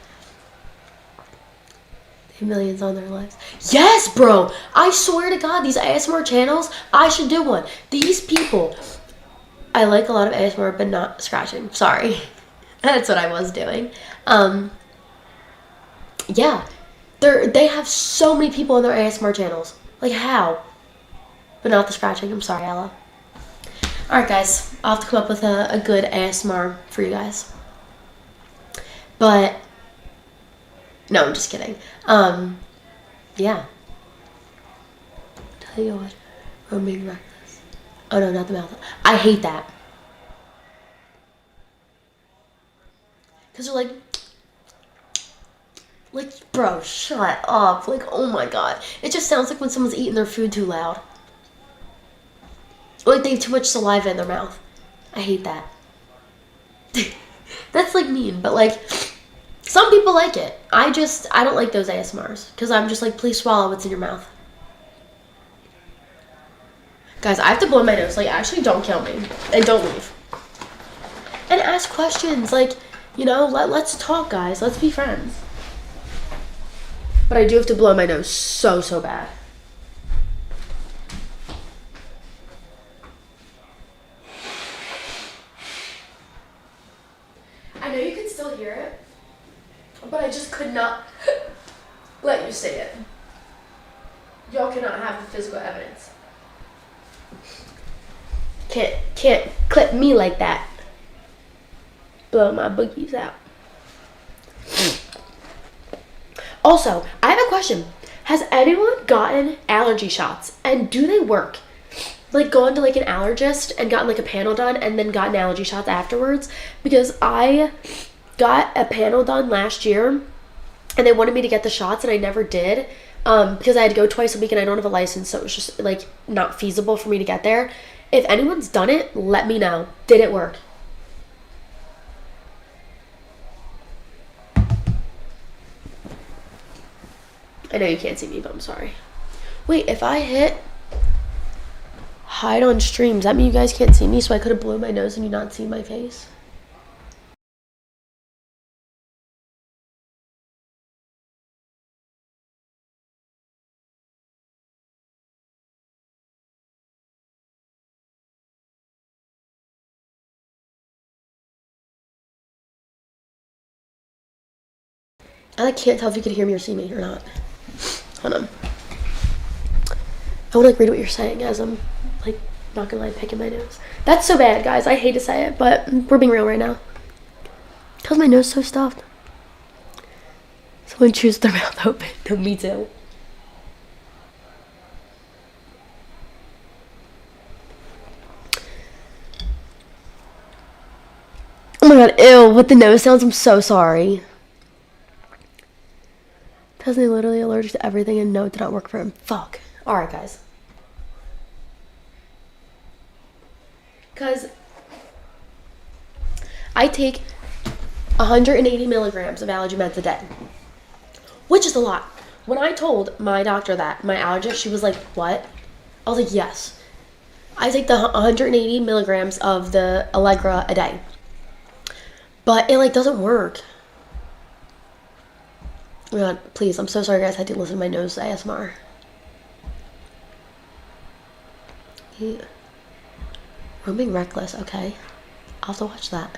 They have millions on their lives. Yes, bro. I swear to God, these ASMR channels, I should do one. These people, I like a lot of ASMR, but not scratching. Sorry. That's what I was doing. Yeah. They have so many people on their ASMR channels. Like, how? But not the scratching. I'm sorry, Ella. Alright, guys. I'll have to come up with a good ASMR for you guys. But, no, I'm just kidding. Yeah. Tell you what. I'm being reckless. Oh, no, not the mouth. I hate that. Because they're like, bro, shut up. Like, oh my God. It just sounds like when someone's eating their food too loud. Like, they have too much saliva in their mouth. I hate that. That's, like, mean. But, like, some people like it. I don't like those ASMRs. Because I'm just like, please swallow what's in your mouth. Guys, I have to blow my nose. Like, actually, don't kill me. And don't leave. And ask questions. Like, you know, let's talk, guys. Let's be friends. But I do have to blow my nose so bad. I know you can still hear it, but I just could not let you say it. Y'all cannot have the physical evidence. Can't clip me like that. Blow my boogies out. Also, I have a question. Has anyone gotten allergy shots, and do they work? Like, gone to like an allergist and gotten like a panel done and then gotten allergy shots afterwards? Because I got a panel done last year and they wanted me to get the shots and I never did, because I had to go twice a week and I don't have a license, so it was just like not feasible for me to get there. If anyone's done it, let me know. Did it work? I know you can't see me, but I'm sorry. Wait, if I hit hide on stream, does that mean you guys can't see me, so I could have blown my nose and you not see my face? I can't tell if you could hear me or see me or not. Hold on. I want to read what you're saying as I'm not gonna lie, picking my nose. That's so bad, guys. I hate to say it, but we're being real right now. Cause my nose is so stuffed. Someone chews their mouth open. No, me too. Oh my god, ew, with the nose sounds, I'm so sorry. Because they're literally allergic to everything and no, it did not work for him. Fuck. Alright, guys. Because I take 180 milligrams of allergy meds a day, which is a lot. When I told my doctor that, my allergist, she was like, what? I was like, yes. I take the 180 milligrams of the Allegra a day. But it doesn't work. Oh my god, please, I'm so sorry guys, I had to listen to my nose ASMR. Yeah. We're being reckless, okay? I'll have to watch that.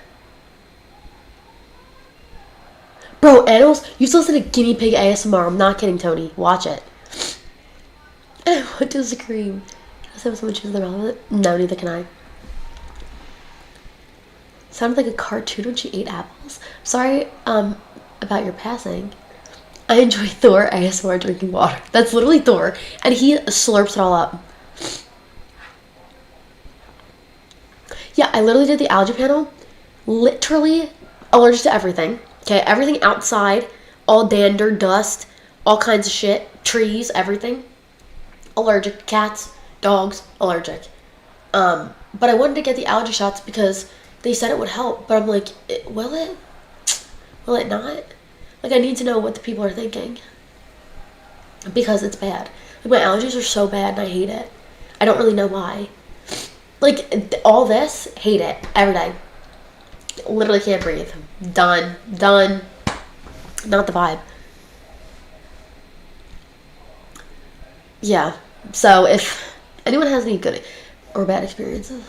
Bro, animals, you used to listen to guinea pig ASMR. I'm not kidding, Tony. Watch it. I want to scream. Can I someone choose their mouth with it? No, neither can I. Sounded like a cartoon when she ate apples. Sorry, about your passing. I enjoy Thor ASMR drinking water. That's literally Thor. And he slurps it all up. Yeah, I literally did the allergy panel. Literally allergic to everything. Okay, everything outside. All dander, dust, all kinds of shit. Trees, everything. Allergic. Cats, dogs, allergic. But I wanted to get the allergy shots because they said it would help. But I'm like, will it? Will it not? I need to know what the people are thinking. Because it's bad. My allergies are so bad and I hate it. I don't really know why. All this, hate it, every day. Literally can't breathe. Done. Not the vibe. Yeah, so if anyone has any good or bad experiences.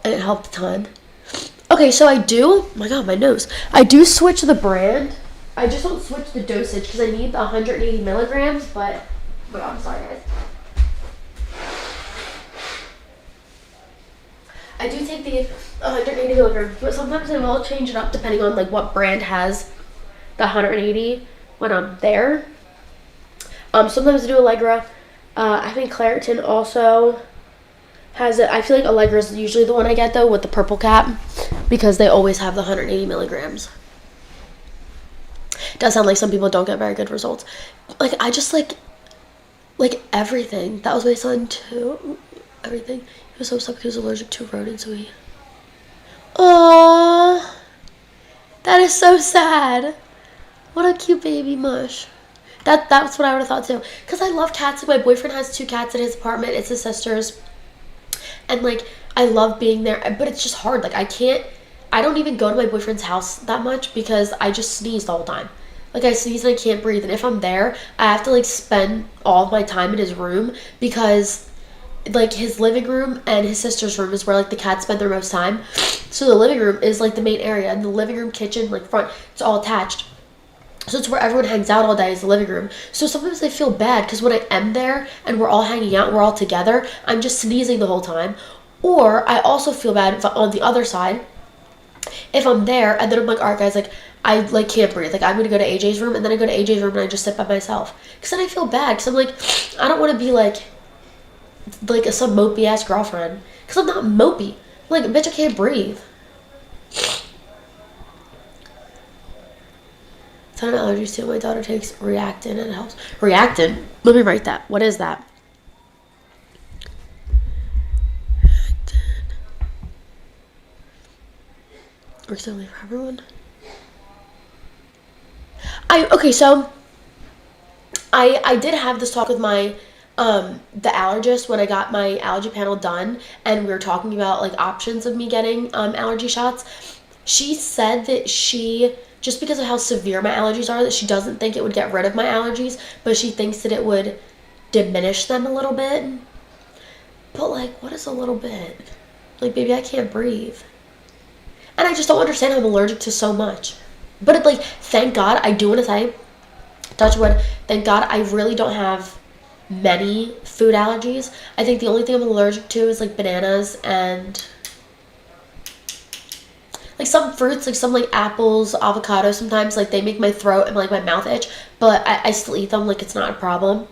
And it helped a ton. Okay, so I do, oh my god, my nose. I do switch the brand. I just don't switch the dosage because I need the 180 milligrams, but oh, I'm sorry, guys. I do take the 180 milligrams, but sometimes I will change it up depending on what brand has the 180 when I'm there. Sometimes I do Allegra. I think Claritin also has it. I feel like Allegra is usually the one I get though with the purple cap because they always have the 180 milligrams. It does sound like some people don't get very good results. I just like everything. That was my son too. Everything. He was so stuck. He was allergic to rodents. So he. Aww, that is so sad. What a cute baby mush. That's what I would have thought too. Cause I love cats. My boyfriend has 2 cats in his apartment. It's his sister's, and I love being there. But it's just hard. I don't even go to my boyfriend's house that much because I just sneeze the whole time. I sneeze and I can't breathe. And if I'm there, I have to spend all of my time in his room because his living room and his sister's room is where the cats spend their most time. So the living room is the main area, and the living room, kitchen, front, it's all attached. So it's where everyone hangs out all day is the living room. So sometimes I feel bad because when I am there and we're all hanging out, we're all together, I'm just sneezing the whole time. Or I also feel bad if on the other side, if I'm there and then I'm all right guys, I can't breathe. I'm going to go to AJ's room, and then I go to AJ's room and I just sit by myself. Because then I feel bad because I'm I don't want to be some mopey ass girlfriend. Because I'm not mopey. Bitch, I can't breathe. Ton of allergies too. My daughter takes Reactin and it helps. Reactin? Let me write that. What is that? Reactin. Works only for everyone. Okay, so I did have this talk with my the allergist when I got my allergy panel done, and we were talking about options of me getting allergy shots. She said that just because of how severe my allergies are, that she doesn't think it would get rid of my allergies, but she thinks that it would diminish them a little bit. But what is a little bit? Baby, I can't breathe. And I just don't understand how I'm allergic to so much. But like, thank God, I do want to say, touch wood, thank God I really don't have many food allergies. I think the only thing I'm allergic to is like bananas and like some fruits, like some like apples, avocados sometimes, like they make my throat and like my mouth itch, but I still eat them, like it's not a problem.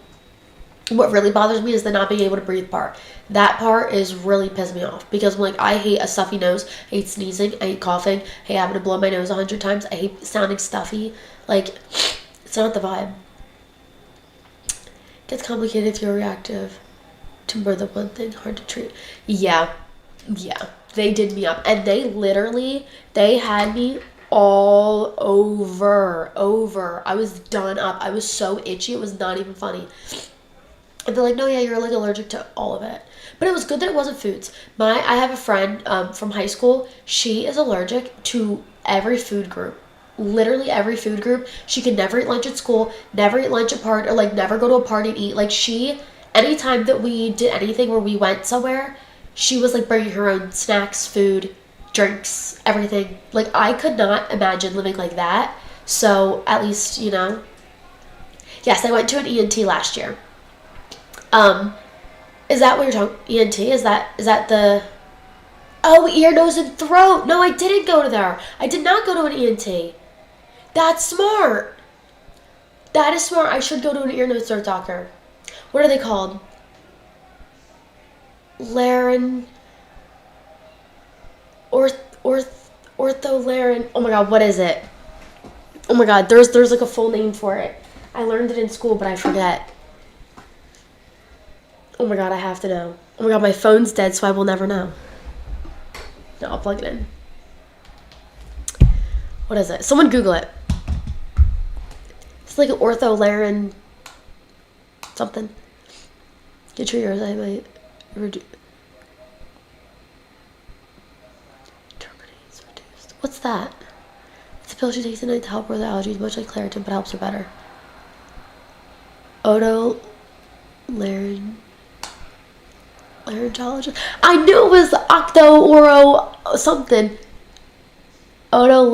What really bothers me is the not being able to breathe part. That part is really pissing me off because I'm like, I hate a stuffy nose, I hate sneezing, I hate coughing, I hate having to blow my nose 100 times, I hate sounding stuffy. Like, it's not the vibe. Gets complicated if you're reactive to more than one thing, hard to treat. Yeah, they did me up, and they had me all over. I was done up. I was so itchy, it was not even funny. And they're like, no, yeah, you're like allergic to all of it. But it was good that it wasn't foods. I have a friend from high school. She is allergic to every food group. Literally every food group. She could never eat lunch at school, never eat lunch at party, or like never go to a party and eat. Like anytime that we did anything where we went somewhere, she was like bringing her own snacks, food, drinks, everything. Like I could not imagine living like that. So at least, you know. Yes, I went to an ENT last year. Is that what you're talking? ENT? Is that the? Oh, ear, nose, and throat. No, I didn't go to there. I did not go to an ENT. That's smart. That is smart. I should go to an ear, nose, throat doctor. What are they called? Ortholaryng. Oh my God, what is it? Oh my God, there's like a full name for it. I learned it in school, but I forget. Oh my God, I have to know. Oh my God, my phone's dead, so I will never know. No, I'll plug it in. What is it? Someone Google it. It's like an ortholaryng something. Get your ears, I might reduce. What's that? It's a pill she takes at night to help her with allergies, much like Claritin, but helps her better. Laryngologist. I knew it was octo-oro something. Wow.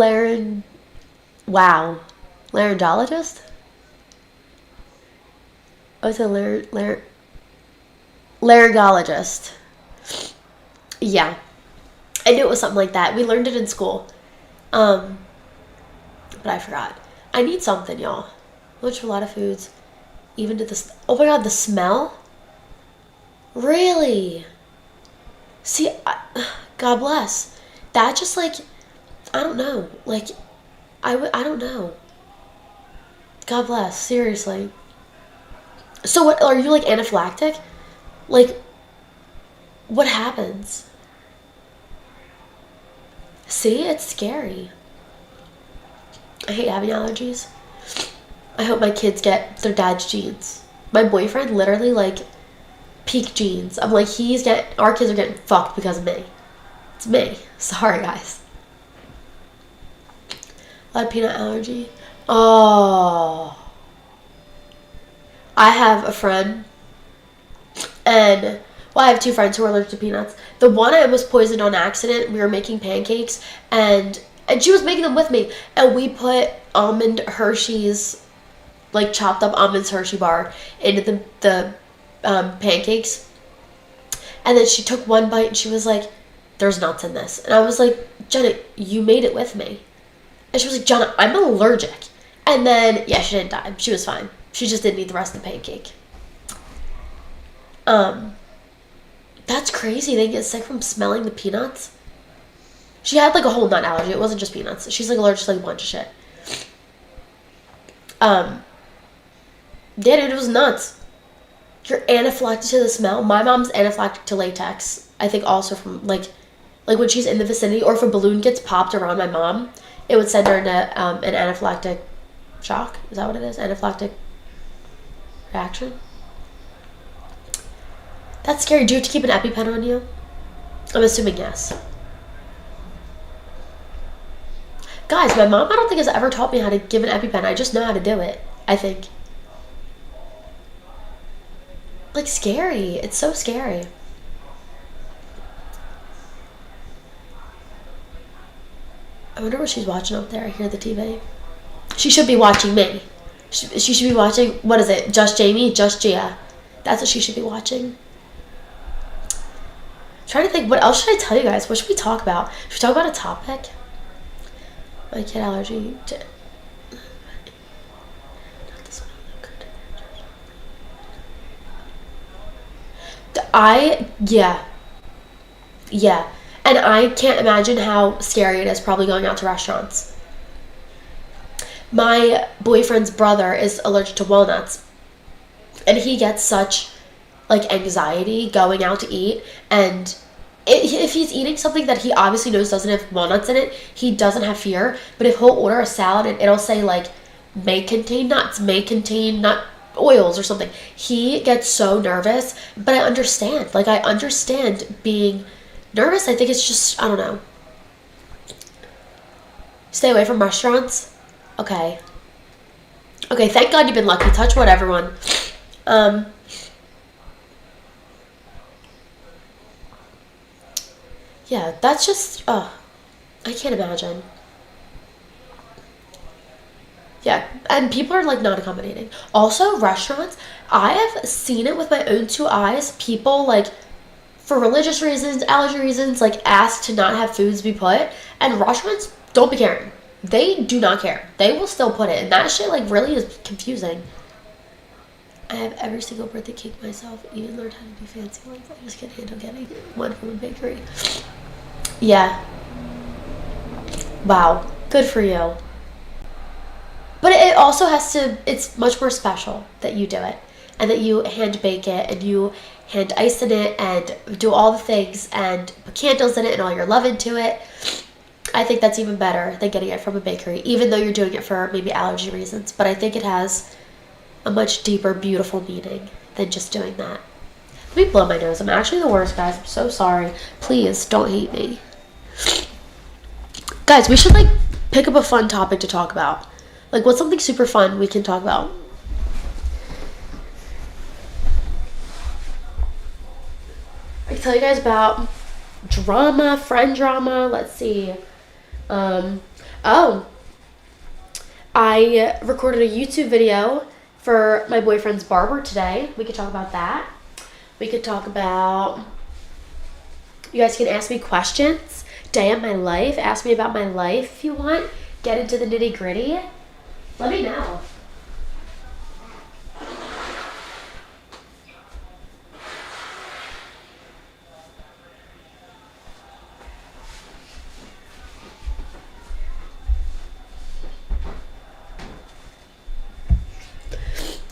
Laryngologist? Oh, it's a laryngologist. Yeah. I knew it was something like that. We learned it in school. But I forgot. I need something, y'all. Which a lot of foods. Even to this. Oh my God, the smell? Really? See, God bless. That just like, I don't know. Like, I don't know. God bless. Seriously. So what, are you like anaphylactic? Like, what happens? See, it's scary. I hate having allergies. I hope my kids get their dad's genes. My boyfriend literally like peak genes. I'm like, our kids are getting fucked because of me. It's me. Sorry, guys. A lot of peanut allergy. Oh. I have a friend, and I have two friends who are allergic to peanuts. The one, I was poisoned on accident. We were making pancakes, and she was making them with me, and we put almond Hershey's, like chopped up almonds Hershey bar into the pancakes, and then she took one bite and she was like, "There's nuts in this," and I was like, "Jenna, you made it with me," and she was like, "Jenna, I'm allergic," and then yeah, she didn't die. She was fine. She just didn't eat the rest of the pancake. That's crazy. They get sick from smelling the peanuts. She had like a whole nut allergy. It wasn't just peanuts. She's like allergic to like a bunch of shit. Yeah, dude, it was nuts. You're anaphylactic to the smell. My mom's anaphylactic to latex. I think also from like when she's in the vicinity, or if a balloon gets popped around my mom, it would send her into an anaphylactic shock. Is that what it is? Anaphylactic reaction? That's scary. Do you have to keep an EpiPen on you? I'm assuming yes. Guys, my mom I don't think has ever taught me how to give an EpiPen. I just know how to do it, I think. Like, scary. It's so scary. I wonder what she's watching up there. I hear the TV. She should be watching me. She should be watching, what is it? Just Jamie? Just Gia. That's what she should be watching. I'm trying to think, what else should I tell you guys? What should we talk about? Should we talk about a topic? My kid allergy to... Yeah. And I can't imagine how scary it is probably going out to restaurants. My boyfriend's brother is allergic to walnuts. And he gets such, like, anxiety going out to eat. And if he's eating something that he obviously knows doesn't have walnuts in it, he doesn't have fear. But if he'll order a salad and it'll say, like, may contain nuts, may contain nut oils or something, he gets so nervous. But I understand. Like, I understand being nervous. I think it's just, I don't know. Stay away from restaurants. Okay, thank God you've been lucky. Touch wood, everyone. Yeah, that's just, I can't imagine. Yeah, and people are, like, not accommodating. Also, restaurants, I have seen it with my own two eyes. People, like, for religious reasons, allergy reasons, like, ask to not have foods be put, and restaurants don't be caring. They do not care. They will still put it, and that shit, like, really is confusing. I have every single birthday cake myself, even learned how to do fancy ones. I just can't handle getting one from a bakery. Yeah. Wow. Good for you. But it also has to, it's much more special that you do it, and that you hand bake it, and you hand ice in it, and do all the things, and put candles in it, and all your love into it. I think that's even better than getting it from a bakery, even though you're doing it for maybe allergy reasons. But I think it has a much deeper, beautiful meaning than just doing that. Let me blow my nose. I'm actually the worst, guys. I'm so sorry. Please, don't hate me. Guys, we should, like, pick up a fun topic to talk about. Like, what's something super fun we can talk about? I can tell you guys about drama, friend drama. Let's see. I recorded a YouTube video for my boyfriend's barber today. We could talk about that. We could talk about, you guys can ask me questions, day of my life, ask me about my life if you want, get into the nitty gritty. Let me know.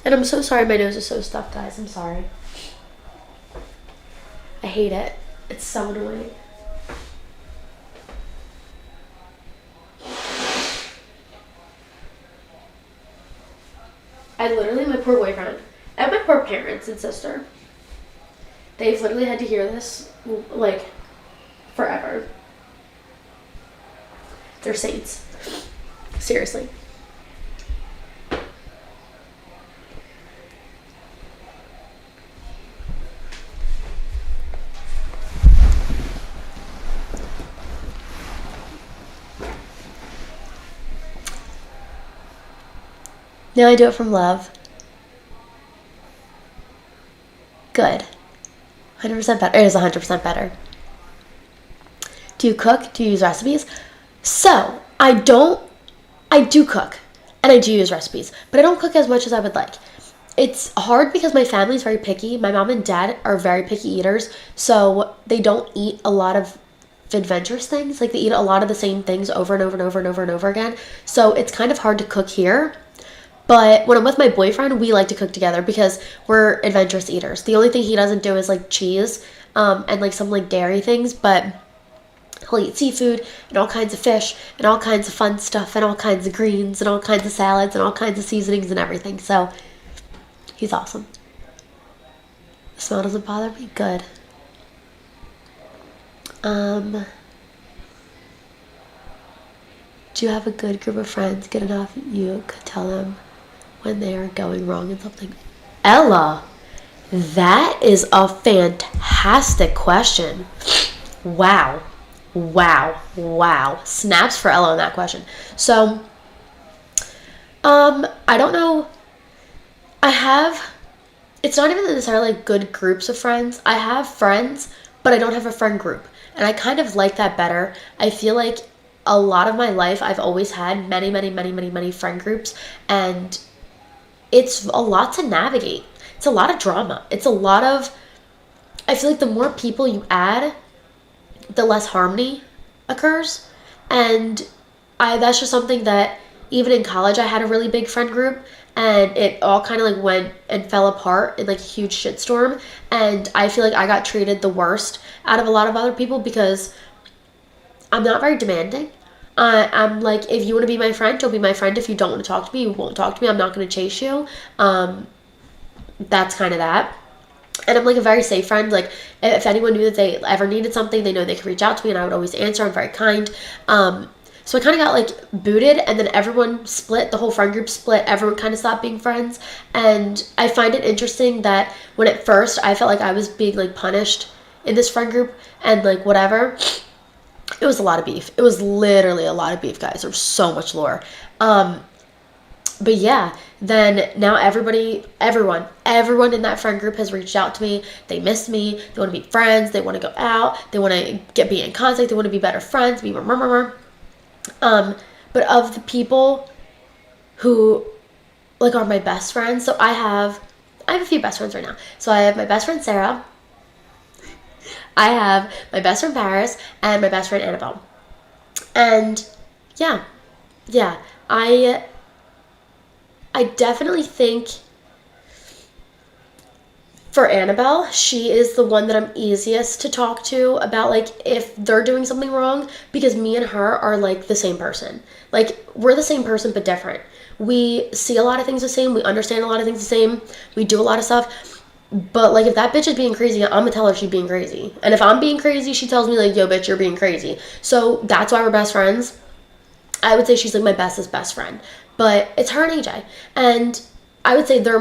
And I'm so sorry my nose is so stuffed, guys. I'm sorry. I hate it. It's so annoying. My poor boyfriend, and my poor parents and sister, they've literally had to hear this, like, forever. They're saints. Seriously. Now I do it from love. Good. 100% better. It is 100% better. Do you cook? Do you use recipes? So, I do cook. And I do use recipes. But I don't cook as much as I would like. It's hard because my family is very picky. My mom and dad are very picky eaters. So, they don't eat a lot of adventurous things. Like, they eat a lot of the same things over and over and over and over and over again. So, it's kind of hard to cook here. But when I'm with my boyfriend, we like to cook together because we're adventurous eaters. The only thing he doesn't do is, like, cheese and, like, some, like, dairy things. But he'll eat seafood and all kinds of fish and all kinds of fun stuff and all kinds of greens and all kinds of salads and all kinds of seasonings and everything. So he's awesome. The smell doesn't bother me? Good. Do you have a good group of friends, good enough you could tell them when they are going wrong in something? Ella, that is a fantastic question. Wow. Wow. Snaps for Ella on that question. So, I don't know. It's not even necessarily like good groups of friends. I have friends, but I don't have a friend group. And I kind of like that better. I feel like a lot of my life, I've always had many friend groups. And it's a lot to navigate. It's a lot of drama. I feel like the more people you add, the less harmony occurs. And that's just something that even in college I had a really big friend group, and it all kind of like went and fell apart in like a huge shitstorm. And I feel like I got treated the worst out of a lot of other people because I'm not very demanding. I'm like, if you want to be my friend, you'll be my friend. If you don't want to talk to me, you won't talk to me. I'm not going to chase you. That's kind of that. And I'm like a very safe friend. Like, if anyone knew that they ever needed something, they know they could reach out to me, and I would always answer. I'm very kind. So I kind of got like booted, and then everyone split. The whole friend group split. Everyone kind of stopped being friends. And I find it interesting that when at first I felt like I was being like punished in this friend group and like whatever, it was a lot of beef. It was literally a lot of beef, guys. There was so much lore. But yeah, then now everyone in that friend group has reached out to me. They miss me. They want to be friends. They want to go out. They want to be in contact. They want to be better friends. But of the people who like are my best friends, so I have a few best friends right now. So I have my best friend Sarah. I have my best friend Paris and my best friend Annabelle. And yeah, I definitely think for Annabelle, she is the one that I'm easiest to talk to about like if they're doing something wrong, because me and her are like the same person. Like, we're the same person but different. We see a lot of things the same, we understand a lot of things the same, we do a lot of stuff. But like, if that bitch is being crazy, I'm gonna tell her she's being crazy. And if I'm being crazy, she tells me like, yo bitch, you're being crazy. So that's why we're best friends. I would say she's like my bestest best friend. But it's her and AJ. And I would say they're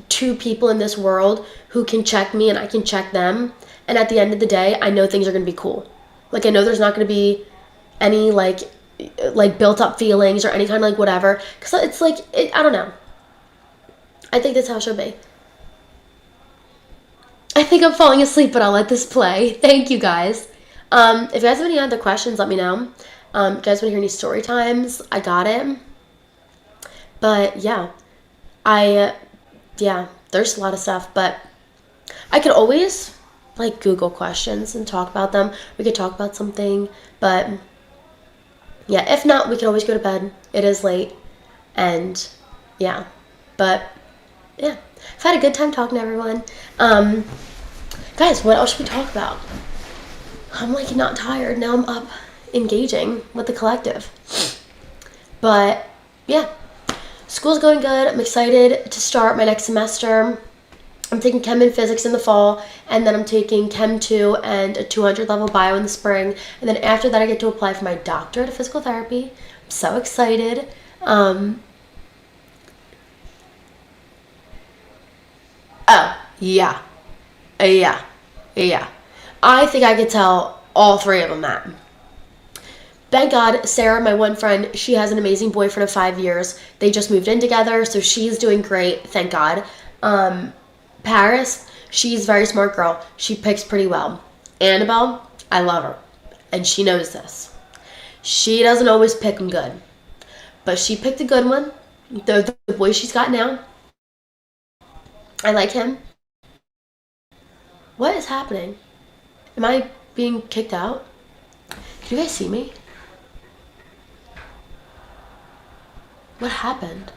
two people in this world who can check me and I can check them. And at the end of the day, I know things are going to be cool. Like, I know there's not going to be any like built up feelings or any kind of like whatever. Because it's like, I don't know. I think that's how it should be. I think I'm falling asleep, but I'll let this play. Thank you guys. If you guys have any other questions, let me know. If you guys want to hear any story times, I got it. But yeah, there's a lot of stuff, but I could always like Google questions and talk about them. We could talk about something, but yeah, if not, we could always go to bed. It is late, and yeah, but yeah, I've had a good time talking to everyone. Guys, what else should we talk about? I'm like not tired. Now I'm up engaging with the collective. But yeah, school's going good. I'm excited to start my next semester. I'm taking Chem and Physics in the fall, and then I'm taking Chem 2 and a 200 level bio in the spring. And then after that, I get to apply for my doctorate of physical therapy. I'm so excited. Yeah. I think I could tell all three of them that. Thank God, Sarah, my one friend, she has an amazing boyfriend of 5 years. They just moved in together, so she's doing great, thank God. Paris, she's a very smart girl. She picks pretty well. Annabelle, I love her, and she knows this. She doesn't always pick them good, but she picked a good one. The boy she's got now, I like him. What is happening? Am I being kicked out? Can you guys see me? What happened?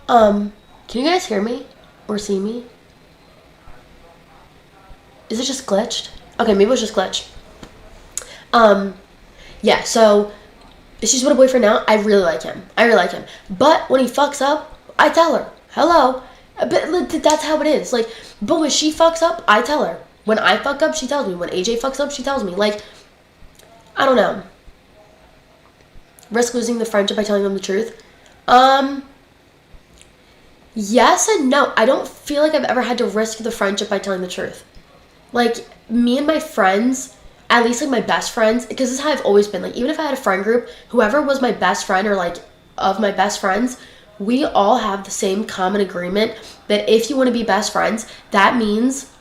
Can you guys hear me or see me? Is it just glitched? Okay, maybe it was just glitched. Yeah, so she's with a boyfriend now. I really like him. But when he fucks up, I tell her, hello. But that's how it is. Like, but when she fucks up, I tell her. When I fuck up, she tells me. When AJ fucks up, she tells me. Like, I don't know. Risk losing the friendship by telling them the truth. Yes and no. I don't feel like I've ever had to risk the friendship by telling the truth. Like, me and my friends, at least like my best friends, because this is how I've always been. Like, even if I had a friend group, whoever was my best friend or like of my best friends, we all have the same common agreement that if you want to be best friends, that means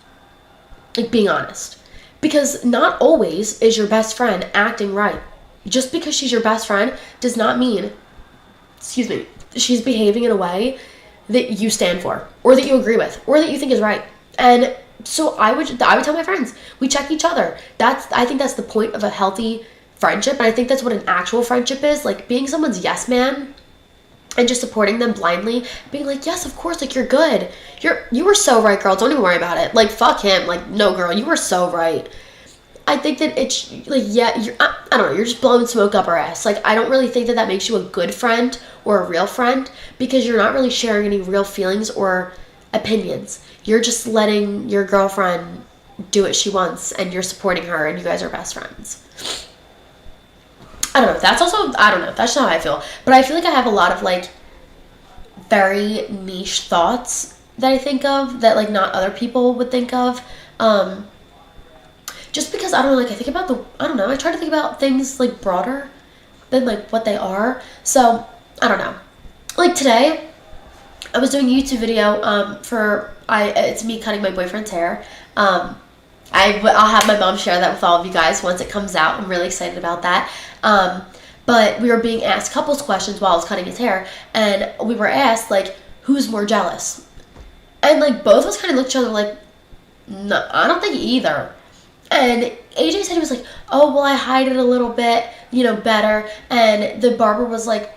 like being honest. Because not always is your best friend acting right. Just because she's your best friend does not mean, she's behaving in a way that you stand for, or that you agree with, or that you think is right. And so I would tell my friends, we check each other. I think that's the point of a healthy friendship, and I think that's what an actual friendship is. Like, being someone's yes man and just supporting them blindly, being like, yes, of course, like, you're good. You were so right, girl. Don't even worry about it. Like, fuck him. Like, no, girl, you were so right. I think that it's like, yeah, I don't know, you're just blowing smoke up our ass. Like, I don't really think that makes you a good friend or a real friend, because you're not really sharing any real feelings or opinions. You're just letting your girlfriend do what she wants, and you're supporting her, and you guys are best friends. I don't know. That's just how I feel. But I feel like I have a lot of like very niche thoughts that I think of that like not other people would think of. Just because I don't know, like, I try to think about things like broader than like what they are. So I don't know. Like, today I was doing a YouTube video it's me cutting my boyfriend's hair. I'll have my mom share that with all of you guys once it comes out. I'm really excited about that. But we were being asked couples questions while I was cutting his hair, and we were asked like, who's more jealous? And like both of us kind of looked at each other like, no, I don't think either. And AJ said he was like, oh, well, I hide it a little bit, better. And the barber was like,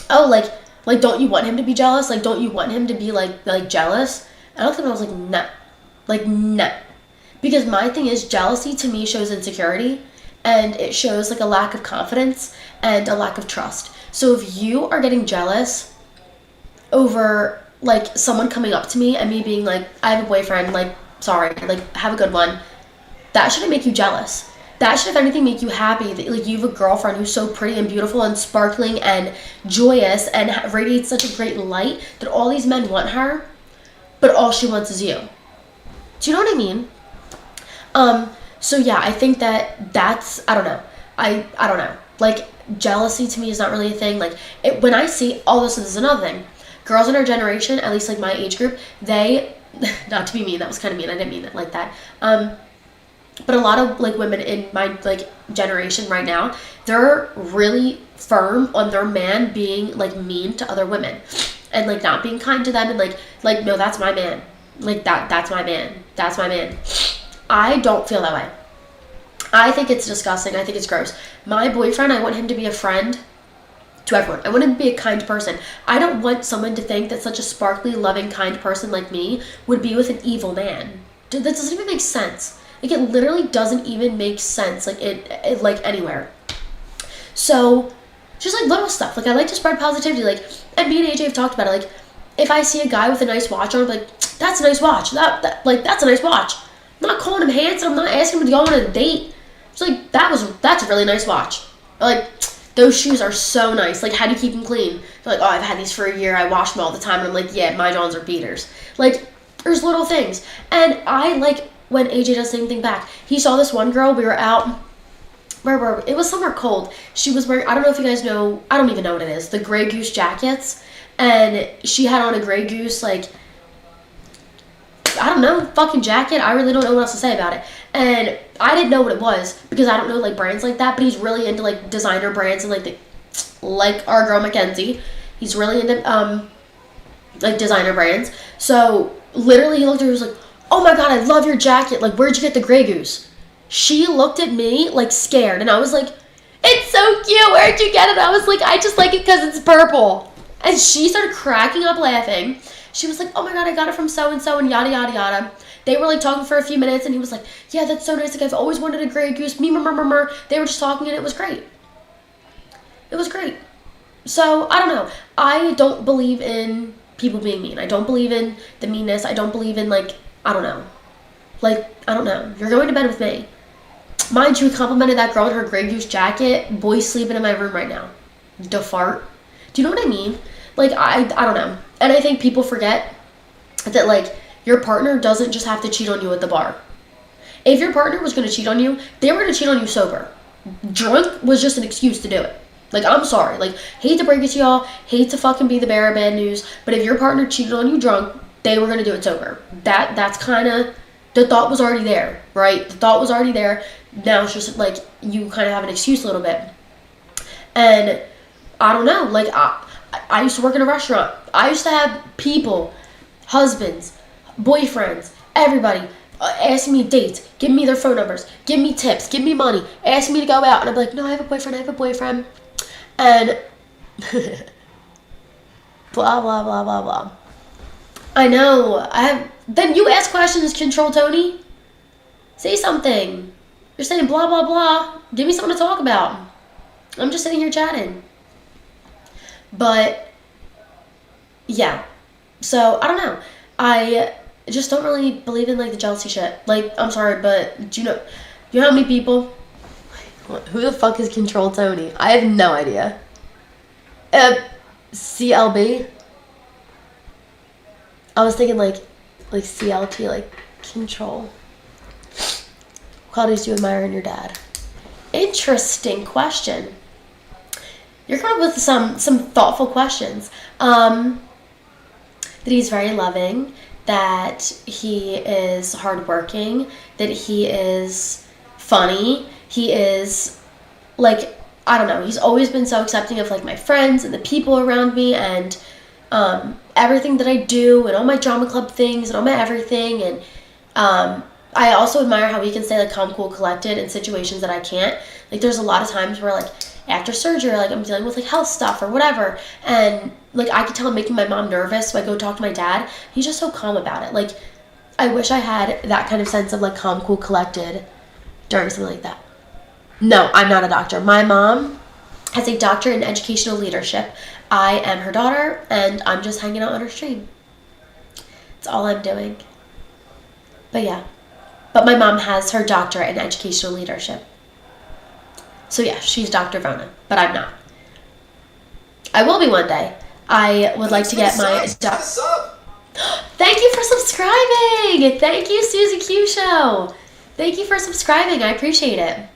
oh, like, don't you want him to be jealous? Like, don't you want him to be like jealous? I don't think I was like, nah. Like, nah. Because my thing is, jealousy to me shows insecurity, and it shows like a lack of confidence and a lack of trust. So if you are getting jealous over like someone coming up to me and me being like, I have a boyfriend, like, sorry, like, have a good one, that shouldn't make you jealous. That should, if anything, make you happy that like you have a girlfriend who's so pretty and beautiful and sparkling and joyous and radiates such a great light that all these men want her, but all she wants is you. Do you know what I mean? So yeah, I think that's, I don't know. I don't know. Like, jealousy to me is not really a thing. Like, when I see all this is another thing. Girls in our generation, at least like my age group, they, not to be mean, that was kind of mean, I didn't mean it like that. But a lot of like women in my like generation right now, they're really firm on their man being like mean to other women and like not being kind to them, and like no, that's my man. Like that's my man. That's my man. I don't feel that way. I think it's disgusting. I think it's gross. My boyfriend, I want him to be a friend to everyone. I want him to be a kind person. I don't want someone to think that such a sparkly, loving, kind person like me would be with an evil man. Dude, that doesn't even make sense. Like, it literally doesn't even make sense, like, it like, anywhere. So, just, like, little stuff. Like, I like to spread positivity, like, and me and AJ have talked about it, like, if I see a guy with a nice watch on, I'm like, that's a nice watch, that's a nice watch. I'm not calling him handsome, I'm not asking him to go on a date. It's like, that's a really nice watch. Or, like, those shoes are so nice, like, how do you keep them clean? They're like, oh, I've had these for a year, I wash them all the time, and I'm like, yeah, my Johns are beaters. Like, there's little things. And I, like, when AJ does the same thing back. He saw this one girl, we were out, where were we? It was somewhere cold. She was wearing, I don't know if you guys know, I don't even know what it is, the Grey Goose jackets, and she had on a Grey Goose, like, I don't know, fucking jacket. I really don't know what else to say about it. And I didn't know what it was, because I don't know, like, brands like that, but he's really into, like, designer brands, and, like our girl Mackenzie, he's really into, like, designer brands. So, literally, he looked at her, he was like, oh my god, I love your jacket. Like, where'd you get the Grey Goose? She looked at me, like, scared. And I was like, it's so cute. Where'd you get it? I was like, I just like it because it's purple. And she started cracking up laughing. She was like, oh my god, I got it from so-and-so and yada, yada, yada. They were, like, talking for a few minutes. And he was like, yeah, that's so nice. Like, I've always wanted a Grey Goose. They were just talking, and it was great. It was great. So, I don't know. I don't believe in people being mean. I don't believe in the meanness. I don't believe in, like, I don't know. Like, I don't know. You're going to bed with me. Mind you, complimented that girl in her Grey Goose jacket. Boy's sleeping in my room right now. Da fart. Do you know what I mean? like, I don't know. And I think people forget that, like, your partner doesn't just have to cheat on you at the bar. If your partner was going to cheat on you, they were going to cheat on you sober. Drunk was just an excuse to do it. Like, I'm sorry. Like, hate to break it to y'all, hate to fucking be the bearer of bad news, but if your partner cheated on you drunk, they were going to do it sober. That's kind of, the thought was already there, right? The thought was already there. Now it's just, like, you kind of have an excuse a little bit. And I don't know. Like, I used to work in a restaurant. I used to have people, husbands, boyfriends, everybody, ask me dates, give me their phone numbers, give me tips, give me money, ask me to go out, and I'm like, no, I have a boyfriend, and blah, blah, blah, blah, blah. I know, then you ask questions, Control Tony. Say something. You're saying blah, blah, blah. Give me something to talk about. I'm just sitting here chatting. But, yeah. So, I don't know. I just don't really believe in, like, the jealousy shit. Like, I'm sorry, but do you know how many people? Who the fuck is Control Tony? I have no idea. CLB? I was thinking, like CLT, like, control. What qualities do you admire in your dad? Interesting question. You're coming up with some thoughtful questions. That he's very loving, that he is hardworking, that he is funny, he is, like, I don't know, he's always been so accepting of, like, my friends and the people around me, and everything that I do, and all my drama club things, and all my everything, and I also admire how he can stay, like, calm, cool, collected in situations that I can't. Like, there's a lot of times where, like, after surgery, like, I'm dealing with, like, health stuff or whatever, and, like, I could tell I'm making my mom nervous, so I go talk to my dad. He's just so calm about it. Like, I wish I had that kind of sense of, like, calm, cool, collected during something like that. No, I'm not a doctor. My mom has a doctorate in educational leadership. I am her daughter, and I'm just hanging out on her stream. That's all I'm doing. But yeah. But my mom has her doctorate in educational leadership. So yeah, she's Dr. Vona, but I'm not. I will be one day. I would like to get my Thank you for subscribing! Thank you, Susie Q Show! Thank you for subscribing. I appreciate it.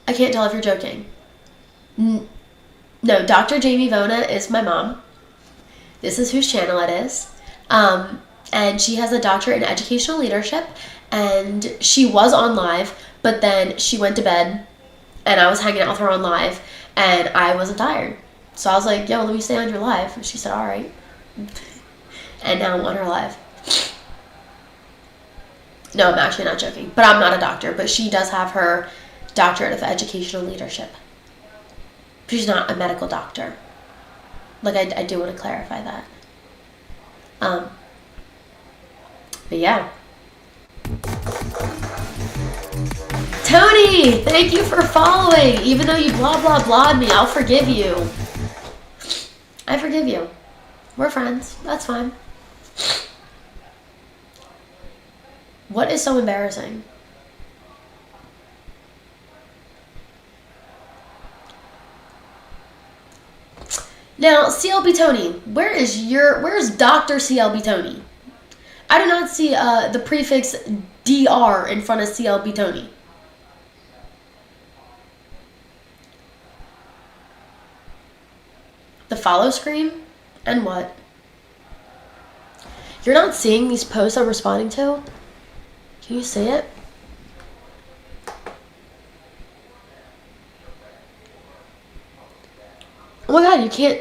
I can't tell if you're joking. No, Dr. Jamie Vona is my mom. This is whose channel it is. And she has a doctorate in educational leadership. And she was on live, but then she went to bed. And I was hanging out with her on live. And I wasn't tired. So I was like, yo, let me stay on your live. And she said, all right. And now I'm on her live. No, I'm actually not joking. But I'm not a doctor. But she does have her doctorate of educational leadership. She's not a medical doctor. Like, I do want to clarify that. But yeah. Tony, thank you for following. Even though you blah, blah, blah'd me, I'll forgive you. I forgive you. We're friends. That's fine. What is so embarrassing? Now, CLB Tony, where's Dr. CLB Tony? I do not see the prefix DR in front of CLB Tony. The follow screen? And what? You're not seeing these posts I'm responding to? Can you see it? Oh my god, you can't...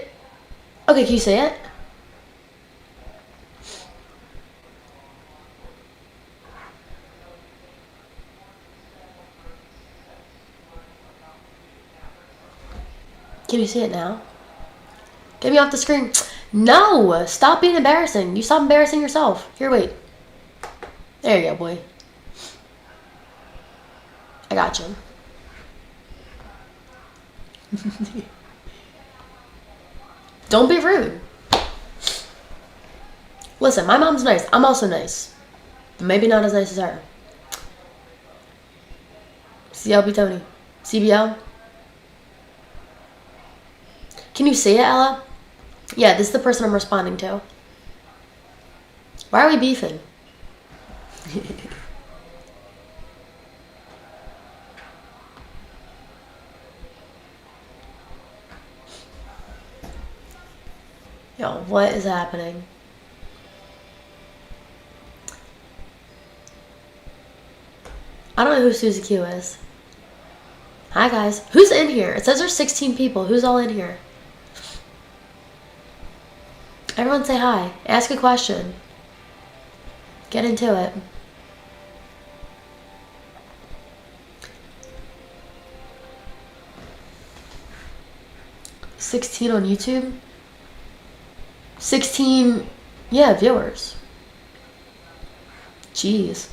Okay, can you see it? Can you see it now? Get me off the screen. No! Stop being embarrassing. You stop embarrassing yourself. Here, wait. There you go, boy. I got you. Don't be rude. Listen, my mom's nice. I'm also nice. But maybe not as nice as her. CLB Tony. CBL. Can you see it, Ella? Yeah, this is the person I'm responding to. Why are we beefing? Yo, what is happening? I don't know who Susie Q is. Hi guys. Who's in here? It says there's 16 people. Who's all in here? Everyone say hi. Ask a question. Get into it. $16 on YouTube? 16, yeah, viewers. Jeez.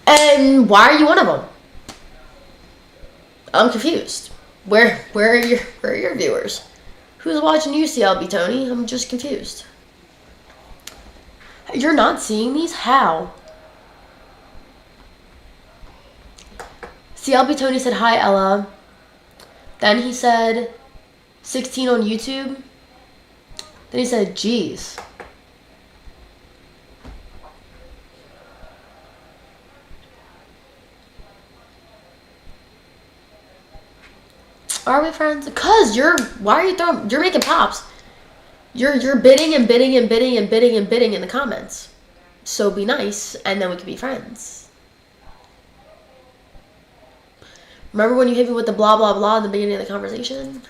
And why are you one of them? I'm confused. Where are your viewers? Who's watching you, CLB Tony? I'm just confused. You're not seeing these? How? CLB Tony said hi, Ella. Then he said 16 on YouTube. Then he said, geez. Are we friends? Cause why are you you're making pops. You're bidding and bidding and bidding and bidding and bidding in the comments. So be nice and then we can be friends. Remember when you hit me with the blah blah blah in the beginning of the conversation?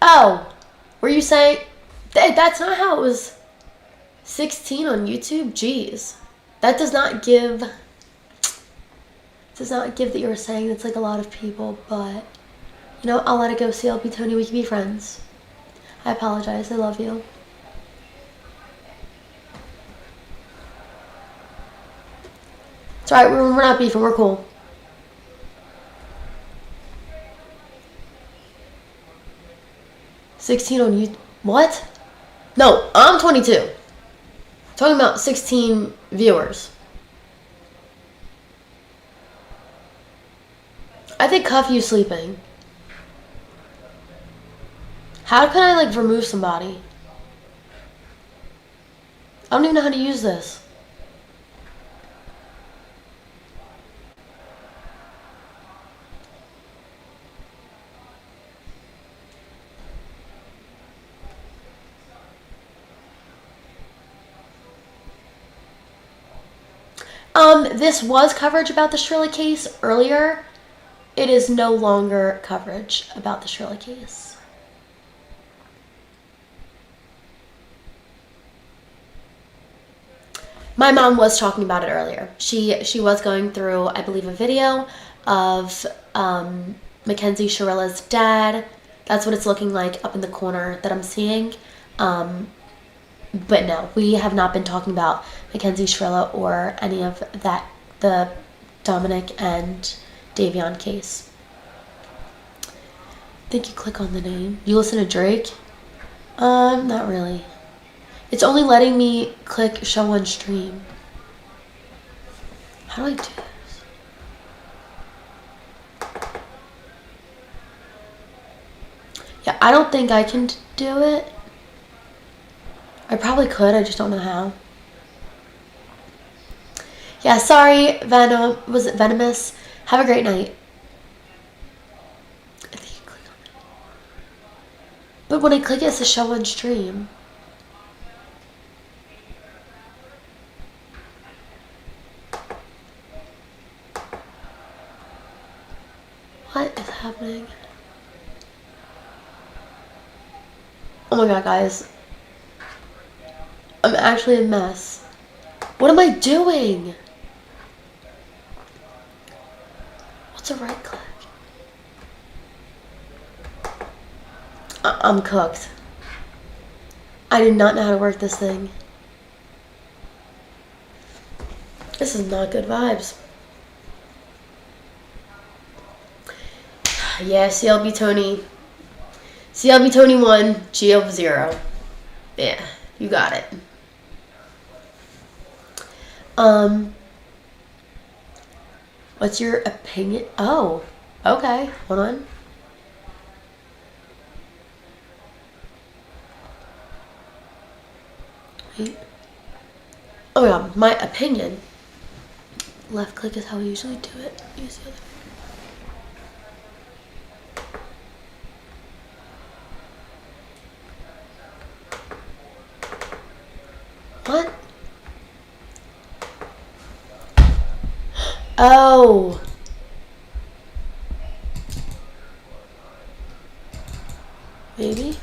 Oh, were you saying that's not how it was? 16 on YouTube? Jeez. That does not give that you were saying it's like a lot of people, but you know, I'll let it go. CLP Tony, we can be friends. I apologize. I love you. It's alright, we're not beefing, we're cool. $16 on YouTube. What? No, I'm 22. Talking about 16 viewers. I think Cuff you sleeping. How can I like remove somebody? I don't even know how to use this. This was coverage about the Shirilla case earlier. It is no longer coverage about the Shirilla case. My mom was talking about it earlier. She was going through, I believe, a video of Mackenzie Shirilla's dad. That's what it's looking like up in the corner that I'm seeing. But no, we have not been talking about Mackenzie Shirilla or any of that, the Dominic and Davion case. I think you click on the name. You listen to Drake? Not really. It's only letting me click show on stream. How do I do this? Yeah, I don't think I can do it. I probably could, I just don't know how. Yeah, sorry, Venom. Was it Venomous? Have a great night. I think you click on it. But when I click it, it's a show on stream. What is happening? Oh my god, guys. I'm actually a mess. What am I doing? What's a right click? I'm cooked. I do not know how to work this thing. This is not good vibes. Yeah, CLB Tony 1, GL 0. Yeah, you got it. What's your opinion? Oh, okay. Hold on. Wait. Oh yeah, my opinion. Left click is how we usually do it. Use the other. What? Oh. Maybe?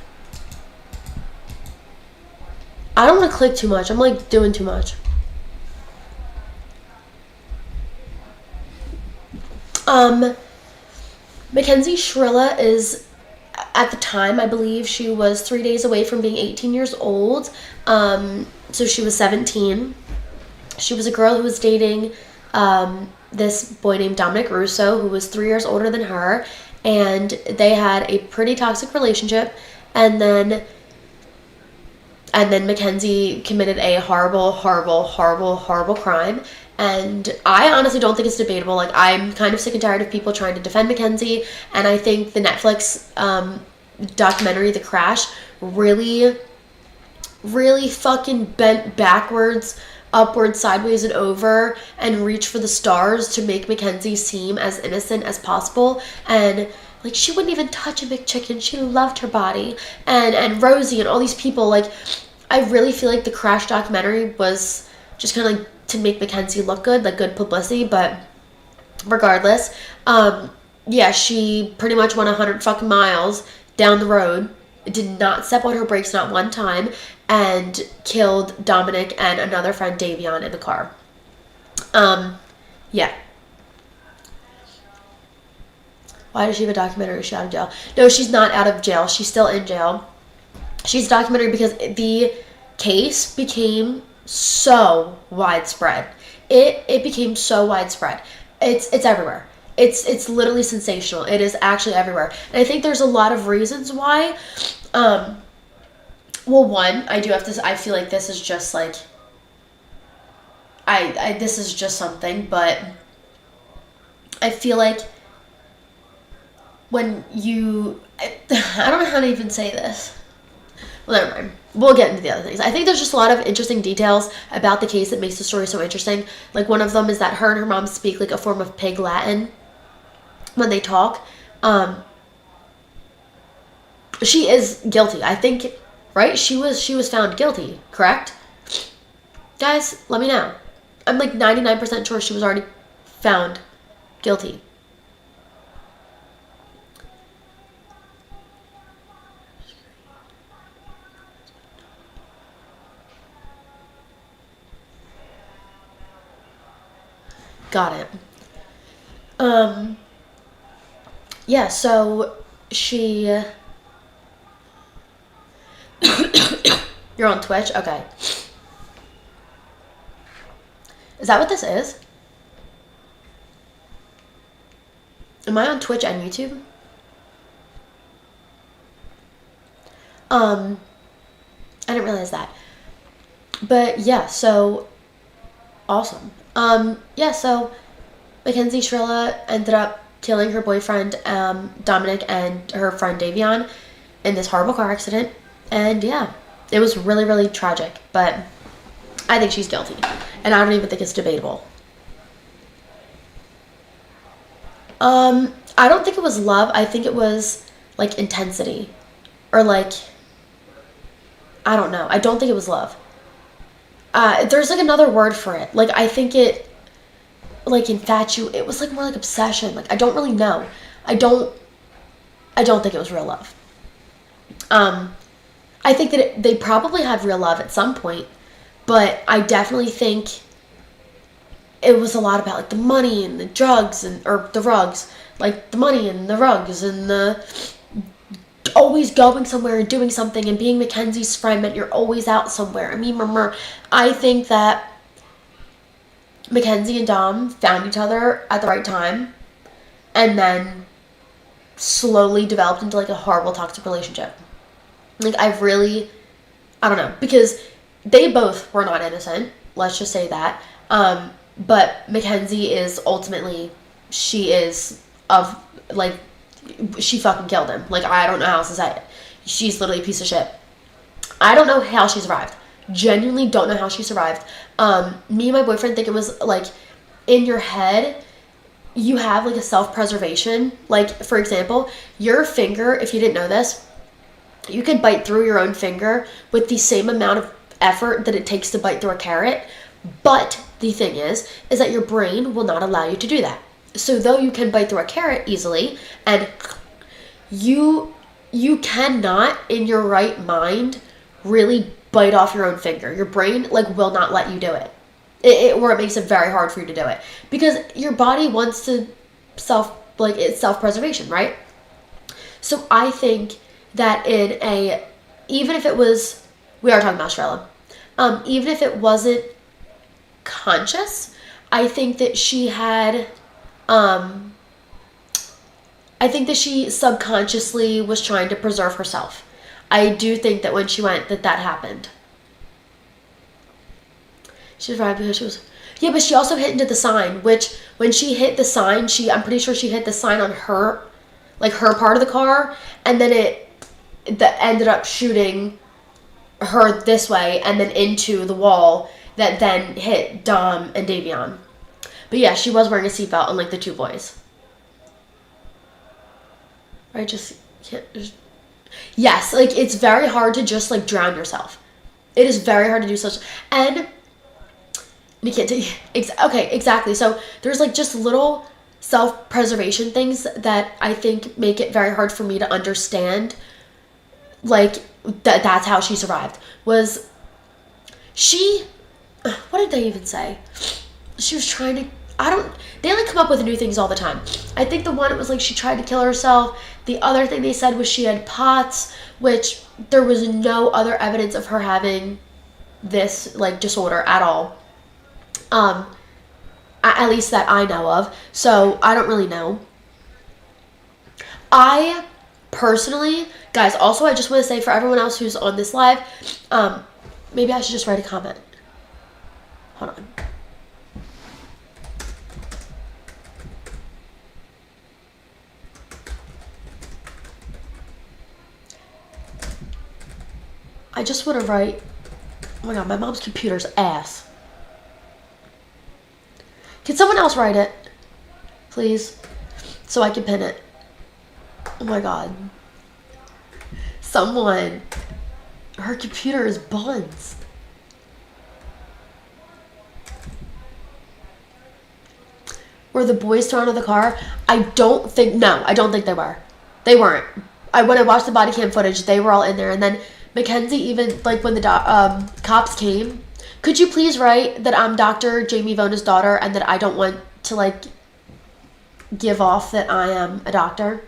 I don't want to click too much. I'm like doing too much. Mackenzie Shirilla is, at the time, I believe she was 3 days away from being 18 years old. So she was 17. She was a girl who was dating this boy named Dominic Russo, who was 3 years older than her, and they had a pretty toxic relationship. And then Mackenzie committed a horrible crime. And I honestly don't think it's debatable. Like, I'm kind of sick and tired of people trying to defend Mackenzie, and I think the Netflix documentary, The Crash, really fucking bent backwards, upwards, sideways, and over, and reached for the stars to make Mackenzie seem as innocent as possible. And like, she wouldn't even touch a McChicken. She loved her body. And Rosie and all these people, like, I really feel like the Crash documentary was just kind of like to make Mackenzie look good, like good publicity. But regardless, yeah, she pretty much went 100 fucking miles down the road, did not step on her brakes not one time, and killed Dominic and another friend, Davion, in the car. Yeah. Why does she have a documentary? Is she out of jail? No, she's not out of jail. She's still in jail. She's a documentary because the case became so widespread. It became so widespread. It's everywhere. It's literally sensational. It is actually everywhere. And I think there's a lot of reasons why. Well, one, I feel like this is just like, this is just something, but I feel like when you, I don't know how to even say this. Well, never mind. We'll get into the other things. I think there's just a lot of interesting details about the case that makes the story so interesting. Like, one of them is that her and her mom speak like a form of pig Latin when they talk. She is guilty, I think, right? She was found guilty, correct? Guys, let me know. I'm like 99% sure she was already found guilty. Got it. Yeah, so she... You're on Twitch? Okay. Is that what this is? Am I on Twitch and YouTube? I didn't realize that. But yeah, so awesome. Yeah, so Mackenzie Shirilla ended up killing her boyfriend, Dominic, and her friend Davion in this horrible car accident. And yeah, it was really, really tragic, but I think she's guilty. And I don't even think it's debatable. I don't think it was love. I think it was like intensity, or like, I don't know. I don't think it was love. There's like another word for it. Like, I think it, like, it was like more like obsession. Like, I don't really know. I don't think it was real love. I think that they probably had real love at some point, but I definitely think it was a lot about like the money and the drugs or the rugs, like the money and the rugs and the always going somewhere and doing something, and being Mackenzie's friend meant you're always out somewhere. I think that Mackenzie and Dom found each other at the right time, and then slowly developed into like a horrible toxic relationship. Like I don't know, because they both were not innocent, let's just say that. But Mackenzie is ultimately, she fucking killed him. Like, I don't know how else to say it. She's literally a piece of shit. I don't know how she survived. Genuinely don't know how she survived. Me and my boyfriend think it was like, in your head, you have like a self-preservation. Like, for example, your finger, if you didn't know this, you could bite through your own finger with the same amount of effort that it takes to bite through a carrot. But the thing is that your brain will not allow you to do that. So though you can bite through a carrot easily, and you cannot in your right mind really bite off your own finger. Your brain like will not let you do it. Or it makes it very hard for you to do it. Because your body wants to it's self-preservation, right? So I think that even if it was, we are talking about Shirilla, even if it wasn't conscious, I think that she had, I think that she subconsciously was trying to preserve herself. I do think that when she went, that happened. She survived because she was, yeah, but she also hit into the sign, which when she hit the sign, I'm pretty sure she hit the sign on her part of the car, and then that ended up shooting her this way and then into the wall that then hit Dom and Davion. But yeah, she was wearing a seatbelt, unlike the two boys. I just can't. Yes, like it's very hard to just like drown yourself. It is very hard to do such, and you can't take. Okay, exactly. So there's like just little self-preservation things that I think make it very hard for me to understand. Like that's how she survived. Was she? What did they even say? She was trying to. They like come up with new things all the time. I think the one, it was like she tried to kill herself. The other thing they said was she had POTS, which there was no other evidence of her having this like disorder at all. At least that I know of. So I don't really know. I personally, guys, also I just want to say for everyone else who's on this live, maybe I should just write a comment. Hold on. I just want to write, oh my god, my mom's computer's ass. Can someone else write it? Please? So I can pin it. Oh my god. Someone. Her computer is buns. Were the boys thrown out of the car? I don't think they were. They weren't. When I watched the body cam footage, they were all in there. And then Mackenzie, even like when the cops came, could you please write that I'm Dr. Jamie Vona's daughter and that I don't want to like give off that I am a doctor?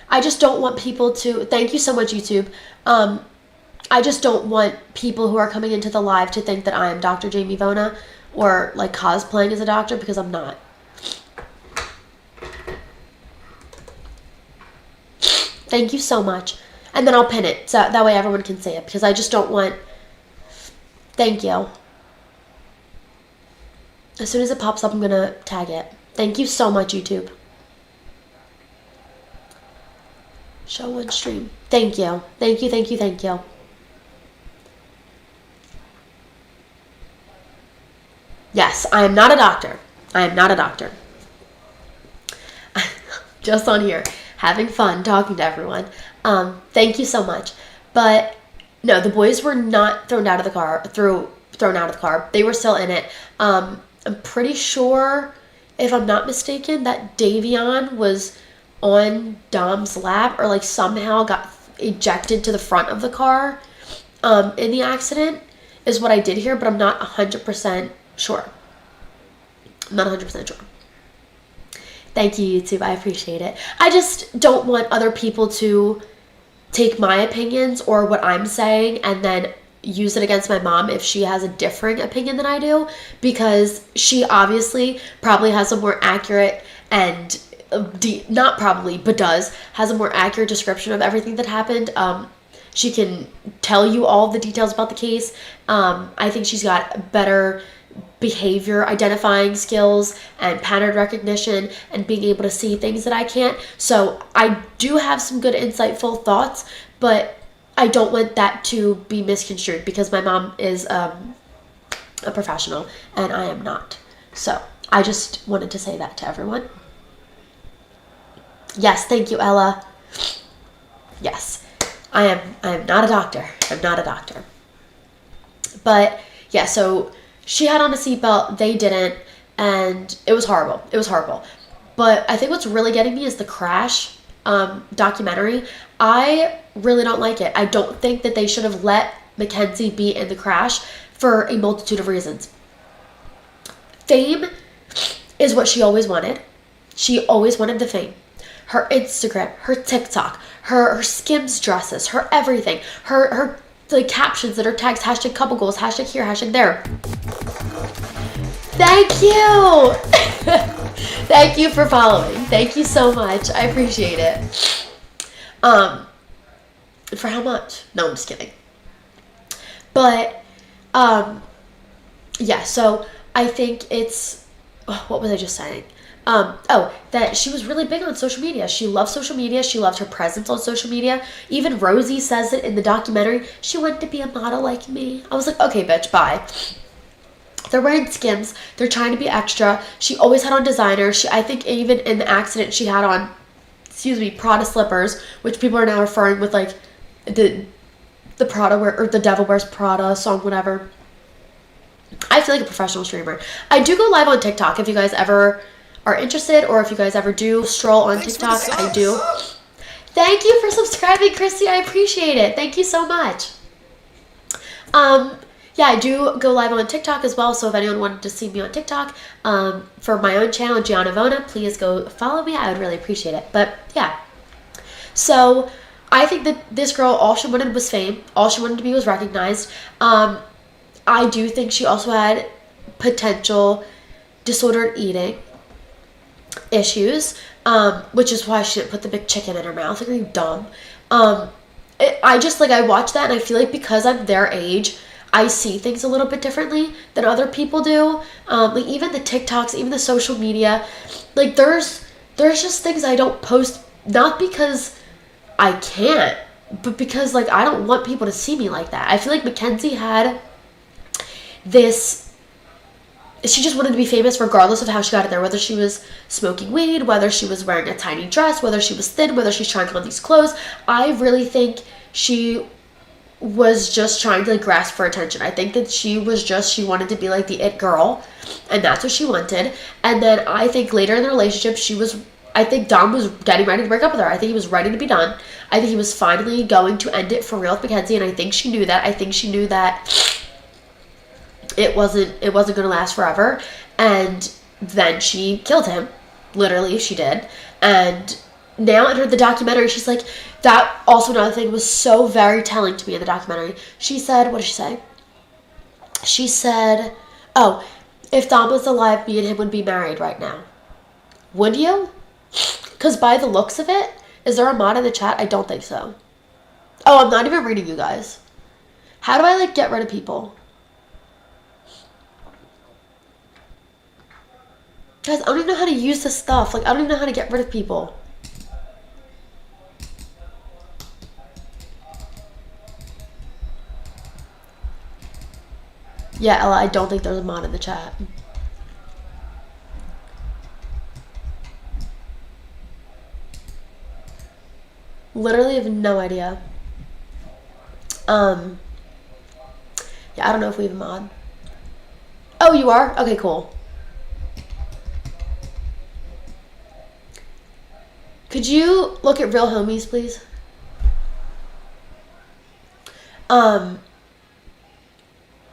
I just don't want people to, thank you so much, YouTube. I just don't want people who are coming into the live to think that I am Dr. Jamie Vona or like cosplaying as a doctor, because I'm not. Thank you so much. And then I'll pin it so that way everyone can see it, because I just don't want, thank you. As soon as it pops up, I'm going to tag it. Thank you so much, YouTube. Show on stream. Thank you. Thank you, thank you, thank you. Yes, I am not a doctor. I am not a doctor. Just on here, having fun, talking to everyone. Thank you so much. But no, the boys were not thrown out of the car. They were still in it. I'm pretty sure, if I'm not mistaken, that Davion was on Dom's lap or like somehow got ejected to the front of the car in the accident is what I did hear, but I'm not 100% sure. I'm not 100% sure. Thank you, YouTube. I appreciate it. I just don't want other people to take my opinions or what I'm saying and then use it against my mom if she has a differing opinion than I do, because she obviously probably has a more accurate and not probably, but does, has a more accurate description of everything that happened. She can tell you all the details about the case. I think she's got better behavior identifying skills and pattern recognition and being able to see things that I can't. So I do have some good insightful thoughts, but I don't want that to be misconstrued because my mom is a professional and I am not. So I just wanted to say that to everyone. Yes, thank you, Ella. Yes, I am not a doctor. I'm not a doctor. But yeah, so she had on a seatbelt, they didn't, and it was horrible. It was horrible. But I think what's really getting me is the crash documentary. I really don't like it. I don't think that they should have let Mackenzie be in the crash for a multitude of reasons. Fame is what she always wanted. She always wanted the fame. Her Instagram, her TikTok, her Skims dresses, her everything, her like captions that are tags, hashtag couple goals, hashtag here, hashtag there. Thank you. Thank you for following. Thank you so much. I appreciate it. For how much? No, I'm just kidding. But, yeah, so I think it's, what was I just saying? That she was really big on social media. She loved social media. She loved her presence on social media. Even Rosie says it in the documentary. She wanted to be a model like me. I was like, okay, bitch, bye. They're wearing Skims. They're trying to be extra. She always had on designer. I think even in the accident she had on, Prada slippers, which people are now referring with like the Prada or the Devil Wears Prada song, whatever. I feel like a professional streamer. I do go live on TikTok if you guys ever are interested, or if you guys ever do stroll on TikTok. I do. Thank you for subscribing, Christy. I appreciate it. Thank you so much. Yeah, I do go live on TikTok as well, so if anyone wanted to see me on TikTok for my own channel, Gianna Vona, please go follow me. I would really appreciate it. But yeah, so I think that this girl, all she wanted was fame. All she wanted to be was recognized. I do think she also had potential disordered eating issues, which is why she didn't put the big chicken in her mouth. Like, are you dumb? I watch that and I feel like because I'm their age, I see things a little bit differently than other people do. Like even the TikToks, even the social media, like there's just things I don't post, not because I can't, but because like I don't want people to see me like that. I feel like Mackenzie had this, she just wanted to be famous regardless of how she got it there, whether she was smoking weed, whether she was wearing a tiny dress, whether she was thin, whether she's trying on these clothes. I really think she was just trying to like grasp for attention. I think that she wanted to be like the it girl, and that's what she wanted. And then I think later in the relationship, I think Dom was getting ready to break up with her. I think he was ready to be done. I think he was finally going to end it for real with Mackenzie, and I think she knew that. I think she knew that it wasn't going to last forever, and then she killed him. Literally, she did. And now in the documentary, she's like, that also another thing was so very telling to me in the documentary. She said, what did she say? She said, oh, if Dom was alive, me and him would be married right now. Would you? Because by the looks of it, is there a mod in the chat? I don't think so. Oh, I'm not even reading you guys. How do I like get rid of people? Guys, I don't even know how to use this stuff. Like, I don't even know how to get rid of people. Yeah, Ella, I don't think there's a mod in the chat. Literally have no idea. Yeah, I don't know if we have a mod. Oh, you are? Okay, cool. Could you look at Real Homies, please?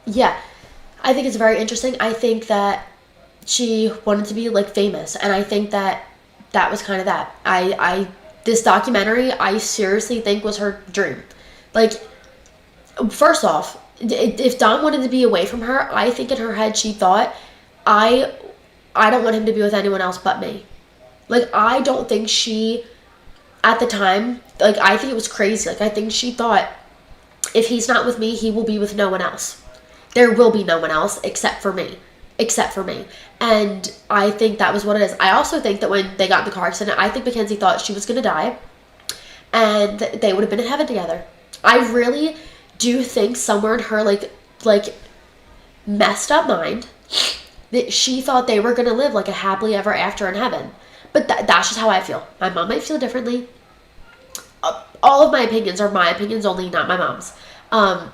Yeah, I think it's very interesting. I think that she wanted to be like famous, and I think that was kind of that. This documentary, I seriously think was her dream. Like, first off, if Dom wanted to be away from her, I think in her head she thought, I don't want him to be with anyone else but me. Like, I don't think she, at the time, like, I think it was crazy. Like, I think she thought, if he's not with me, he will be with no one else. There will be no one else except for me. Except for me. And I think that was what it is. I also think that when they got in the car accident, I think Mackenzie thought she was going to die. And they would have been in heaven together. I really do think somewhere in her, like messed up mind, that she thought they were going to live like a happily ever after in heaven. But that's just how I feel. My mom might feel differently. All of my opinions are my opinions only, not my mom's. But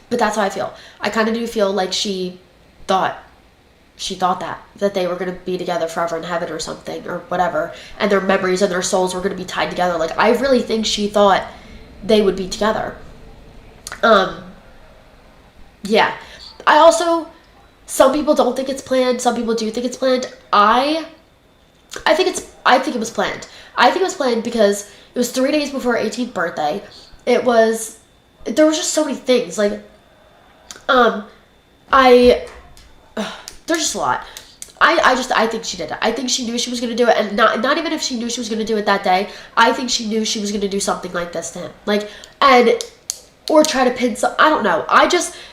that's how I feel. I kind of do feel like she thought that they were going to be together forever in heaven or something or whatever. And their memories and their souls were going to be tied together. Like, I really think she thought they would be together. Yeah. I also, some people don't think it's planned. Some people do think it's planned. I think it was planned. I think it was planned because it was 3 days before her 18th birthday. There was just so many things. Like, there's just a lot. I think she did it. I think she knew she was going to do it. And not even if she knew she was going to do it that day. I think she knew she was going to do something like this to him. Like, or try to pin some, I don't know.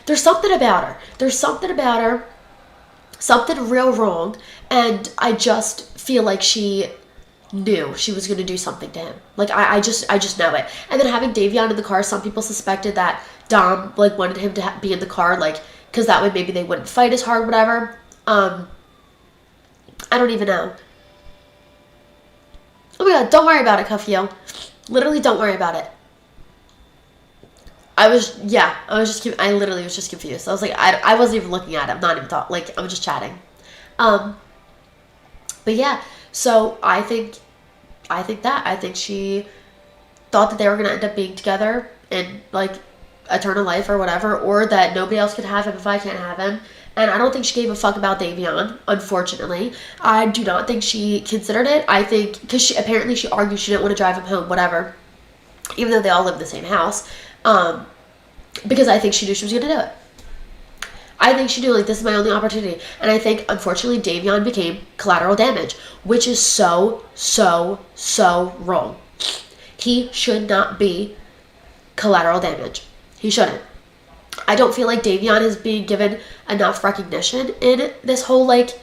There's something about her. There's something about her. Something real wrong. And I just feel like she knew she was going to do something to him. Like, I just know it. And then having Davion in the car, some people suspected that Dom, like, wanted him to be in the car, like, because that way maybe they wouldn't fight as hard, whatever. I don't even know. Oh my god, don't worry about it, Cuffio. Literally, don't worry about it. I literally was just confused. I was like, I wasn't even looking at it. I'm not even I was just chatting. But yeah, so I think she thought that they were going to end up being together in, like, eternal life or whatever, or that nobody else could have him if I can't have him. And I don't think she gave a fuck about Davion, unfortunately. I do not think she considered it. I think, because she argued she didn't want to drive him home, whatever, even though they all live in the same house, because I think she knew she was going to do it. I think she knew, like, this is my only opportunity. And I think, unfortunately, Davion became collateral damage, which is so, so, so wrong. He should not be collateral damage. He shouldn't. I don't feel like Davion is being given enough recognition in this whole, like,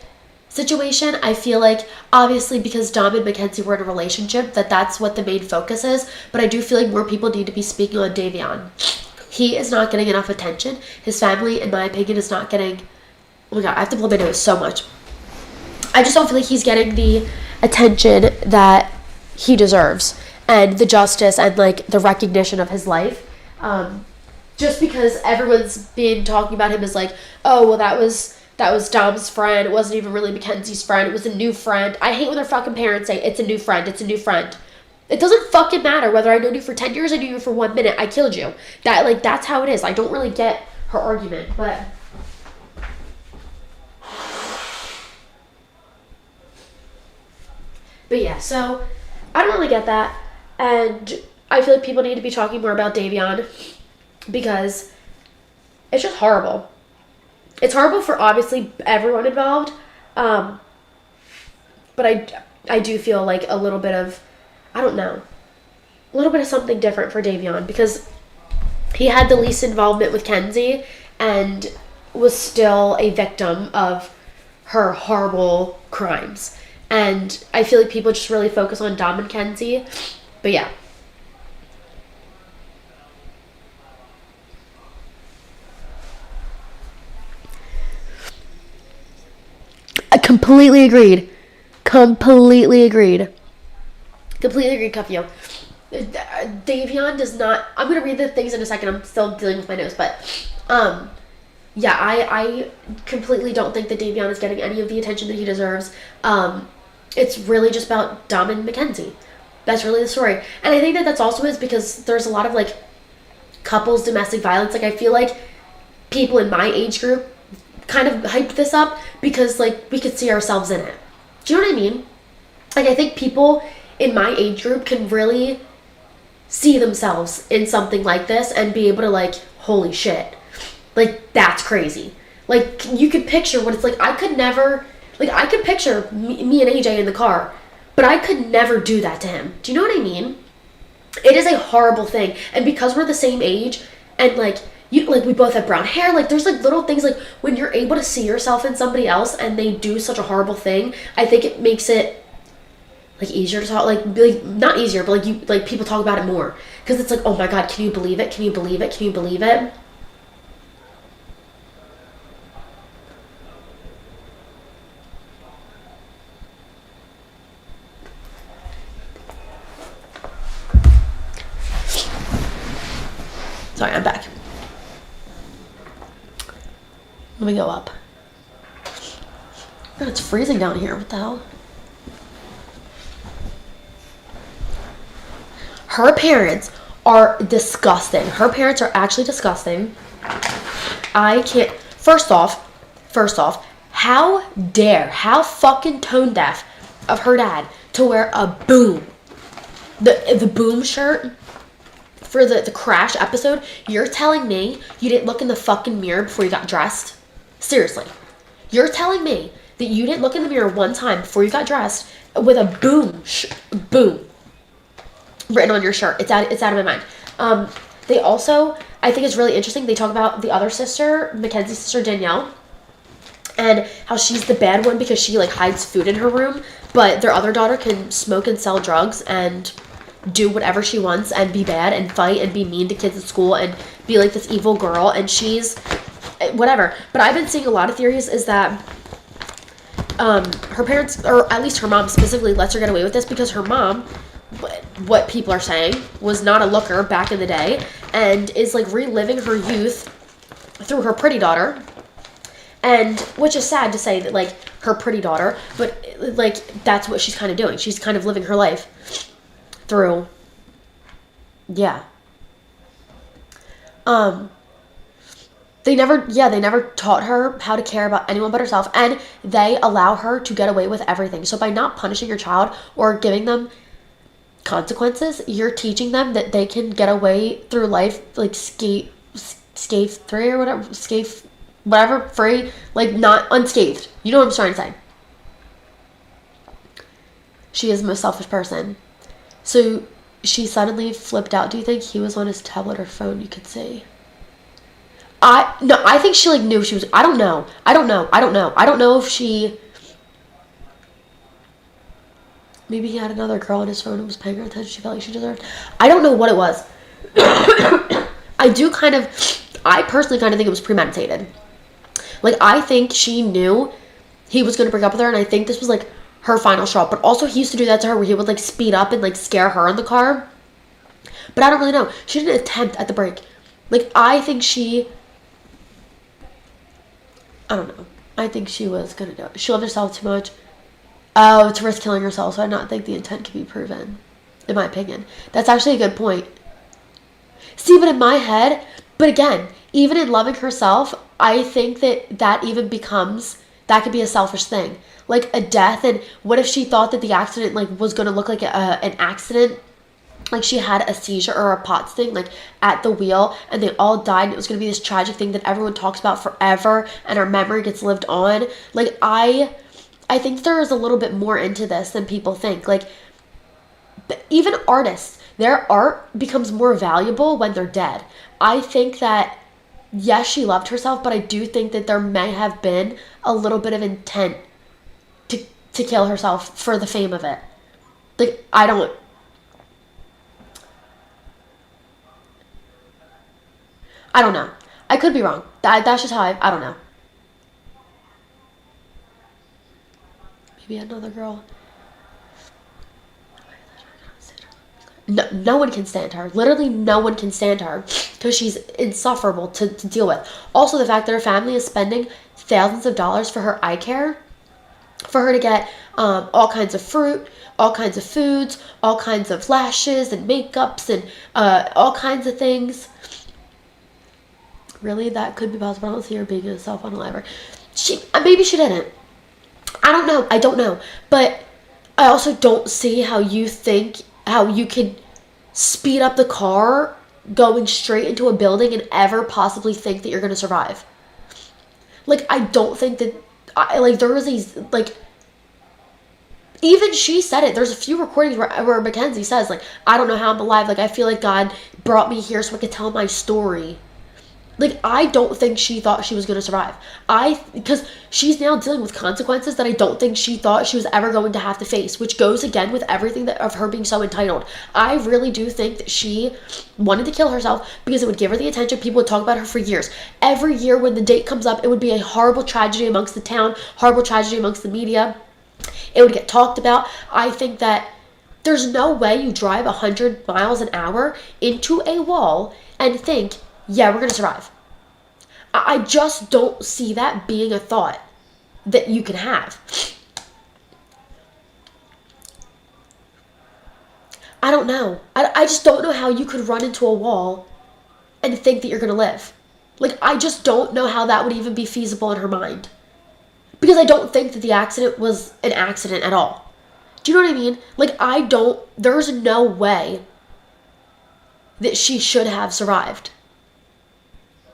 situation. I feel like, obviously, because Dom and Mackenzie were in a relationship, that's what the main focus is. But I do feel like more people need to be speaking on Davion. He is not getting enough attention. His family, in my opinion, is not getting... Oh my god, I have to blow my nose so much. I just don't feel like he's getting the attention that he deserves. And the justice and, like, the recognition of his life. Just because everyone's been talking about him as, like, oh, well, that was Dom's friend. It wasn't even really Mackenzie's friend. It was a new friend. I hate when their fucking parents say, it's a new friend. It's a new friend. It doesn't fucking matter whether I know you for 10 years, I knew you for 1 minute, I killed you. That's how it is. I don't really get her argument, but... But yeah, so, I don't really get that, and I feel like people need to be talking more about Davion, because it's just horrible. It's horrible for, obviously, everyone involved, but I do feel like a little bit of, I don't know, a little bit of something different for Davion, because he had the least involvement with Kenzie and was still a victim of her horrible crimes. And I feel like people just really focus on Dom and Kenzie. But yeah. I completely agreed. Completely agreed, Cuffio. Davion does not... I'm going to read the things in a second. I'm still dealing with my nose. But, yeah, I completely don't think that Davion is getting any of the attention that he deserves. It's really just about Dom and Mackenzie. That's really the story. And I think that that's also is because there's a lot of, like, couples domestic violence. Like, I feel like people in my age group kind of hyped this up because, like, we could see ourselves in it. Do you know what I mean? Like, I think people in my age group can really see themselves in something like this and be able to, like, holy shit. Like, that's crazy. Like, you could picture what it's like. I could picture me and AJ in the car, But I could never do that to him. Do you know what I mean? It is a horrible thing. And because we're the same age, and like we both have brown hair, like there's like little things, like when you're able to see yourself in somebody else and they do such a horrible thing, I think it makes it like easier to talk, like not easier, but like people talk about it more, because it's like, oh my god, can you believe it, can you believe it, can you believe it? Sorry, I'm back. Let me go up. God, it's freezing down here. What the hell? Her parents are disgusting. Her parents are actually disgusting. I can't. First off, how fucking tone deaf of her dad to wear a boom. The boom shirt for the crash episode. You're telling me you didn't look in the fucking mirror before you got dressed? Seriously. You're telling me that you didn't look in the mirror one time before you got dressed with a boom written on your shirt. It's out of my mind. They also, I think it's really interesting, they talk about the other sister, Mackenzie's sister Danielle, and how she's the bad one because she like hides food in her room, but their other daughter can smoke and sell drugs and do whatever she wants and be bad and fight and be mean to kids at school and be like this evil girl, and she's whatever. But I've been seeing a lot of theories is that her parents, or at least her mom specifically, lets her get away with this because her mom, what people are saying, was not a looker back in the day and is like reliving her youth through her pretty daughter, and which is sad to say that like her pretty daughter, but like that's what she's kind of doing. She's kind of living her life through, yeah. They never taught her how to care about anyone but herself, and they allow her to get away with everything. So by not punishing your child or giving them consequences, you're teaching them that they can get away through life like scathe-free or whatever, free, like not unscathed. You know what I'm trying to say. She is the most selfish person. So she suddenly flipped out. Do you think he was on his tablet or phone? You could see. I think she like knew she was. I don't know if she. Maybe he had another girl on his phone and was paying her attention. She felt like she deserved. I don't know what it was. I personally kind of think it was premeditated. Like, I think she knew he was going to break up with her, and I think this was like her final straw. But also, he used to do that to her where he would like speed up and like scare her in the car. But I don't really know. She didn't attempt at the break. Like, I think she. I don't know. I think she was going to do it. She loved herself too much. Oh, to risk killing herself, so I don't think the intent can be proven, in my opinion. That's actually a good point. See, but in my head, but again, even in loving herself, I think that even becomes, that could be a selfish thing. Like a death, and what if she thought that the accident like was going to look like an accident? Like she had a seizure or a POTS thing, like at the wheel, and they all died, and it was going to be this tragic thing that everyone talks about forever, and our memory gets lived on. Like, I think there is a little bit more into this than people think. Like, even artists, their art becomes more valuable when they're dead. I think that, yes, she loved herself, but I do think that there may have been a little bit of intent to kill herself for the fame of it. Like, I don't know. I could be wrong. That's just how I don't know. Maybe another girl. No one can stand her. Literally no one can stand her because she's insufferable to deal with. Also, the fact that her family is spending thousands of dollars for her eye care, for her to get all kinds of fruit, all kinds of foods, all kinds of lashes and makeups and all kinds of things. Really, that could be possible. I don't see her being a self-unaliver. Maybe she didn't. I don't know. But I also don't see how you could speed up the car going straight into a building and ever possibly think that you're going to survive. Like, I don't think that, there was these, like, Even she said it. There's a few recordings where Mackenzie says, like, I don't know how I'm alive. Like, I feel like God brought me here so I could tell my story. Like, I don't think she thought she was going to survive. Because she's now dealing with consequences that I don't think she thought she was ever going to have to face, which goes again with everything that of her being so entitled. I really do think that she wanted to kill herself because it would give her the attention. People would talk about her for years. Every year when the date comes up, it would be a horrible tragedy amongst the town, horrible tragedy amongst the media. It would get talked about. I think that there's no way you drive 100 miles an hour into a wall and think, yeah, we're going to survive. I just don't see that being a thought that you can have. I don't know. I just don't know how you could run into a wall and think that you're going to live. Like, I just don't know how that would even be feasible in her mind. Because I don't think that the accident was an accident at all. Do you know what I mean? Like, there's no way that she should have survived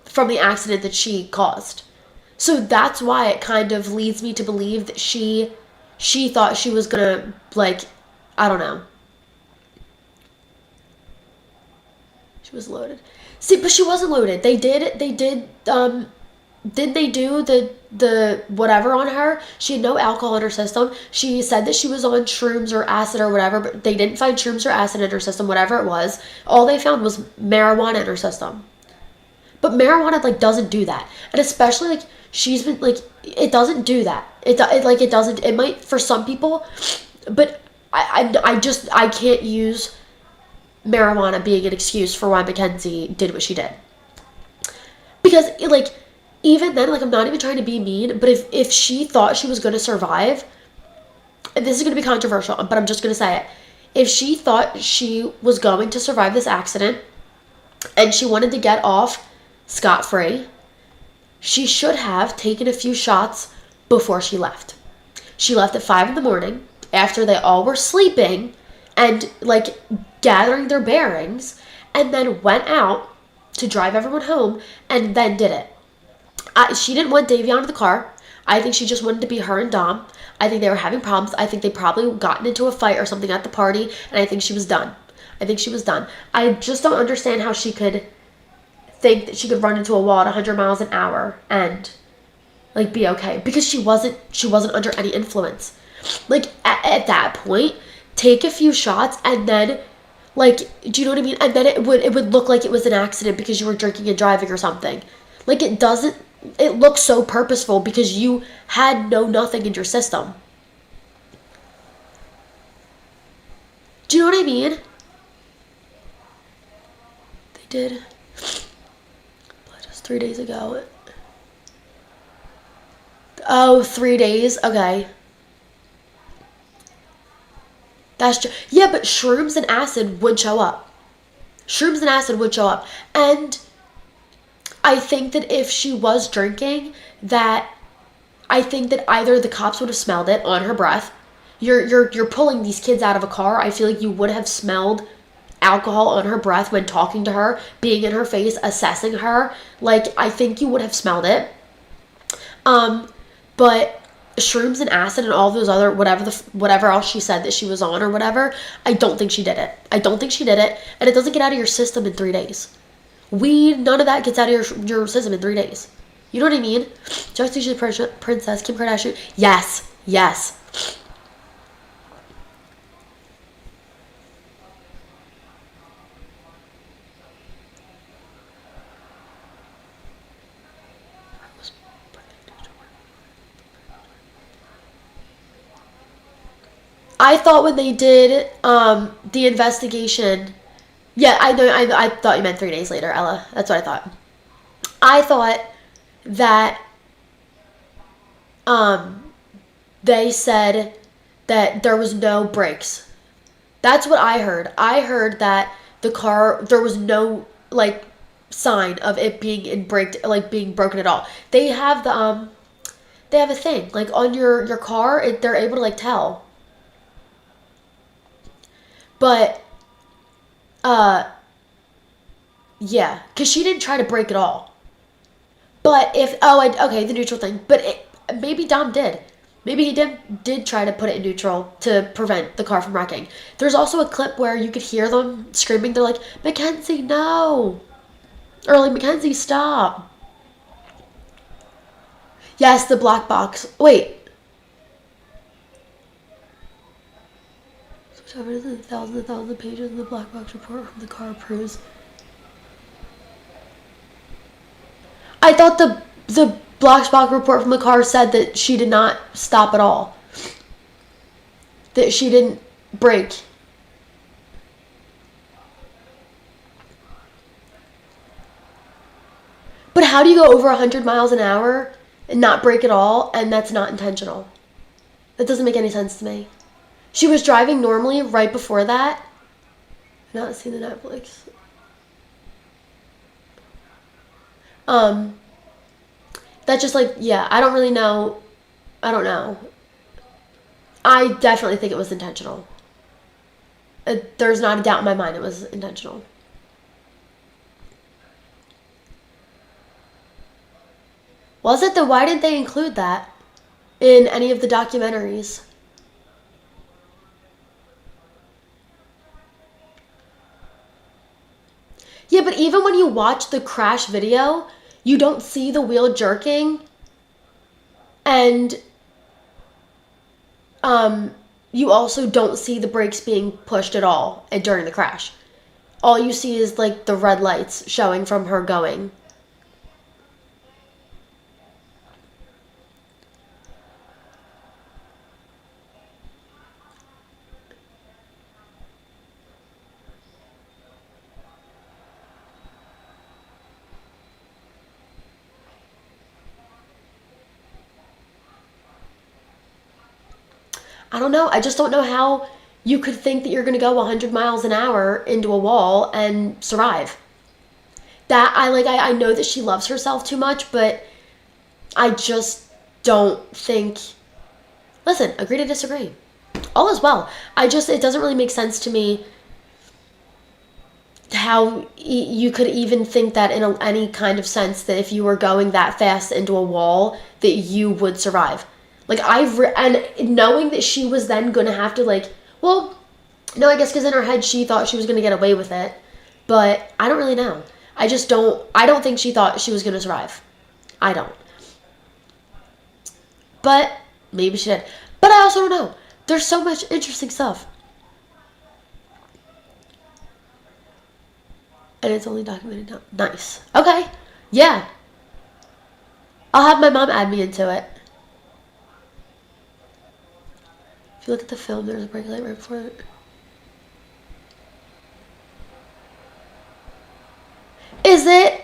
from the accident that she caused. So that's why it kind of leads me to believe that she thought she was gonna, like, I don't know. She was loaded. See, but she wasn't loaded. Didn't they do the whatever on her? She had no alcohol in her system. She said that she was on shrooms or acid or whatever, but they didn't find shrooms or acid in her system, whatever it was. All they found was marijuana in her system. But marijuana, like, doesn't do that. And especially, like, she's been, like, it doesn't do that. It doesn't, it might for some people, but I can't use marijuana being an excuse for why Mackenzie did what she did. Because, like, even then, like, I'm not even trying to be mean, but if she thought she was going to survive, and this is going to be controversial, but I'm just going to say it. If she thought she was going to survive this accident, and she wanted to get off scot-free, she should have taken a few shots before she left. She left at 5 in the morning after they all were sleeping and, like, gathering their bearings, and then went out to drive everyone home and then did it. She didn't want Davey out of the car. I think she just wanted to be her and Dom. I think they were having problems. I think they probably gotten into a fight or something at the party, and I think she was done. I just don't understand how she could think that she could run into a wall at 100 miles an hour and, like, be okay, because she wasn't under any influence. Like, at that point, take a few shots and then, like, do you know what I mean? And then it would look like it was an accident because you were drinking and driving or something. Like, it looks so purposeful because you had nothing in your system. Do you know what I mean? They did. Just 3 days ago. Oh, 3 days? Okay. That's true. Yeah, but shrooms and acid would show up. And I think that if she was drinking, I think that either the cops would have smelled it on her breath. You're pulling these kids out of a car. I feel like you would have smelled alcohol on her breath when talking to her, being in her face, assessing her. Like, I think you would have smelled it. But shrooms and acid and all those other whatever else she said that she was on or whatever, I don't think she did it. And it doesn't get out of your system in 3 days. Weed, none of that gets out of your system in 3 days. You know what I mean? Justice the Princess, Kim Kardashian. Yes. I thought when they did the investigation, yeah, I know. I thought you meant 3 days later, Ella. That's what I thought. I thought that they said that there was no brakes. That's what I heard. I heard that the car, there was no, like, sign of it being being broken at all. They have they have a thing, like, on your car, they're able to, like, tell. But, yeah, because she didn't try to break it all. But the neutral thing. But maybe Dom did. Maybe he did try to put it in neutral to prevent the car from wrecking. There's also a clip where you could hear them screaming. They're like, Mackenzie, no! Or like, Mackenzie, stop! Yes, the black box. Wait. Thousands and thousands of pages in the black box report from the car proves. I thought the black box report from the car said that she did not stop at all. That she didn't brake. But how do you go over 100 miles an hour and not brake at all, and that's not intentional? That doesn't make any sense to me. She was driving normally right before that. I've not seen the Netflix. That's just like, yeah, I don't really know. I don't know. I definitely think it was intentional. There's not a doubt in my mind it was intentional. Was it? Then why didn't they include that in any of the documentaries? Yeah, but even when you watch the crash video, you don't see the wheel jerking, and you also don't see the brakes being pushed at all during the crash. All you see is like the red lights showing from her going. I don't know. I just don't know how you could think that you're going to go 100 miles an hour into a wall and survive. That I know that she loves herself too much, but I just don't think. Listen, agree to disagree. All is well. It doesn't really make sense to me how you could even think that in any kind of sense that if you were going that fast into a wall that you would survive. Like, and knowing that she was then going to have to, like, well, no, I guess because in her head she thought she was going to get away with it. But I don't really know. I don't think she thought she was going to survive. I don't. But maybe she did. But I also don't know. There's so much interesting stuff. And it's only documented now. Nice. Okay. Yeah. I'll have my mom add me into it. If you look at the film, there's a brake light right before it. Is it?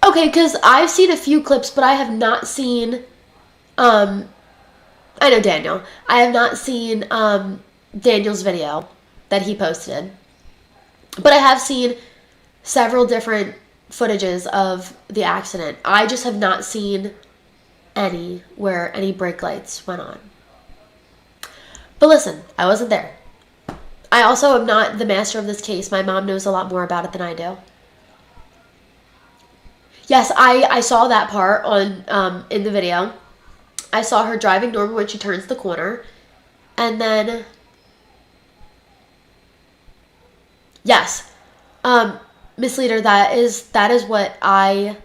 Okay, because I've seen a few clips, but I have not seen, I know Daniel. I have not seen Daniel's video that he posted. But I have seen several different footages of the accident. I just have not seen any where any brake lights went on. But listen, I wasn't there. I also am not the master of this case. My mom knows a lot more about it than I do. Yes, I saw that part on in the video. I saw her driving normal when she turns the corner. And then, yes, Miss Leader, that is what I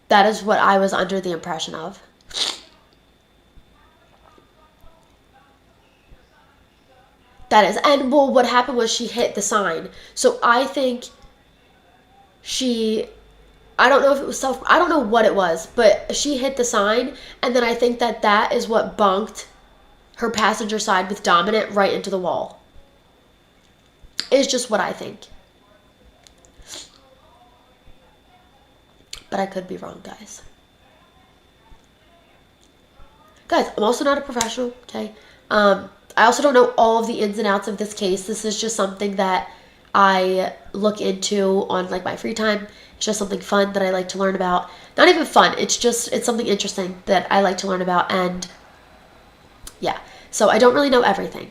was under the impression of. That is, and well, what happened was she hit the sign. So I think I don't know if it was I don't know what it was, but she hit the sign, and then I think that is what bonked her passenger side with dominant right into the wall. It's just what I think. But I could be wrong, guys. Guys, I'm also not a professional, okay? I also don't know all of the ins and outs of this case. This is just something that I look into on like my free time. It's just something fun that I like to learn about. Not even fun. It's something interesting that I like to learn about. And yeah, so I don't really know everything.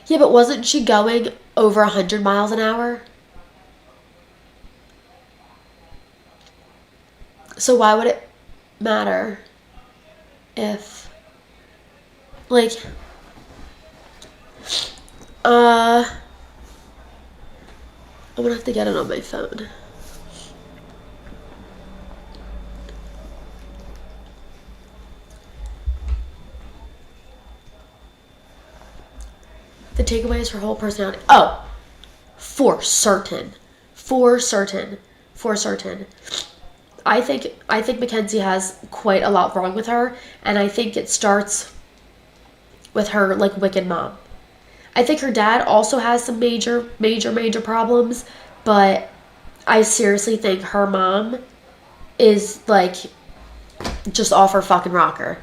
Yeah, but wasn't she going over 100 miles an hour? So why would it matter if, like, I'm gonna have to get it on my phone. The takeaway is her whole personality. Oh, for certain. For certain. For certain. I think Mackenzie has quite a lot wrong with her, and I think it starts with her, like, wicked mom. I think her dad also has some major problems, but I seriously think her mom is, like, just off her fucking rocker.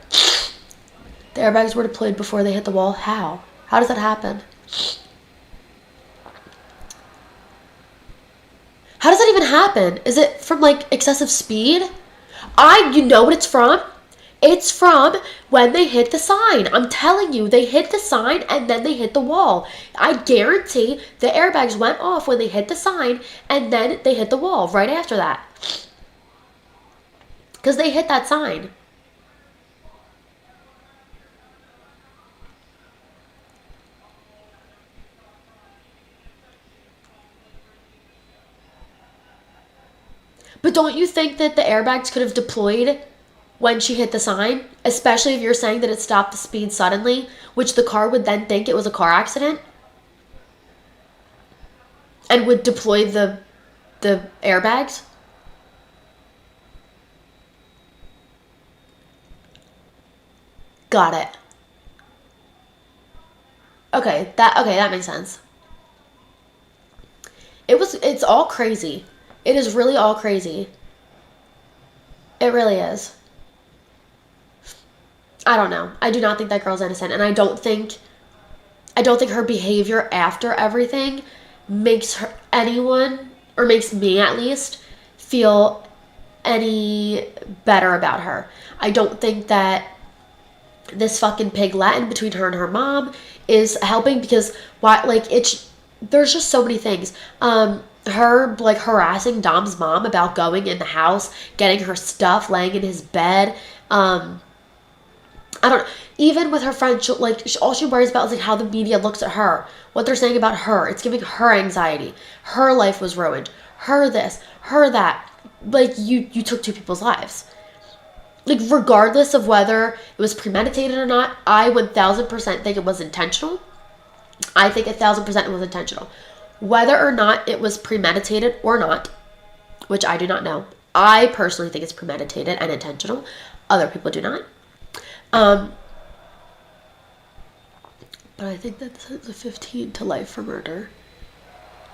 The airbags were deployed before they hit the wall. How? How does that happen? How does that even happen? Is it from, like, excessive speed? You know what it's from? It's from when they hit the sign. I'm telling you, they hit the sign and then they hit the wall. I guarantee the airbags went off when they hit the sign and then they hit the wall right after that. Because they hit that sign. But don't you think that the airbags could have deployed when she hit the sign? Especially if you're saying that it stopped the speed suddenly, which the car would then think it was a car accident? And would deploy the airbags? Got it. Okay, that makes sense. It's all crazy. It is really all crazy. It really is. I don't know. I do not think that girl's innocent, and I don't think her behavior after everything makes anyone, or makes me at least, feel any better about her. I don't think that this fucking pig Latin between her and her mom is helping, because there's just so many things. Her, like, harassing Dom's mom about going in the house, getting her stuff, laying in his bed. I don't, even with her friend, all she worries about is, like, how the media looks at her, what they're saying about her. It's giving her anxiety. Her life was ruined. Her this, her that. Like, you took two people's lives. Like, regardless of whether it was premeditated or not, I 1000% think it was intentional. I think 1000% it was intentional. Whether or not it was premeditated or not, which I do not know. I personally think it's premeditated and intentional. Other people do not. But I think that's a 15 to life for murder.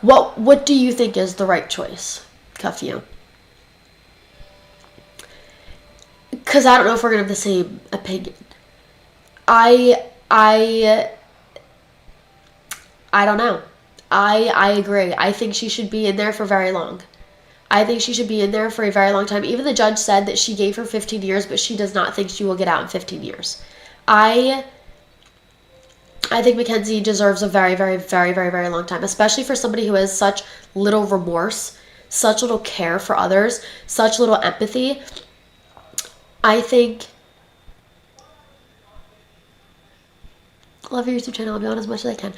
What do you think is the right choice, Cuff you? Because I don't know if we're going to have the same opinion. I don't know. I agree. I think she should be in there for very long. I think she should be in there for a very long time. Even the judge said that she gave her 15 years, but she does not think she will get out in 15 years. I think Mackenzie deserves a very, very, very, very, very long time, especially for somebody who has such little remorse, such little care for others, such little empathy. I think... Love your YouTube channel. I'll be on as much as I can.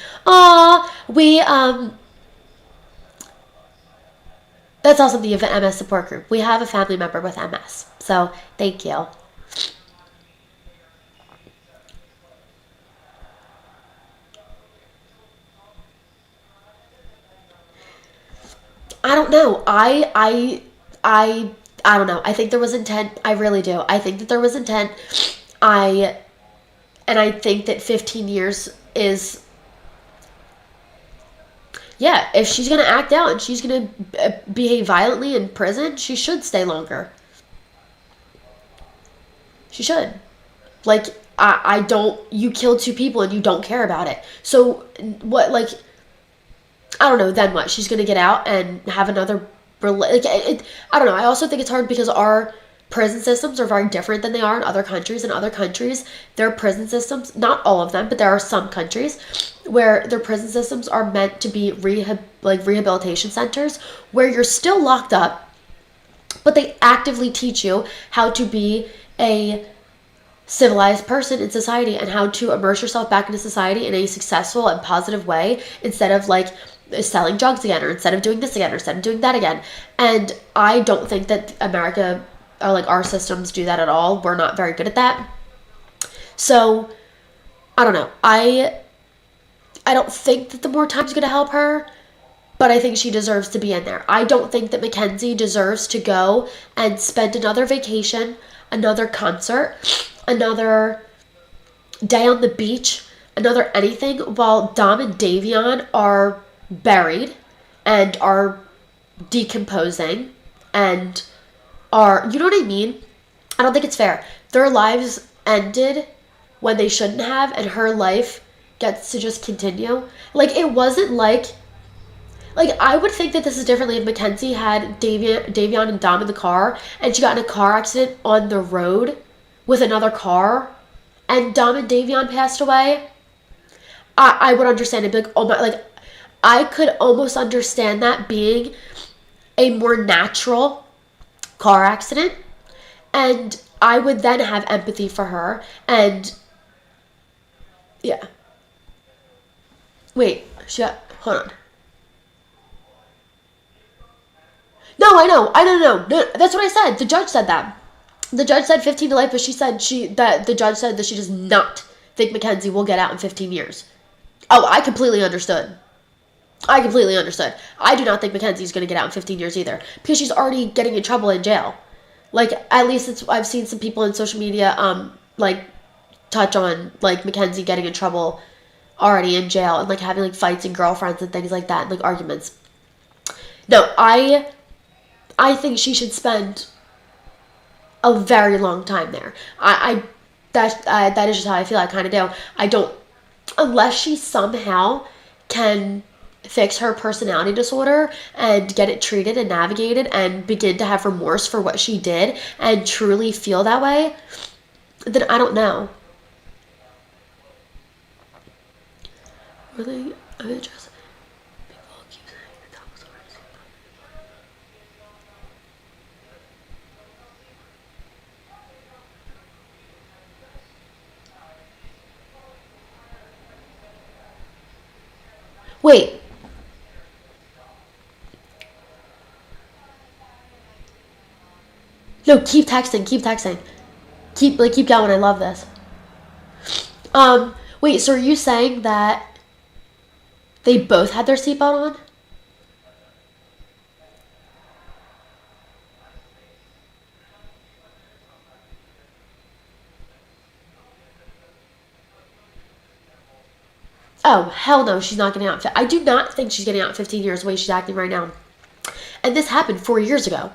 That's awesome that you have an MS support group. We have a family member with MS. So, thank you. I don't know. I don't know. I think there was intent. I really do. I think that there was intent. And I think that 15 years is, yeah, if she's going to act out and she's going to behave violently in prison, she should stay longer. She should. Like, I don't, you killed two people and you don't care about it. So, what, like, I don't know, then what? She's going to get out and have another, I don't know. I also think it's hard because prison systems are very different than they are in other countries. In other countries, their prison systems, not all of them, but there are some countries where their prison systems are meant to be rehabilitation centers where you're still locked up, but they actively teach you how to be a civilized person in society and how to immerse yourself back into society in a successful and positive way instead of like selling drugs again, or instead of doing this again, or instead of doing that again. And I don't think that America, or like our systems, do that at all. We're not very good at that. So I don't know. I don't think that the more time's going to help her, but I think she deserves to be in there. I don't think that Mackenzie deserves to go and spend another vacation, another concert, another day on the beach, another anything while Dom and Davion are buried and are decomposing and are, you know what I mean? I don't think it's fair. Their lives ended when they shouldn't have, and her life gets to just continue. Like, it wasn't like I would think that this is differently if Mackenzie had Davion and Dom in the car and she got in a car accident on the road with another car and Dom and Davion passed away. I would understand it. Be like, oh my, like, I could almost understand that being a more natural car accident, and I would then have empathy for her. And yeah, wait, hold on. No, I know. No, that's what I said. The judge said that. The judge said 15 to life, but the judge said that she does not think Mackenzie will get out in 15 years. Oh, I completely understood. I do not think Mackenzie's going to get out in 15 years either, because she's already getting in trouble in jail. Like, at least I've seen some people in social media, like, touch on, like, Mackenzie getting in trouble already in jail and, like, having, like, fights and girlfriends and things like that, and, like, arguments. No, I think she should spend a very long time there. That is just how I feel. I kind of do. I don't, unless she somehow can fix her personality disorder and get it treated and navigated and begin to have remorse for what she did and truly feel that way, then I don't know. Really? I'm interested. People keep saying the top was hard. Wait. No, keep texting. Keep going. I love this. Wait, so are you saying that they both had their seatbelt on? Oh, hell no, she's not getting out. I do not think she's getting out in 15 years the way she's acting right now. And this happened 4 years ago.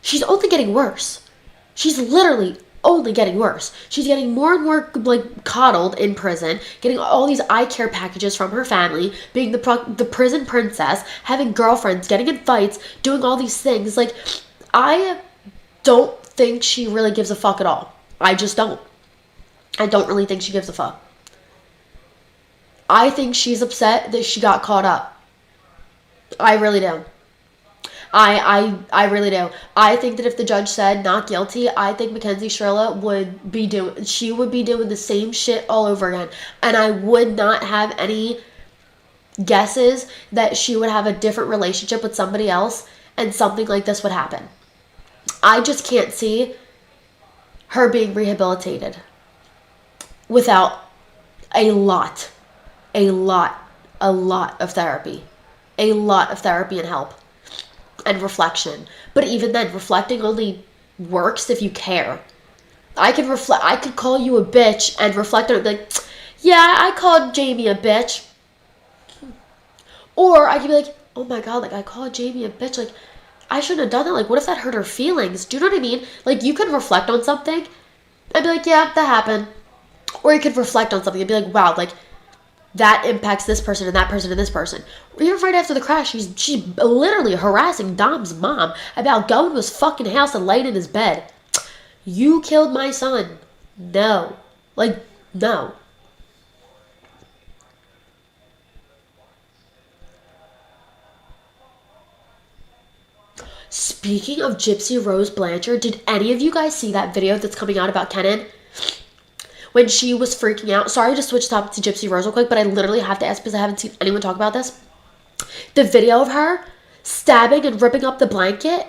She's only getting worse. She's literally only getting worse. She's getting more and more, like, coddled in prison, getting all these eye care packages from her family, being the prison princess, having girlfriends, getting in fights, doing all these things. Like, I don't think she really gives a fuck at all. I just don't. I don't really think she gives a fuck. I think she's upset that she got caught up. I really do. I really do. I think that if the judge said not guilty, I think Mackenzie Shirilla would be doing the same shit all over again. And I would not have any guesses that she would have a different relationship with somebody else and something like this would happen. I just can't see her being rehabilitated without a lot of therapy. A lot of therapy and help. And reflection. But even then, reflecting only works if you care. I could call you a bitch and reflect on it and be like, yeah, I called Jamie a bitch. Or I could be like, oh my god, like, I called Jamie a bitch, like, I shouldn't have done that, like, what if that hurt her feelings? Do you know what I mean? Like, you could reflect on something and be like, yeah, that happened. Or you could reflect on something and be like, wow, like, that impacts this person and that person and this person. Even right after the crash, she's literally harassing Dom's mom about going to his fucking house and laying in his bed. You killed my son. No. Like, no. Speaking of Gypsy Rose Blanchard, did any of you guys see that video that's coming out about Kenan? When she was freaking out. Sorry to switch topic to Gypsy Rose real quick, but I literally have to ask because I haven't seen anyone talk about this. The video of her stabbing and ripping up the blanket.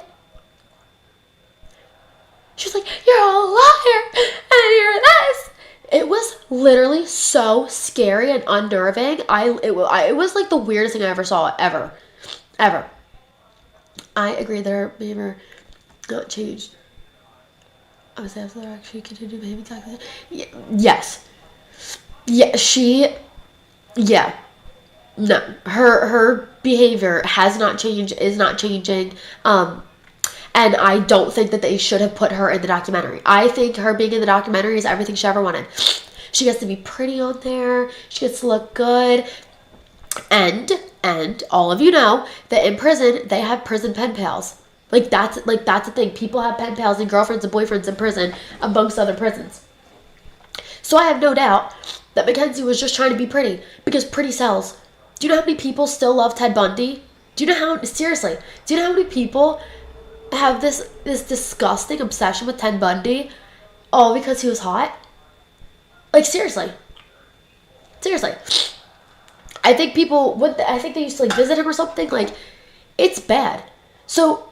She's like, "You're a liar, and you're this." It was literally so scary and unnerving. It was like the weirdest thing I ever saw, ever. I agree their behavior not changed. I was after they're actually continue behaving exactly. Yes. Yeah, yeah. No. Her behavior has not changed, is not changing. And I don't think that they should have put her in the documentary. I think her being in the documentary is everything she ever wanted. She gets to be pretty on there. She gets to look good. And all of you know that in prison, they have prison pen pals. That's the thing. People have pen pals and girlfriends and boyfriends in prison, amongst other prisons. So I have no doubt that Mackenzie was just trying to be pretty, because pretty sells. Do you know how many people still love Ted Bundy? Do you know how many people have this disgusting obsession with Ted Bundy all because he was hot? Like, seriously. I think they used to like visit him or something. Like, it's bad. So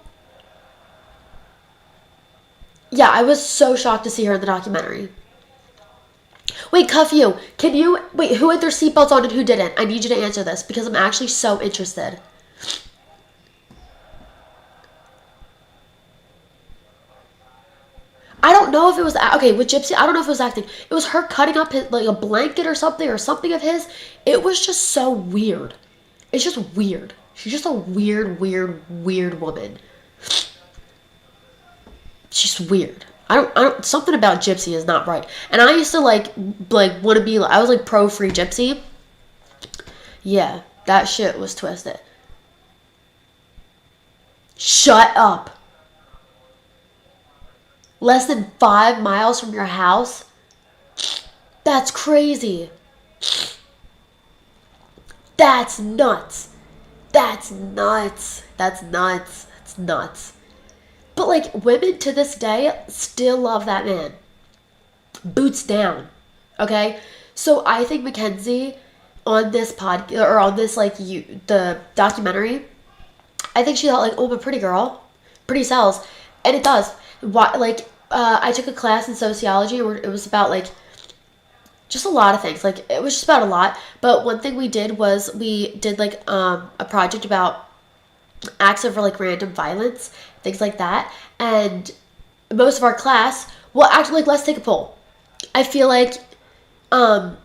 yeah, I was so shocked to see her in the documentary. Wait, Cuff you. Who had their seatbelts on and who didn't? I need you to answer this because I'm actually so interested. I don't know if it was, okay, with Gypsy, I don't know if it was acting. It was her cutting up his, like a blanket or something of his. It was just so weird. It's just weird. She's just a weird woman. She's weird. Something about Gypsy is not right. And I used to want to be, I was like pro free Gypsy. Yeah, that shit was twisted. Shut up. Less than 5 miles from your house? That's crazy. That's nuts. That's nuts. But like, women to this day still love that man. Boots down. Okay? So I think Mackenzie on this the documentary, I think she thought like, oh, I'm a pretty girl. Pretty sells. And it does. I took a class in sociology where it was about like just a lot of things. Like, it was just about a lot. But one thing we did was we did like a project about acts of like random violence, things like that. And most of our class, well, actually, like, let's take a poll. I feel like, no,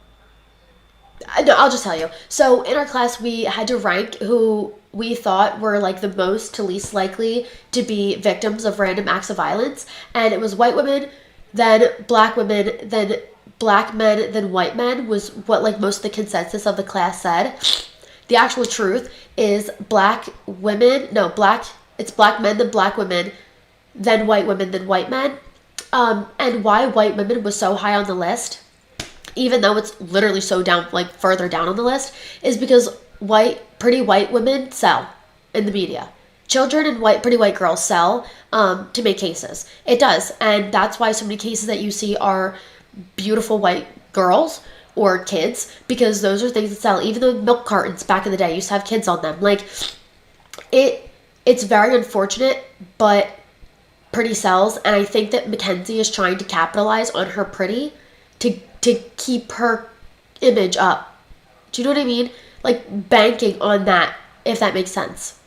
I'll just tell you. So in our class, we had to rank who we thought were like the most to least likely to be victims of random acts of violence. And it was white women, then black women, then black men, then white men was what like most of the consensus of the class said. The actual truth is it's black men, then black women, then white women, then white men. And why white women was so high on the list, even though it's literally so down, like further down on the list, is because pretty white women sell in the media. Children and pretty white girls sell to make cases. It does. And that's why so many cases that you see are beautiful white girls or kids, because those are things that sell. Even the milk cartons back in the day used to have kids on them. Like, it's very unfortunate, but pretty sells. And I think that Mackenzie is trying to capitalize on her pretty to keep her image up. Do you know what I mean? Like, banking on that, if that makes sense.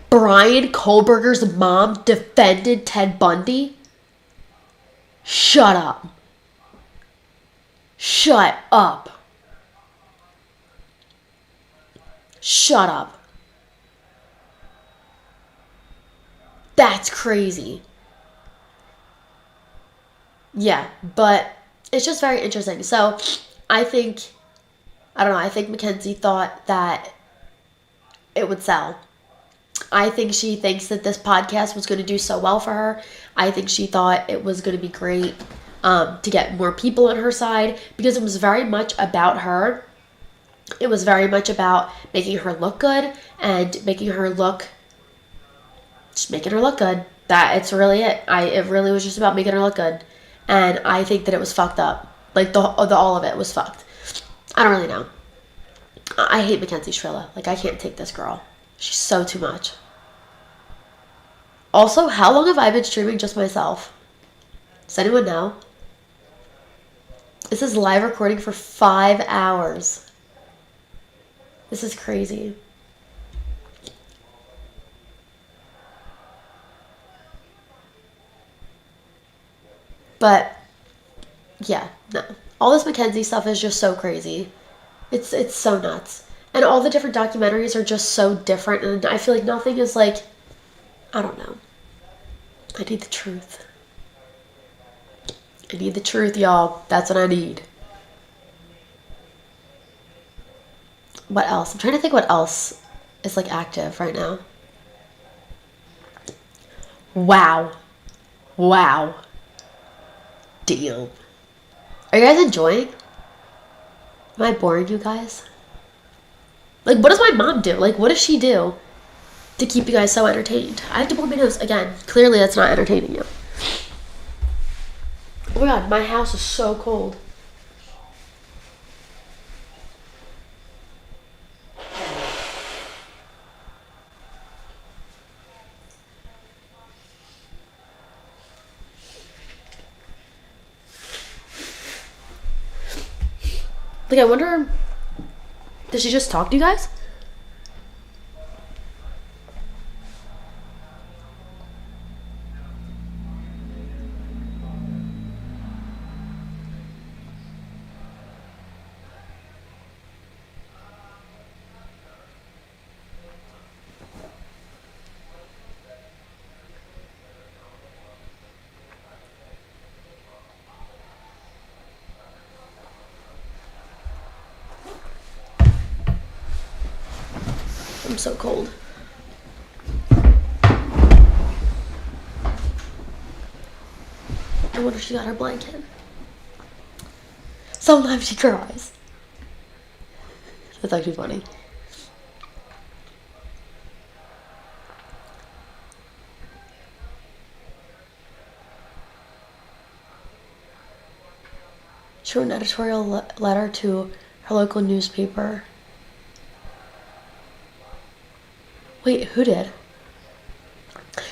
Brian Kohlberger's mom defended Ted Bundy? Shut up. Shut up. Shut up. That's crazy. Yeah, but it's just very interesting. So I think, I don't know, I think Mackenzie thought that it would sell. I think she thinks that this podcast was going to do so well for her. I think she thought it was going to be great to get more people on her side, because it was very much about her. It was very much about making her look good and making her look, just making her look good. That it's really it. It really was just about making her look good, and I think that it was fucked up. Like the all of it was fucked. I don't really know. I hate Mackenzie Shirilla. Like, I can't take this girl. She's so too much. Also, how long have I been streaming just myself? Does anyone know? This is live recording for 5 hours. This is crazy. But, yeah, no. All this Mackenzie stuff is just so crazy. It's so nuts. And all the different documentaries are just so different, and I feel like nothing is like, I don't know. I need the truth. I need the truth, y'all. That's what I need. What else? I'm trying to think what else is like active right now. Wow. Wow. Damn. Are you guys enjoying? Am I boring you guys? Like, what does my mom do? Like, what does she do to keep you guys so entertained? I have to pull my nose again. Clearly, that's not entertaining you. Oh my god, my house is so cold. Like, I wonder, does she just talk to you guys? I'm so cold. I wonder if she got her blanket. Sometimes she cries. That's actually funny. She wrote an editorial letter to her local newspaper. Wait, who did?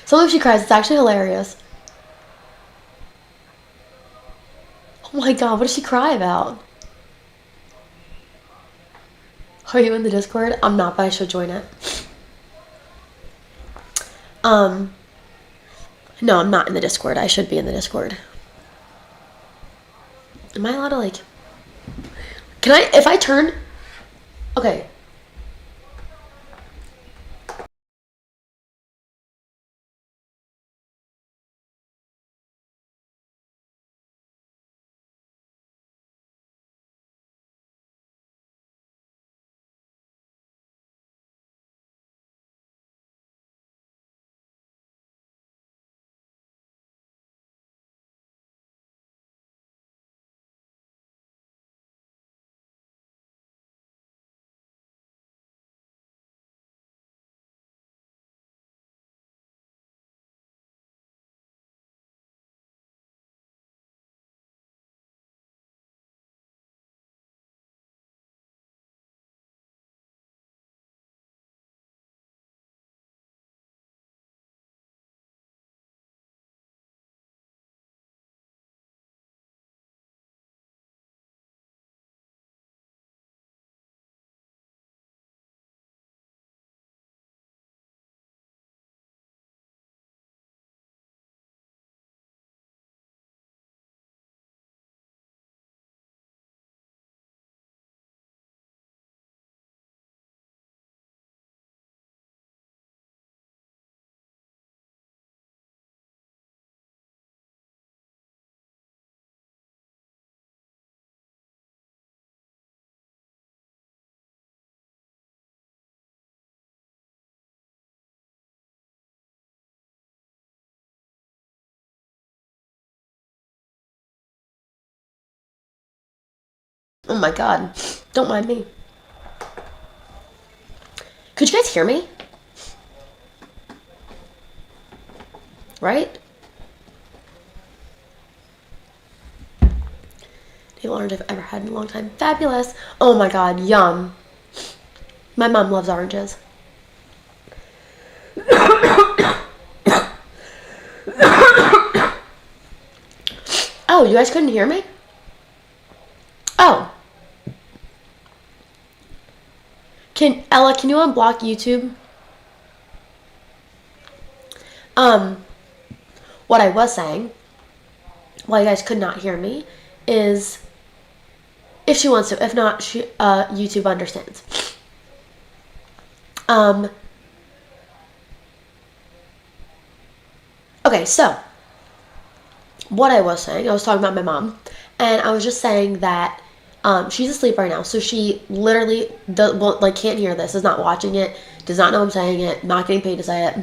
Sometimes she cries. It's actually hilarious. Oh my god, what does she cry about? Are you in the Discord? I'm not, but I should join it. No, I'm not in the Discord. I should be in the Discord. Am I allowed to, like... Can I... If I turn... Okay. Oh my God. Don't mind me. Could you guys hear me? Right? The orange I've ever had in a long time. Fabulous. Oh my God. Yum. My mom loves oranges. Oh, you guys couldn't hear me? Oh. Ella, can you unblock YouTube? What I was saying, while you guys could not hear me, is if she wants to. If not, YouTube understands. Okay, so what I was saying, I was talking about my mom, and I was just saying that she's asleep right now, so she literally can't hear this, is not watching it, does not know I'm saying it, not getting paid to say it.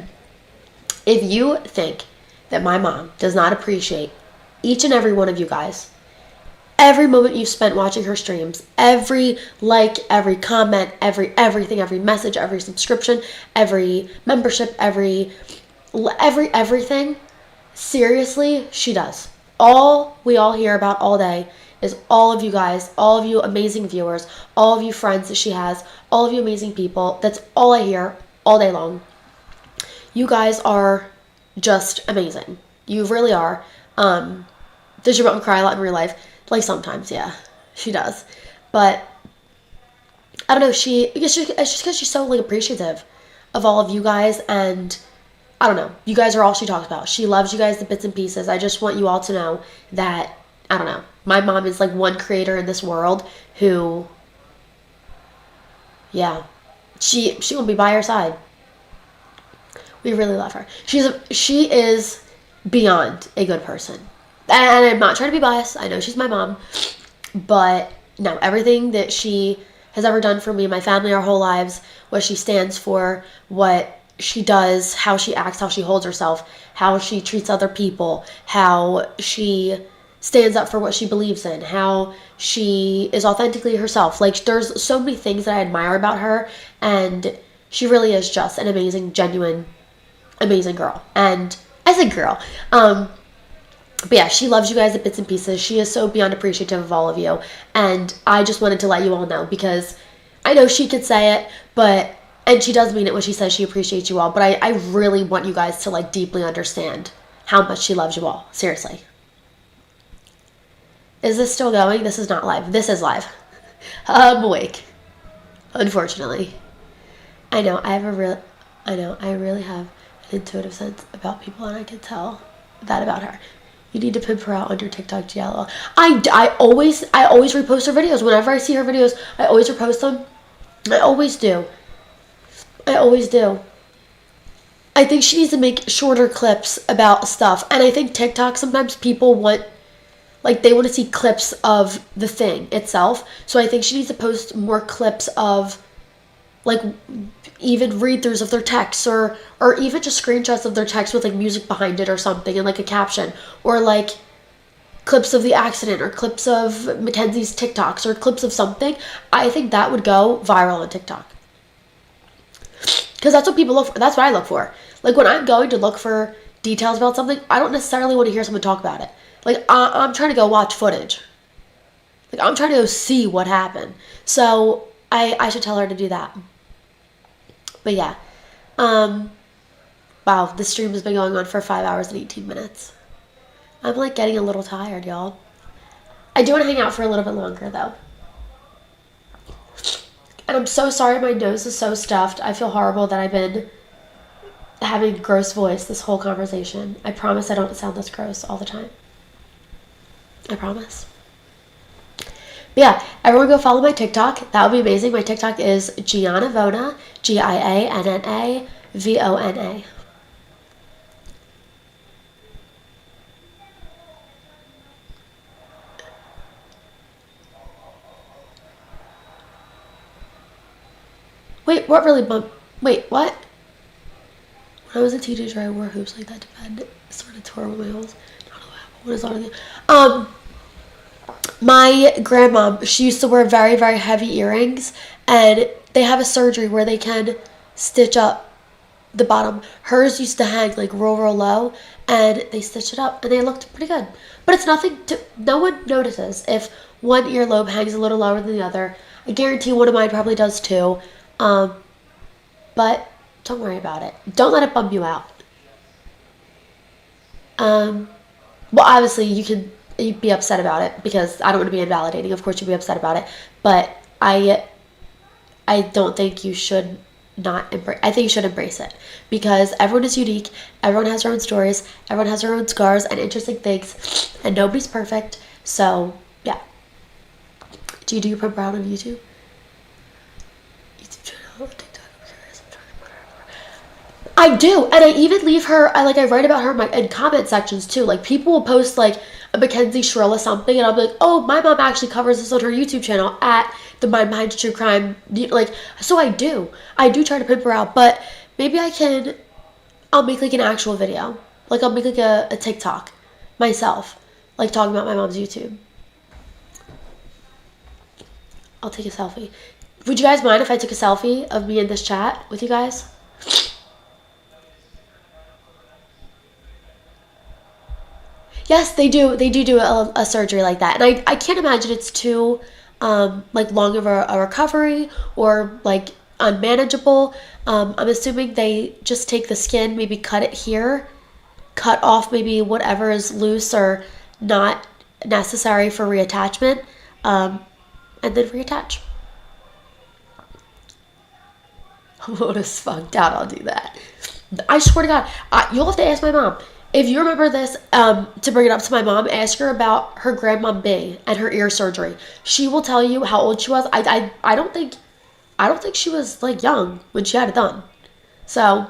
If you think that my mom does not appreciate each and every one of you guys, every moment you've spent watching her streams, every like, every comment, everything, every message, every subscription, every membership, everything, seriously, she does. All we all hear about all day is all of you guys, all of you amazing viewers, all of you friends that she has, all of you amazing people. That's all I hear all day long. You guys are just amazing. You really are. Does your mom cry a lot in real life? Like sometimes, yeah, she does. But I don't know. It's just because she's so like appreciative of all of you guys, and I don't know. You guys are all she talks about. She loves you guys to bits and pieces. I just want you all to know that, I don't know, my mom is like one creator in this world who, yeah, she won't be by her side. We really love her. She is beyond a good person. And I'm not trying to be biased. I know she's my mom. But no, everything that she has ever done for me and my family our whole lives, what she stands for, what she does, how she acts, how she holds herself, how she treats other people, how she stands up for what she believes in, how she is authentically herself. Like, there's so many things that I admire about her, and she really is just an amazing, genuine, amazing girl. And I said girl. But yeah, she loves you guys at bits and pieces. She is so beyond appreciative of all of you. And I just wanted to let you all know, because I know she could say it, and she does mean it when she says she appreciates you all, but I really want you guys to like deeply understand how much she loves you all. Seriously. Is this still going? This is not live. This is live. I'm awake. Unfortunately. I know, I really have an intuitive sense about people, and I can tell that about her. You need to pimp her out on your TikTok, Gianna. I always repost her videos. Whenever I see her videos, I always repost them. I always do. I think she needs to make shorter clips about stuff. And I think TikTok, sometimes people want, like, they want to see clips of the thing itself. So I think she needs to post more clips of, like, even read-throughs of their texts, or even just screenshots of their text with like music behind it or something, and like a caption, or like clips of the accident, or clips of Mackenzie's TikToks, or clips of something. I think that would go viral on TikTok, because that's what people look for. That's what I look for. Like, when I'm going to look for details about something, I don't necessarily want to hear someone talk about it. Like, I'm trying to go watch footage. Like, I'm trying to go see what happened. So I should tell her to do that. But yeah, wow, this stream has been going on for 5 hours and 18 minutes. I'm like getting a little tired, y'all. I do want to hang out for a little bit longer though. And I'm so sorry my nose is so stuffed. I feel horrible that I've been having a gross voice this whole conversation. I promise I don't sound this gross all the time. I promise. But yeah, everyone go follow my TikTok. That would be amazing. My TikTok is Gianna Vona, Gianna Vona. Wait, what really bumped? Wait, what? When I was a teenager, I wore hoops like that to bed. It sort of tore with my holes. Not what happened. What is all of My grandma, she used to wear very, very heavy earrings, and they have a surgery where they can stitch up the bottom. Hers used to hang like real, real low, and they stitched it up, and they looked pretty good. But it's nothing to, no one notices if one earlobe hangs a little lower than the other. I guarantee one of mine probably does too. But don't worry about it. Don't let it bum you out. Well, obviously you'd be upset about it because I don't want to be invalidating. Of course you'd be upset about it, but I don't think you should not embrace. I think you should embrace it because everyone is unique. Everyone has their own stories. Everyone has their own scars and interesting things, and nobody's perfect. So yeah. Do you do your pump around on YouTube? YouTube channel, TikTok. I do, and I even leave her. I write about her in comment sections too. Like people will post like a Mackenzie Shirilla something, and I'll be like, "Oh, my mom actually covers this on her YouTube channel at the Mind Behind True Crime." Like, so I do try to pimp her out, but maybe I'll make like an actual video. Like I'll make like a TikTok myself, like talking about my mom's YouTube. I'll take a selfie. Would you guys mind if I took a selfie of me in this chat with you guys? Yes, they do. They do a surgery like that, and I can't imagine it's too like long of a recovery or like unmanageable. I'm assuming they just take the skin, maybe cut it here, cut off maybe whatever is loose or not necessary for reattachment, and then reattach. What is funked out? I'll do that. I swear to God, you'll have to ask my mom. If you remember this, to bring it up to my mom, ask her about her grandma B and her ear surgery. She will tell you how old she was. I don't think she was like young when she had it done. So,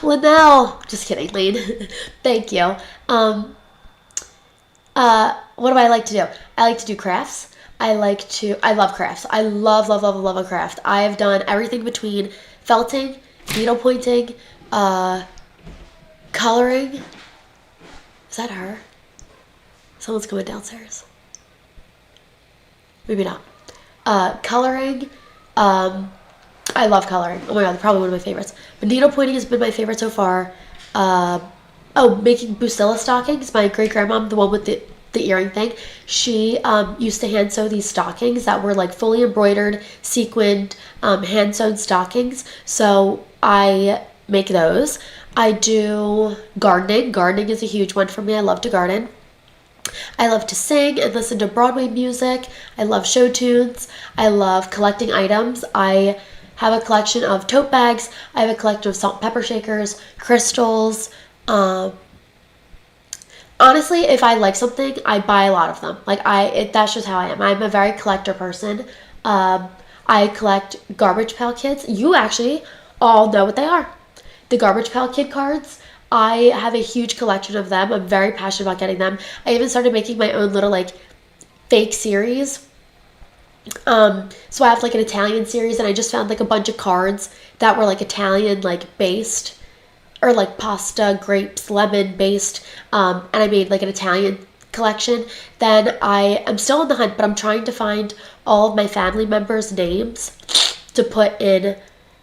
Linnell, just kidding, Lane. Thank you. What do I like to do? I like to do crafts. I love crafts. I love a craft. I have done everything between felting, needle pointing, coloring. Is that her? Someone's coming downstairs. Maybe not. Coloring. I love coloring. Oh my God, probably one of my favorites. But needle pointing has been my favorite so far. Making Busilla stockings. My great grandma, the one with the earring thing, she used to hand sew these stockings that were like fully embroidered, sequined, hand sewn stockings. So I make those. I do gardening. Gardening is a huge one for me. I love to garden. I love to sing and listen to Broadway music. I love show tunes. I love collecting items. I have a collection of tote bags. I have a collection of salt and pepper shakers, crystals. Honestly, if I like something, I buy a lot of them. That's just how I am. I'm a very collector person. I collect Garbage Pail Kids. You actually all know what they are. The Garbage Pail Kid cards. I have a huge collection of them. I'm very passionate about getting them. I even started making my own little fake series. So I have an Italian series, and I just found a bunch of cards that were Italian based, or pasta, grapes, lemon based, and I made an Italian collection. Then I am still on the hunt, but I'm trying to find all of my family members' names to put in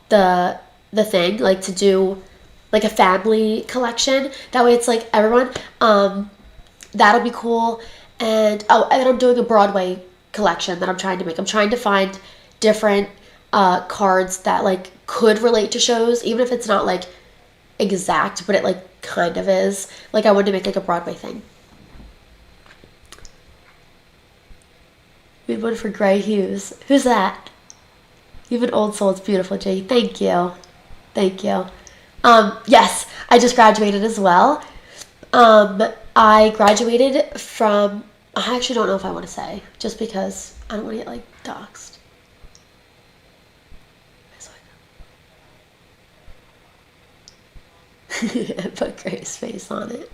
the thing, to do a family collection. That way it's everyone. That'll be cool. And then I'm doing a Broadway collection that I'm trying to make. I'm trying to find different cards that could relate to shows, even if it's not exact, but it kind of is. I wanted to make a Broadway thing. We had one for Gray Hughes. Who's that? You have an old soul. It's beautiful, Jay. Thank you. Thank you. Yes, I just graduated as well. I graduated from, I actually don't know if I want to say, just because I don't want to get doxxed. I put Gray's face on it.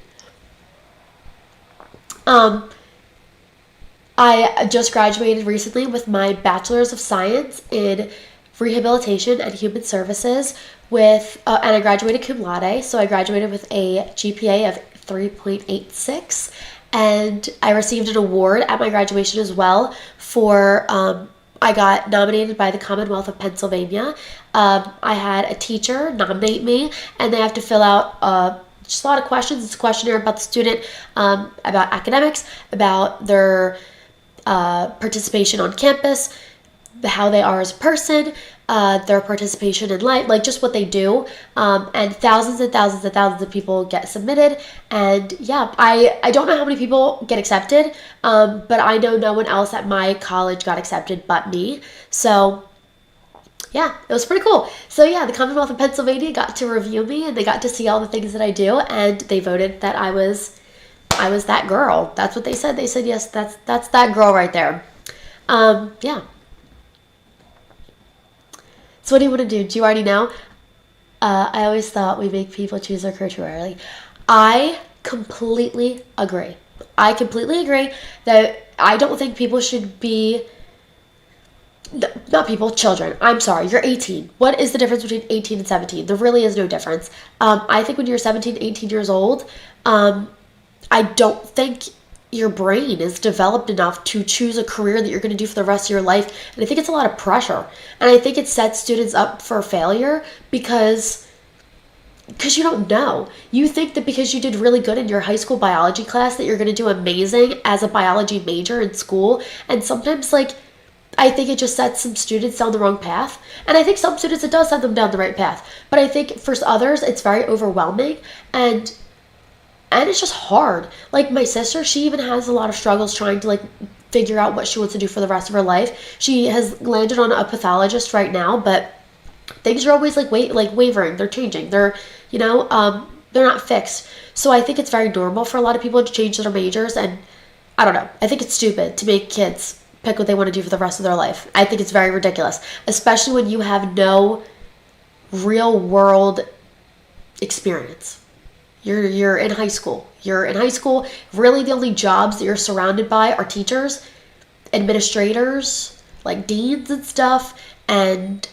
I just graduated recently with my Bachelor's of Science in Rehabilitation and Human Services and I graduated cum laude, so I graduated with a GPA of 3.86, and I received an award at my graduation as well for, I got nominated by the Commonwealth of Pennsylvania. I had a teacher nominate me, and they have to fill out just a lot of questions. It's a questionnaire about the student, about academics, about their participation on campus, how they are as a person, their participation in life, like just what they do. And thousands and thousands and thousands of people get submitted. And yeah, I don't know how many people get accepted, but I know no one else at my college got accepted but me. So yeah, it was pretty cool. So yeah, the Commonwealth of Pennsylvania got to review me, and they got to see all the things that I do, and they voted that I was that girl. That's what they said. They said, yes, that's that girl right there. Yeah. So what do you want to do? Do you already know? I always thought we make people choose their career too early. I completely agree. I completely agree that I don't think people should be, not people, children. I'm sorry, you're 18. What is the difference between 18 and 17? There really is no difference. I think when you're 17, 18 years old, I don't think your brain is developed enough to choose a career that you're going to do for the rest of your life. And I think it's a lot of pressure. And I think it sets students up for failure because you don't know. You think that because you did really good in your high school biology class that you're going to do amazing as a biology major in school. And sometimes, like, I think it just sets some students down the wrong path. And I think some students, it does set them down the right path. But I think for others, it's very overwhelming. And it's just hard. Like my sister, she even has a lot of struggles trying to like figure out what she wants to do for the rest of her life. She has landed on a pathologist right now, but things are always like wavering. They're changing. They're, they're not fixed. So I think it's very normal for a lot of people to change their majors. And I don't know. I think it's stupid to make kids pick what they want to do for the rest of their life. I think it's very ridiculous, especially when you have no real world experience. You're in high school. You're in high school. Really, the only jobs that you're surrounded by are teachers, administrators, like deans and stuff, and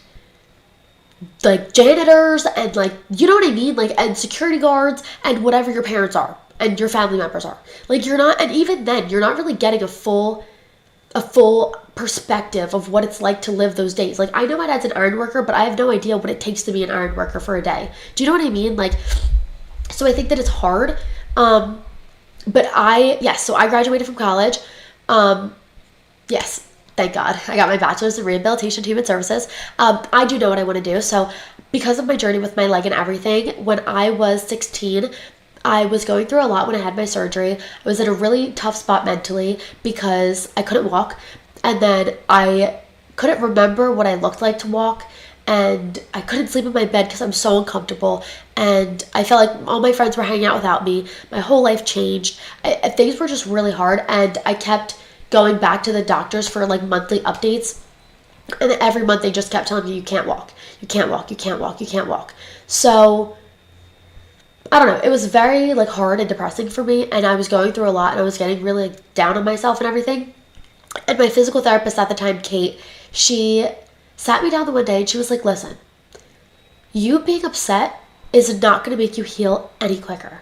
like janitors, and like, you know what I mean? Like, and security guards, and whatever your parents are, and your family members are. Like, you're not, and even then, you're not really getting a full perspective of what it's like to live those days. Like, I know my dad's an iron worker, but I have no idea what it takes to be an iron worker for a day. Do you know what I mean? Like, so I think that it's hard. So I graduated from college. Yes, thank God. I got my bachelor's in rehabilitation and human services. I do know what I want to do. So because of my journey with my leg and everything, when I was 16, I was going through a lot when I had my surgery. I was in a really tough spot mentally because I couldn't walk. And then I couldn't remember what I looked like to walk. And I couldn't sleep in my bed because I'm so uncomfortable. And I felt like all my friends were hanging out without me. My whole life changed. Things were just really hard. And I kept going back to the doctors for like monthly updates. And every month they just kept telling me, you can't walk. You can't walk. You can't walk. You can't walk. So I don't know. It was very like hard and depressing for me. And I was going through a lot. And I was getting really like, down on myself and everything. And my physical therapist at the time, Kate, she sat me down the one day and she was like, listen, you being upset is not going to make you heal any quicker.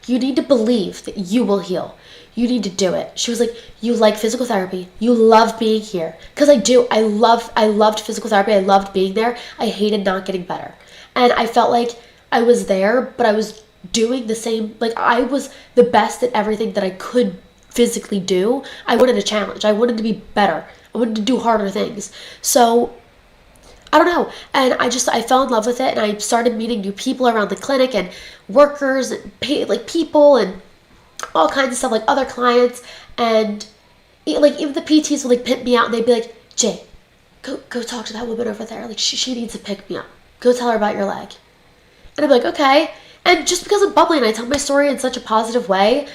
You need to believe that you will heal. You need to do it. She was like, you like physical therapy. You love being here. Because I do. I loved physical therapy. I loved being there. I hated not getting better. And I felt like I was there, but I was doing the same. Like, I was the best at everything that I could physically do. I wanted a challenge. I wanted to be better. I wanted to do harder things. So I don't know. And I fell in love with it, and I started meeting new people around the clinic and workers and people and all kinds of stuff, like other clients. And like even the PTs would like pimp me out, and they'd be like, Jay, go talk to that woman over there. Like she needs to pick me up. Go tell her about your leg. And I'm like, okay. And just because I'm bubbly and I tell my story in such a positive way,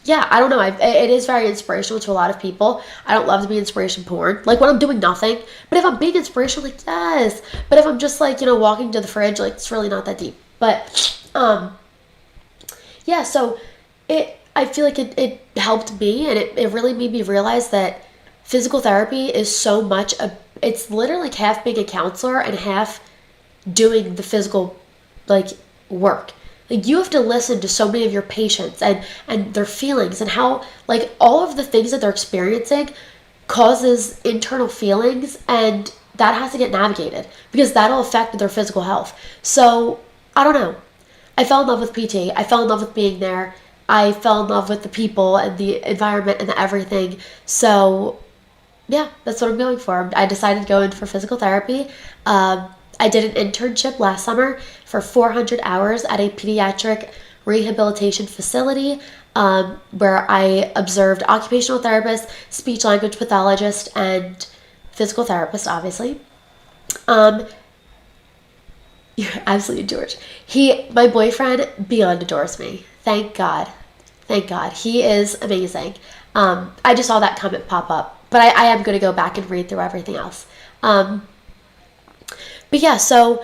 yeah, I don't know. It is very inspirational to a lot of people. I don't love to be inspiration porn. Like when I'm doing nothing. But if I'm being inspirational, like, yes. But if I'm just like, walking to the fridge, like, it's really not that deep. But, yeah, so I feel like it helped me. And it really made me realize that physical therapy is so much, it's literally like half being a counselor and half doing the physical, like, work. Like, you have to listen to so many of your patients and their feelings and how, like, all of the things that they're experiencing causes internal feelings, and that has to get navigated because that'll affect their physical health. So, I don't know. I fell in love with PT. I fell in love with being there. I fell in love with the people and the environment and the everything. So, yeah, that's what I'm going for. I decided to go in for physical therapy. I did an internship last summer for 400 hours at a pediatric rehabilitation facility where I observed occupational therapists, speech language pathologist, and physical therapist, obviously. You're absolutely George. My boyfriend, beyond adores me. Thank God. Thank God. He is amazing. I just saw that comment pop up, but I am going to go back and read through everything else. But yeah, so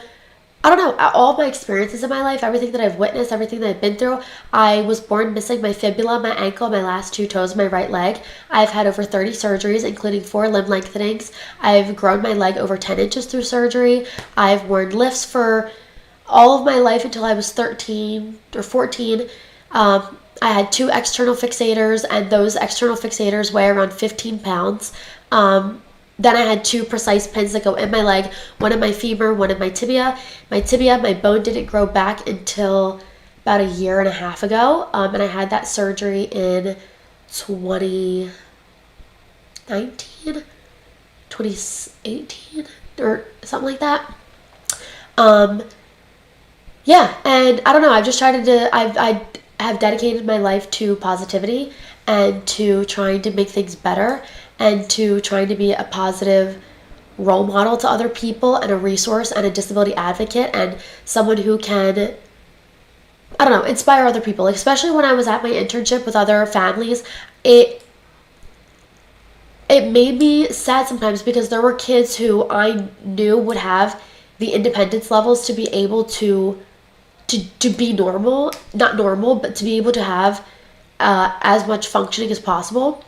I don't know, all of my experiences in my life, everything that I've witnessed, everything that I've been through, I was born missing my fibula, my ankle, my last 2 toes of my right leg. I've had over 30 surgeries, including 4 limb lengthenings. I've grown my leg over 10 inches through surgery. I've worn lifts for all of my life until I was 13 or 14. I had 2 external fixators, and those external fixators weigh around 15 pounds. Then I had 2 precise pins that go in my leg, one in my femur, one in my tibia. My bone didn't grow back until about a year and a half ago, and I had that surgery in 2019, 2018, or something like that. Yeah, and I don't know, I've just tried to, I have dedicated my life to positivity and to trying to make things better and to trying to be a positive role model to other people and a resource and a disability advocate and someone who can, I don't know, inspire other people. Like, especially when I was at my internship with other families, it made me sad sometimes because there were kids who I knew would have the independence levels to be able to be normal, not normal, but to be able to have as much functioning as possible.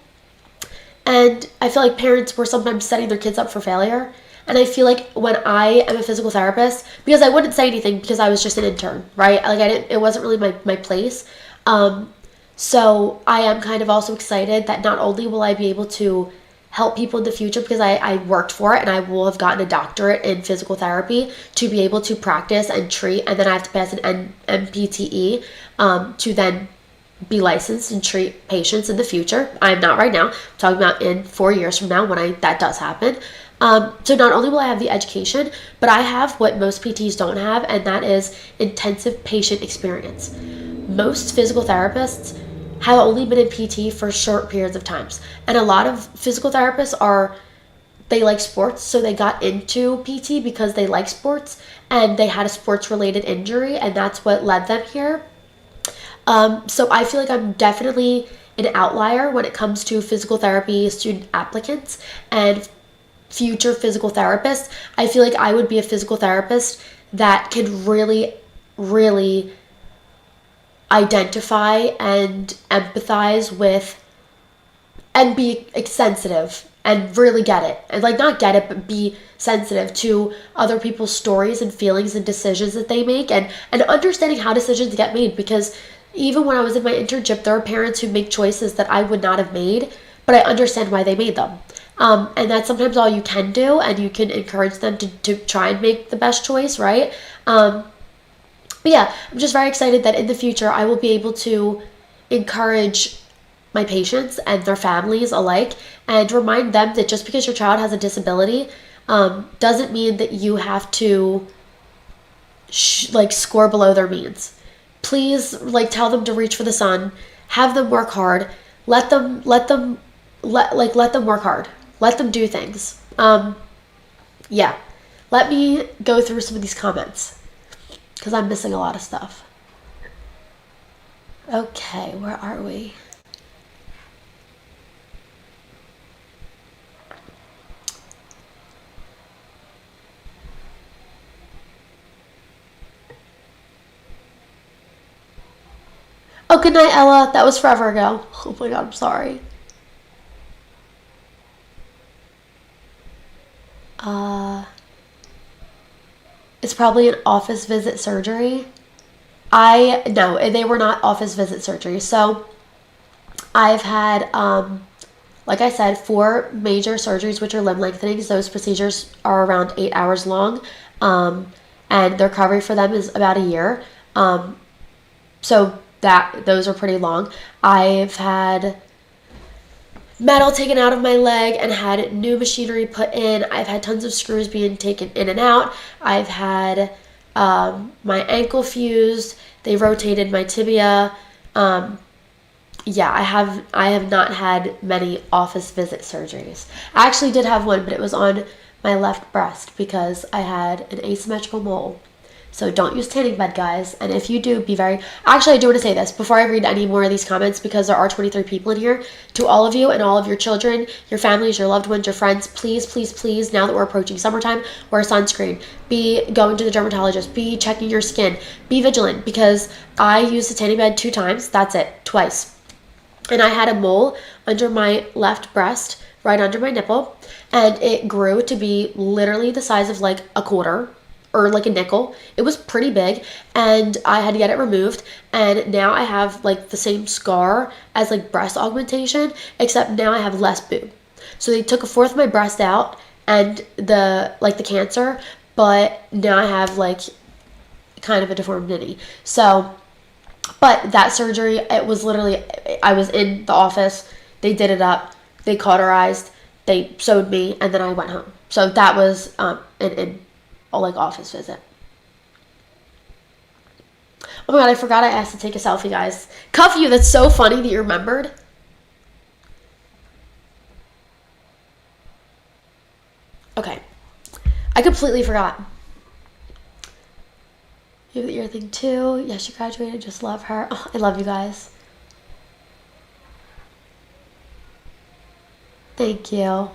And I feel like parents were sometimes setting their kids up for failure. And I feel like when I am a physical therapist, because I wouldn't say anything because I was just an intern, right? Like, it wasn't really my place. So I am kind of also excited that not only will I be able to help people in the future because I worked for it and I will have gotten a doctorate in physical therapy to be able to practice and treat, and then I have to pass an MPTE to then be licensed and treat patients in the future. I'm not right now. I'm talking about in 4 years from now when that does happen. So not only will I have the education, but I have what most PTs don't have, and that is intensive patient experience. Most physical therapists have only been in PT for short periods of times. And a lot of physical therapists they like sports, so they got into PT because they like sports and they had a sports-related injury, and that's what led them here. So I feel like I'm definitely an outlier when it comes to physical therapy student applicants and future physical therapists. I feel like I would be a physical therapist that can really, really identify and empathize with and be sensitive and really get it. And like, not get it, but be sensitive to other people's stories and feelings and decisions that they make, and understanding how decisions get made. Because even when I was in my internship, there are parents who make choices that I would not have made, but I understand why they made them. And that's sometimes all you can do, and you can encourage them to try and make the best choice, right? But yeah, I'm just very excited that in the future I will be able to encourage my patients and their families alike and remind them that just because your child has a disability doesn't mean that you have to score below their means. Please, tell them to reach for the sun, have them work hard, let them work hard, let them do things. Yeah, let me go through some of these comments because I'm missing a lot of stuff. Okay, where are we? Oh, good night, Ella. That was forever ago. Oh my god, I'm sorry. It's probably an office visit surgery. No, they were not office visit surgeries. So I've had, like I said, 4 major surgeries, which are limb lengthenings. Those procedures are around 8 hours long, and the recovery for them is about a year. So those are pretty long. I've had metal taken out of my leg and had new machinery put in. I've had tons of screws being taken in and out. I've had my ankle fused. They rotated my tibia. Yeah, I have not had many office visit surgeries. I actually did have one, but it was on my left breast because I had an asymmetrical mole. So don't use tanning bed, guys. And if you do, be very... Actually, I do want to say this before I read any more of these comments, because there are 23 people in here. To all of you and all of your children, your families, your loved ones, your friends, please, please, please, now that we're approaching summertime, wear sunscreen. Be going to the dermatologist. Be checking your skin. Be vigilant, because I used the tanning bed 2 times. That's it. Twice. And I had a mole under my left breast, right under my nipple, and it grew to be literally the size of like a quarter or like a nickel. It was pretty big, and I had to get it removed, and now I have like the same scar as like breast augmentation, except now I have less boob. So they took 1/4 of my breast out and the cancer, but now I have like kind of a deformed nitty. So, but that surgery, it was literally, I was in the office, they did it up, they cauterized, they sewed me, and then I went home. So that was an office visit. Oh my god, I forgot I asked to take a selfie, guys. Cuff you, that's so funny that you remembered. Okay. I completely forgot. You have the ear thing too. Yeah, she graduated. Just love her. Oh, I love you guys. Thank you.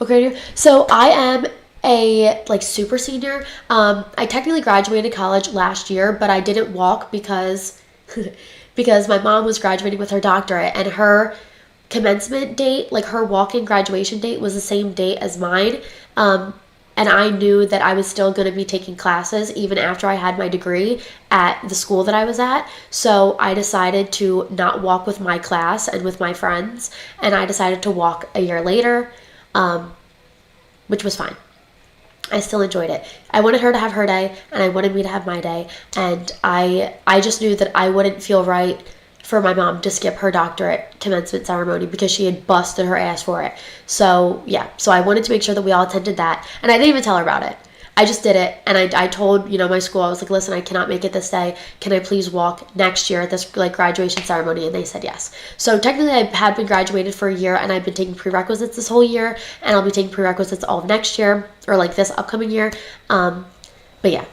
Okay, so I am a super senior. I technically graduated college last year, but I didn't walk because because my mom was graduating with her doctorate, and her commencement date, like her walk-in graduation date, was the same date as mine. And I knew that I was still going to be taking classes even after I had my degree at the school that I was at. So I decided to not walk with my class and with my friends, and I decided to walk a year later, which was fine. I still enjoyed it. I wanted her to have her day, and I wanted me to have my day, and I just knew that I wouldn't feel right for my mom to skip her doctorate commencement ceremony because she had busted her ass for it. So yeah, so I wanted to make sure that we all attended that, and I didn't even tell her about it. I just did it, and I told my school, I was like, listen, I cannot make it this day. Can I please walk next year at this graduation ceremony? And they said yes. So technically, I had been graduated for a year, and I've been taking prerequisites this whole year, and I'll be taking prerequisites all of next year, or this upcoming year. But yeah,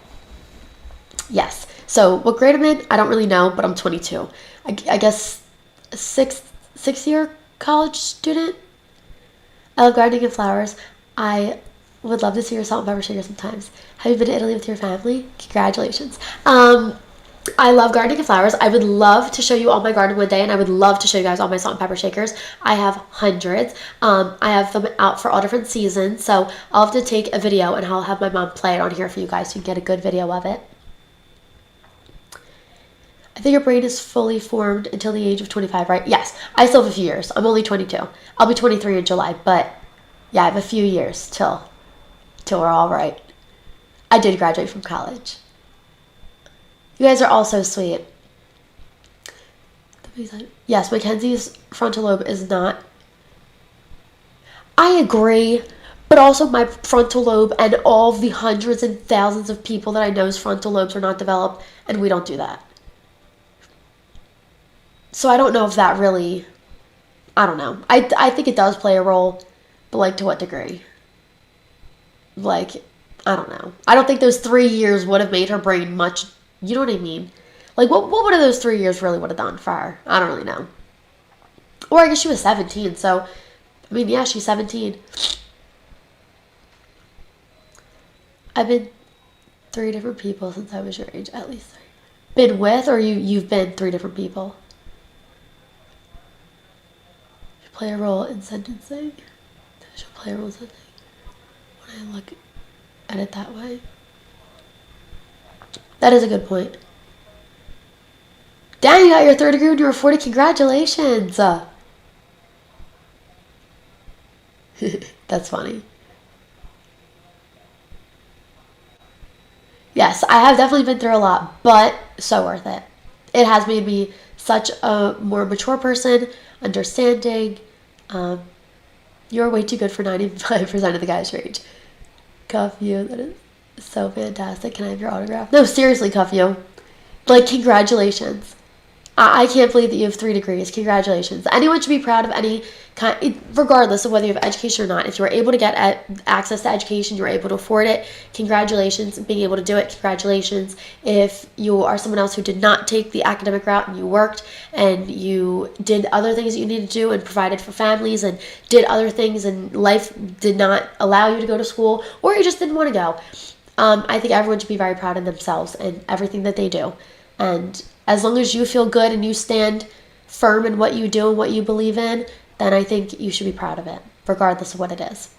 yes. So what grade I'm in, I don't really know, but I'm 22. I guess sixth year college student. I love gardening and flowers. I would love to see your salt and pepper shaker sometimes. Have you been to Italy with your family? Congratulations. I love gardening and flowers. I would love to show you all my garden one day, and I would love to show you guys all my salt and pepper shakers. I have hundreds. I have them out for all different seasons, so I'll have to take a video, and I'll have my mom play it on here for you guys so you can get a good video of it. I think your brain is fully formed until the age of 25, right? Yes, I still have a few years. I'm only 22. I'll be 23 in July, but yeah, I have a few years till we're all right. I did graduate from college. You guys are all so sweet. Yes, Mackenzie's frontal lobe is not... I agree, but also my frontal lobe and all of the hundreds and thousands of people that I know's frontal lobes are not developed, and we don't do that. So I don't know if that really... I don't know. I think it does play a role, but to what degree? I don't know. I don't think those 3 years would have made her brain much... You know what I mean? What would have those 3 years really would have done for her? I don't really know. Or I guess she was 17, so... I mean, yeah, she's 17. I've been 3 different people since I was your age, at least 3. Been with, or you've been 3 different people? Play a role in sentencing. Social play rules, I think. When I look at it that way. That is a good point. Dang, you got your third degree when you were 40. Congratulations. That's funny. Yes, I have definitely been through a lot, but so worth it. It has made me such a more mature person, understanding. You're way too good for 95% of the guys your age. Cuff you, that is so fantastic. Can I have your autograph? No, seriously, Cuff you. Like, congratulations. I can't believe that you have 3 degrees. Congratulations. Anyone should be proud of any kind, regardless of whether you have education or not. If you were able to get access to education, you were able to afford it, congratulations. Being able to do it, congratulations. If you are someone else who did not take the academic route and you worked and you did other things that you needed to do and provided for families and did other things and life did not allow you to go to school, or you just didn't want to go, I think everyone should be very proud of themselves and everything that they do. And as long as you feel good and you stand firm in what you do and what you believe in, then I think you should be proud of it, regardless of what it is.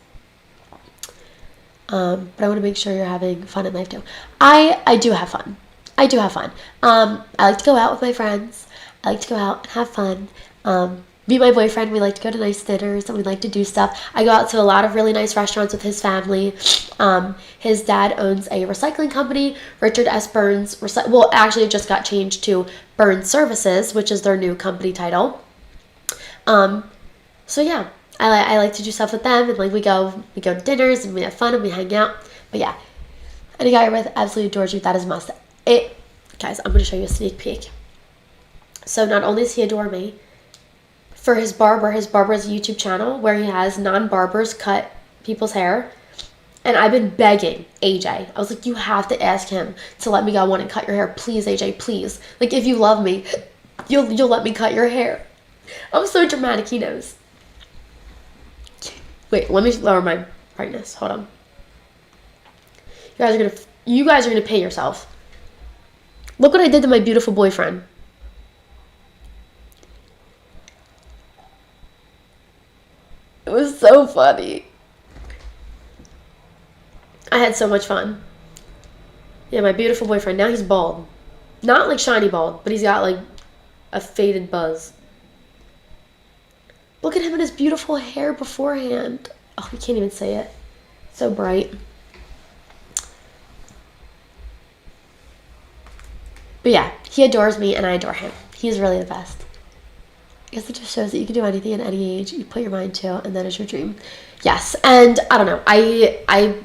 But I want to make sure you're having fun in life too. I do have fun. I do have fun. I like to go out with my friends. I like to go out and have fun. Me and my boyfriend, we like to go to nice dinners and we like to do stuff. I go out to a lot of really nice restaurants with his family. His dad owns a recycling company, Richard S. Burns. Well, actually, it just got changed to Burns Services, which is their new company title. So yeah, I like to do stuff with them, and like we go to dinners and we have fun and we hang out. But yeah, any guy you're with absolutely adores you. That is a must. Guys, I'm gonna show you a sneak peek. So not only does he adore me, for his barber has a YouTube channel where he has non-barbers cut people's hair. And I've been begging AJ. I was like, you have to ask him to let me go on and cut your hair. Please, AJ, please. Like, if you love me, you'll let me cut your hair. I'm so dramatic, he knows. Wait, let me lower my brightness. Hold on. You guys are gonna pay yourself. Look what I did to my beautiful boyfriend. It was so funny. I had so much fun. Yeah, my beautiful boyfriend. Now he's bald. Not like shiny bald, but he's got like a faded buzz. Look at him and his beautiful hair beforehand. Oh, you can't even say it. So bright. But yeah, he adores me and I adore him. He's really the best. I guess it just shows that you can do anything at any age you put your mind to, and that is your dream. Yes, and I don't know. I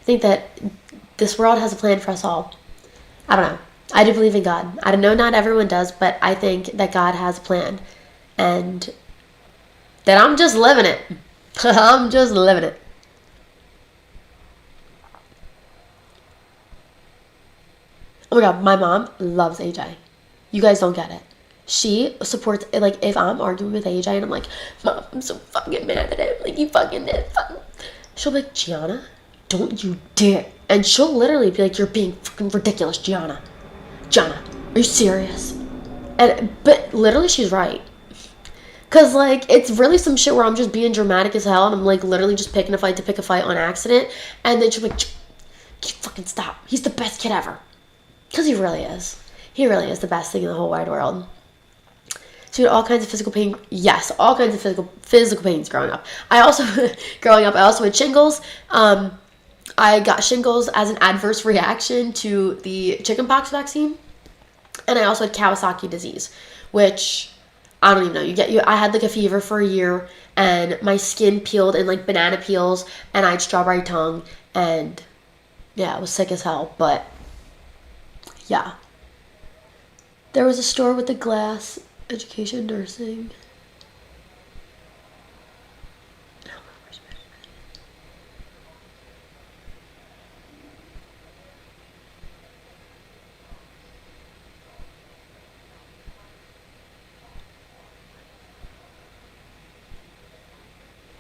think that this world has a plan for us all. I don't know. I do believe in God. I don't know, not everyone does, but I think that God has a plan. And that I'm just living it. I'm just living it. Oh my God, my mom loves AJ. You guys don't get it. She supports, like, if I'm arguing with AJ and I'm like, Mom, I'm so fucking mad at him. Like, you fucking did. She'll be like, Gianna, don't you dare. And she'll literally be like, you're being fucking ridiculous, Gianna. Gianna, are you serious? But literally, she's right. Because, like, it's really some shit where I'm just being dramatic as hell and I'm, like, literally just picking a fight to pick a fight on accident. And then she'll be like, you fucking stop. He's the best kid ever. Because he really is. He really is the best thing in the whole wide world. So you had all kinds of physical pain. Yes, all kinds of physical pains growing up. I also had shingles. I got shingles as an adverse reaction to the chickenpox vaccine. And I also had Kawasaki disease, which I don't even know. I had like a fever for a year and my skin peeled in like banana peels and I had strawberry tongue and yeah, I was sick as hell, but yeah. There was a store with the glass, education, nursing.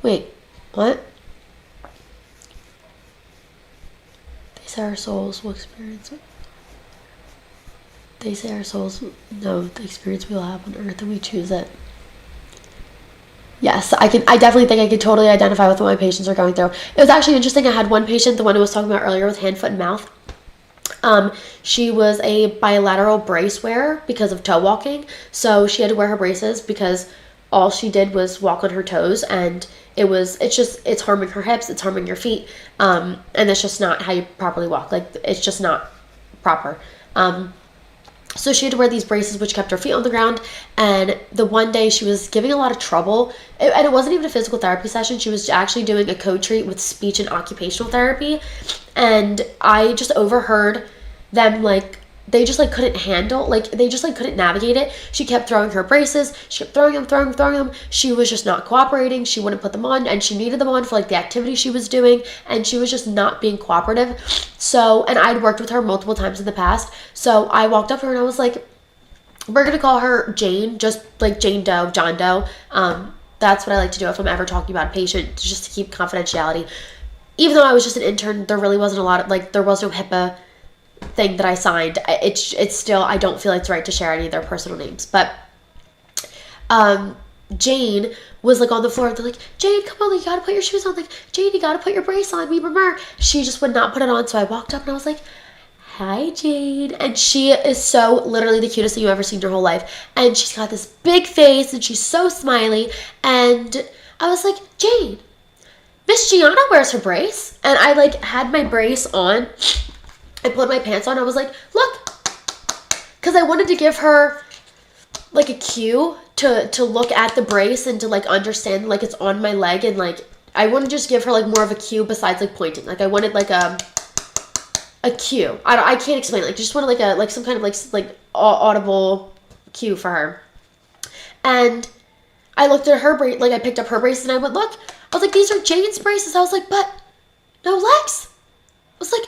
Wait, what? They say our souls will experience it. They say our souls know the experience we will have on earth and we choose it. Yes, I definitely think I could totally identify with what my patients are going through. It was actually interesting. I had one patient, the one who was talking about earlier with hand, foot, and mouth. She was a bilateral brace wearer because of toe walking. So she had to wear her braces because all she did was walk on her toes, and it's harming her hips, it's harming your feet. And that's just not how you properly walk. Like, it's just not proper. So she had to wear these braces, which kept her feet on the ground. And the one day she was giving a lot of trouble, and it wasn't even a physical therapy session. She was actually doing a co-treat with speech and occupational therapy. And I just overheard them, like, they just, like, couldn't handle, like, they just, like, couldn't navigate it. She kept throwing her braces. She kept throwing them. She was just not cooperating. She wouldn't put them on, and she needed them on for, like, the activity she was doing, and she was just not being cooperative. So, and I'd worked with her multiple times in the past, so I walked up to her and I was like, we're going to call her Jane, just like Jane Doe, John Doe. That's what I like to do if I'm ever talking about a patient, just to keep confidentiality. Even though I was just an intern, there really wasn't a lot of, like, there was no HIPAA thing that I signed. It's still, I don't feel like it's right to share any of their personal names. But Jane was, like, on the floor. They're like, Jane, come on, you gotta put your shoes on. Like, Jane, you gotta put your brace on. She just would not put it on. So I walked up and I was like, hi, Jane. And she is so literally the cutest thing you've ever seen in your whole life. And she's got this big face and she's so smiley. And I was like, Jane, Miss Gianna wears her brace. And I, like, had my brace on. I put my pants on. I was like, look, because I wanted to give her, like, a cue to look at the brace and to, like, understand, like, it's on my leg. And, like, I want to just give her, like, more of a cue besides, like, pointing. Like, I wanted, like, a cue. I can't explain it. Like, just wanted, like, some kind of, like audible cue for her. And I looked at her brace, like, I picked up her braces and I went, look. I was like, these are Jane's braces. I was like, but no legs. I was like,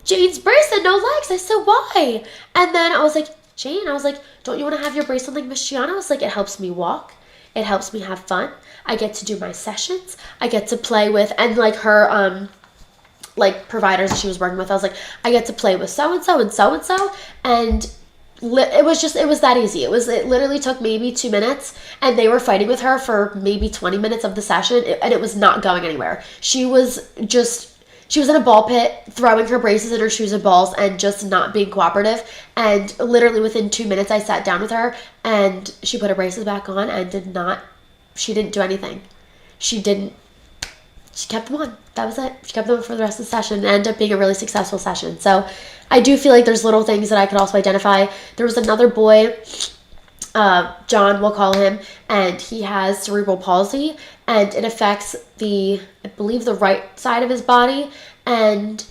Jane's bracelet, no legs. I said, why? And then I was like, Jane, I was like, don't you want to have your bracelet like Miss Gianna? I was like, it helps me walk. It helps me have fun. I get to do my sessions. I get to play with, and, like, her, like, providers that she was working with, I was like, I get to play with so-and-so and so-and-so. And it was that easy. It literally took maybe 2 minutes, and they were fighting with her for maybe 20 minutes of the session, and it was not going anywhere. She was in a ball pit, throwing her braces and her shoes and balls and just not being cooperative. And literally within 2 minutes, I sat down with her and she put her braces back on and she didn't do anything. She kept them on. That was it. She kept them on for the rest of the session and ended up being a really successful session. So I do feel like there's little things that I could also identify. There was another boy, John, we'll call him, and he has cerebral palsy, and it affects I believe the right side of his body, and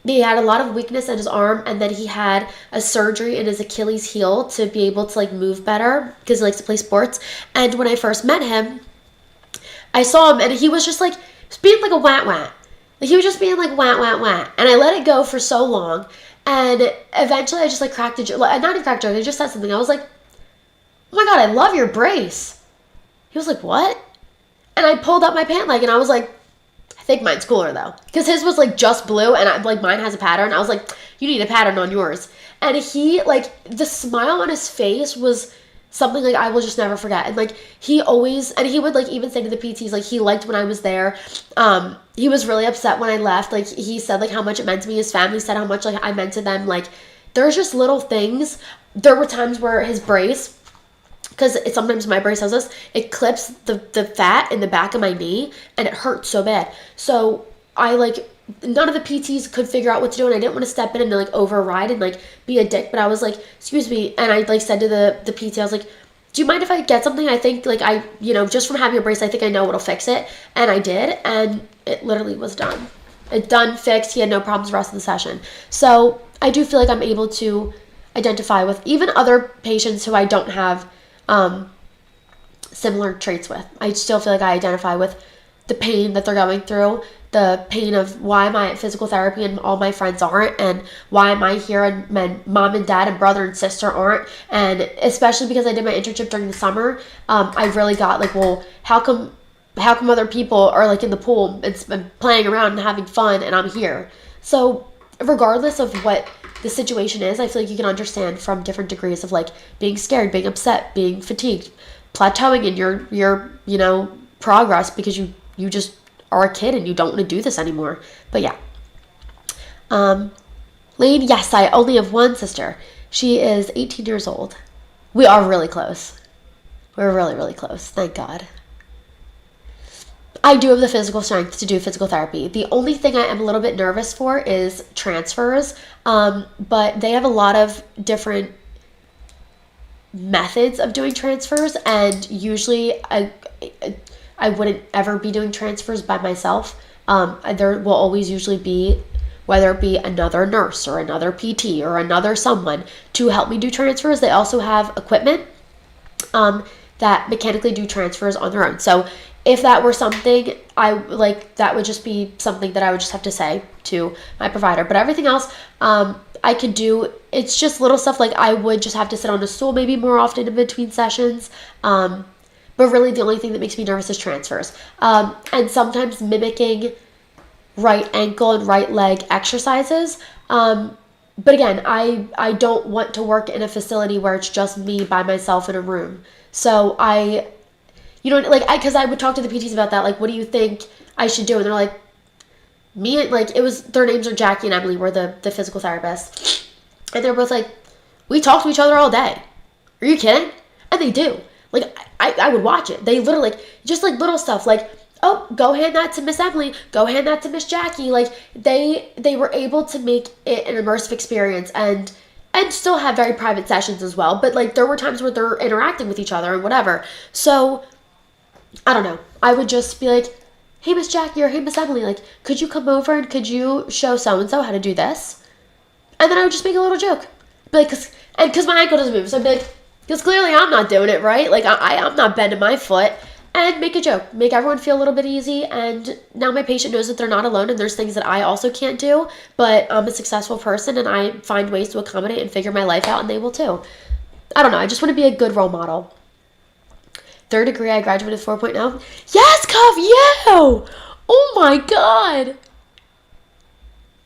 he had a lot of weakness in his arm, and then he had a surgery in his Achilles heel to be able to, like, move better because he likes to play sports. And when I first met him, I saw him, and he was just, like, being like a wah-wah. Like, he was just being like wah-wah-wah, and I let it go for so long. And eventually I just, like, cracked a joke. Not even cracked a joke. I just said something. I was like, oh my God, I love your brace. He was like, what? And I pulled up my pant leg and I was like, I think mine's cooler though. Because his was, like, just blue and mine has a pattern. I was like, you need a pattern on yours. And he, like, the smile on his face was something, like, I will just never forget. And, like, he would, like, even say to the PTs, like, he liked when I was there. He was really upset when I left. Like, he said, like, how much it meant to me. His family said how much, like, I meant to them. Like, there's just little things. There were times where his brace, because sometimes my brace does this, it clips the fat in the back of my knee, and it hurts so bad. So I, like, none of the PTs could figure out what to do, and I didn't want to step in and, like, override and, like, be a dick, but I was like, excuse me, and I, like, said to the PT, I was like, do you mind if I get something? I think, like, just from having a brace, I think I know what'll fix it, and I did, and it literally was done. Fixed, he had no problems the rest of the session. So I do feel like I'm able to identify with even other patients who I don't have similar traits with. I still feel like I identify with the pain that they're going through, the pain of why am I at physical therapy and all my friends aren't, and why am I here and my mom and dad and brother and sister aren't. And especially because I did my internship during the summer, I really got, like, well, how come other people are, like, in the pool and playing around and having fun and I'm here? So regardless of what the situation is, I feel like you can understand from different degrees of, like, being scared, being upset, being fatigued, plateauing in your progress because you just are a kid and you don't want to do this anymore. But yeah. Lane, yes, I only have one sister. She is 18 years old. We are really close. We're really, really close. Thank God. I do have the physical strength to do physical therapy. The only thing I am a little bit nervous for is transfers. But they have a lot of different methods of doing transfers, and usually I wouldn't ever be doing transfers by myself. There will always usually be, whether it be another nurse or another PT or another someone to help me do transfers. They also have equipment that mechanically do transfers on their own. So if that were something, that would just be something that I would just have to say to my provider. But everything else, I could do. It's just little stuff, like I would just have to sit on a stool maybe more often in between sessions. But really the only thing that makes me nervous is transfers. And sometimes mimicking right ankle and right leg exercises. But again, I don't want to work in a facility where it's just me by myself in a room. So because I would talk to the PTs about that, like, what do you think I should do? And they're like, their names are Jackie and Emily, were the physical therapists. And they're both like, we talk to each other all day. Are you kidding? And they do. Like, I would watch it. They literally, just like little stuff, like, oh, go hand that to Miss Emily, go hand that to Miss Jackie. Like, they were able to make it an immersive experience and still have very private sessions as well. But like, there were times where they're interacting with each other and whatever. So I don't know. I would just be like, hey, Miss Jackie, or hey, Miss Emily, like, could you come over and could you show so-and-so how to do this? And then I would just make a little joke. Be like, because my ankle doesn't move. So I'd be like, because clearly I'm not doing it right. Like, I'm not bending my foot. And make a joke. Make everyone feel a little bit easy. And now my patient knows that they're not alone and there's things that I also can't do. But I'm a successful person and I find ways to accommodate and figure my life out, and they will too. I don't know. I just want to be a good role model. 3rd degree, I graduated 4.0. Yes, Cuff, you! Oh my God.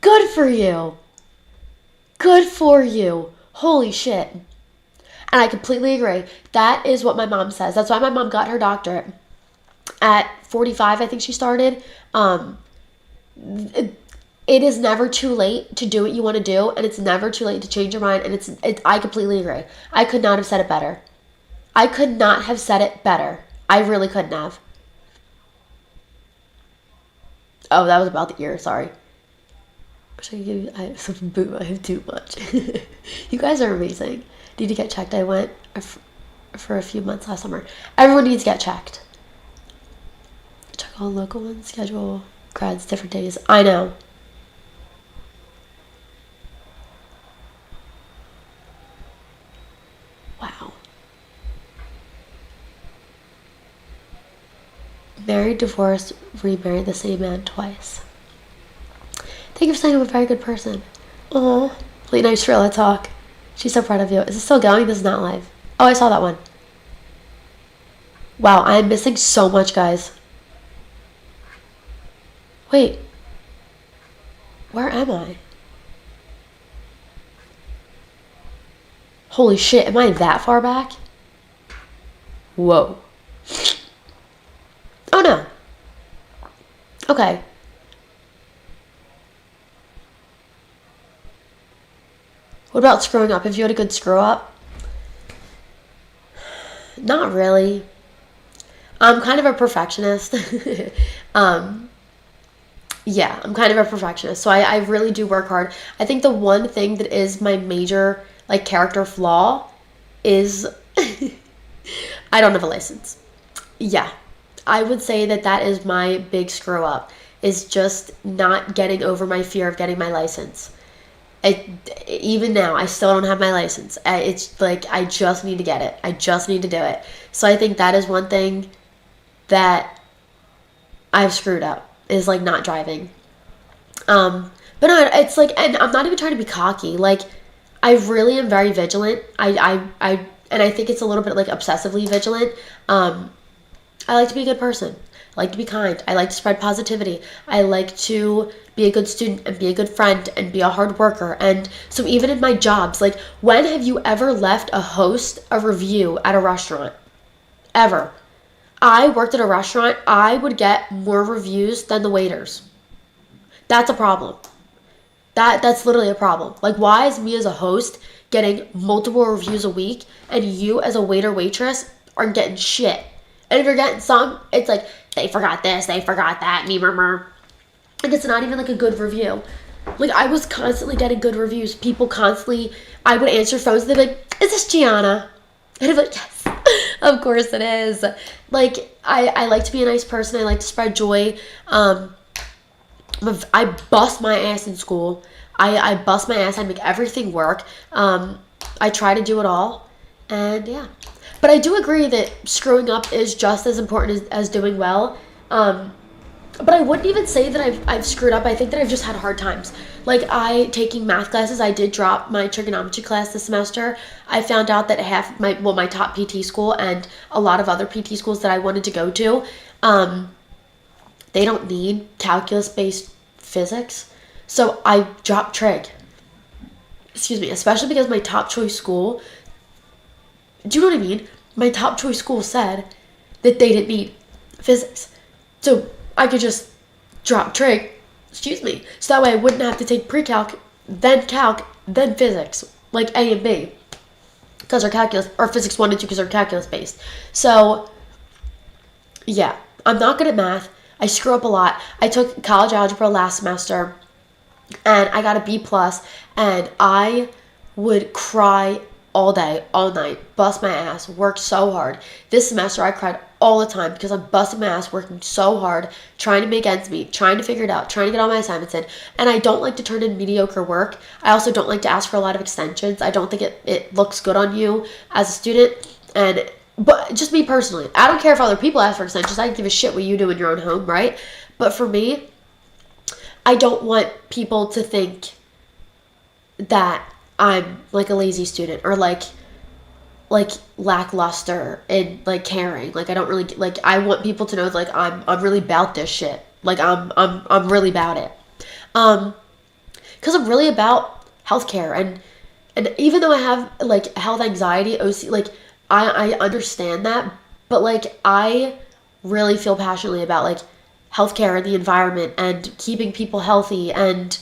Good for you. Good for you. Holy shit. And I completely agree. That is what my mom says. That's why my mom got her doctorate. At 45, I think she started. It is never too late to do what you want to do, and it's never too late to change your mind, and I completely agree. I could not have said it better. I could not have said it better. I really couldn't have. Oh, that was about the ear. Sorry. I have some boo. I have too much. You guys are amazing. Need to get checked. I went for a few months last summer. Everyone needs to get checked. Check all local ones. Schedule grads different days. I know. Wow. Married, divorced, remarried the same man twice. Thank you for saying I'm a very good person. Oh, late night Shirilla talk. She's so proud of you. Is it still going? This is not live. Oh, I saw that one. Wow, I am missing so much, guys. Wait. Where am I? Holy shit, am I that far back? Whoa. Oh no. Okay. What about screwing up? Have you had a good screw up? Not really. I'm kind of a perfectionist. Yeah, I'm kind of a perfectionist. So I really do work hard. I think the one thing that is my major character flaw is I don't have a license. Yeah. I would say that is my big screw up, is just not getting over my fear of getting my license. Even now, I still don't have my license. It's like, I just need to get it. I just need to do it. So I think that is one thing that I've screwed up, is not driving. But no, it's and I'm not even trying to be cocky. I really am very vigilant. And I think it's a little bit obsessively vigilant. I like to be a good person. I like to be kind. I like to spread positivity. I like to be a good student and be a good friend and be a hard worker. And so even in my jobs, when have you ever left a host a review at a restaurant? ever. I worked at a restaurant. I would get more reviews than the waiters. That's a problem. That's literally a problem. Like, why is me as a host getting multiple reviews a week and you as a waiter, waitress aren't getting shit? And if you're getting some, it's like, they forgot this, they forgot that, me murmur. And it's not even like a good review. Like, I was constantly getting good reviews. People constantly, I would answer phones and they'd be like, is this Gianna? And I'd be like, yes, of course it is. Like, I like to be a nice person. I like to spread joy. I bust my ass in school. I bust my ass. I make everything work. I try to do it all. And yeah. But I do agree that screwing up is just as important as doing well. But I wouldn't even say that I've screwed up. I think that I've just had hard times. Like, taking math classes, I did drop my trigonometry class this semester. I found out that half my top PT school and a lot of other PT schools that I wanted to go to, they don't need calculus-based physics. So I dropped trig. Excuse me, especially because my top choice school, do you know what I mean? My top choice school said that they didn't need physics. So I could just drop trig, so that way I wouldn't have to take pre-calc, then calc, then physics, like A and B, because they're calculus, or physics 1 and 2 because they're calculus based. So yeah, I'm not good at math. I screw up a lot. I took college algebra last semester and I got a B+, and I would cry all day, all night, bust my ass, work so hard. This semester I cried all the time because I'm busting my ass, working so hard, trying to make ends meet, trying to figure it out, trying to get all my assignments in. And I don't like to turn in mediocre work. I also don't like to ask for a lot of extensions. I don't think it looks good on you as a student. But just me personally, I don't care if other people ask for extensions. I don't give a shit what you do in your own home, right? But for me, I don't want people to think that I'm like a lazy student or like lackluster in like caring. Like, I don't really, like, I want people to know like I'm really about this shit. Like, I'm really about it. Cause I'm really about healthcare, and even though I have like health anxiety, OC, like I understand that, but like I really feel passionately about like healthcare and the environment and keeping people healthy and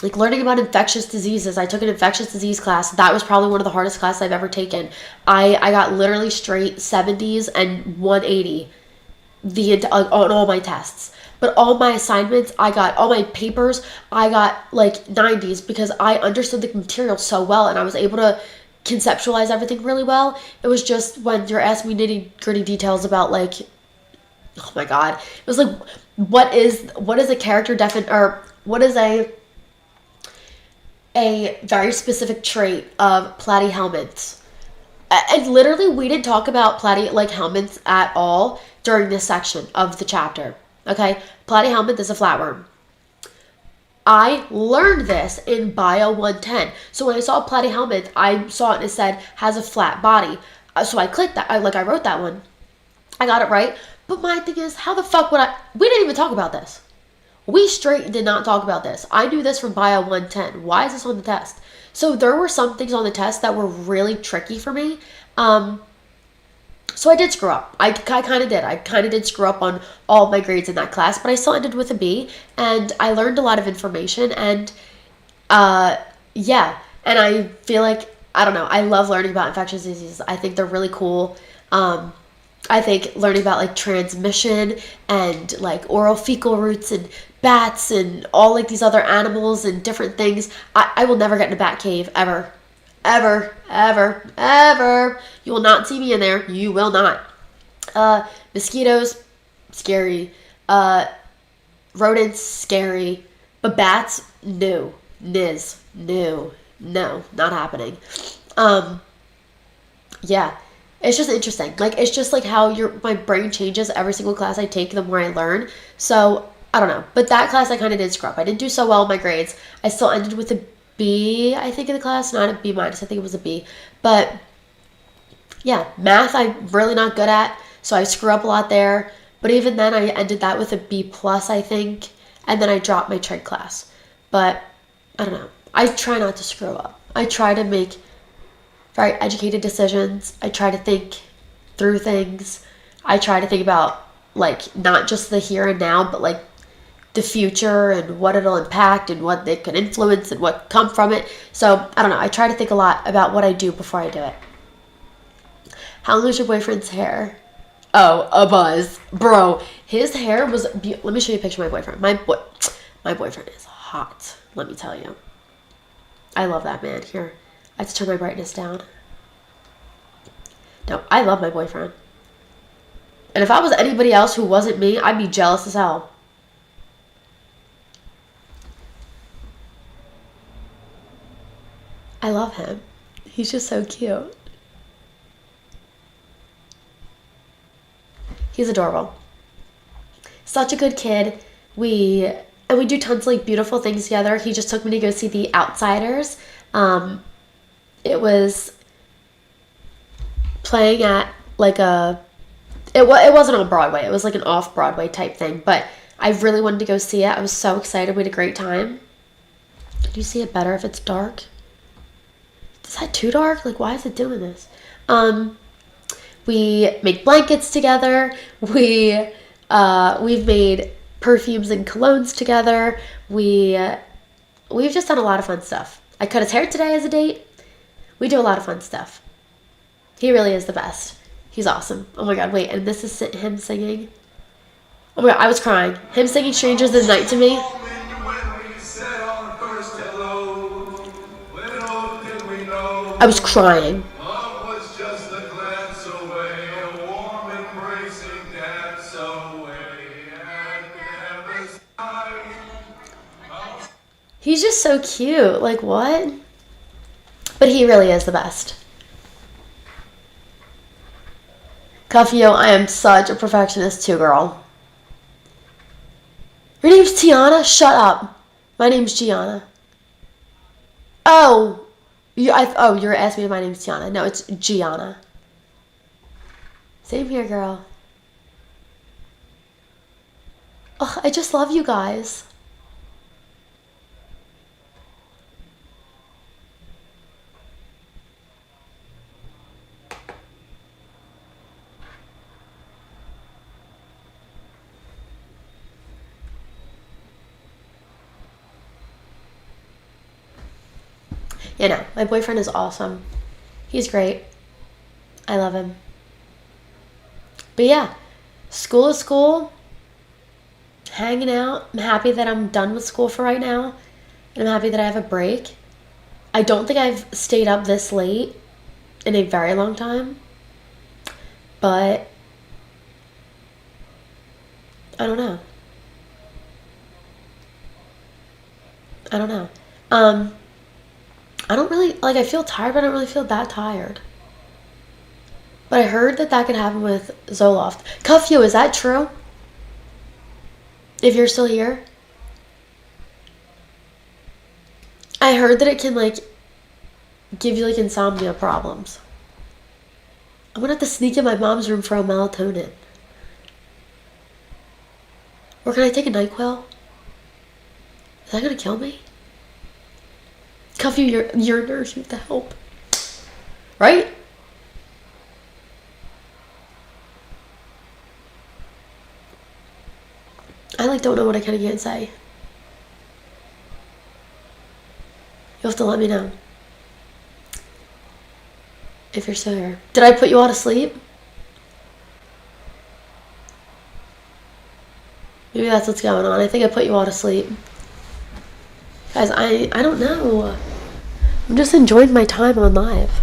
like learning about infectious diseases. I took an infectious disease class. That was probably one of the hardest classes I've ever taken. I got literally straight 70s and 180 on all my tests. But all my assignments, all my papers, I got like 90s because I understood the material so well and I was able to conceptualize everything really well. It was just when you're asking me nitty gritty details about like, oh my God, it was like, what is a character or what is a very specific trait of platyhelminths. And literally, we didn't talk about helminths at all during this section of the chapter. Okay, platyhelminth is a flatworm. I learned this in Bio 110. So when I saw platyhelminth, I saw it and it said has a flat body. So I clicked that. I wrote that one. I got it right. But my thing is, how the fuck would we didn't even talk about this. We straight did not talk about this. I knew this from Bio 110. Why is this on the test? So there were some things on the test that were really tricky for me. So I did screw up. I kind of did. I kind of did screw up on all my grades in that class, but I still ended with a B, and I learned a lot of information, and yeah. And I feel like, I don't know, I love learning about infectious diseases. I think they're really cool. I think learning about like transmission and like oral fecal routes and bats and all like these other animals and different things. I will never get in a bat cave ever. Ever, ever, ever. You will not see me in there. You will not. Mosquitoes, scary. Rodents, scary. But bats, no. Niz, no. No, not happening. Yeah. It's just interesting. Like, it's just like how my brain changes every single class I take, the more I learn. So, I don't know. But that class I kind of did screw up. I didn't do so well in my grades. I still ended with a B, I think, in the class. Not a B minus. I think it was a B. But, yeah. Math I'm really not good at. So I screw up a lot there. But even then, I ended that with a B plus, I think. And then I dropped my trig class. But, I don't know. I try not to screw up. I try to make very educated decisions. I try to think through things. I try to think about, like, not just the here and now, but, like, the future and what it'll impact and what it could influence and what come from it. So, I don't know. I try to think a lot about what I do before I do it. How long is your boyfriend's hair? Oh, a buzz. Bro, his hair was... Let me show you a picture of my boyfriend. My boyfriend is hot, let me tell you. I love that man. Here, I have to turn my brightness down. No, I love my boyfriend. And if I was anybody else who wasn't me, I'd be jealous as hell. I love him. He's just so cute. He's adorable. Such a good kid. We do tons of, like, beautiful things together. He just took me to go see The Outsiders. It was playing at, like, it wasn't on Broadway. It was like an off-Broadway type thing. But I really wanted to go see it. I was so excited. We had a great time. Do you see it better if it's dark? Is that too dark? Like, why is it doing this? We make blankets together. We've made perfumes and colognes together. We've just done a lot of fun stuff. I cut his hair today as a date. We do a lot of fun stuff. He really is the best. He's awesome. Oh my god, wait, and this is him singing. Oh my god, I was crying. Him singing Strangers in the Night to me. I was crying. He's just so cute. Like, what? But he really is the best. Cuffio, I am such a perfectionist too, girl. Your name's Tiana? Shut up. My name's Gianna. Oh. You're asking me if my name's Tiana. No, it's Gianna. Same here, girl. Oh, I just love you guys. You know, my boyfriend is awesome. He's great. I love him. But yeah, school is school. Hanging out. I'm happy that I'm done with school for right now. And I'm happy that I have a break. I don't think I've stayed up this late in a very long time. But I don't know. I don't know. I don't really, like, I feel tired, but I don't really feel that tired. But I heard that could happen with Zoloft. Cuffio, is that true? If you're still here? I heard that it can, like, give you, like, insomnia problems. I'm gonna have to sneak in my mom's room for a melatonin. Or can I take a NyQuil? Is that gonna kill me? Cuffy, you're a nurse, you have to help. Right? I, like, don't know what I can and can't say. You'll have to let me know. If you're still here. Did I put you all to sleep? Maybe that's what's going on. I think I put you all to sleep. Guys, I don't know. I'm just enjoying my time on live.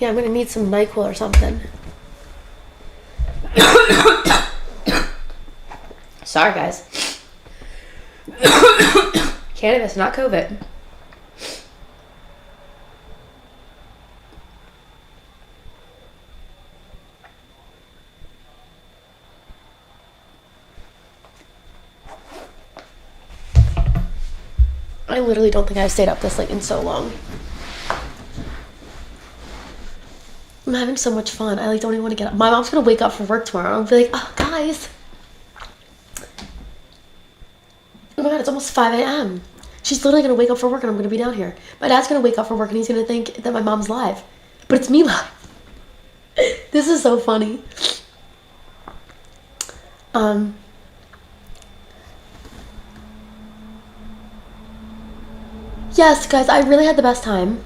Yeah, I'm gonna need some NyQuil or something. Sorry, guys. Cannabis, not COVID. I literally don't think I've stayed up this late in so long. I'm having so much fun. I like don't even want to get up. My mom's gonna wake up for work tomorrow. I'll be like, oh guys. Oh my god, it's almost 5 a.m. She's literally gonna wake up for work and I'm gonna be down here. My dad's gonna wake up for work and he's gonna think that my mom's live. But it's me live. This is so funny. Yes, guys, I really had the best time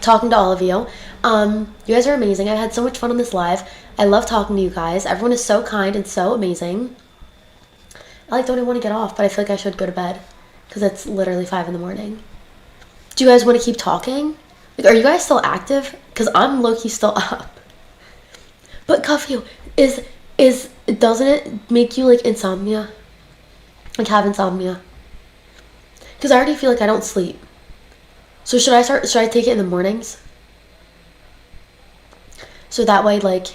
talking to all of you. You guys are amazing. I had so much fun on this live. I love talking to you guys. Everyone is so kind and so amazing. I don't even want to get off, but I feel like I should go to bed because it's literally 5 in the morning. Do you guys want to keep talking? Like, are you guys still active? Because I'm low-key still up. But Cuffy, doesn't it make you like insomnia? Like have insomnia? Because I already feel like I don't sleep. So should I take it in the mornings? So that way, like,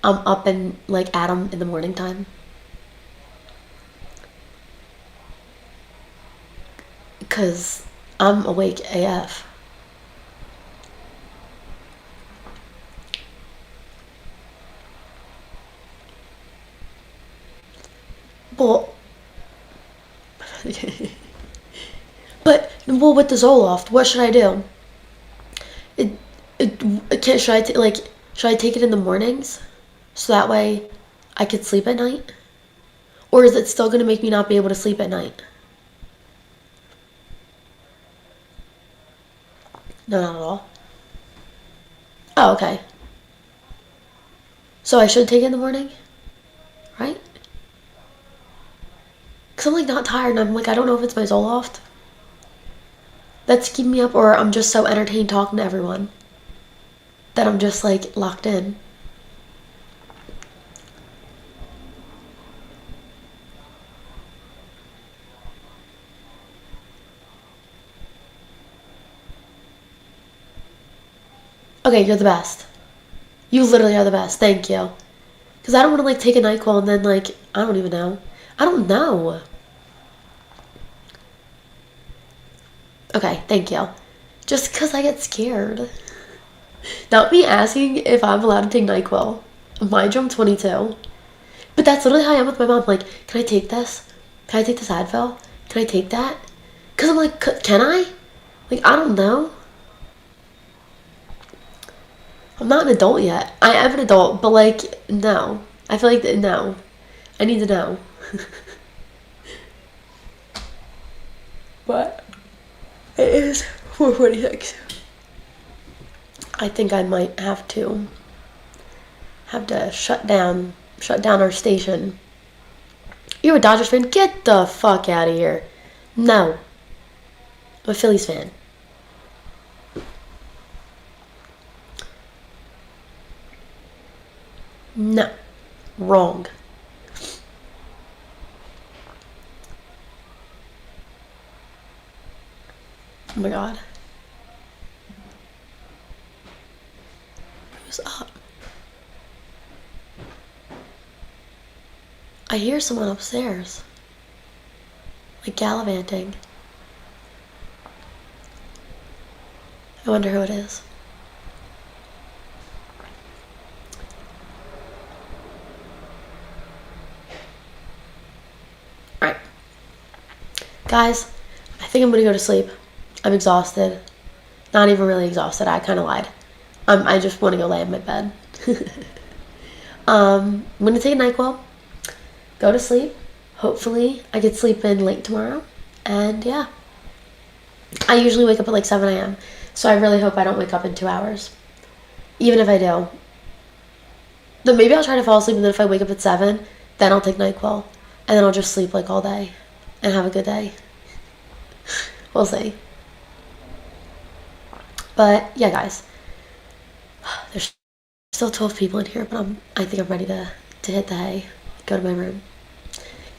I'm up and, like, at 'em in the morning time. Because I'm awake AF. Well, with the Zoloft, what should I do? Should I take it in the mornings so that way I could sleep at night? Or is it still going to make me not be able to sleep at night? No, not at all. Oh, okay. So I should take it in the morning? Right? Because I'm like not tired and I'm like, I don't know if it's my Zoloft that's keeping me up, or I'm just so entertained talking to everyone that I'm just like locked in. Okay, you're the best. You literally are the best. Thank you. Because I don't want to like take a NyQuil and then like, I don't even know. I don't know. Okay, thank you. Just because I get scared. Not me asking if I'm allowed to take NyQuil. Mind you, I'm 22. But that's literally how I am with my mom. Like, can I take this? Can I take this Advil? Can I take that? Because I'm like, can I? Like, I don't know. I'm not an adult yet. I am an adult, but like, no. I feel like, no. I need to know. But it is 4:46. I think I might have to shut down our station. You're a Dodgers fan? Get the fuck out of here. No. I'm a Phillies fan. No. Wrong. Oh my god. Who's up? I hear someone upstairs. Like gallivanting. I wonder who it is. Alright. Guys, I think I'm gonna go to sleep. I'm exhausted. Not even really exhausted. I kind of lied. I just want to go lay in my bed. I'm going to take a NyQuil. Go to sleep. Hopefully, I could sleep in late tomorrow. And yeah. I usually wake up at like 7 a.m. So I really hope I don't wake up in 2 hours. Even if I do. Then maybe I'll try to fall asleep, and then if I wake up at 7, then I'll take NyQuil. And then I'll just sleep like all day. And have a good day. We'll see. But yeah, guys, still 12 people in here, but I think I'm ready to hit the hay, go to my room.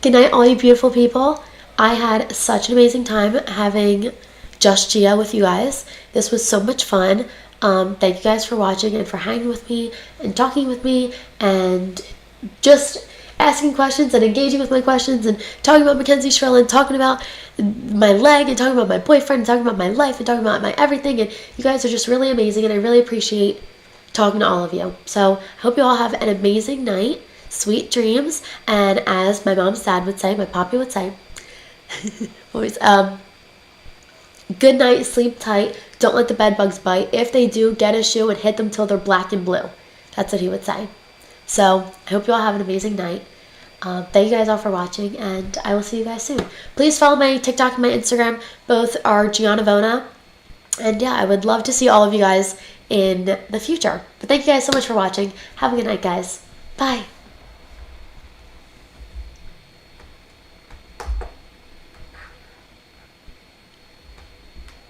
Good night, all you beautiful people. I had such an amazing time having Just Gia with you guys. This was so much fun. Thank you guys for watching and for hanging with me and talking with me and just asking questions and engaging with my questions and talking about Mackenzie Shirilla and talking about my leg and talking about my boyfriend and talking about my life and talking about my everything. And you guys are just really amazing, and I really appreciate talking to all of you. So I hope you all have an amazing night, sweet dreams, and as my mom's dad would say, my poppy would say, always, good night, sleep tight, don't let the bed bugs bite. If they do, get a shoe and hit them till they're black and blue. That's what he would say. So I hope you all have an amazing night. Thank you guys all for watching, and I will see you guys soon. Please follow my TikTok and my Instagram. Both are Gianna Vona. And yeah, I would love to see all of you guys in the future. But thank you guys so much for watching. Have a good night, guys. Bye.